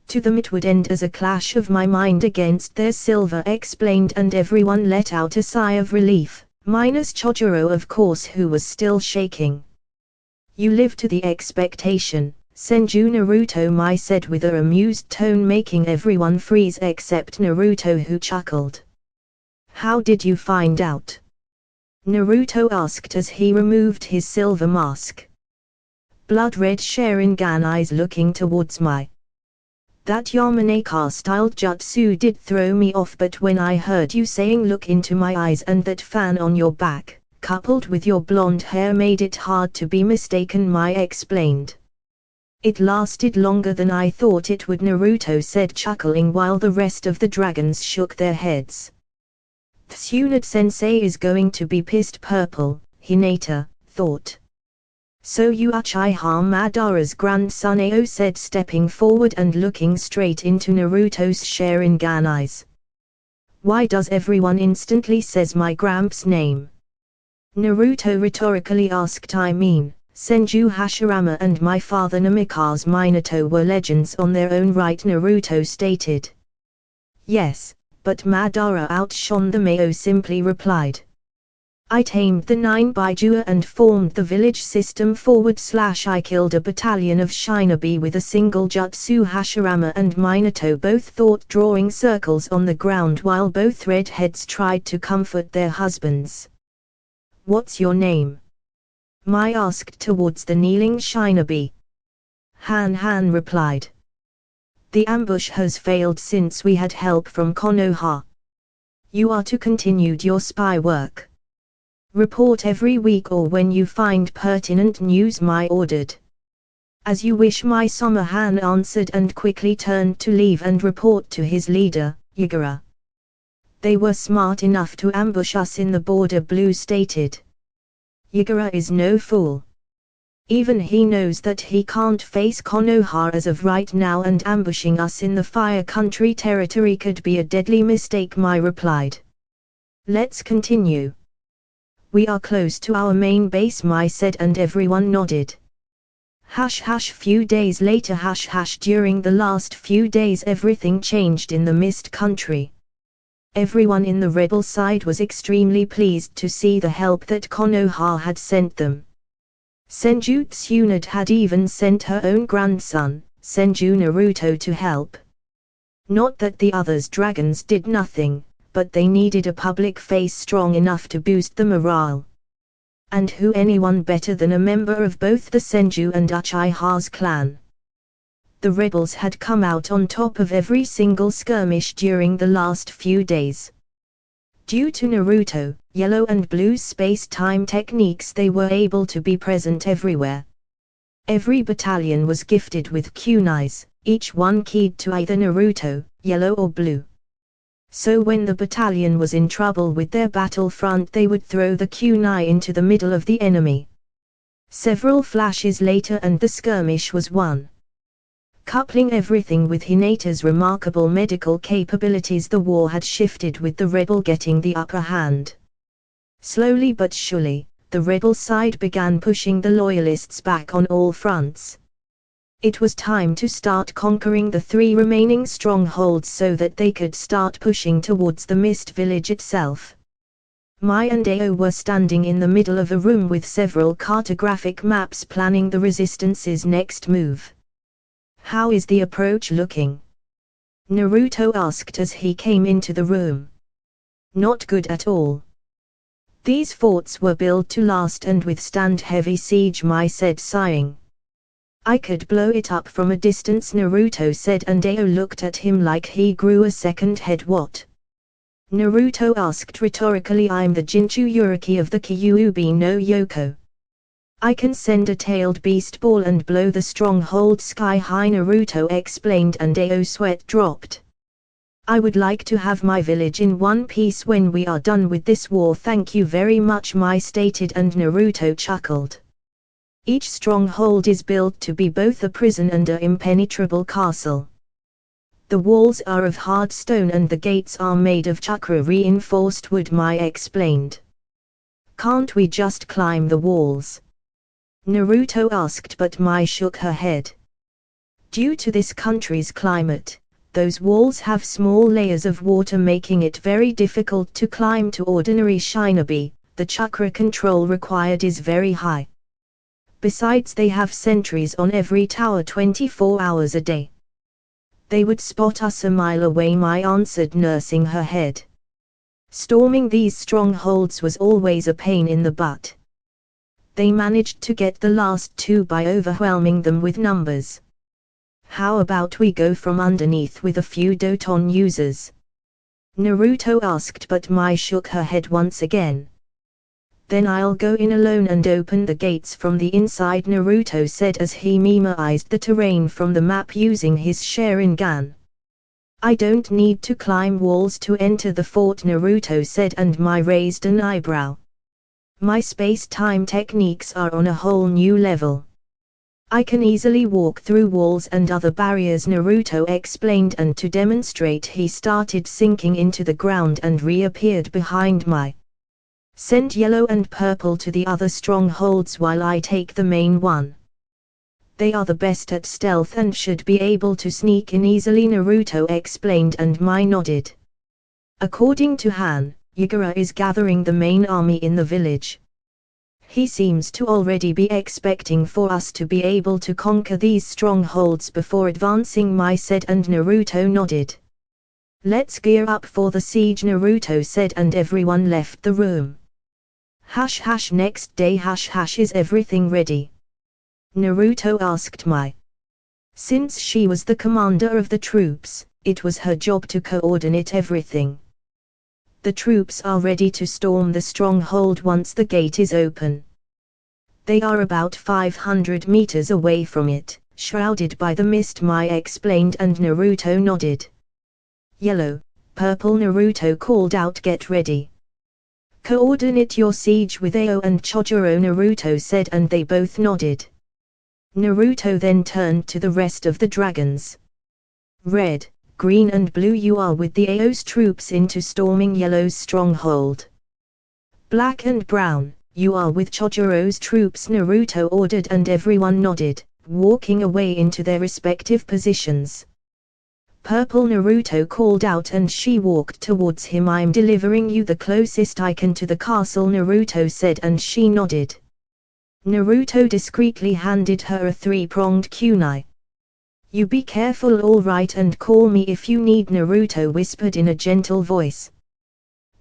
To them it would end as a clash of my mind against theirs, Silver explained, and everyone let out a sigh of relief, Minus Chojuro, of course, who was still shaking. You live to the expectation, Senju Naruto Mai said with a amused tone, making everyone freeze except Naruto, who chuckled. How did you find out? Naruto asked as he removed his silver mask. Blood-red Sharingan eyes looking towards Mai. That Yamanaka-styled jutsu did throw me off, but when I heard you saying look into my eyes and that fan on your back, coupled with your blonde hair, made it hard to be mistaken, Mai explained. It lasted longer than I thought it would, Naruto said, chuckling while the rest of the dragons shook their heads. Tsunade-sensei is going to be pissed purple, Hinata thought. So you are Uchiha Madara's grandson, Ao said, stepping forward and looking straight into Naruto's Sharingan eyes. Why does everyone instantly says my Gramps' name? Naruto rhetorically asked. I mean, Senju Hashirama and my father Namikaze Minato were legends on their own right, Naruto stated. Yes, but Madara outshone them, Ao simply replied. I tamed the 9 Baijua and formed the village system / I killed a battalion of shinobi with a single jutsu. Hashirama and Minato both thought, drawing circles on the ground while both redheads tried to comfort their husbands. What's your name? Mai asked towards the kneeling shinobi. Han replied. The ambush has failed since we had help from Konoha. You are to continue your spy work. Report every week or when you find pertinent news, Mai ordered. As you wish, Mai Sama Han answered and quickly turned to leave and report to his leader, Yagura. They were smart enough to ambush us in the border, Blue stated. Yagura is no fool. Even he knows that he can't face Konoha as of right now, and ambushing us in the Fire Country territory could be a deadly mistake, Mai replied. Let's continue. We are close to our main base, Mai said, and everyone nodded. Few days later. During the last few days everything changed in the Mist Country. Everyone in the rebel side was extremely pleased to see the help that Konoha had sent them. Senju Tsunade had even sent her own grandson, Senju Naruto, to help. Not that the others dragons did nothing, but they needed a public face strong enough to boost the morale. And who anyone better than a member of both the Senju and Uchiha's clan? The rebels had come out on top of every single skirmish during the last few days. Due to Naruto, Yellow and Blue's space-time techniques, they were able to be present everywhere. Every battalion was gifted with kunais, each one keyed to either Naruto, Yellow or Blue. So when the battalion was in trouble with their battlefront, they would throw the kunai into the middle of the enemy. Several flashes later and the skirmish was won. Coupling everything with Hinata's remarkable medical capabilities, the war had shifted with the rebel getting the upper hand. Slowly but surely, the rebel side began pushing the loyalists back on all fronts. It was time to start conquering the 3 remaining strongholds so that they could start pushing towards the Mist Village itself. Mai and Ao were standing in the middle of a room with several cartographic maps, planning the resistance's next move. How is the approach looking? Naruto asked as he came into the room. Not good at all. These forts were built to last and withstand heavy siege, Mai said, sighing. I could blow it up from a distance, Naruto said, and Ao looked at him like he grew a second head. What? Naruto asked rhetorically. I'm the Jinchu Uriki of the Kyuubi no Yoko. I can send a tailed beast ball and blow the stronghold sky high, Naruto explained, and Ao's sweat dropped. I would like to have my village in one piece when we are done with this war. Thank you very much, Mai stated, and Naruto chuckled. Each stronghold is built to be both a prison and an impenetrable castle. The walls are of hard stone and the gates are made of chakra-reinforced wood, Mai explained. Can't we just climb the walls? Naruto asked, but Mai shook her head. Due to this country's climate, those walls have small layers of water, making it very difficult to climb to ordinary shinobi, the chakra control required is very high. Besides, they have sentries on every tower 24 hours a day. They would spot us a mile away, my answered, nursing her head. Storming these strongholds was always a pain in the butt. They managed to get the last two by overwhelming them with numbers. How about we go from underneath with a few Doton users? Naruto asked, but Mai shook her head once again. Then I'll go in alone and open the gates from the inside, Naruto said as he memorized the terrain from the map using his Sharingan. I don't need to climb walls to enter the fort, Naruto said, and Mai raised an eyebrow. My space-time techniques are on a whole new level. I can easily walk through walls and other barriers, Naruto explained, and to demonstrate he started sinking into the ground and reappeared behind Mai. Send yellow and purple to the other strongholds while I take the main one. They are the best at stealth and should be able to sneak in easily, Naruto explained, and Mai nodded. According to Han, Yagura is gathering the main army in the village. He seems to already be expecting for us to be able to conquer these strongholds before advancing, Mai said, and Naruto nodded. Let's gear up for the siege, Naruto said, and everyone left the room. Next day, is everything ready? Naruto asked Mai. Since she was the commander of the troops, it was her job to coordinate everything. The troops are ready to storm the stronghold once the gate is open. They are about 500 meters away from it, shrouded by the mist, Mai explained, and Naruto nodded. Yellow, purple, Naruto called out, get ready. Coordinate your siege with Ao and Chojuro, Naruto said, and they both nodded. Naruto then turned to the rest of the dragons. Red, green and blue, you are with the Ao's troops into storming Yellow's stronghold. Black and brown, you are with Chojuro's troops, Naruto ordered, and everyone nodded, walking away into their respective positions. Purple, Naruto called out, and she walked towards him. I'm delivering you the closest I can to the castle, Naruto said, and she nodded. Naruto discreetly handed her a three-pronged kunai. You be careful, all right, and call me if you need, Naruto whispered in a gentle voice.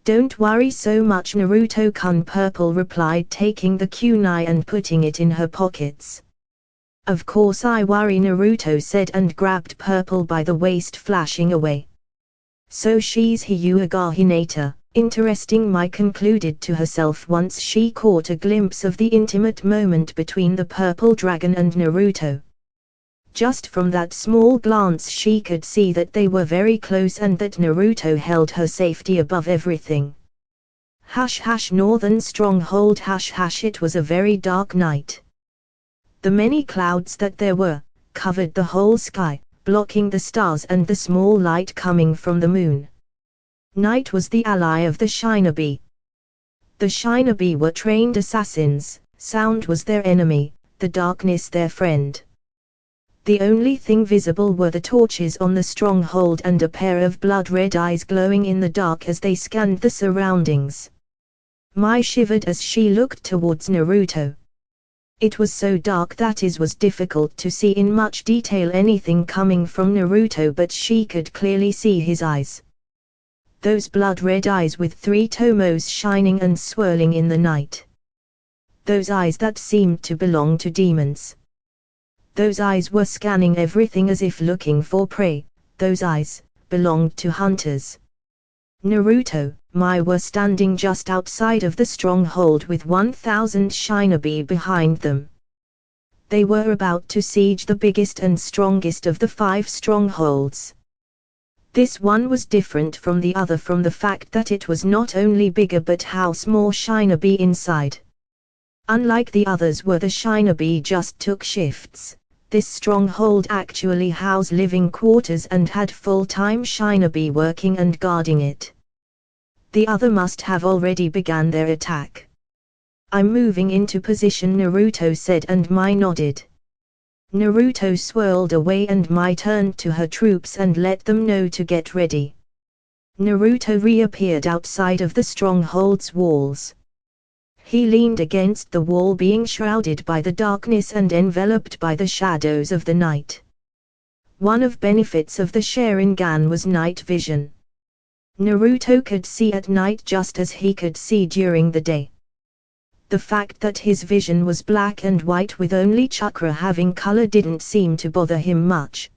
Don't worry so much, Naruto-kun, Purple replied, taking the kunai and putting it in her pockets. Of course I worry, Naruto said, and grabbed Purple by the waist, flashing away. So she's Hinata. Interesting, Mai concluded to herself once she caught a glimpse of the intimate moment between the purple dragon and Naruto. Just from that small glance she could see that they were very close and that Naruto held her safety above everything. Northern Stronghold. It was a very dark night. The many clouds that there were, covered the whole sky, blocking the stars and the small light coming from the moon. Night was the ally of the shinobi. The shinobi were trained assassins, sound was their enemy, the darkness their friend. The only thing visible were the torches on the stronghold and a pair of blood-red eyes glowing in the dark as they scanned the surroundings. Mai shivered as she looked towards Naruto. It was so dark that it was difficult to see in much detail anything coming from Naruto, but she could clearly see his eyes. Those blood-red eyes with three tomos shining and swirling in the night. Those eyes that seemed to belong to demons. Those eyes were scanning everything as if looking for prey. Those eyes belonged to hunters. Naruto, Mai were standing just outside of the stronghold with 1,000 shinobi behind them. They were about to siege the biggest and strongest of the 5 strongholds. This one was different from the other from the fact that it was not only bigger but housed more shinobi inside. Unlike the others where the shinobi just took shifts, this stronghold actually housed living quarters and had full-time shinobi working and guarding it. The other must have already begun their attack. I'm moving into position, Naruto said, and Mai nodded. Naruto swirled away and Mai turned to her troops and let them know to get ready. Naruto reappeared outside of the stronghold's walls. He leaned against the wall, being shrouded by the darkness and enveloped by the shadows of the night. One of the benefits of the Sharingan was night vision. Naruto could see at night just as he could see during the day. The fact that his vision was black and white with only chakra having color didn't seem to bother him much.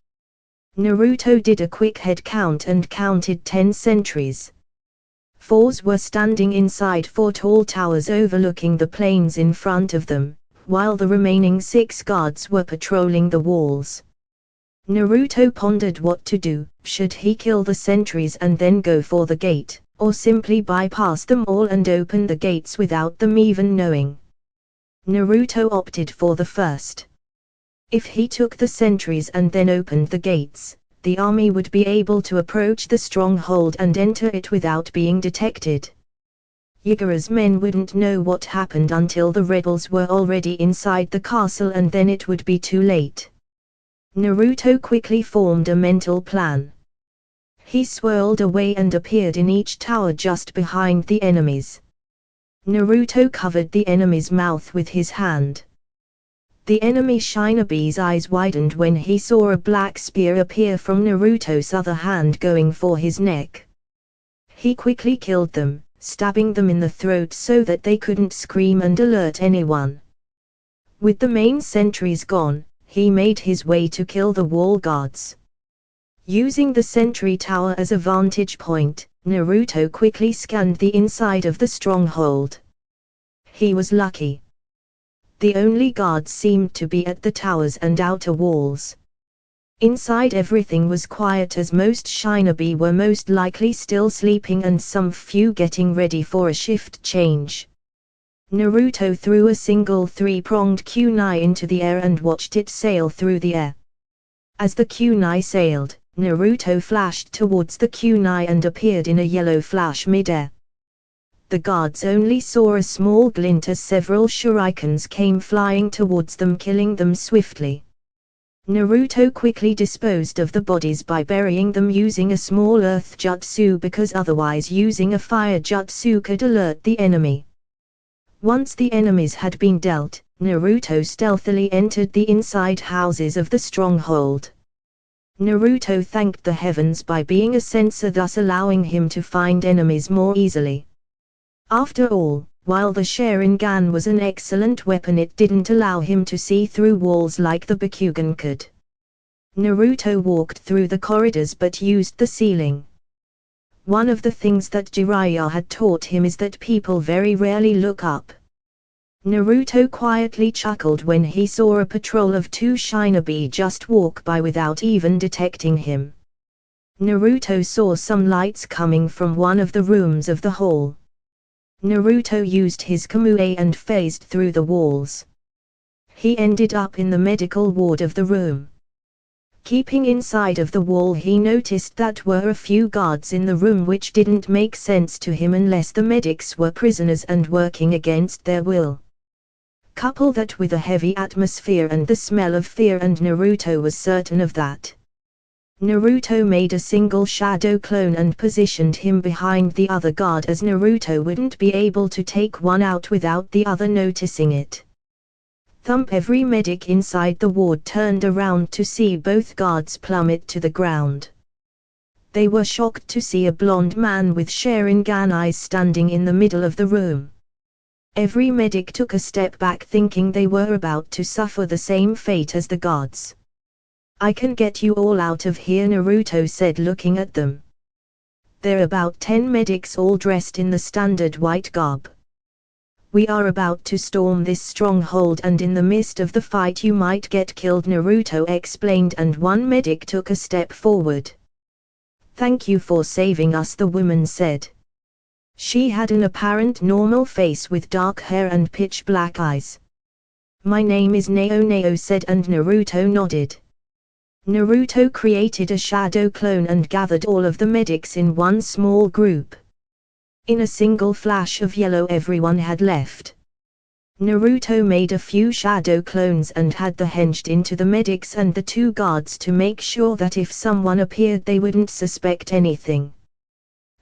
Naruto did a quick head count and counted 10 sentries. 4 were standing inside 4 tall towers overlooking the plains in front of them, while the remaining 6 guards were patrolling the walls. Naruto pondered what to do. Should he kill the sentries and then go for the gate, or simply bypass them all and open the gates without them even knowing? Naruto opted for the first. If he took the sentries and then opened the gates, the army would be able to approach the stronghold and enter it without being detected. Yagura's men wouldn't know what happened until the rebels were already inside the castle, and then it would be too late. Naruto quickly formed a mental plan. He swirled away and appeared in each tower just behind the enemies. Naruto covered the enemy's mouth with his hand. The enemy Shinobi's eyes widened when he saw a black spear appear from Naruto's other hand going for his neck. He quickly killed them, stabbing them in the throat so that they couldn't scream and alert anyone. With the main sentries gone, he made his way to kill the wall guards. Using the sentry tower as a vantage point, Naruto quickly scanned the inside of the stronghold. He was lucky. The only guards seemed to be at the towers and outer walls. Inside everything was quiet, as most shinobi were most likely still sleeping and some few getting ready for a shift change. Naruto threw a single 3-pronged kunai into the air and watched it sail through the air. As the kunai sailed, Naruto flashed towards the kunai and appeared in a yellow flash mid-air. The guards only saw a small glint as several shurikens came flying towards them, killing them swiftly. Naruto quickly disposed of the bodies by burying them using a small earth jutsu, because otherwise using a fire jutsu could alert the enemy. Once the enemies had been dealt, Naruto stealthily entered the inside houses of the stronghold. Naruto thanked the heavens by being a sensor, thus allowing him to find enemies more easily. After all, while the Sharingan was an excellent weapon, it didn't allow him to see through walls like the Bakugan could. Naruto walked through the corridors but used the ceiling. One of the things that Jiraiya had taught him is that people very rarely look up. Naruto quietly chuckled when he saw a patrol of 2 shinobi just walk by without even detecting him. Naruto saw some lights coming from one of the rooms of the hall. Naruto used his Kamui and phased through the walls. He ended up in the medical ward of the room. Keeping inside of the wall, he noticed that were a few guards in the room, which didn't make sense to him unless the medics were prisoners and working against their will. Couple that with a heavy atmosphere and the smell of fear, and Naruto was certain of that. Naruto made a single shadow clone and positioned him behind the other guard, as Naruto wouldn't be able to take one out without the other noticing it. Thump! Every medic inside the ward turned around to see both guards plummet to the ground. They were shocked to see a blonde man with Sharingan eyes standing in the middle of the room. Every medic took a step back, thinking they were about to suffer the same fate as the guards. "I can get you all out of here," Naruto said, looking at them. There are about 10 medics, all dressed in the standard white garb. "We are about to storm this stronghold, and in the midst of the fight you might get killed," Naruto explained, and one medic took a step forward. "Thank you for saving us," the woman said. She had an apparent normal face with dark hair and pitch black eyes. "My name is Nao," said, and Naruto nodded. Naruto created a shadow clone and gathered all of the medics in one small group. In a single flash of yellow, everyone had left. Naruto made a few shadow clones and had them hinged into the medics and the 2 guards to make sure that if someone appeared they wouldn't suspect anything.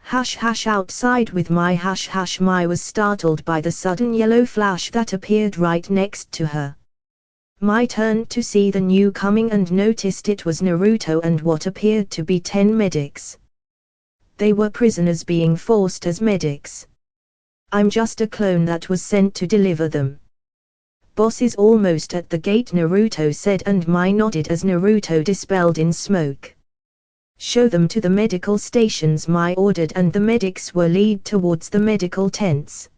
Hash hash outside with my hash hash. Mai was startled by the sudden yellow flash that appeared right next to her. Mai turned to see the new coming and noticed it was Naruto and what appeared to be 10 medics. They were prisoners being forced as medics. I'm just a clone that was sent to deliver them. Boss is almost at the gate, Naruto said, and Mai nodded as Naruto dispelled in smoke. Show them to the medical stations, Mai ordered, and the medics were led towards the medical tents.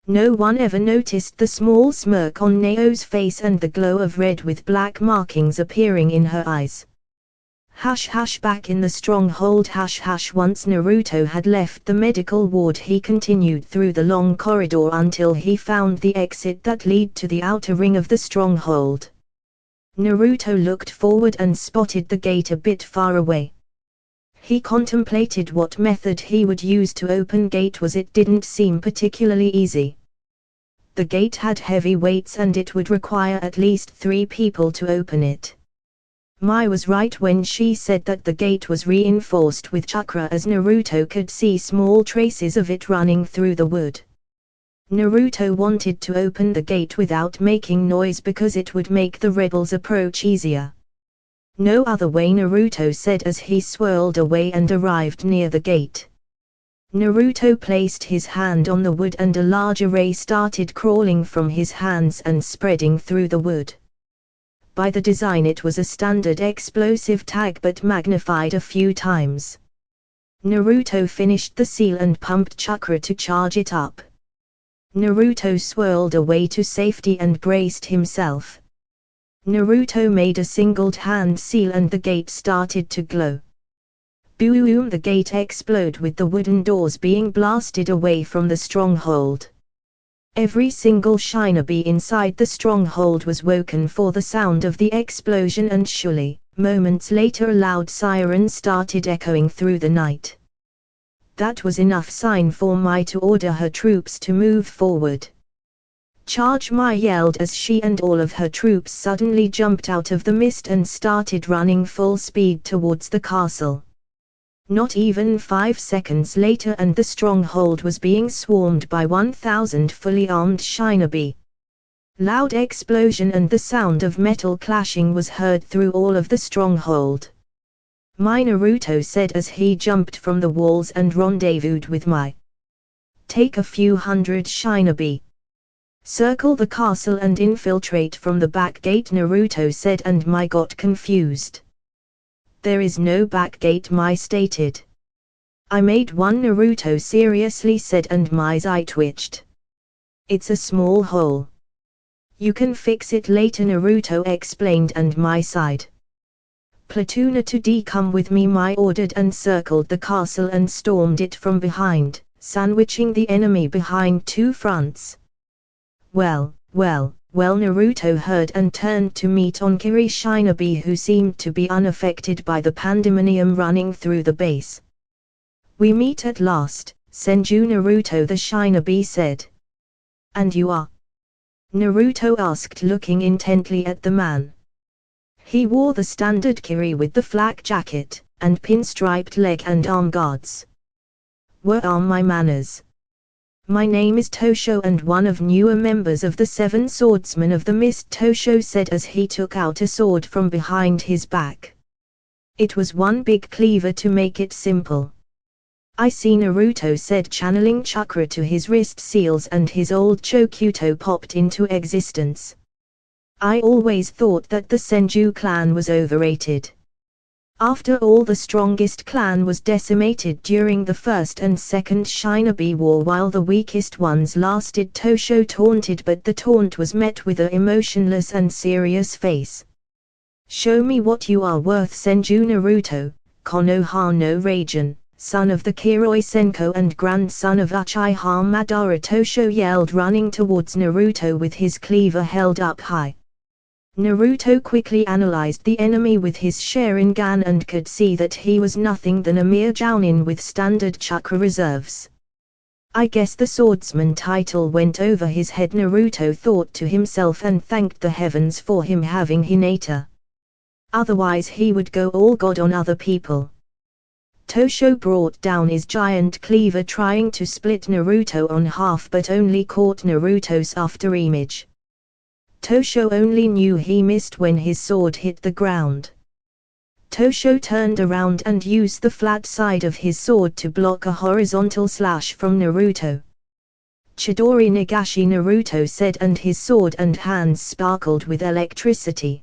No one ever noticed the small smirk on Neo's face and the glow of red with black markings appearing in her eyes. Hash hash back in the stronghold. Hash hash. Once Naruto had left the medical ward, he continued through the long corridor until he found the exit that led to the outer ring of the stronghold. Naruto looked forward and spotted the gate a bit far away. He contemplated what method he would use to open gate was it didn't seem particularly easy. The gate had heavy weights and it would require at least 3 people to open it. Mai was right when she said that the gate was reinforced with chakra, as Naruto could see small traces of it running through the wood. Naruto wanted to open the gate without making noise because it would make the rebels approach easier. No other way, Naruto said as he swirled away and arrived near the gate. Naruto placed his hand on the wood and a large ray started crawling from his hands and spreading through the wood. By the design it was a standard explosive tag but magnified a few times. Naruto finished the seal and pumped chakra to charge it up. Naruto swirled away to safety and braced himself. Naruto made a singled hand seal and the gate started to glow. Boom! The gate exploded with the wooden doors being blasted away from the stronghold. Every single shinobi inside the stronghold was woken for the sound of the explosion, and surely, moments later, a loud siren started echoing through the night. That was enough sign for Mai to order her troops to move forward. Charge! Mai yelled as she and all of her troops suddenly jumped out of the mist and started running full speed towards the castle. Not even 5 seconds later and the stronghold was being swarmed by 1,000 fully armed shinobi. Loud explosion and the sound of metal clashing was heard through all of the stronghold. Mai, Naruto said as he jumped from the walls and rendezvoused with Mai. Take a few hundred shinobi. Circle the castle and infiltrate from the back gate, Naruto said, and Mai got confused. There is no back gate, Mai stated. I made one, Naruto seriously said, and Mai's eye twitched. It's a small hole. You can fix it later, Naruto explained, and Mai sighed. Platoon to D, come with me, Mai ordered, and circled the castle and stormed it from behind, sandwiching the enemy behind 2 fronts. Well, Naruto heard and turned to meet Onkiri shinobi who seemed to be unaffected by the pandemonium running through the base. We meet at last, Senju, Naruto the shinobi said. And you are? Naruto asked, looking intently at the man. He wore the standard kiri with the flak jacket, and pinstriped leg and arm guards. Where are my manners? My name is Tosho and one of newer members of the 7 Swordsmen of the Mist, Tosho said as he took out a sword from behind his back. It was one big cleaver to make it simple. I see, Naruto said, channeling chakra to his wrist seals, and his old Chokuto popped into existence. I always thought that the Senju clan was overrated. After all, the strongest clan was decimated during the First and Second Shinobi War while the weakest ones lasted, Tosho taunted, but the taunt was met with a emotionless and serious face. Show me what you are worth, Senju. Naruto, Konoha no Raijin, son of the Kiroi Senko and grandson of Uchiha Madara, Tosho yelled, running towards Naruto with his cleaver held up high. Naruto quickly analyzed the enemy with his Sharingan and could see that he was nothing than a mere Jounin with standard chakra reserves. I guess the swordsman title went over his head, Naruto thought to himself, and thanked the heavens for him having Hinata. Otherwise he would go all god on other people. Tosho brought down his giant cleaver trying to split Naruto on half but only caught Naruto's afterimage. Tosho only knew he missed when his sword hit the ground. Tosho turned around and used the flat side of his sword to block a horizontal slash from Naruto. Chidori Nagashi, Naruto said, and his sword and hands sparkled with electricity.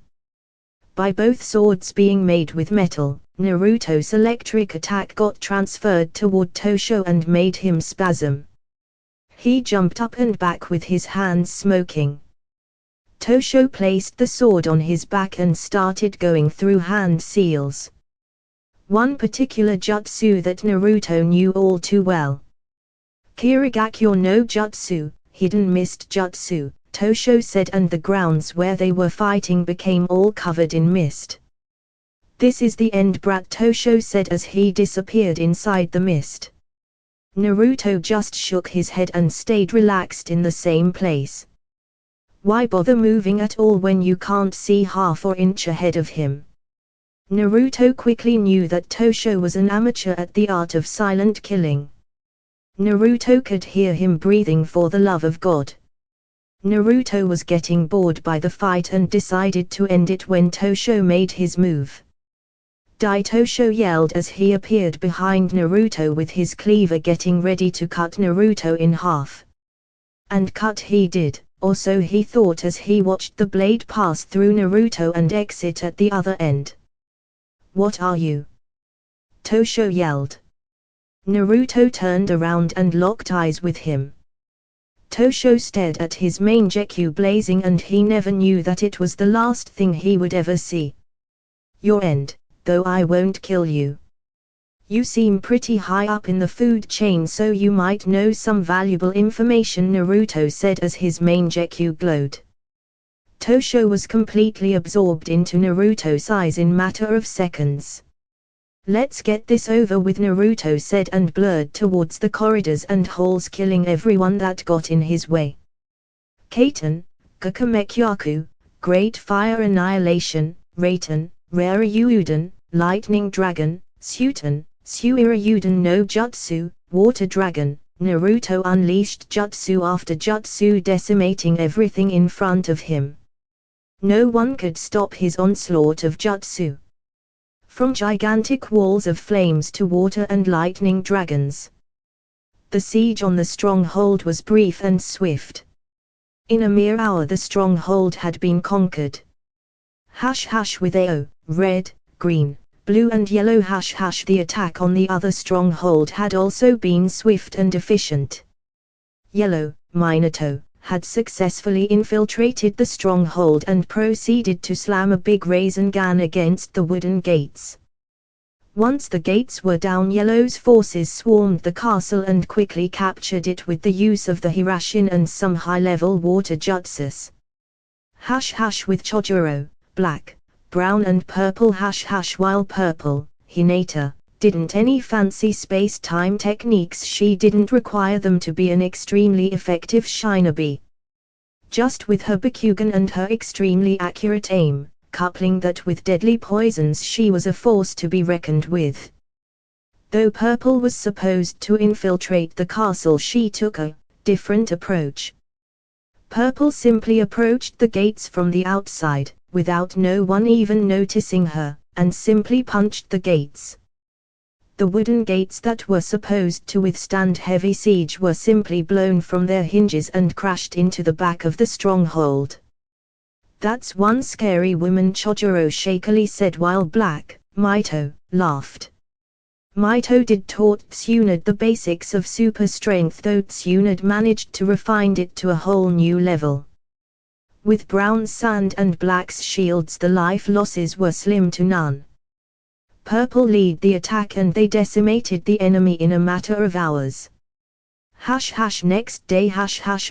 By both swords being made with metal, Naruto's electric attack got transferred toward Tosho and made him spasm. He jumped up and back with his hands smoking. Tosho placed the sword on his back and started going through hand seals. One particular jutsu that Naruto knew all too well. Kirigakyo no Jutsu, hidden mist jutsu, Tosho said, and the grounds where they were fighting became all covered in mist. This is the end, brat, Tosho said as he disappeared inside the mist. Naruto just shook his head and stayed relaxed in the same place. Why bother moving at all when you can't see half or inch ahead of him? Naruto quickly knew that Tosho was an amateur at the art of silent killing. Naruto could hear him breathing for the love of God. Naruto was getting bored by the fight and decided to end it when Tosho made his move. Die, Tosho yelled as he appeared behind Naruto with his cleaver getting ready to cut Naruto in half. And cut he did, or so he thought as he watched the blade pass through Naruto and exit at the other end. What are you? Tosho yelled. Naruto turned around and locked eyes with him. Tosho stared at his mangekyou blazing, and he never knew that it was the last thing he would ever see. Your end, though I won't kill you. You seem pretty high up in the food chain, so you might know some valuable information, Naruto said as his mangekyou glowed. Tosho was completely absorbed into Naruto's eyes in matter of seconds. Let's get this over with, Naruto said and blurred towards the corridors and halls, killing everyone that got in his way. Kaiten, Gakamekyaku, Great Fire Annihilation, Raiten, Raryuden, Lightning Dragon, Suiten, Suirayuden no Jutsu, Water Dragon. Naruto unleashed jutsu after jutsu, decimating everything in front of him. No one could stop his onslaught of jutsu. From gigantic walls of flames to water and lightning dragons. The siege on the stronghold was brief and swift. In a mere hour the stronghold had been conquered. With AO, red, green, blue and yellow #. The attack on the other stronghold had also been swift and efficient. Yellow, Minato, had successfully infiltrated the stronghold and proceeded to slam a big Rasengan against the wooden gates. Once the gates were down, Yellow's forces swarmed the castle and quickly captured it with the use of the Hirashin and some high-level water jutsus. With Chojuro, black, brown and purple #. While purple, Hinata, didn't any fancy space-time techniques. She didn't require them to be an extremely effective shinobi. Just with her Bakugan and her extremely accurate aim, coupling that with deadly poisons, she was a force to be reckoned with. Though Purple was supposed to infiltrate the castle, she took a different approach. Purple simply approached the gates from the outside, without no one even noticing her, and simply punched the gates. The wooden gates that were supposed to withstand heavy siege were simply blown from their hinges and crashed into the back of the stronghold. That's one scary woman, Chojuro shakily said, while Black, Mito, laughed. Mito did taught Tsunade the basics of super strength, though Tsunade managed to refine it to a whole new level. With Brown Sand and Black's shields, the life losses were slim to none. Purple lead the attack and they decimated the enemy in a matter of hours. Next day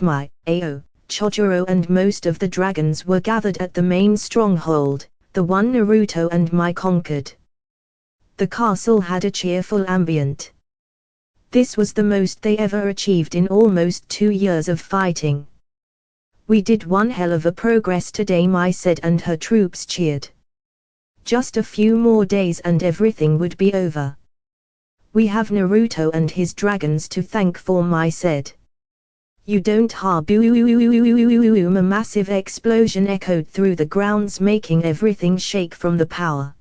my, Ao, Chojuro and most of the dragons were gathered at the main stronghold, the one Naruto and Mai conquered. The castle had a cheerful ambient. This was the most they ever achieved in almost 2 years of fighting. We did one hell of a progress today, Mai said, and her troops cheered. Just a few more days and everything would be over. We have Naruto and his dragons to thank for my said. You don't ha boom. A massive explosion echoed through the grounds, making everything shake from the power.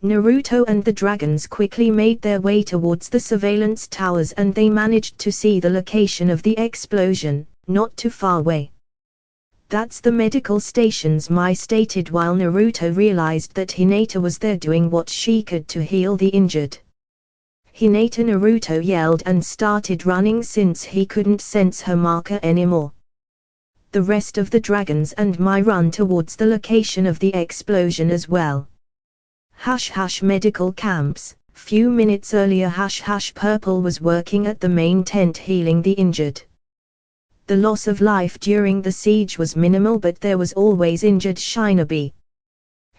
Naruto and the dragons quickly made their way towards the surveillance towers, and they managed to see the location of the explosion, not too far away. That's the medical stations, Mai stated while Naruto realized that Hinata was there doing what she could to heal the injured. Hinata, Naruto yelled and started running since he couldn't sense her marker anymore. The rest of the dragons and Mai run towards the location of the explosion as well. Medical camps. Few minutes earlier Purple was working at the main tent healing the injured. The loss of life during the siege was minimal, but there was always injured shinobi.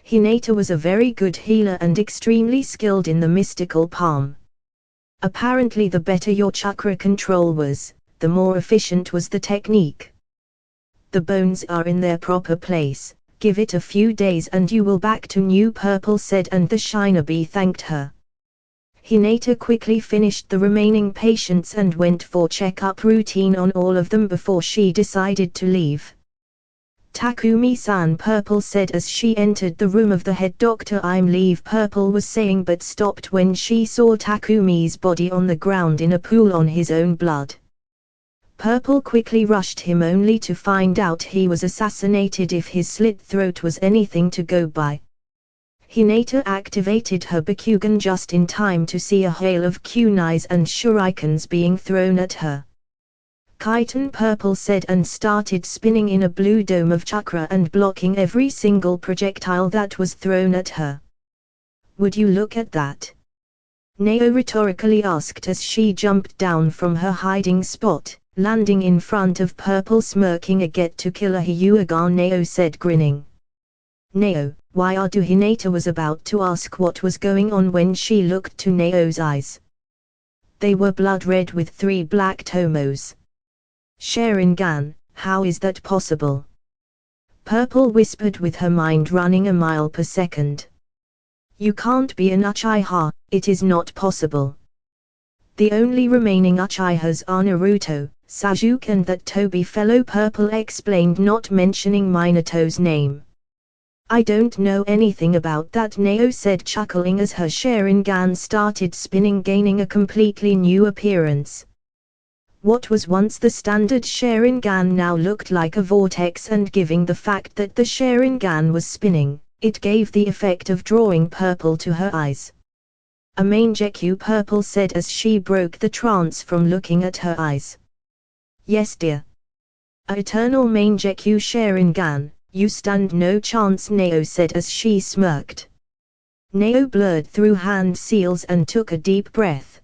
Hinata was a very good healer and extremely skilled in the mystical palm. Apparently the better your chakra control was, the more efficient was the technique. The bones are in their proper place. Give it a few days and you will back to new, Purple said, and the shinobi thanked her. Hinata quickly finished the remaining patients and went for check-up routine on all of them before she decided to leave. Takumi-san, Purple said as she entered the room of the head doctor. I'm leave, Purple was saying, but stopped when she saw Takumi's body on the ground in a pool on his own blood. Purple quickly rushed him only to find out he was assassinated if his slit throat was anything to go by. Hinata activated her Bakugan just in time to see a hail of kunais and shurikens being thrown at her. Chitin, Purple said, and started spinning in a blue dome of chakra and blocking every single projectile that was thrown at her. Would you look at that? Nao rhetorically asked as she jumped down from her hiding spot, landing in front of Purple, smirking. A get to kill a Hyuga, Nao said, grinning. Nao, why are you? Hinata was about to ask what was going on when she looked to Nao's eyes. They were blood red with 3 black tomos. Sharingan, how is that possible? Purple whispered with her mind running a mile per second. You can't be an Uchiha, it is not possible. The only remaining Uchihas are Naruto, Sasuke and that Toby fellow, Purple explained, not mentioning Minato's name. I don't know anything about that, Nao said, chuckling as her Sharingan started spinning, gaining a completely new appearance. What was once the standard Sharingan now looked like a vortex, and given the fact that the Sharingan was spinning, it gave the effect of drawing Purple to her eyes. A Mangekyou, Purple said as she broke the trance from looking at her eyes. Yes dear. A eternal Mangekyou Sharingan, you stand no chance, Nao said as she smirked. Nao blurred through hand seals and took a deep breath.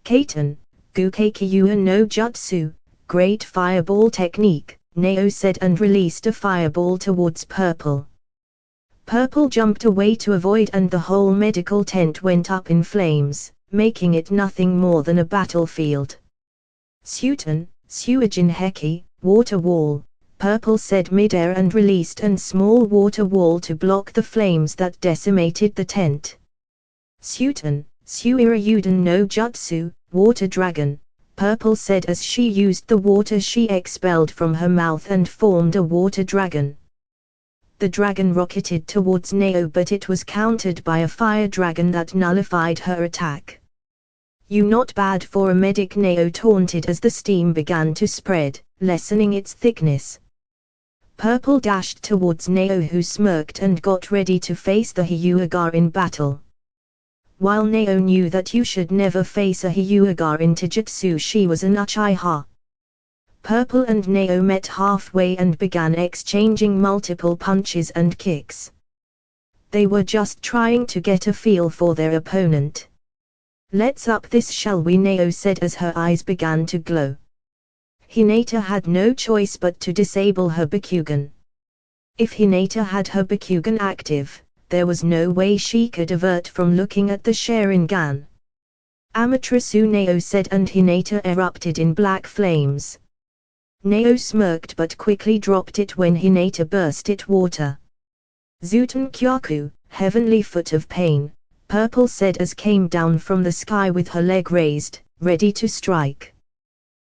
Kaiten, Gukeikyuu no Jutsu, great fireball technique, Nao said and released a fireball towards Purple. Purple jumped away to avoid, and the whole medical tent went up in flames, making it nothing more than a battlefield. Suiten, Suijin Heki, water wall, Purple said midair and released a small water wall to block the flames that decimated the tent. Suiten, Suirayuden no Jutsu, water dragon, Purple said as she used the water she expelled from her mouth and formed a water dragon. The dragon rocketed towards Nao, but it was countered by a fire dragon that nullified her attack. You not bad for a medic, Nao taunted as the steam began to spread, lessening its thickness. Purple dashed towards Nao, who smirked and got ready to face the Hyuga in battle. While Nao knew that you should never face a Hyuga in Taijutsu, she was an Uchiha. Purple and Nao met halfway and began exchanging multiple punches and kicks. They were just trying to get a feel for their opponent. Let's up this, shall we? Nao said as her eyes began to glow. Hinata had no choice but to disable her Bakugan. If Hinata had her Bakugan active, there was no way she could avert from looking at the Sharingan. Amaterasu, Nao said, and Hinata erupted in black flames. Nao smirked but quickly dropped it when Hinata burst it water. Zuten Kyaku, heavenly foot of pain, Purple said as came down from the sky with her leg raised, ready to strike.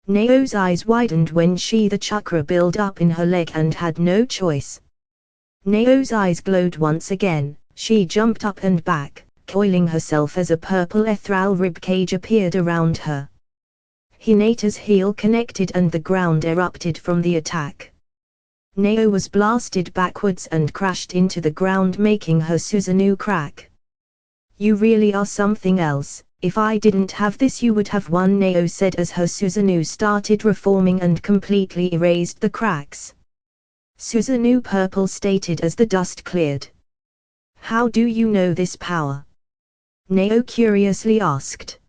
Neo's eyes widened when the chakra built up in her leg and had no choice. Neo's eyes glowed once again, she jumped up and back, coiling herself as a purple ethereal ribcage appeared around her. Hinata's heel connected and the ground erupted from the attack. Neo was blasted backwards and crashed into the ground, making her Susanoo crack. "You really are something else. If I didn't have this you would have won," Neo said as her Susanoo started reforming and completely erased the cracks. "Susanoo," Purple stated as the dust cleared. "How do you know this power?" Neo curiously asked.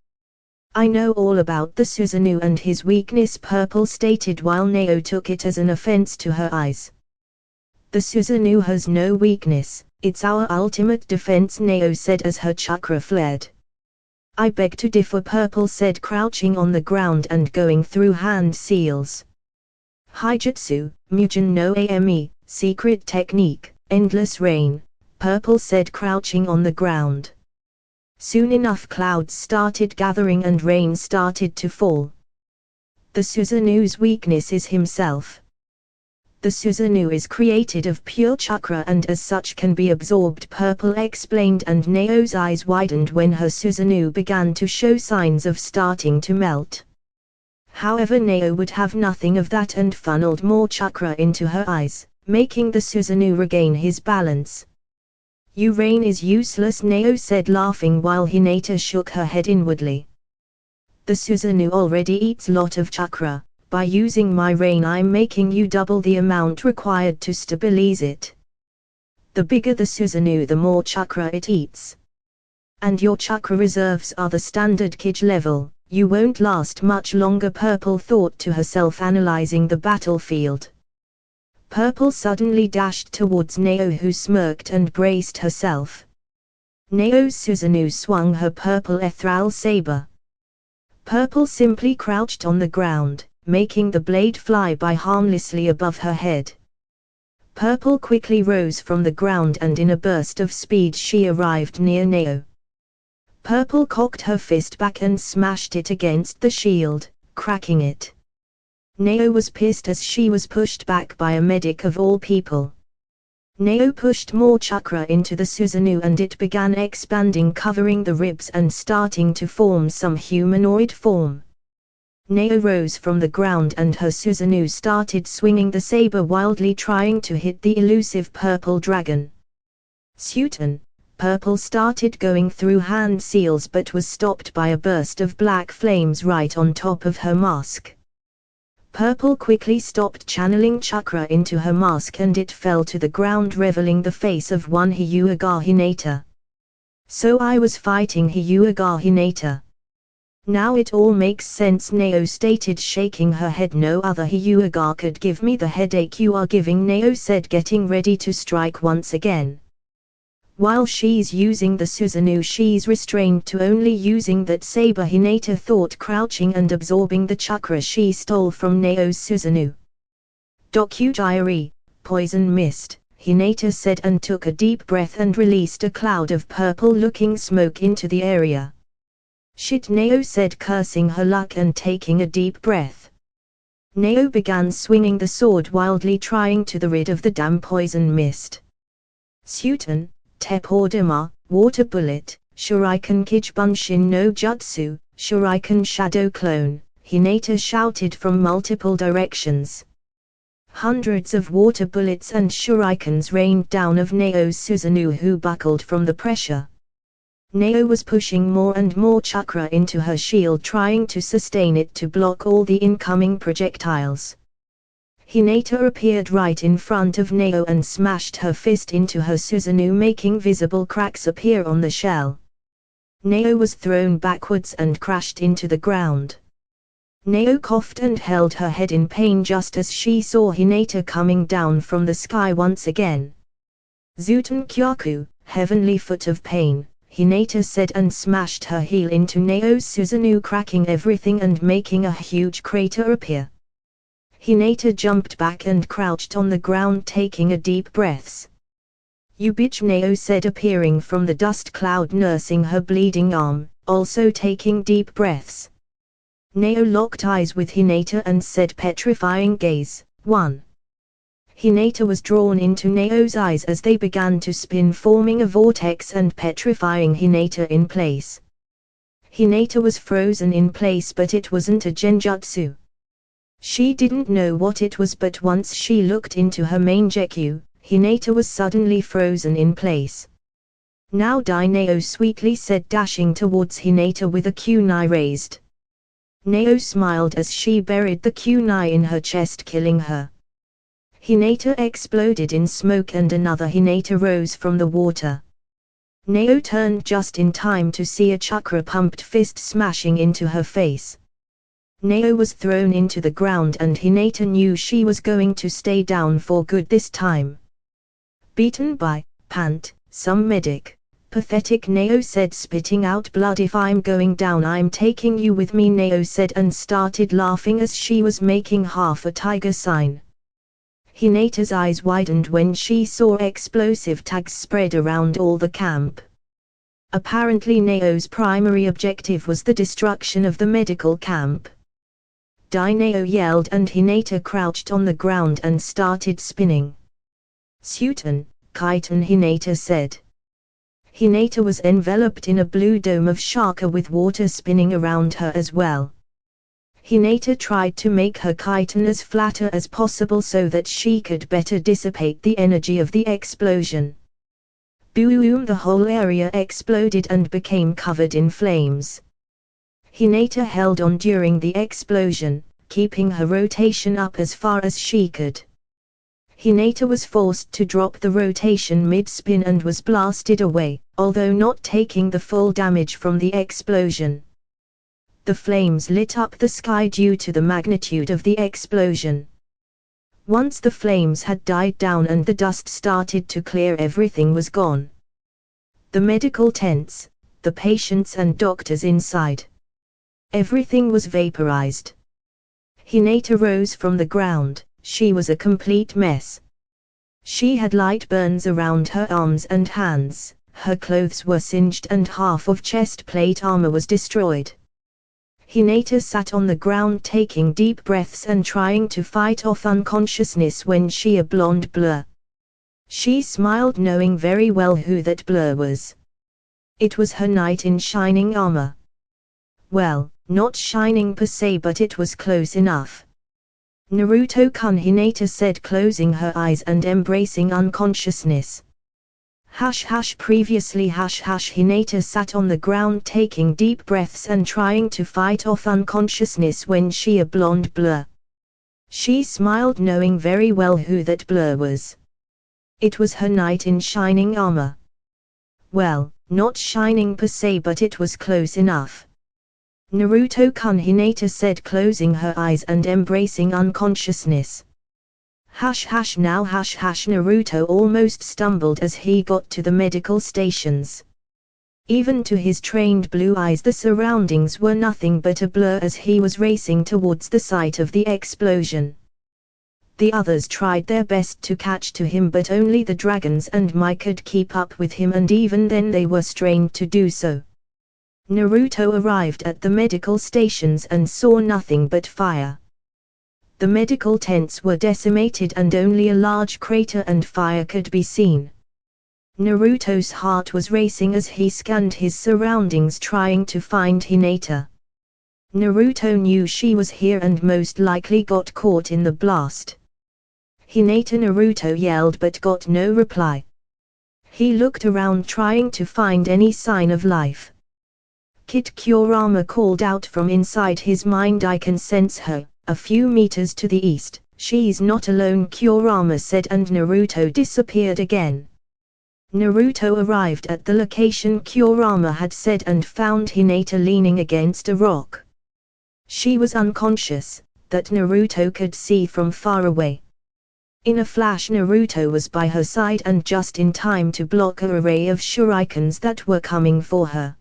"I know all about the Susanoo and his weakness," Purple stated while Neo took it as an offense to her eyes. "The Susanoo has no weakness, it's our ultimate defense," Neo said as her chakra flared. "I beg to differ," Purple said, crouching on the ground and going through hand seals. "Haijutsu, Mugen no Ame, secret technique, endless rain," Purple said, crouching on the ground. Soon enough clouds started gathering and rain started to fall. "The Susanoo's weakness is himself. The Susanoo is created of pure chakra and as such can be absorbed," Purple explained, and Neo's eyes widened when her Susanoo began to show signs of starting to melt. However, Neo would have nothing of that and funneled more chakra into her eyes, making the Susanoo regain his balance. "Your rain is useless," Neo said, laughing while Hinata shook her head inwardly. "The Susanoo already eats lot of chakra. By using my rain I'm making you double the amount required to stabilize it. The bigger the Susanoo the more chakra it eats. And your chakra reserves are the standard Kage level, you won't last much longer," Purple thought to herself, analyzing the battlefield. Purple suddenly dashed towards Neo, who smirked and braced herself. Neo's Susanoo swung her purple ethereal saber. Purple simply crouched on the ground, making the blade fly by harmlessly above her head. Purple quickly rose from the ground and in a burst of speed she arrived near Neo. Purple cocked her fist back and smashed it against the shield, cracking it. Neo was pissed as she was pushed back by a medic of all people. Neo pushed more chakra into the Susanoo and it began expanding, covering the ribs and starting to form some humanoid form. Neo rose from the ground and her Susanoo started swinging the saber wildly, trying to hit the elusive purple dragon. "Suiton!" Purple started going through hand seals but was stopped by a burst of black flames right on top of her mask. Purple quickly stopped channeling chakra into her mask and it fell to the ground, revealing the face of one Hyuga Hinata. "So I was fighting Hyuga Hinata. Now it all makes sense," Neo stated, shaking her head. "No other Hyuga could give me the headache you are giving," Neo said, getting ready to strike once again. While she's using the Susanoo she's restrained to only using that saber, Hinata thought, crouching and absorbing the chakra she stole from Neo's Susanoo. "Dokujiri, poison mist," Hinata said and took a deep breath and released a cloud of purple-looking smoke into the area. "Shit," Neo said, cursing her luck and taking a deep breath. Neo began swinging the sword wildly, trying to rid of the damn poison mist. "Suiton, Teppodama, water bullet, Shuriken Kijibunshin no Jutsu, Shuriken shadow clone," Hinata shouted from multiple directions. Hundreds of water bullets and shurikens rained down of Neo's Susanoo, who buckled from the pressure. Neo was pushing more and more chakra into her shield, trying to sustain it to block all the incoming projectiles. Hinata appeared right in front of Neo and smashed her fist into her Susanoo, making visible cracks appear on the shell. Neo was thrown backwards and crashed into the ground. Neo coughed and held her head in pain just as she saw Hinata coming down from the sky once again. "Zuten Kyaku, heavenly foot of pain," Hinata said and smashed her heel into Neo's Susanoo, cracking everything and making a huge crater appear. Hinata jumped back and crouched on the ground, taking a deep breaths. You bitch, Nao said, appearing from the dust cloud, nursing her bleeding arm, also taking deep breaths. Nao locked eyes with Hinata and said, petrifying gaze, 1. Hinata was drawn into Nao's eyes as they began to spin, forming a vortex and petrifying Hinata in place. Hinata was frozen in place, but it wasn't a genjutsu. She didn't know what it was, but once she looked into her mangekyou, Hinata was suddenly frozen in place. Now die, Nao sweetly said, dashing towards Hinata with a kunai raised. Nao smiled as she buried the kunai in her chest, killing her. Hinata exploded in smoke and another Hinata rose from the water. Nao turned just in time to see a chakra-pumped fist smashing into her face. Nao was thrown into the ground and Hinata knew she was going to stay down for good this time. Beaten by, pant, some medic. Pathetic, Nao said, spitting out blood. If I'm going down, I'm taking you with me, Nao said, and started laughing as she was making half a tiger sign. Hinata's eyes widened when she saw explosive tags spread around all the camp. Apparently Nao's primary objective was the destruction of the medical camp. Die, Nao yelled, and Hinata crouched on the ground and started spinning. Suiten, Kaiten, Hinata said. Hinata was enveloped in a blue dome of shaka with water spinning around her as well. Hinata tried to make her kaiten as flatter as possible so that she could better dissipate the energy of the explosion. Boom! The whole area exploded and became covered in flames. Hinata held on during the explosion, keeping her rotation up as far as she could. Hinata was forced to drop the rotation mid-spin and was blasted away, although not taking the full damage from the explosion. The flames lit up the sky due to the magnitude of the explosion. Once the flames had died down and the dust started to clear, everything was gone. The medical tents, the patients and doctors inside. Everything was vaporized. Hinata rose from the ground. She was a complete mess. She had light burns around her arms and hands, her clothes were singed and half of chest plate armor was destroyed. Hinata sat on the ground taking deep breaths and trying to fight off unconsciousness when she a blonde blur. She smiled, knowing very well who that blur was. It was her knight in shining armor. Well, not shining per se, but it was close enough. Naruto-kun, Hinata said, closing her eyes and embracing unconsciousness. Previously Hinata sat on the ground taking deep breaths and trying to fight off unconsciousness when she a blonde blur. She smiled, knowing very well who that blur was. It was her knight in shining armor. Well, not shining per se, but it was close enough. Naruto-kun, Hinata said, closing her eyes and embracing unconsciousness. Now Naruto almost stumbled as he got to the medical stations. Even to his trained blue eyes the surroundings were nothing but a blur as he was racing towards the site of the explosion. The others tried their best to catch to him, but only the dragons and Mai could keep up with him, and even then they were strained to do so. Naruto arrived at the medical stations and saw nothing but fire. The medical tents were decimated and only a large crater and fire could be seen. Naruto's heart was racing as he scanned his surroundings trying to find Hinata. Naruto knew she was here and most likely got caught in the blast. Hinata, Naruto yelled but got no reply. He looked around trying to find any sign of life. Kid Kurama called out from inside his mind, I can sense her, a few meters to the east. She's not alone, Kurama said, and Naruto disappeared again. Naruto arrived at the location Kurama had said and found Hinata leaning against a rock. She was unconscious, that Naruto could see from far away. In a flash Naruto was by her side and just in time to block an array of shurikens that were coming for her.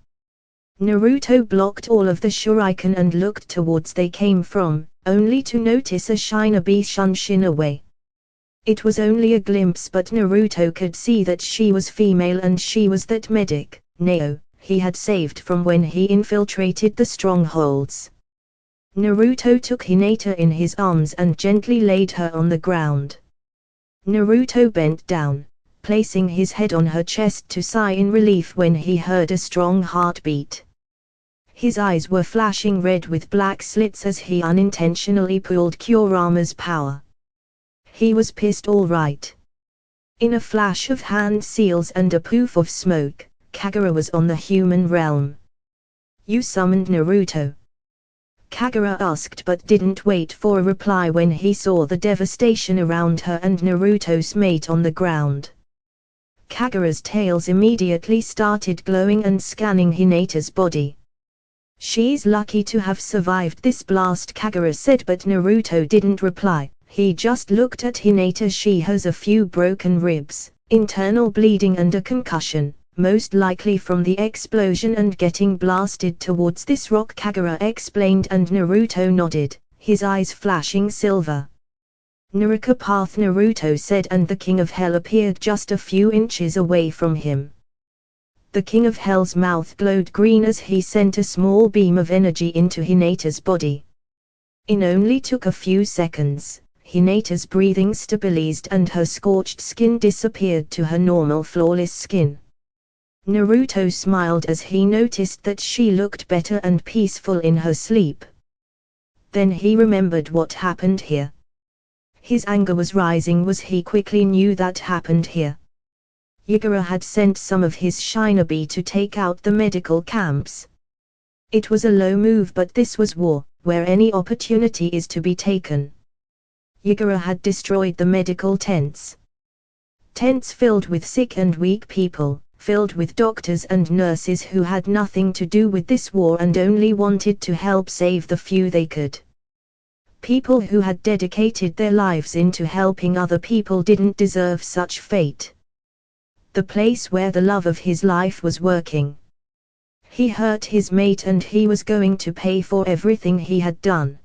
Naruto blocked all of the shuriken and looked towards they came from, only to notice a shinobi shunshin away. It was only a glimpse, but Naruto could see that she was female, and she was that medic, Neo, he had saved from when he infiltrated the strongholds. Naruto took Hinata in his arms and gently laid her on the ground. Naruto bent down, placing his head on her chest to sigh in relief when he heard a strong heartbeat. His eyes were flashing red with black slits as he unintentionally pulled Kurama's power. He was pissed all right. In a flash of hand seals and a poof of smoke, Kagura was on the human realm. "You summoned Naruto?" Kagura asked, but didn't wait for a reply when he saw the devastation around her and Naruto's mate on the ground. Kagura's tails immediately started glowing and scanning Hinata's body. "She's lucky to have survived this blast," Kagura said, but Naruto didn't reply. He just looked at Hinata. "She has a few broken ribs, internal bleeding and a concussion, most likely from the explosion and getting blasted towards this rock," Kagura explained, and Naruto nodded, his eyes flashing silver. "Naruka path," Naruto said, and the King of Hell appeared just a few inches away from him. The King of Hell's mouth glowed green as he sent a small beam of energy into Hinata's body. It only took a few seconds. Hinata's breathing stabilized and her scorched skin disappeared to her normal flawless skin. Naruto smiled as he noticed that she looked better and peaceful in her sleep. Then he remembered what happened here. His anger was rising as he quickly knew that happened here. Yagura had sent some of his shinobi to take out the medical camps. It was a low move, but this was war, where any opportunity is to be taken. Yagura had destroyed the medical tents. Tents filled with sick and weak people, filled with doctors and nurses who had nothing to do with this war and only wanted to help save the few they could. People who had dedicated their lives into helping other people didn't deserve such fate. The place where the love of his life was working. He hurt his mate and he was going to pay for everything he had done.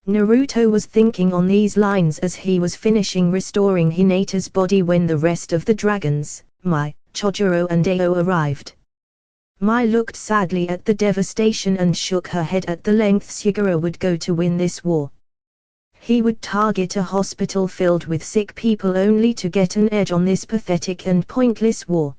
Naruto was thinking on these lines as he was finishing restoring Hinata's body when the rest of the dragons, Mai, Chojuro and Ao, arrived. Mai looked sadly at the devastation and shook her head at the lengths Yagura would go to win this war. He would target a hospital filled with sick people only to get an edge on this pathetic and pointless war.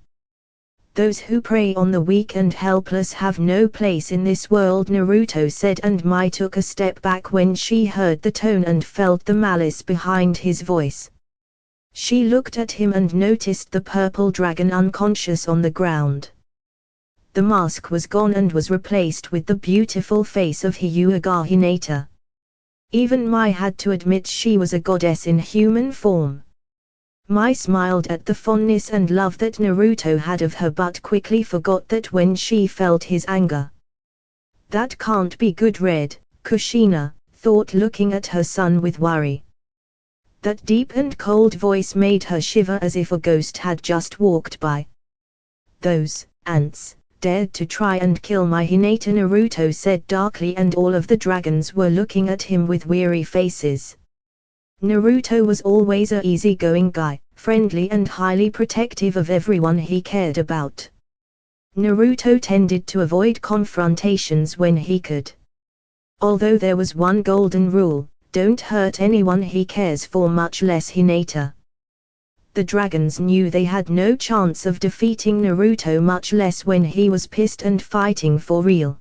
"Those who prey on the weak and helpless have no place in this world," Naruto said, and Mai took a step back when she heard the tone and felt the malice behind his voice. She looked at him and noticed the purple dragon unconscious on the ground. The mask was gone and was replaced with the beautiful face of Hyuga Hinata. Even Mai had to admit she was a goddess in human form. Mai smiled at the fondness and love that Naruto had of her, but quickly forgot that when she felt his anger. "That can't be good," Kushina thought, looking at her son with worry. That deep and cold voice made her shiver as if a ghost had just walked by. "Those ants dared to try and kill my Hinata," Naruto said darkly, and all of the dragons were looking at him with weary faces. Naruto was always a easygoing guy, friendly and highly protective of everyone he cared about. Naruto tended to avoid confrontations when he could. Although there was one golden rule: don't hurt anyone he cares for, much less Hinata. The dragons knew they had no chance of defeating Naruto, much less when he was pissed and fighting for real.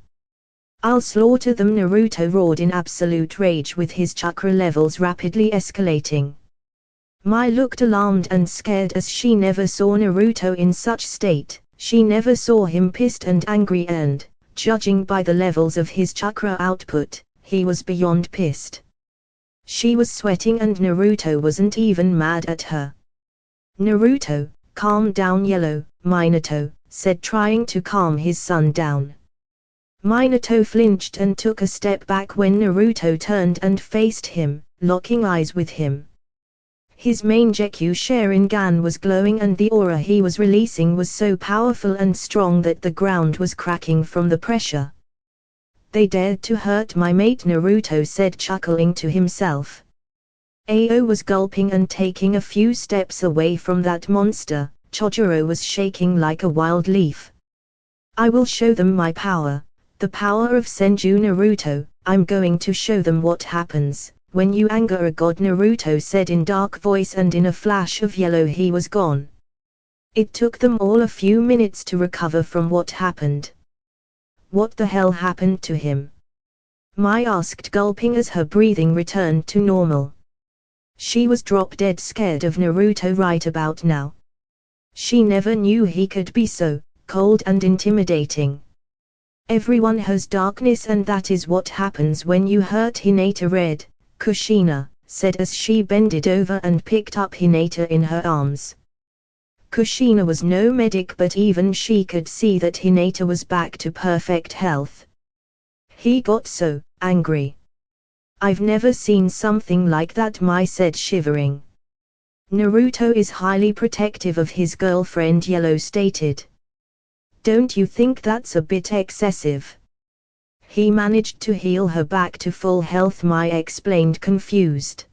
"I'll slaughter them," Naruto roared in absolute rage, with his chakra levels rapidly escalating. Mai looked alarmed and scared as she never saw Naruto in such state. She never saw him pissed and angry, and, judging by the levels of his chakra output, he was beyond pissed. She was sweating and Naruto wasn't even mad at her. "Naruto, calm down, Minato said, trying to calm his son down. Minato flinched and took a step back when Naruto turned and faced him, locking eyes with him. His Mangekyou Sharingan was glowing and the aura he was releasing was so powerful and strong that the ground was cracking from the pressure. "They dared to hurt my mate," Naruto said, chuckling to himself. Ao was gulping and taking a few steps away from that monster. Chojuro was shaking like a wild leaf. I will show them my power, the power of Senju Naruto. I'm going to show them what happens when you anger a god, Naruto said in dark voice, and in a flash of yellow he was gone. It took them all a few minutes to recover from what happened. What the hell happened to him? Mai asked, gulping as her breathing returned to normal. She was drop dead scared of Naruto right about now. She never knew he could be so cold and intimidating. Everyone has darkness, and that is what happens when you hurt Hinata. Red, Kushina said as she bended over and picked up Hinata in her arms. Kushina was no medic, but even she could see that Hinata was back to perfect health. He got so angry. I've never seen something like that, Mai said, shivering. Naruto is highly protective of his girlfriend, Yellow stated. Don't you think that's a bit excessive? He managed to heal her back to full health, Mai explained, confused.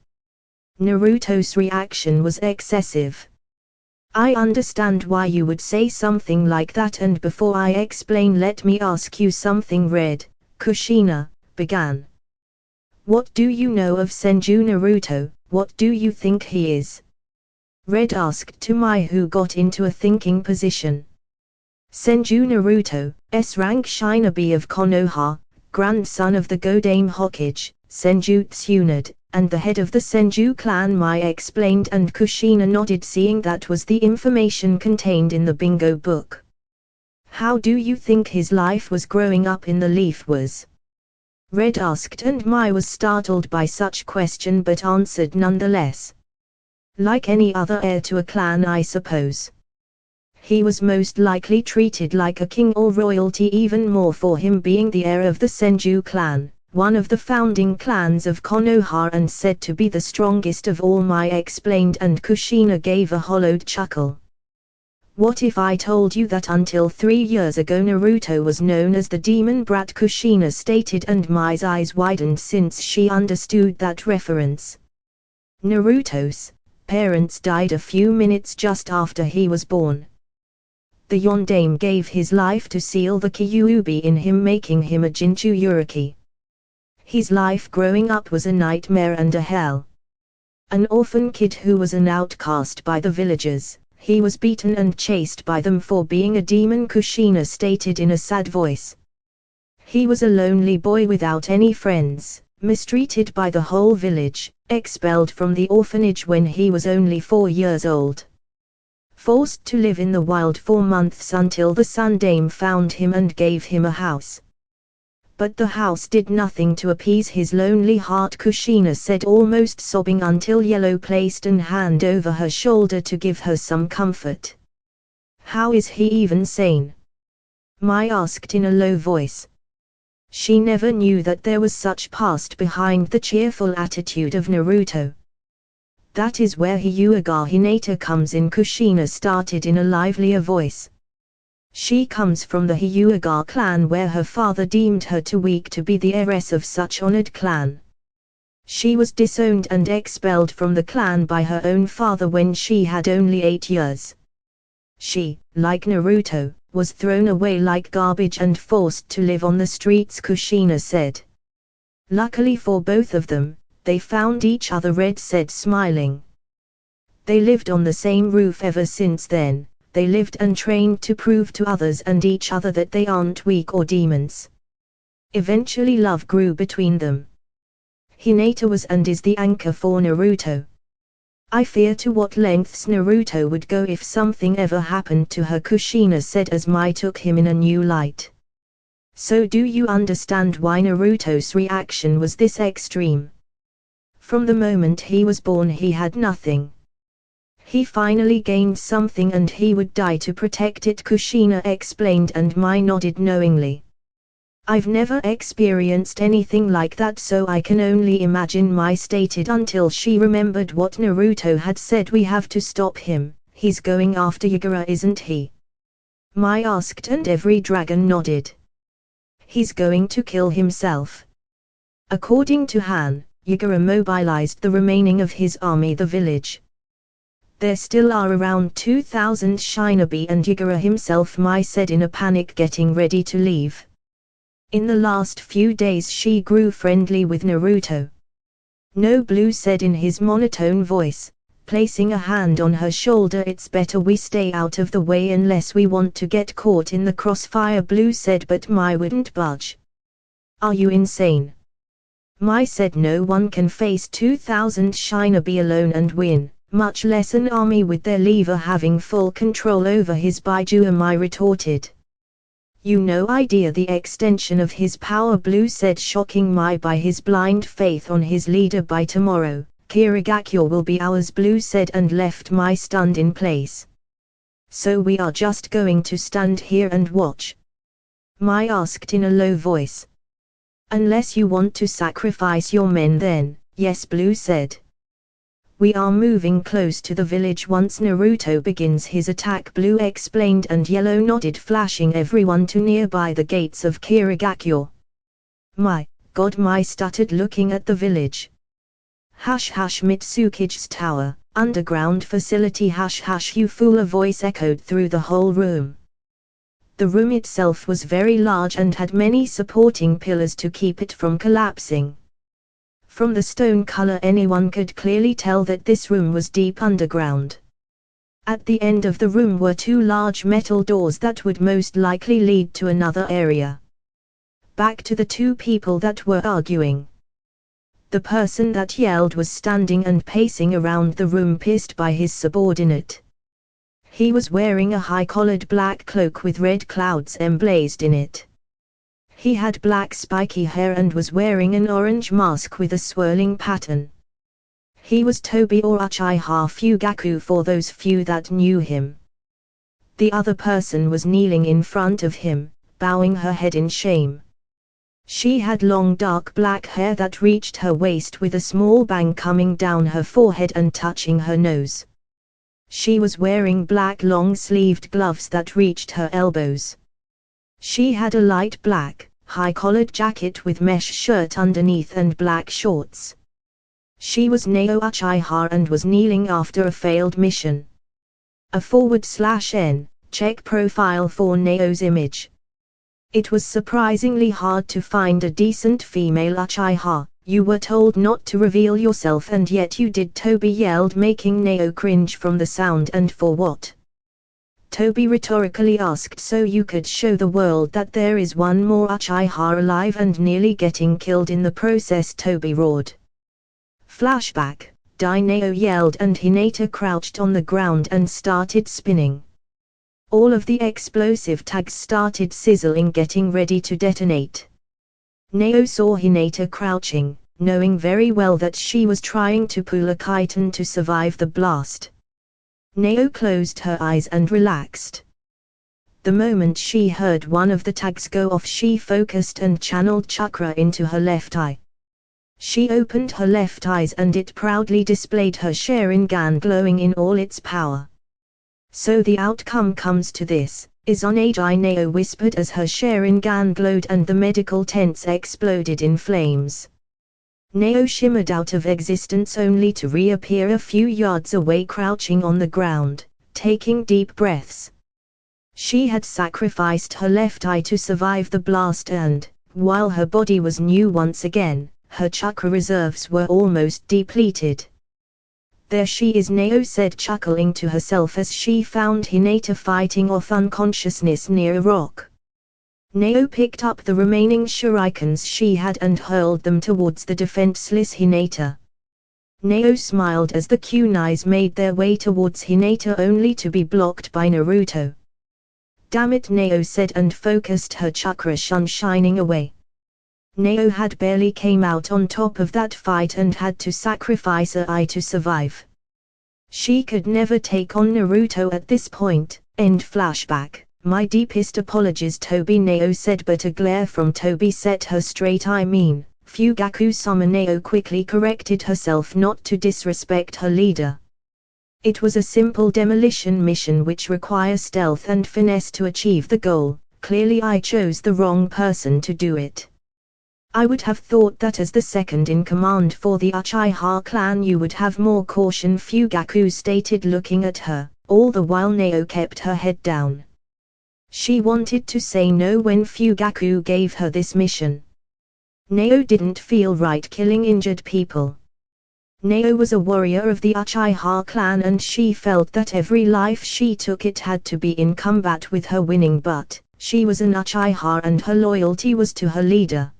Naruto's reaction was excessive. I understand why you would say something like that, and before I explain, let me ask you something. Red, Kushina began. What do you know of Senju Naruto? What do you think he is? Red asked to Mai, who got into a thinking position. Senju Naruto, S-rank shinobi of Konoha, grandson of the Godame Hokage, Senju Tsunade, and the head of the Senju clan, Mai explained, and Kushina nodded, seeing that was the information contained in the bingo book. How do you think his life was growing up in the Leaf was? Red asked, and Mai was startled by such question but answered nonetheless. Like any other heir to a clan, I suppose. He was most likely treated like a king or royalty, even more for him being the heir of the Senju clan, one of the founding clans of Konoha and said to be the strongest of all, Mai explained, and Kushina gave a hollowed chuckle. What if I told you that until 3 years ago Naruto was known as the demon brat? Kushina stated, and Mai's eyes widened since she understood that reference. Naruto's parents died a few minutes just after he was born. The Yondaime gave his life to seal the Kyuubi in him, making him a Jinchuriki. His life growing up was a nightmare and a hell. An orphan kid who was an outcast by the villagers, he was beaten and chased by them for being a demon, Kushina stated in a sad voice. He was a lonely boy without any friends, mistreated by the whole village, expelled from the orphanage when he was only 4 years old. Forced to live in the wild for months until the Sun Dame found him and gave him a house. But the house did nothing to appease his lonely heart, Kushina said, almost sobbing, until Yellow placed an hand over her shoulder to give her some comfort. How is he even sane? Mai asked in a low voice. She never knew that there was such past behind the cheerful attitude of Naruto. That is where Hyuga Hinata comes in, Kushina started in a livelier voice. She comes from the Hyuga clan, where her father deemed her too weak to be the heiress of such honored clan. She was disowned and expelled from the clan by her own father when she had only 8 years. She, like Naruto, was thrown away like garbage and forced to live on the streets, Kushina said. Luckily for both of them, they found each other, Red said, smiling. They lived on the same roof ever since then. They lived and trained to prove to others and each other that they aren't weak or demons. Eventually love grew between them. Hinata was and is the anchor for Naruto. I fear to what lengths Naruto would go if something ever happened to her, Kushina said as Mai took him in a new light. So do you understand why Naruto's reaction was this extreme? From the moment he was born he had nothing. He finally gained something and he would die to protect it, Kushina explained, and Mai nodded knowingly. I've never experienced anything like that, so I can only imagine, Mai stated, until she remembered what Naruto had said. We have to stop him, he's going after Yagura, isn't he? Mai asked, and every dragon nodded. He's going to kill himself. According to Han, Yagura mobilized the remaining of his army the village. There still are around 2,000 shinobi and Yagura himself, Mai said in a panic, getting ready to leave. In the last few days she grew friendly with Naruto. No, Blue said in his monotone voice, placing a hand on her shoulder. It's better we stay out of the way unless we want to get caught in the crossfire, Blue said, but Mai wouldn't budge. Are you insane? Mai said no one can face 2,000 shinobi alone and win, much less an army with their leader having full control over his biju. Mai retorted. You no idea the extension of his power, Blue said, shocking Mai by his blind faith on his leader. By tomorrow, Kirigakure will be ours, Blue said, and left Mai stunned in place. So we are just going to stand here and watch? Mai asked in a low voice. Unless you want to sacrifice your men, then, yes, Blue said. We are moving close to the village once Naruto begins his attack, Blue explained, and Yellow nodded, flashing everyone to nearby the gates of Kirigakure. My God, Mai stuttered, looking at the village. Hash hash, Mitsukige's tower, underground facility, hash hash, you fool, a voice echoed through the whole room. The room itself was very large and had many supporting pillars to keep it from collapsing. From the stone color anyone could clearly tell that this room was deep underground. At the end of the room were two large metal doors that would most likely lead to another area. Back to the two people that were arguing. The person that yelled was standing and pacing around the room, pissed by his subordinate. He was wearing a high-collared black cloak with red clouds emblazoned in it. He had black spiky hair and was wearing an orange mask with a swirling pattern. He was Tobi, or Uchiha Fugaku for those few that knew him. The other person was kneeling in front of him, bowing her head in shame. She had long dark black hair that reached her waist with a small bang coming down her forehead and touching her nose. She was wearing black long-sleeved gloves that reached her elbows. She had a light black, high-collared jacket with mesh shirt underneath and black shorts. She was Neo Uchiha and was kneeling after a failed mission. A /N, check profile for Neo's image. It was surprisingly hard to find a decent female Uchiha. You were told not to reveal yourself and yet you did, Tobi yelled, making Neo cringe from the sound. And for what? Tobi rhetorically asked. So you could show the world that there is one more Uchiha alive and nearly getting killed in the process, Tobi roared. Flashback, die, Neo yelled, and Hinata crouched on the ground and started spinning. All of the explosive tags started sizzling, getting ready to detonate. Neo saw Hinata crouching, knowing very well that she was trying to pull a chitin to survive the blast. Neo closed her eyes and relaxed. The moment she heard one of the tags go off, she focused and channeled chakra into her left eye. She opened her left eyes and it proudly displayed her Sharingan glowing in all its power. So the outcome comes to this, is on age, Neo whispered as her Sharingan glowed and the medical tents exploded in flames. Neo shimmered out of existence only to reappear a few yards away, crouching on the ground, taking deep breaths. She had sacrificed her left eye to survive the blast and, while her body was new once again, her chakra reserves were almost depleted. There she is, Neo said, chuckling to herself as she found Hinata fighting off unconsciousness near a rock. Neo picked up the remaining shurikens she had and hurled them towards the defenseless Hinata. Neo smiled as the kunais made their way towards Hinata only to be blocked by Naruto. Damn it, Neo said and focused her chakra shun shining away. Neo had barely came out on top of that fight and had to sacrifice her eye to survive. She could never take on Naruto at this point. End flashback. My deepest apologies, Tobi, Neo said, but a glare from Tobi set her straight. Fugaku-sama, Neo quickly corrected herself not to disrespect her leader. It was a simple demolition mission which requires stealth and finesse to achieve the goal. Clearly I chose the wrong person to do it. I would have thought that as the second in command for the Uchiha clan you would have more caution, Fugaku stated, looking at her. All the while Nao kept her head down. She wanted to say no when Fugaku gave her this mission. Nao didn't feel right killing injured people. Nao was a warrior of the Uchiha clan and she felt that every life she took it had to be in combat with her winning, but she was an Uchiha and her loyalty was to her leader.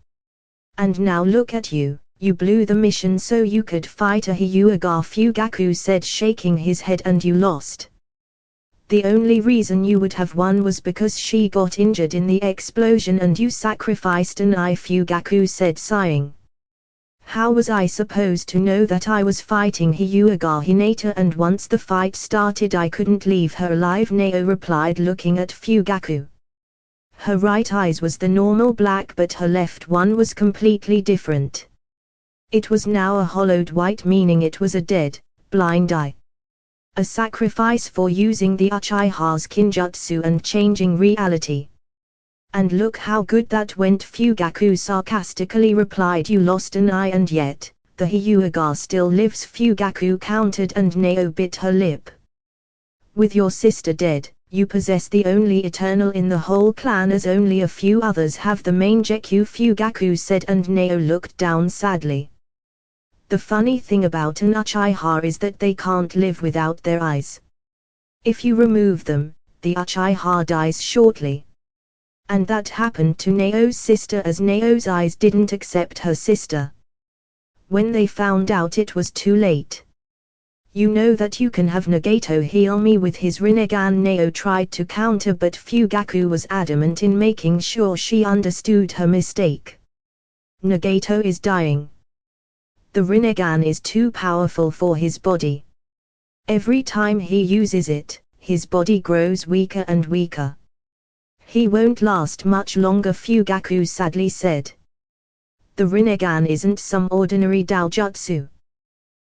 And now look at you, you blew the mission so you could fight a Hyuga, Fugaku said, shaking his head, and you lost. The only reason you would have won was because she got injured in the explosion and you sacrificed an eye, Fugaku said, sighing. How was I supposed to know that I was fighting Hyuga Hinata, and once the fight started I couldn't leave her alive, Nao replied, looking at Fugaku. Her right eye was the normal black but her left one was completely different. It was now a hollowed white, meaning it was a dead, blind eye. A sacrifice for using the Uchiha's kinjutsu and changing reality. And look how good that went, Fugaku sarcastically replied. You lost an eye and yet, the Hyuga still lives, Fugaku countered, and Nao bit her lip. With your sister dead, you possess the only eternal in the whole clan, as only a few others have the Mangekyou, Fugaku said, and Nao looked down sadly. The funny thing about an Uchiha is that they can't live without their eyes. If you remove them, the Uchiha dies shortly. And that happened to Nao's sister, as Nao's eyes didn't accept her sister. When they found out, it was too late. You know that you can have Nagato heal me with his Rinnegan. Nao tried to counter, but Fugaku was adamant in making sure she understood her mistake. Nagato is dying. The Rinnegan is too powerful for his body. Every time he uses it, his body grows weaker and weaker. He won't last much longer, Fugaku sadly said. The Rinnegan isn't some ordinary Daojutsu.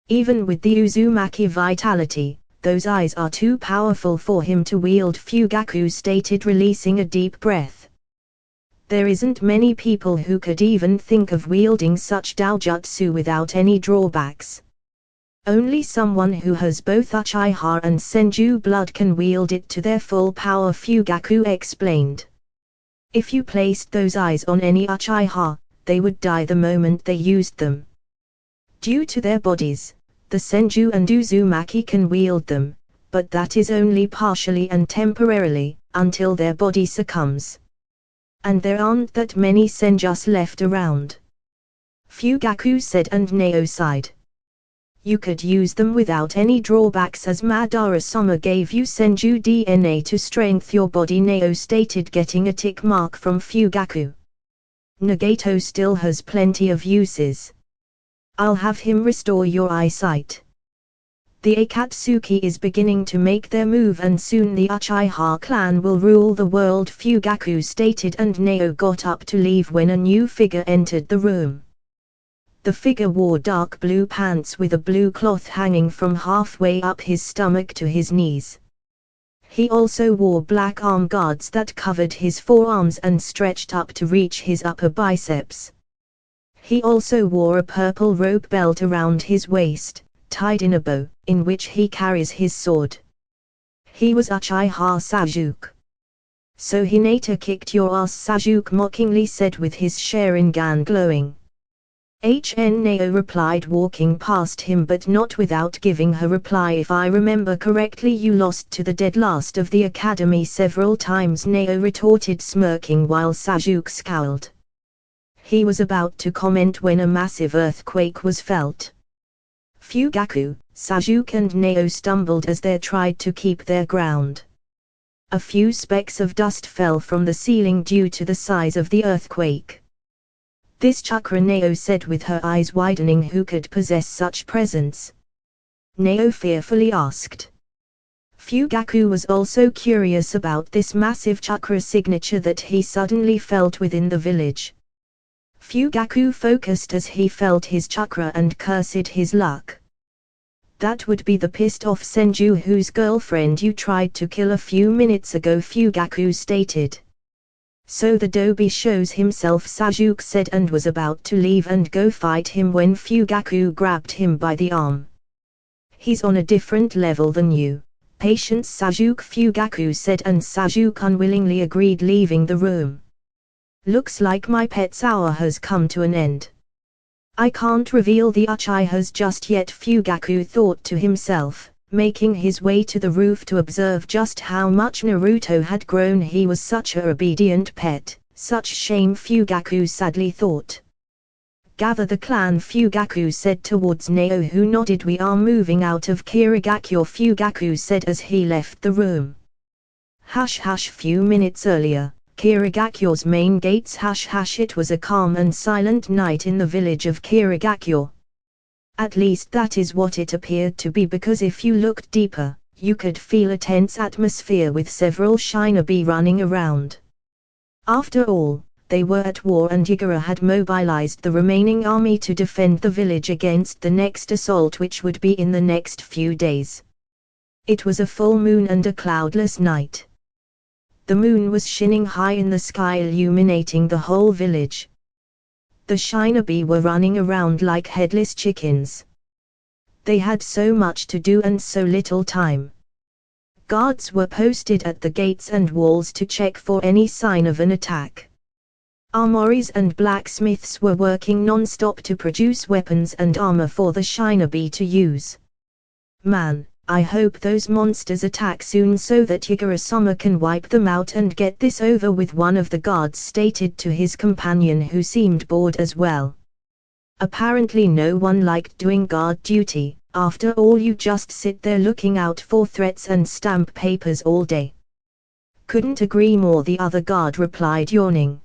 Even with the Uzumaki vitality, those eyes are too powerful for him to wield, Fugaku stated, releasing a deep breath. There isn't many people who could even think of wielding such Daojutsu without any drawbacks. Only someone who has both Uchiha and Senju blood can wield it to their full power, Fugaku explained. If you placed those eyes on any Uchiha, they would die the moment they used them. Due to their bodies, the Senju and Uzumaki can wield them, but that is only partially and temporarily, until their body succumbs. And there aren't that many Senjus left around. Fugaku said, and Nao sighed. You could use them without any drawbacks, as Madara-sama gave you Senju DNA to strengthen your body, Nao stated, getting a tick mark from Fugaku. Nagato still has plenty of uses. I'll have him restore your eyesight. The Akatsuki is beginning to make their move, and soon the Uchiha clan will rule the world, Fugaku stated, and Nao got up to leave when a new figure entered the room. The figure wore dark blue pants with a blue cloth hanging from halfway up his stomach to his knees. He also wore black arm guards that covered his forearms and stretched up to reach his upper biceps. He also wore a purple rope belt around his waist, tied in a bow, in which he carries his sword. He was Uchiha Sasuke. So Hinata kicked your ass, Sasuke mockingly said with his Sharingan glowing. Nao replied, walking past him but not without giving her reply. If I remember correctly, you lost to the dead last of the academy several times, Nao retorted, smirking while Sasuke scowled. He was about to comment when a massive earthquake was felt. Fugaku, Sasuke and Nao stumbled as they tried to keep their ground. A few specks of dust fell from the ceiling due to the size of the earthquake. This chakra, Nao said with her eyes widening. Who could possess such presence? Nao fearfully asked. Fugaku was also curious about this massive chakra signature that he suddenly felt within the village. Fugaku focused as he felt his chakra and cursed his luck. That would be the pissed off Senju whose girlfriend you tried to kill a few minutes ago, Fugaku stated. So the Dobi shows himself, Sasuke said, and was about to leave and go fight him when Fugaku grabbed him by the arm. He's on a different level than you. Patience, Sasuke, Fugaku said, and Sasuke unwillingly agreed, leaving the room. Looks like my pet's hour has come to an end. I can't reveal the Uchihas just yet, Fugaku thought to himself, making his way to the roof to observe just how much Naruto had grown. He was such a obedient pet, such shame, Fugaku sadly thought. Gather the clan, Fugaku said towards Neo, who nodded. We are moving out of Kirigakyo, Fugaku said as he left the room. Hush hush, few minutes earlier, Kirigakyo's main gates. Hush hush, it was a calm and silent night in the village of Kirigakyo. At least that is what it appeared to be, because if you looked deeper, you could feel a tense atmosphere with several shinobi running around. After all, they were at war, and Yagura had mobilized the remaining army to defend the village against the next assault, which would be in the next few days. It was a full moon and a cloudless night. The moon was shining high in the sky, illuminating the whole village. The shinobi were running around like headless chickens. They had so much to do and so little time. Guards were posted at the gates and walls to check for any sign of an attack. Armories and blacksmiths were working non-stop to produce weapons and armor for the shinobi to use. Man, I hope those monsters attack soon so that Yagura-sama can wipe them out and get this over with, one of the guards stated to his companion, who seemed bored as well. Apparently no one liked doing guard duty. After all, you just sit there looking out for threats and stamp papers all day. Couldn't agree more, the other guard replied, yawning.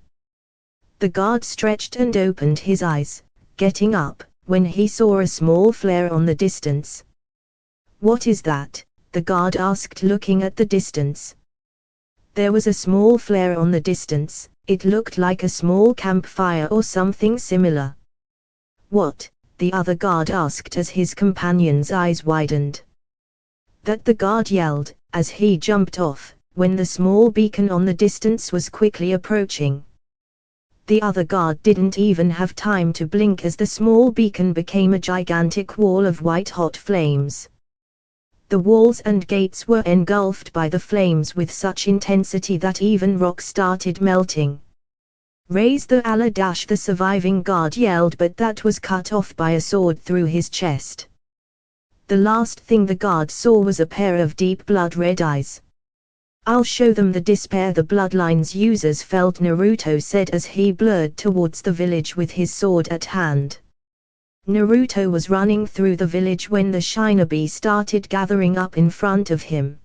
The guard stretched and opened his eyes, getting up, when he saw a small flare on the distance. What is that? The guard asked, looking at the distance. There was a small flare on the distance. It looked like a small campfire or something similar. What? The other guard asked as his companion's eyes widened. That, the guard yelled, as he jumped off, when the small beacon on the distance was quickly approaching. The other guard didn't even have time to blink as the small beacon became a gigantic wall of white-hot flames. The walls and gates were engulfed by the flames with such intensity that even rock started melting. Raise the Allah dash, the surviving guard yelled, but that was cut off by a sword through his chest. The last thing the guard saw was a pair of deep blood-red eyes. I'll show them the despair the bloodlines users felt, Naruto said as he blurred towards the village with his sword at hand. Naruto was running through the village when the shinobi started gathering up in front of him.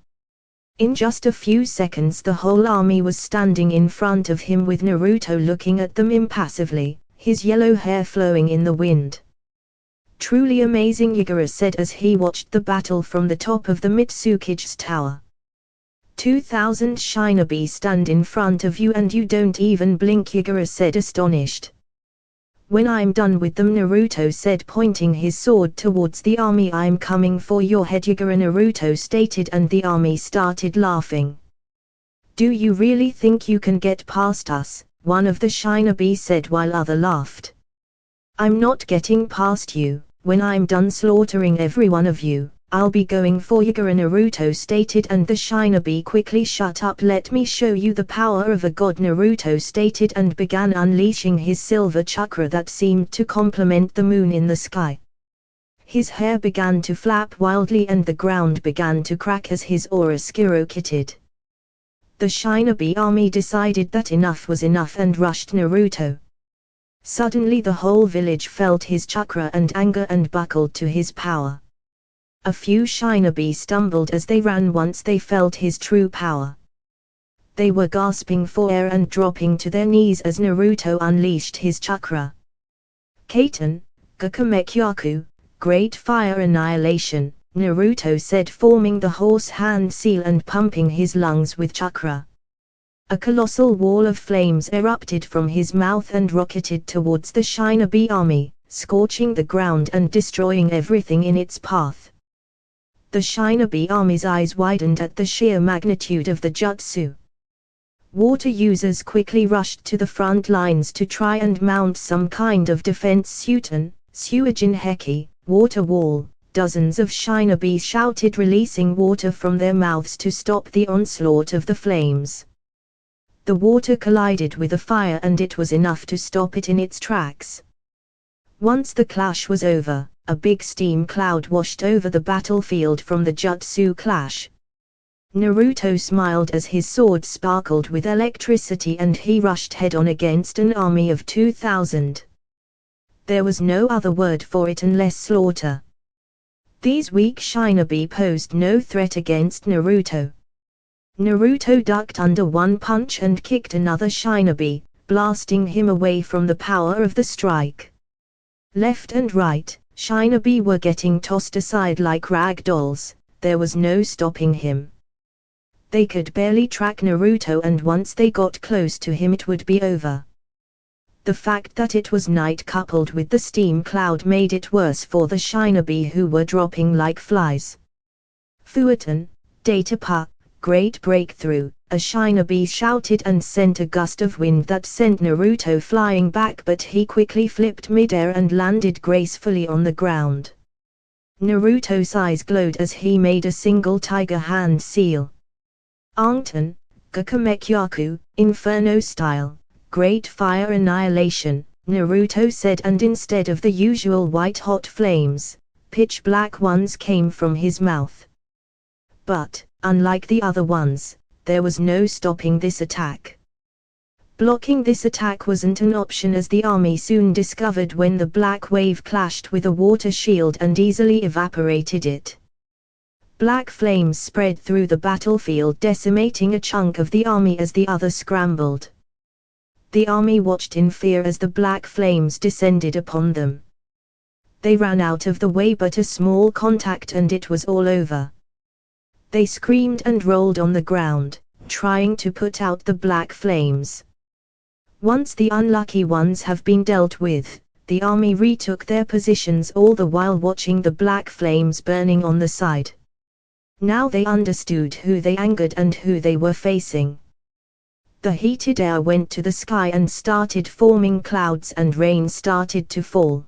In just a few seconds the whole army was standing in front of him, with Naruto looking at them impassively, his yellow hair flowing in the wind. Truly amazing, Yagura said as he watched the battle from the top of the Mitsukige's tower. 2,000 shinobi stand in front of you and you don't even blink, Yagura said, astonished. When I'm done with them, Naruto said, pointing his sword towards the army. I'm coming for your head, Yagura, Naruto stated, and the army started laughing. Do you really think you can get past us? One of the shinobi said while other laughed. I'm not getting past you. When I'm done slaughtering every one of you, I'll be going for Yagura, Naruto stated, and the shinobi quickly shut up. Let me show you the power of a god, Naruto stated, and began unleashing his silver chakra that seemed to complement the moon in the sky. His hair began to flap wildly and the ground began to crack as his aura skyrocketed. The shinobi army decided that enough was enough and rushed Naruto. Suddenly the whole village felt his chakra and anger and buckled to his power. A few shinobi stumbled as they ran once they felt his true power. They were gasping for air and dropping to their knees as Naruto unleashed his chakra. Kaiten, Gakamekyaku, Great Fire Annihilation, Naruto said, forming the horse hand seal and pumping his lungs with chakra. A colossal wall of flames erupted from his mouth and rocketed towards the shinobi army, scorching the ground and destroying everything in its path. The shinobi army's eyes widened at the sheer magnitude of the jutsu. Water users quickly rushed to the front lines to try and mount some kind of defense suiton, Suijin Heki, water wall. Dozens of shinobi shouted, releasing water from their mouths to stop the onslaught of the flames. The water collided with the fire and it was enough to stop it in its tracks. Once the clash was over, a big steam cloud washed over the battlefield from the jutsu clash. Naruto smiled as his sword sparkled with electricity and he rushed head-on against an army of 2,000. There was no other word for it unless slaughter. These weak shinobi posed no threat against Naruto. Naruto ducked under one punch and kicked another shinobi, blasting him away from the power of the strike. Left and right, shinobi were getting tossed aside like rag dolls. There was no stopping him. They could barely track Naruto, and once they got close to him it would be over. The fact that it was night coupled with the steam cloud made it worse for the shinobi who were dropping like flies. Fuatan, Datapa, great breakthrough, a shinobi shouted and sent a gust of wind that sent Naruto flying back, but he quickly flipped midair and landed gracefully on the ground. Naruto's eyes glowed as he made a single tiger hand seal. Angton, Gakamekyaku, Inferno style, great fire annihilation, Naruto said, and instead of the usual white-hot flames, pitch black ones came from his mouth. But, unlike the other ones, there was no stopping this attack. Blocking this attack wasn't an option, as the army soon discovered when the black wave clashed with a water shield and easily evaporated it. Black flames spread through the battlefield, decimating a chunk of the army as the other scrambled. The army watched in fear as the black flames descended upon them. They ran out of the way, but a small contact and it was all over. They screamed and rolled on the ground, trying to put out the black flames. Once the unlucky ones have been dealt with, the army retook their positions, all the while watching the black flames burning on the side. Now they understood who they angered and who they were facing. The heated air went to the sky and started forming clouds, and rain started to fall.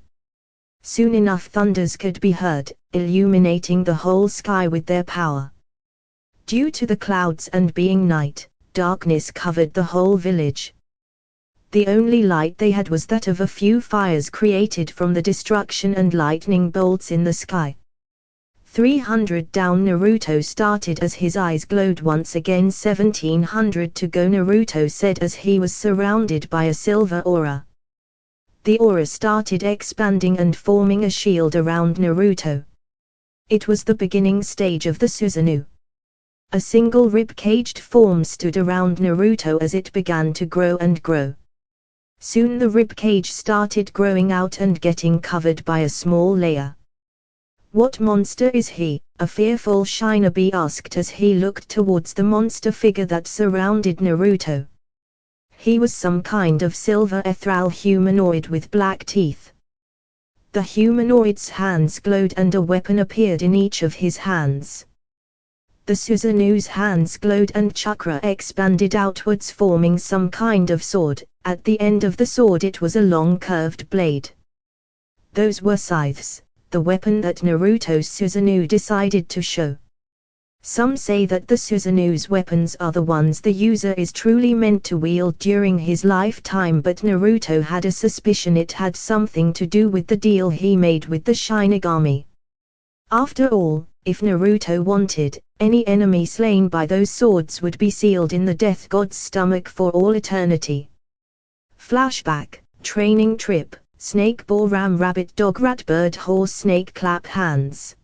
Soon enough thunders could be heard, illuminating the whole sky with their power. Due to the clouds and being night, darkness covered the whole village. The only light they had was that of a few fires created from the destruction and lightning bolts in the sky. 300 down. Naruto started as his eyes glowed once again. 1700 to go, Naruto said as he was surrounded by a silver aura. The aura started expanding and forming a shield around Naruto. It was the beginning stage of the Susanoo. A single rib-caged form stood around Naruto as it began to grow and grow. Soon the ribcage started growing out and getting covered by a small layer. "What monster is he?" a fearful shinobi asked as he looked towards the monster figure that surrounded Naruto. He was some kind of silver ethereal humanoid with black teeth. The humanoid's hands glowed and a weapon appeared in each of his hands. The Susanoo's hands glowed and chakra expanded outwards, forming some kind of sword. At the end of the sword it was a long curved blade. Those were scythes, the weapon that Naruto's Susanoo decided to show. Some say that the Susanoo's weapons are the ones the user is truly meant to wield during his lifetime, but Naruto had a suspicion it had something to do with the deal he made with the Shinigami. After all, if Naruto wanted, any enemy slain by those swords would be sealed in the death god's stomach for all eternity. Flashback, training trip, snake boar ram rabbit dog rat bird horse snake clap hands.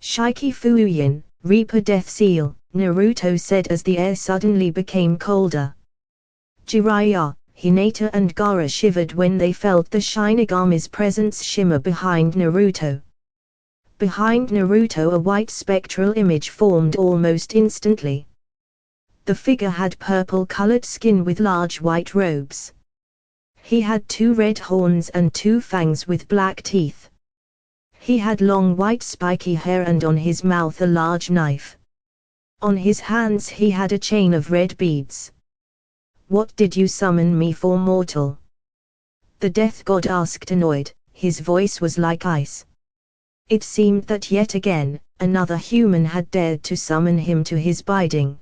Shiki Fuyin, Reaper death seal, Naruto said as the air suddenly became colder. Jiraiya, Hinata and Gaara shivered when they felt the Shinigami's presence shimmer behind Naruto. Behind Naruto a white spectral image formed almost instantly. The figure had purple-colored skin with large white robes. He had 2 red horns and 2 fangs with black teeth. He had long white spiky hair and on his mouth a large knife. On his hands he had a chain of red beads. What did you summon me for, mortal? The death god asked, annoyed. His voice was like ice. It seemed that yet again, another human had dared to summon him to his bidding.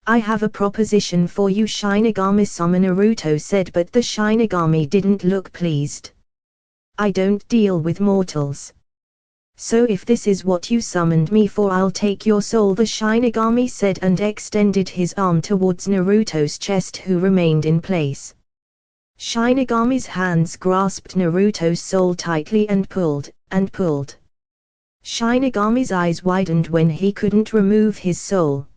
I have a proposition for you, Shinigami-sama, Naruto said, but the Shinigami didn't look pleased. I don't deal with mortals. So if this is what you summoned me for, I'll take your soul, the Shinigami said, and extended his arm towards Naruto's chest, who remained in place. Shinigami's hands grasped Naruto's soul tightly and pulled, and pulled. Shinigami's eyes widened when he couldn't remove his soul.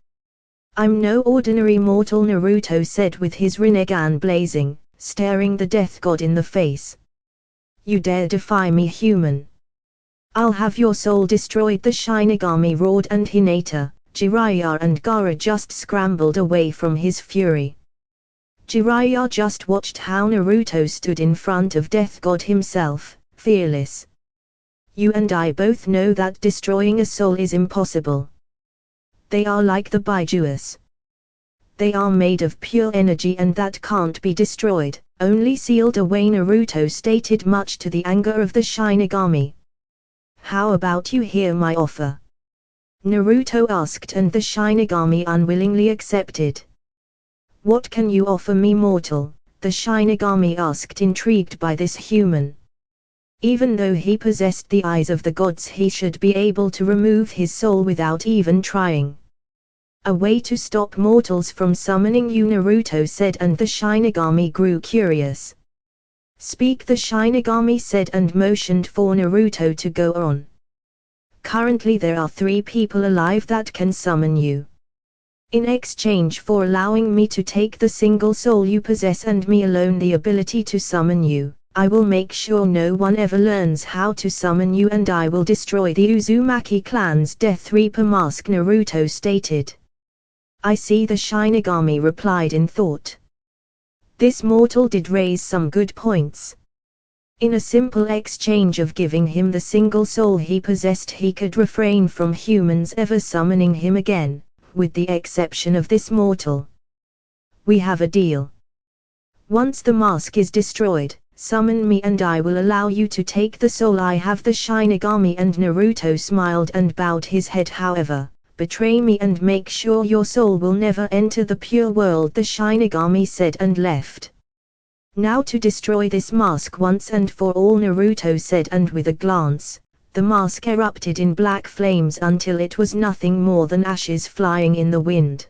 I'm no ordinary mortal, Naruto said with his Rinnegan blazing, staring the death god in the face. You dare defy me, human? I'll have your soul destroyed, the Shinigami roared, and Hinata, Jiraiya and Gaara just scrambled away from his fury. Jiraiya just watched how Naruto stood in front of Death God himself, fearless. You and I both know that destroying a soul is impossible. They are like the Baijuas. They are made of pure energy and that can't be destroyed, only sealed away, Naruto stated, much to the anger of the Shinigami. How about you hear my offer? Naruto asked, and the Shinigami unwillingly accepted. What can you offer me, mortal? The Shinigami asked, intrigued by this human. Even though he possessed the eyes of the gods, he should be able to remove his soul without even trying. A way to stop mortals from summoning you, Naruto said, and the Shinigami grew curious. Speak, the Shinigami said, and motioned for Naruto to go on. Currently there are 3 people alive that can summon you. In exchange for allowing me to take the single soul you possess and me alone the ability to summon you, I will make sure no one ever learns how to summon you, and I will destroy the Uzumaki clan's Death Reaper mask, Naruto stated. I see, the Shinigami replied in thought. This mortal did raise some good points. In a simple exchange of giving him the single soul he possessed, he could refrain from humans ever summoning him again, with the exception of this mortal. We have a deal. Once the mask is destroyed, summon me and I will allow you to take the soul I have, the Shinigami, and Naruto smiled and bowed his head. However, betray me and make sure your soul will never enter the pure world, the Shinigami said, and left. Now to destroy this mask once and for all, Naruto said, and with a glance, the mask erupted in black flames until it was nothing more than ashes flying in the wind.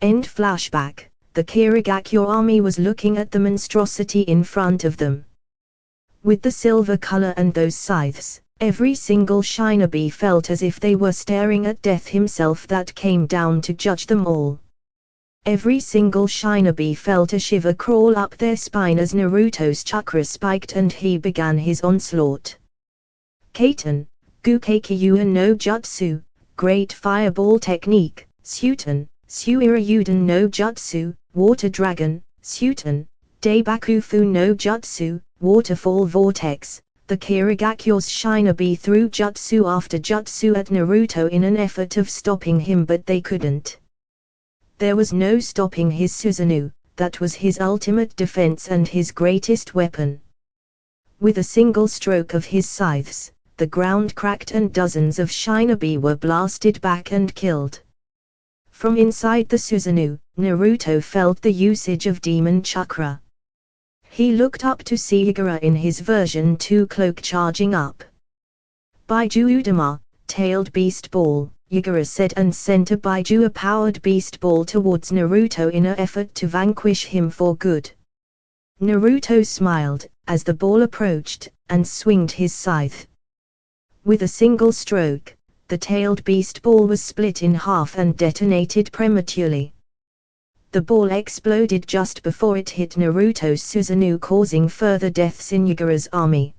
End flashback. The Kirigakure army was looking at the monstrosity in front of them. With the silver color and those scythes, every single shinobi felt as if they were staring at death himself that came down to judge them all. Every single shinobi felt a shiver crawl up their spine as Naruto's chakra spiked and he began his onslaught. Kaiten, Gukeikyuan no Jutsu, Great Fireball Technique, Suiten, Suiryuden no Jutsu, Water Dragon, Suiten, Daibakufu no Jutsu, Waterfall Vortex. The Kirigakure's shinobi threw jutsu after jutsu at Naruto in an effort of stopping him, but they couldn't. There was no stopping his Susanoo, that was his ultimate defense and his greatest weapon. With a single stroke of his scythes, the ground cracked and dozens of shinobi were blasted back and killed. From inside the Susanoo, Naruto felt the usage of demon chakra. He looked up to see Yagura in his version 2 cloak charging up. Baiju Udama, tailed beast ball, Yagura said, and sent a Baiju-powered beast ball towards Naruto in an effort to vanquish him for good. Naruto smiled as the ball approached, and swinged his scythe. With a single stroke, the tailed beast ball was split in half and detonated prematurely. The ball exploded just before it hit Naruto's Susanoo, causing further deaths in Yagura's army.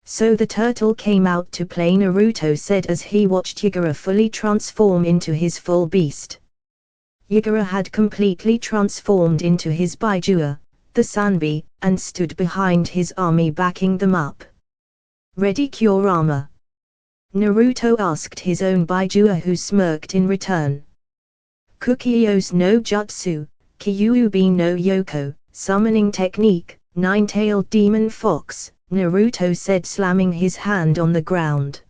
So the turtle came out to play, Naruto said as he watched Yagura fully transform into his full beast. Yagura had completely transformed into his Baijua, the Sanbi, and stood behind his army backing them up. Ready, Kurama? Naruto asked his own Baijua, who smirked in return. Kukiyo's no Jutsu, Kyuubi no Yoko, summoning technique, nine-tailed demon fox, Naruto said, slamming his hand on the ground.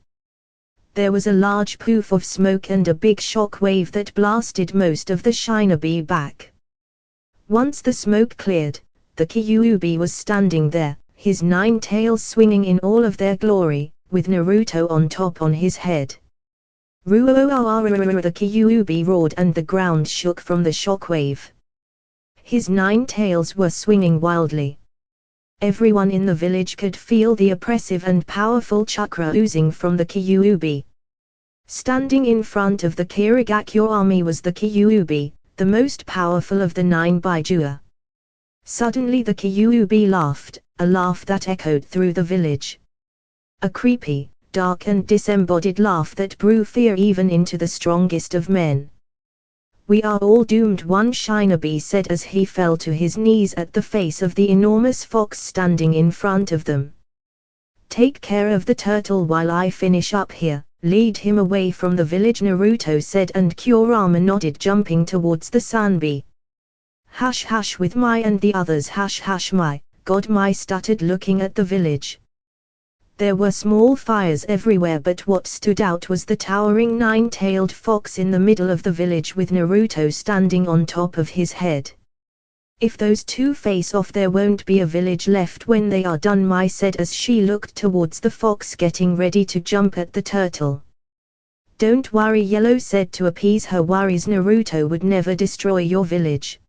There was a large poof of smoke and a big shock wave that blasted most of the shinobi back. Once the smoke cleared, the Kyuubi was standing there, his nine tails swinging in all of their glory, with Naruto on top on his head. The Kyuubi roared and the ground shook from the shockwave. His nine tails were swinging wildly. Everyone in the village could feel the oppressive and powerful chakra oozing from the Kyuubi. Standing in front of the Kirigakyo army was the Kyuubi, the most powerful of the 9 Baijua. Suddenly the Kyuubi laughed, a laugh that echoed through the village. A creepy, dark and disembodied laugh that brew fear even into the strongest of men. "We are all doomed," one shinobi said as he fell to his knees at the face of the enormous fox standing in front of them. "Take care of the turtle while I finish up here, lead him away from the village," Naruto said, and Kurama nodded, jumping towards the sunbi. "Hush hush with my and the others, hush hush my god," my stuttered, looking at the village. There were small fires everywhere, but what stood out was the towering 9-tailed fox in the middle of the village with Naruto standing on top of his head. "If those two face off, there won't be a village left when they are done," Mai said as she looked towards the fox getting ready to jump at the turtle. "Don't worry," Yellow said to appease her worries, "Naruto would never destroy your village.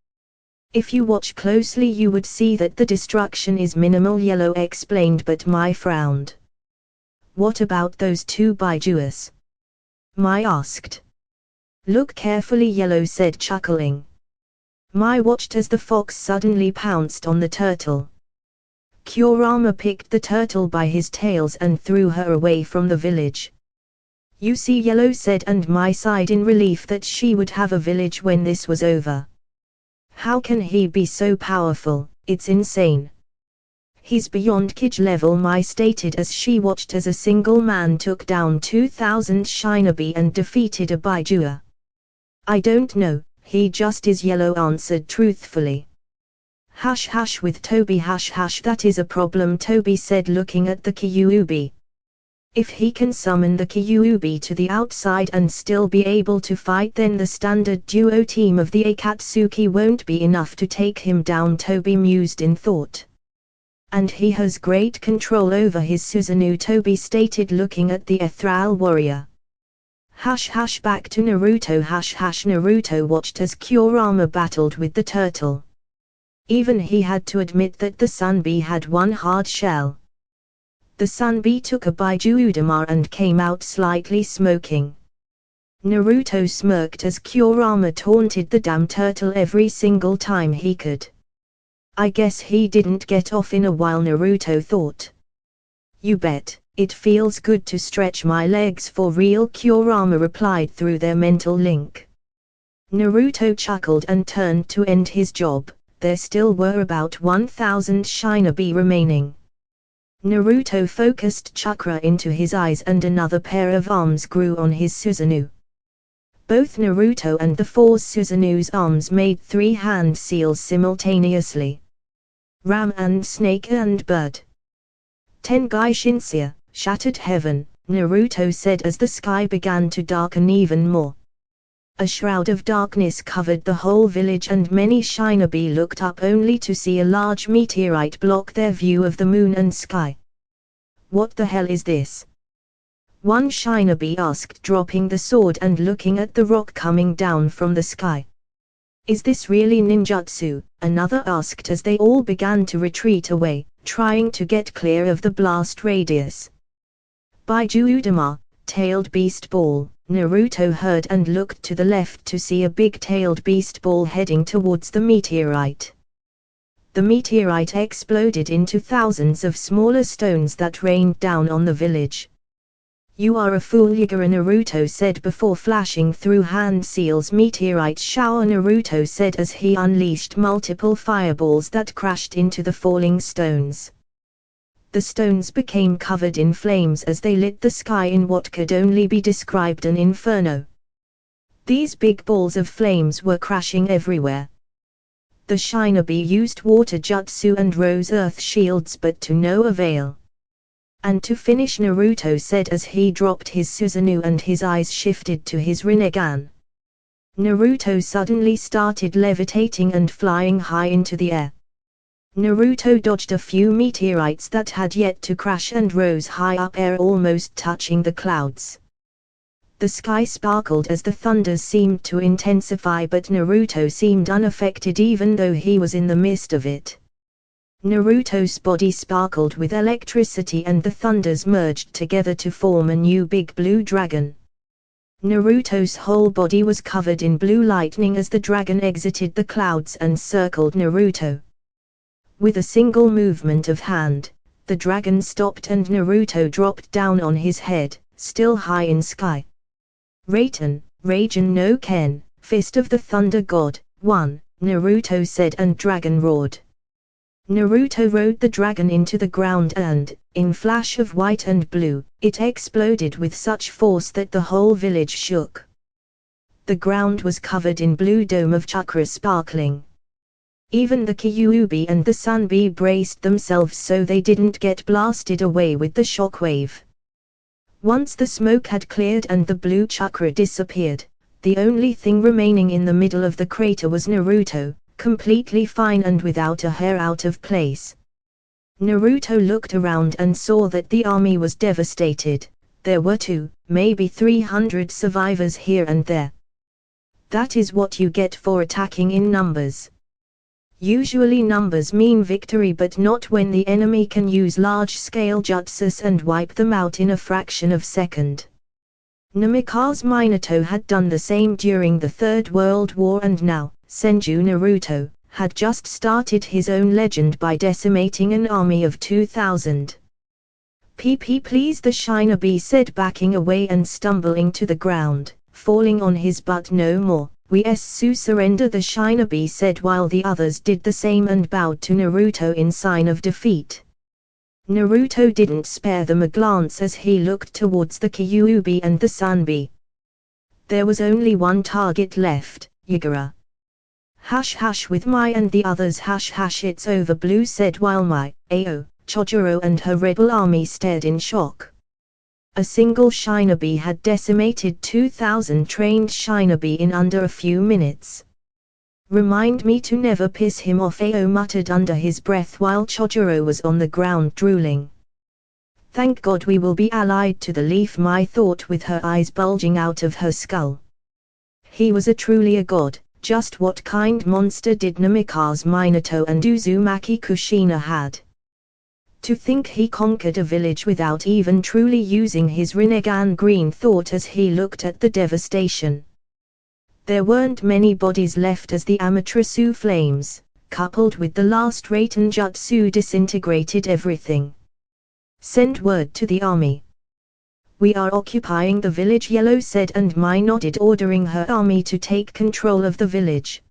If you watch closely you would see that the destruction is minimal," Yellow explained, but Mai frowned. "What about those 2 Baijuas?" Mai asked. "Look carefully," Yellow said, chuckling. Mai watched as the fox suddenly pounced on the turtle. Kurama picked the turtle by his tails and threw her away from the village. "You see," Yellow said, and Mai sighed in relief that she would have a village when this was over. "How can he be so powerful? It's insane." "He's beyond Kage level," Mai stated as she watched as a single man took down 2,000 shinobi and defeated a Baijua. "I don't know, he just is," Yellow answered truthfully. "Hush hush with Toby, hush hush, that is a problem," Toby said, looking at the Kyuubi. "If he can summon the Kyuubi to the outside and still be able to fight, then the standard duo team of the Akatsuki won't be enough to take him down," Toby mused in thought. "And he has great control over his Susanoo," Toby stated, looking at the ethereal warrior. "Hush hush, back to Naruto, hush hush." Naruto watched as Kurama battled with the turtle. Even he had to admit that the sunbi had one hard shell. The sunbi took a Baiju Udama and came out slightly smoking. Naruto smirked as Kurama taunted the damn turtle every single time he could. "I guess he didn't get off in a while," Naruto thought. "You bet, it feels good to stretch my legs for real," Kurama replied through their mental link. Naruto chuckled and turned to end his job. There still were about 1,000 shinobi remaining. Naruto focused chakra into his eyes and another pair of arms grew on his Susanoo. Both Naruto and the 4 Susanoo's arms made 3 hand seals simultaneously. Ram and snake and bird. "Tengai Shinsei, shattered heaven," Naruto said as the sky began to darken even more. A shroud of darkness covered the whole village and many shinobi looked up only to see a large meteorite block their view of the moon and sky. "What the hell is this?" one shinobi asked, dropping the sword and looking at the rock coming down from the sky. "Is this really ninjutsu?" another asked as they all began to retreat away, trying to get clear of the blast radius. "Baiju Udama, tailed beast ball," Naruto heard and looked to the left to see a big tailed beast ball heading towards the meteorite. The meteorite exploded into thousands of smaller stones that rained down on the village. "You are a fool, Yagura," Naruto said before flashing through hand seals meteorite shower, Naruto said as he unleashed multiple fireballs that crashed into the falling stones. The stones became covered in flames as they lit the sky in what could only be described an inferno. These big balls of flames were crashing everywhere. The shinobi used water jutsu and rose earth shields but to no avail. And to finish, Naruto said as he dropped his Susanoo and his eyes shifted to his Rinnegan. Naruto suddenly started levitating and flying high into the air. Naruto dodged a few meteorites that had yet to crash and rose high up air, almost touching the clouds. The sky sparkled as the thunders seemed to intensify, but Naruto seemed unaffected even though he was in the midst of it. Naruto's body sparkled with electricity and the thunders merged together to form a new big blue dragon. Naruto's whole body was covered in blue lightning as the dragon exited the clouds and circled Naruto. With a single movement of hand, the dragon stopped and Naruto dropped down on his head, still high in sky. Raiten, Raijin no Ken, Fist of the Thunder God, 1, Naruto said, and dragon roared. Naruto rode the dragon into the ground and, in flash of white and blue, it exploded with such force that the whole village shook. The ground was covered in blue dome of chakra sparkling. Even the Kyuubi and the Sanbi braced themselves so they didn't get blasted away with the shockwave. Once the smoke had cleared and the blue chakra disappeared, the only thing remaining in the middle of the crater was Naruto, completely fine and without a hair out of place. Naruto looked around and saw that the army was devastated. There were 2, maybe 300 survivors here and there. That is what you get for attacking in numbers. Usually numbers mean victory, but not when the enemy can use large-scale jutsus and wipe them out in a fraction of a second. Namikaze Minato had done the same during the Third World War, and now, Senju Naruto, had just started his own legend by decimating an army of 2,000. Please, the shinobi said, backing away and stumbling to the ground, falling on his butt. No more. We surrender, the shinobi said, while the others did the same and bowed to Naruto in sign of defeat. Naruto didn't spare them a glance as he looked towards the Kyuubi and the Sanbi. There was only one target left, Yagura. With Mai and the others. It's over, Blue said, while Mai, Ao, Chojuro and her rebel army stared in shock. A single shinobi had decimated 2,000 trained shinobi in under a few minutes. Remind me to never piss him off, Ao muttered under his breath while Chojuro was on the ground drooling. Thank God we will be allied to the leaf, Mai thought with her eyes bulging out of her skull. He was truly a god. Just what kind monster did Namikaze Minato and Uzumaki Kushina had? To think he conquered a village without even truly using his Rinnegan, Green thought as he looked at the devastation. There weren't many bodies left as the Amaterasu flames, coupled with the last Raiten Jutsu, disintegrated everything. Send word to the army. We are occupying the village, Yellow said, and Mai nodded, ordering her army to take control of the village.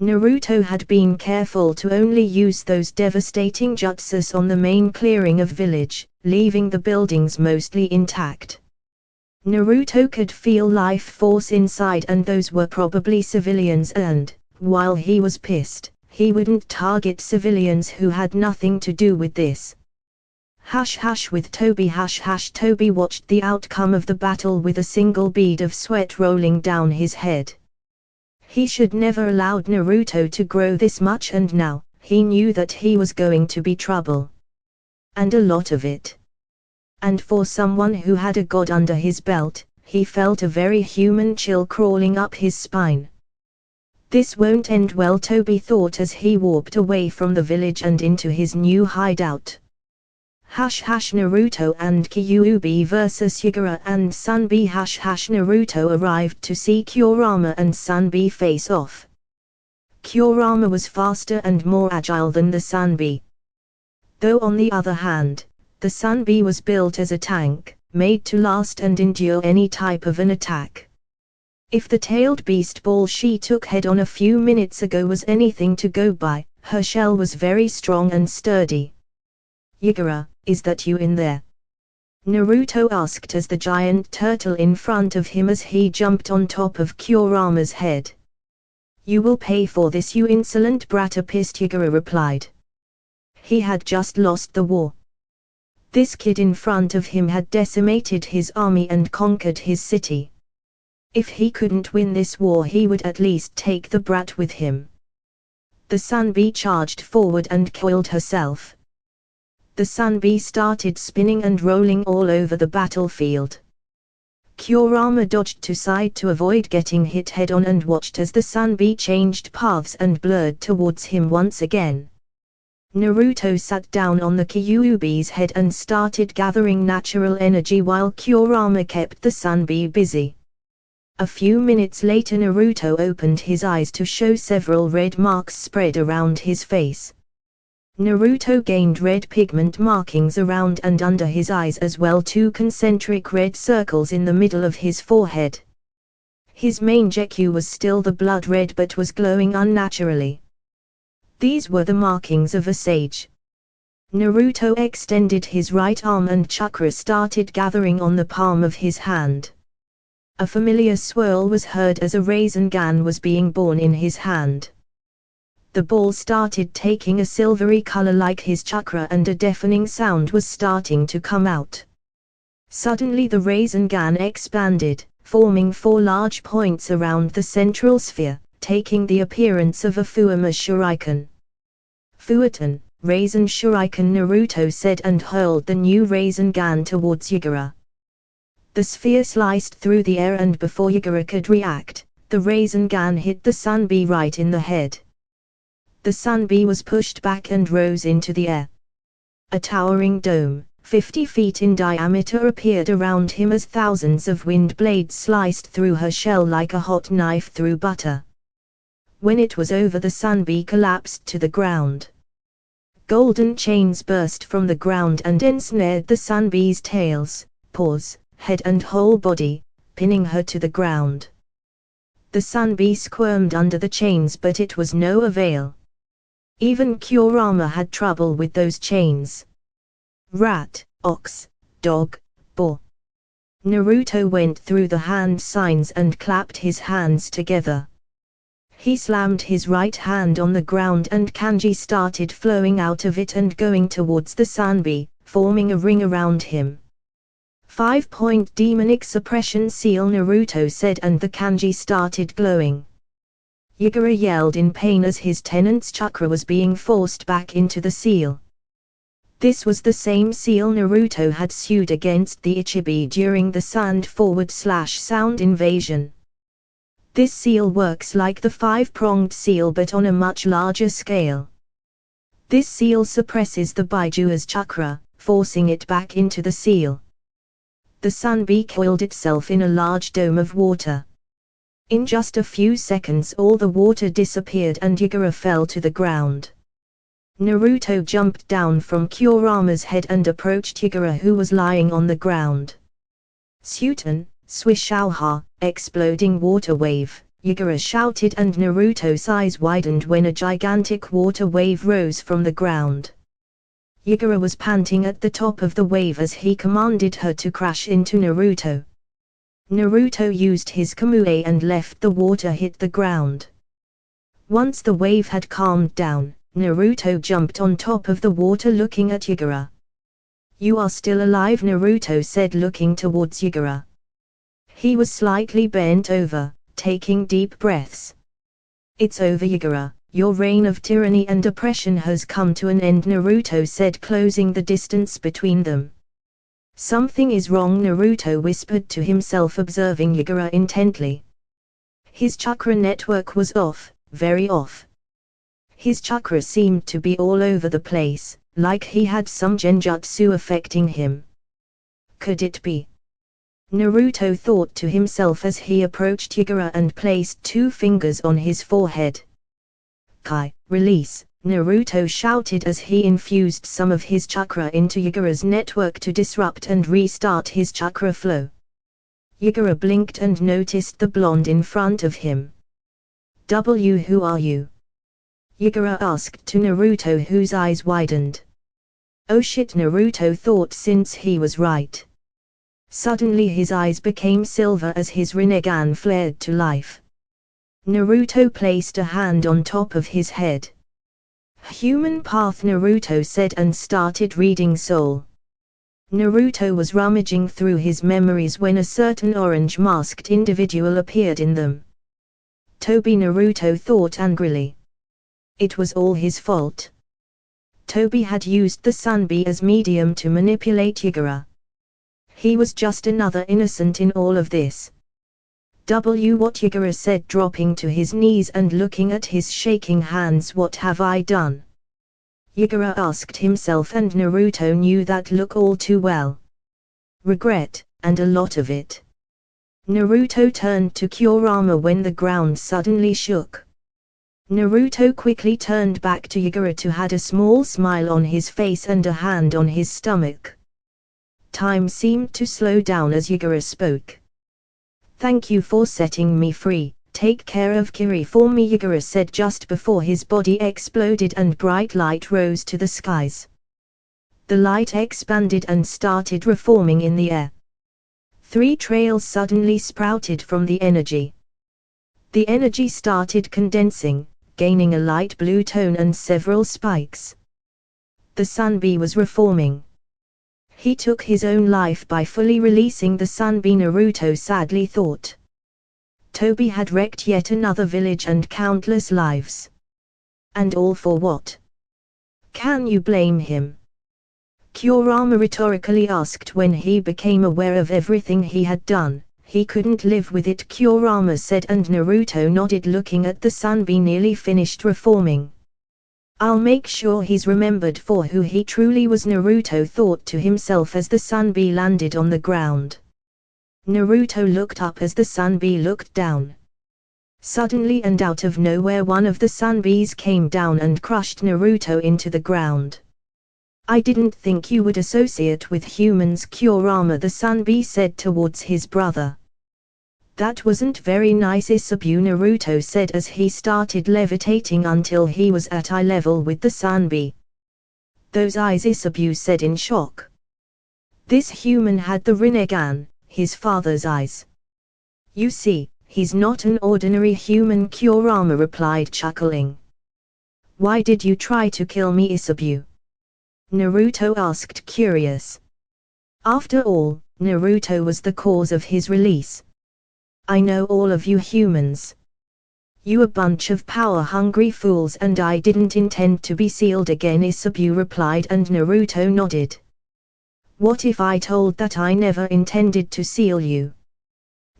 Naruto had been careful to only use those devastating jutsus on the main clearing of village, leaving the buildings mostly intact. Naruto could feel life force inside, and those were probably civilians, and, while he was pissed, he wouldn't target civilians who had nothing to do with this. With Toby. Toby watched the outcome of the battle with a single bead of sweat rolling down his head. He should never allowed Naruto to grow this much, and now, he knew that he was going to be trouble. And a lot of it. And for someone who had a god under his belt, he felt a very human chill crawling up his spine. This won't end well, Toby thought as he warped away from the village and into his new hideout. Naruto and Kyuubi vs Yagura and Sanbi. Naruto arrived to see Kurama and Sanbi face off. Kurama was faster and more agile than the Sanbi. Though on the other hand, the Sanbi was built as a tank, made to last and endure any type of an attack. If the tailed beast ball she took head on a few minutes ago was anything to go by, her shell was very strong and sturdy. Yagura, is that you in there? Naruto asked as the giant turtle in front of him as he jumped on top of Kurama's head. You will pay for this, you insolent brat, Yagura replied. He had just lost the war. This kid in front of him had decimated his army and conquered his city. If he couldn't win this war, he would at least take the brat with him. The Sunbee charged forward and coiled herself. The Sunbee started spinning and rolling all over the battlefield. Kurama dodged to side to avoid getting hit head-on and watched as the Sunbee changed paths and blurred towards him once again. Naruto sat down on the Kyuubi's head and started gathering natural energy while Kurama kept the Sunbee busy. A few minutes later, Naruto opened his eyes to show several red marks spread around his face. Naruto gained red pigment markings around and under his eyes, as well 2 concentric red circles in the middle of his forehead. His main Geku was still the blood red but was glowing unnaturally. These were the markings of a sage. Naruto extended his right arm and chakra started gathering on the palm of his hand. A familiar swirl was heard as a Rasengan was being born in his hand. The ball started taking a silvery color like his chakra and a deafening sound was starting to come out. Suddenly the Rasengan expanded, forming 4 large points around the central sphere, taking the appearance of a Fuuma Shuriken. Fuatan, Rasen Shuriken, Naruto said and hurled the new Rasengan towards Yagura. The sphere sliced through the air and before Yagura could react, the Rasengan hit the Sunbee right in the head. The Sunbee was pushed back and rose into the air. A towering dome, 50 feet in diameter, appeared around him as thousands of wind blades sliced through her shell like a hot knife through butter. When it was over, the Sunbee collapsed to the ground. Golden chains burst from the ground and ensnared the Sunbee's tails, paws, head and whole body, pinning her to the ground. The Sunbee squirmed under the chains, but it was no avail. Even Kurama had trouble with those chains. Rat, ox, dog, boar. Naruto went through the hand signs and clapped his hands together. He slammed his right hand on the ground and kanji started flowing out of it and going towards the Sunbee, forming a ring around him. 5-point demonic suppression seal, Naruto said, and the kanji started glowing. Yagura yelled in pain as his tenant's chakra was being forced back into the seal. This was the same seal Naruto had sued against the Ichibi during the sand forward/sound invasion. This seal works like the 5-pronged seal but on a much larger scale. This seal suppresses the Baiju's chakra, forcing it back into the seal. The Sunbee coiled itself in a large dome of water. In just a few seconds all the water disappeared and Yagura fell to the ground. Naruto jumped down from Kurama's head and approached Yagura, who was lying on the ground. Sutan, swish auha, exploding water wave, Yagura shouted, and Naruto's eyes widened when a gigantic water wave rose from the ground. Yagura was panting at the top of the wave as he commanded her to crash into Naruto. Naruto used his Kamui and left the water hit the ground. Once the wave had calmed down, Naruto jumped on top of the water looking at Yagura. "You are still alive," Naruto said, looking towards Yagura. He was slightly bent over, taking deep breaths. "It's over, Yagura. Your reign of tyranny and oppression has come to an end," Naruto said, closing the distance between them. "Something is wrong," Naruto whispered to himself, observing Yagura intently. His chakra network was off, very off. His chakra seemed to be all over the place, like he had some genjutsu affecting him. Could it be? Naruto thought to himself as he approached Yagura and placed 2 fingers on his forehead. "Kai, release!" Naruto shouted as he infused some of his chakra into Yagura's network to disrupt and restart his chakra flow. Yagura blinked and noticed the blonde in front of him. "Who are you?" Yagura asked to Naruto, whose eyes widened. "Oh shit," Naruto thought, since he was right. Suddenly his eyes became silver as his Rinnegan flared to life. Naruto placed a hand on top of his head. Human path, Naruto said, and started reading Soul. Naruto was rummaging through his memories when a certain orange-masked individual appeared in them. Toby, Naruto thought angrily. It was all his fault. Toby had used the Sunbi as medium to manipulate Yagura. He was just another innocent in all of this. What, Yagura said, dropping to his knees and looking at his shaking hands. What have I done? Yagura asked himself, and Naruto knew that look all too well. Regret, and a lot of it. Naruto turned to Kurama when the ground suddenly shook. Naruto quickly turned back to Yagura, who had a small smile on his face and a hand on his stomach. Time seemed to slow down as Yagura spoke. Thank you for setting me free. Take care of Kiri for me, Yagura said just before his body exploded and bright light rose to the skies. The light expanded and started reforming in the air. 3 trails suddenly sprouted from the energy. The energy started condensing, gaining a light blue tone and several spikes. The Sunbi was reforming. He took his own life by fully releasing the Sunbi, Naruto sadly thought. Toby had wrecked yet another village and countless lives. And all for what? Can you blame him? Kurama rhetorically asked when he became aware of everything he had done. He couldn't live with it, Kurama said, and Naruto nodded, looking at the Sunbi nearly finished reforming. I'll make sure he's remembered for who he truly was, Naruto thought to himself as the Sunbi landed on the ground. Naruto looked up as the Sunbi looked down. Suddenly and out of nowhere, one of the Sunbis came down and crushed Naruto into the ground. I didn't think you would associate with humans, Kurama, the Sunbi said towards his brother. That wasn't very nice, Isabu, Naruto said as he started levitating until he was at eye level with the Sunbi. Those eyes, Isabu said in shock. This human had the Rinnegan, his father's eyes. You see, he's not an ordinary human, Kurama replied, chuckling. Why did you try to kill me, Isabu? Naruto asked, curious. After all, Naruto was the cause of his release. I know all of you humans. You a bunch of power-hungry fools, and I didn't intend to be sealed again, Isabu replied, and Naruto nodded. What if I told that I never intended to seal you?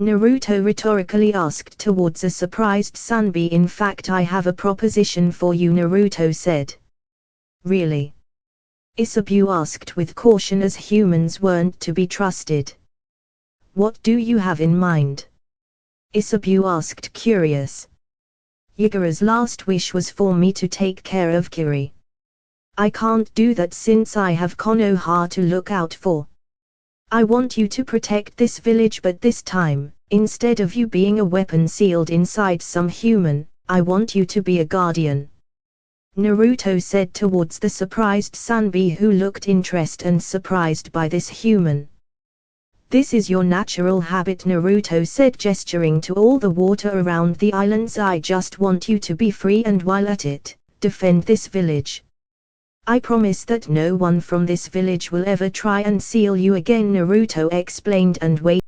Naruto rhetorically asked towards a surprised Sunbi. In fact, I have a proposition for you, Naruto said. Really? Isabu asked with caution, as humans weren't to be trusted. What do you have in mind? Isabu asked, curious. Yagura's last wish was for me to take care of Kiri. I can't do that since I have Konoha to look out for. I want you to protect this village, but this time, instead of you being a weapon sealed inside some human, I want you to be a guardian. Naruto said towards the surprised Sunbi, who looked interested and surprised by this human. This is your natural habit, Naruto said, gesturing to all the water around the islands. I just want you to be free, and while at it, defend this village. I promise that no one from this village will ever try and seal you again, Naruto explained and waited.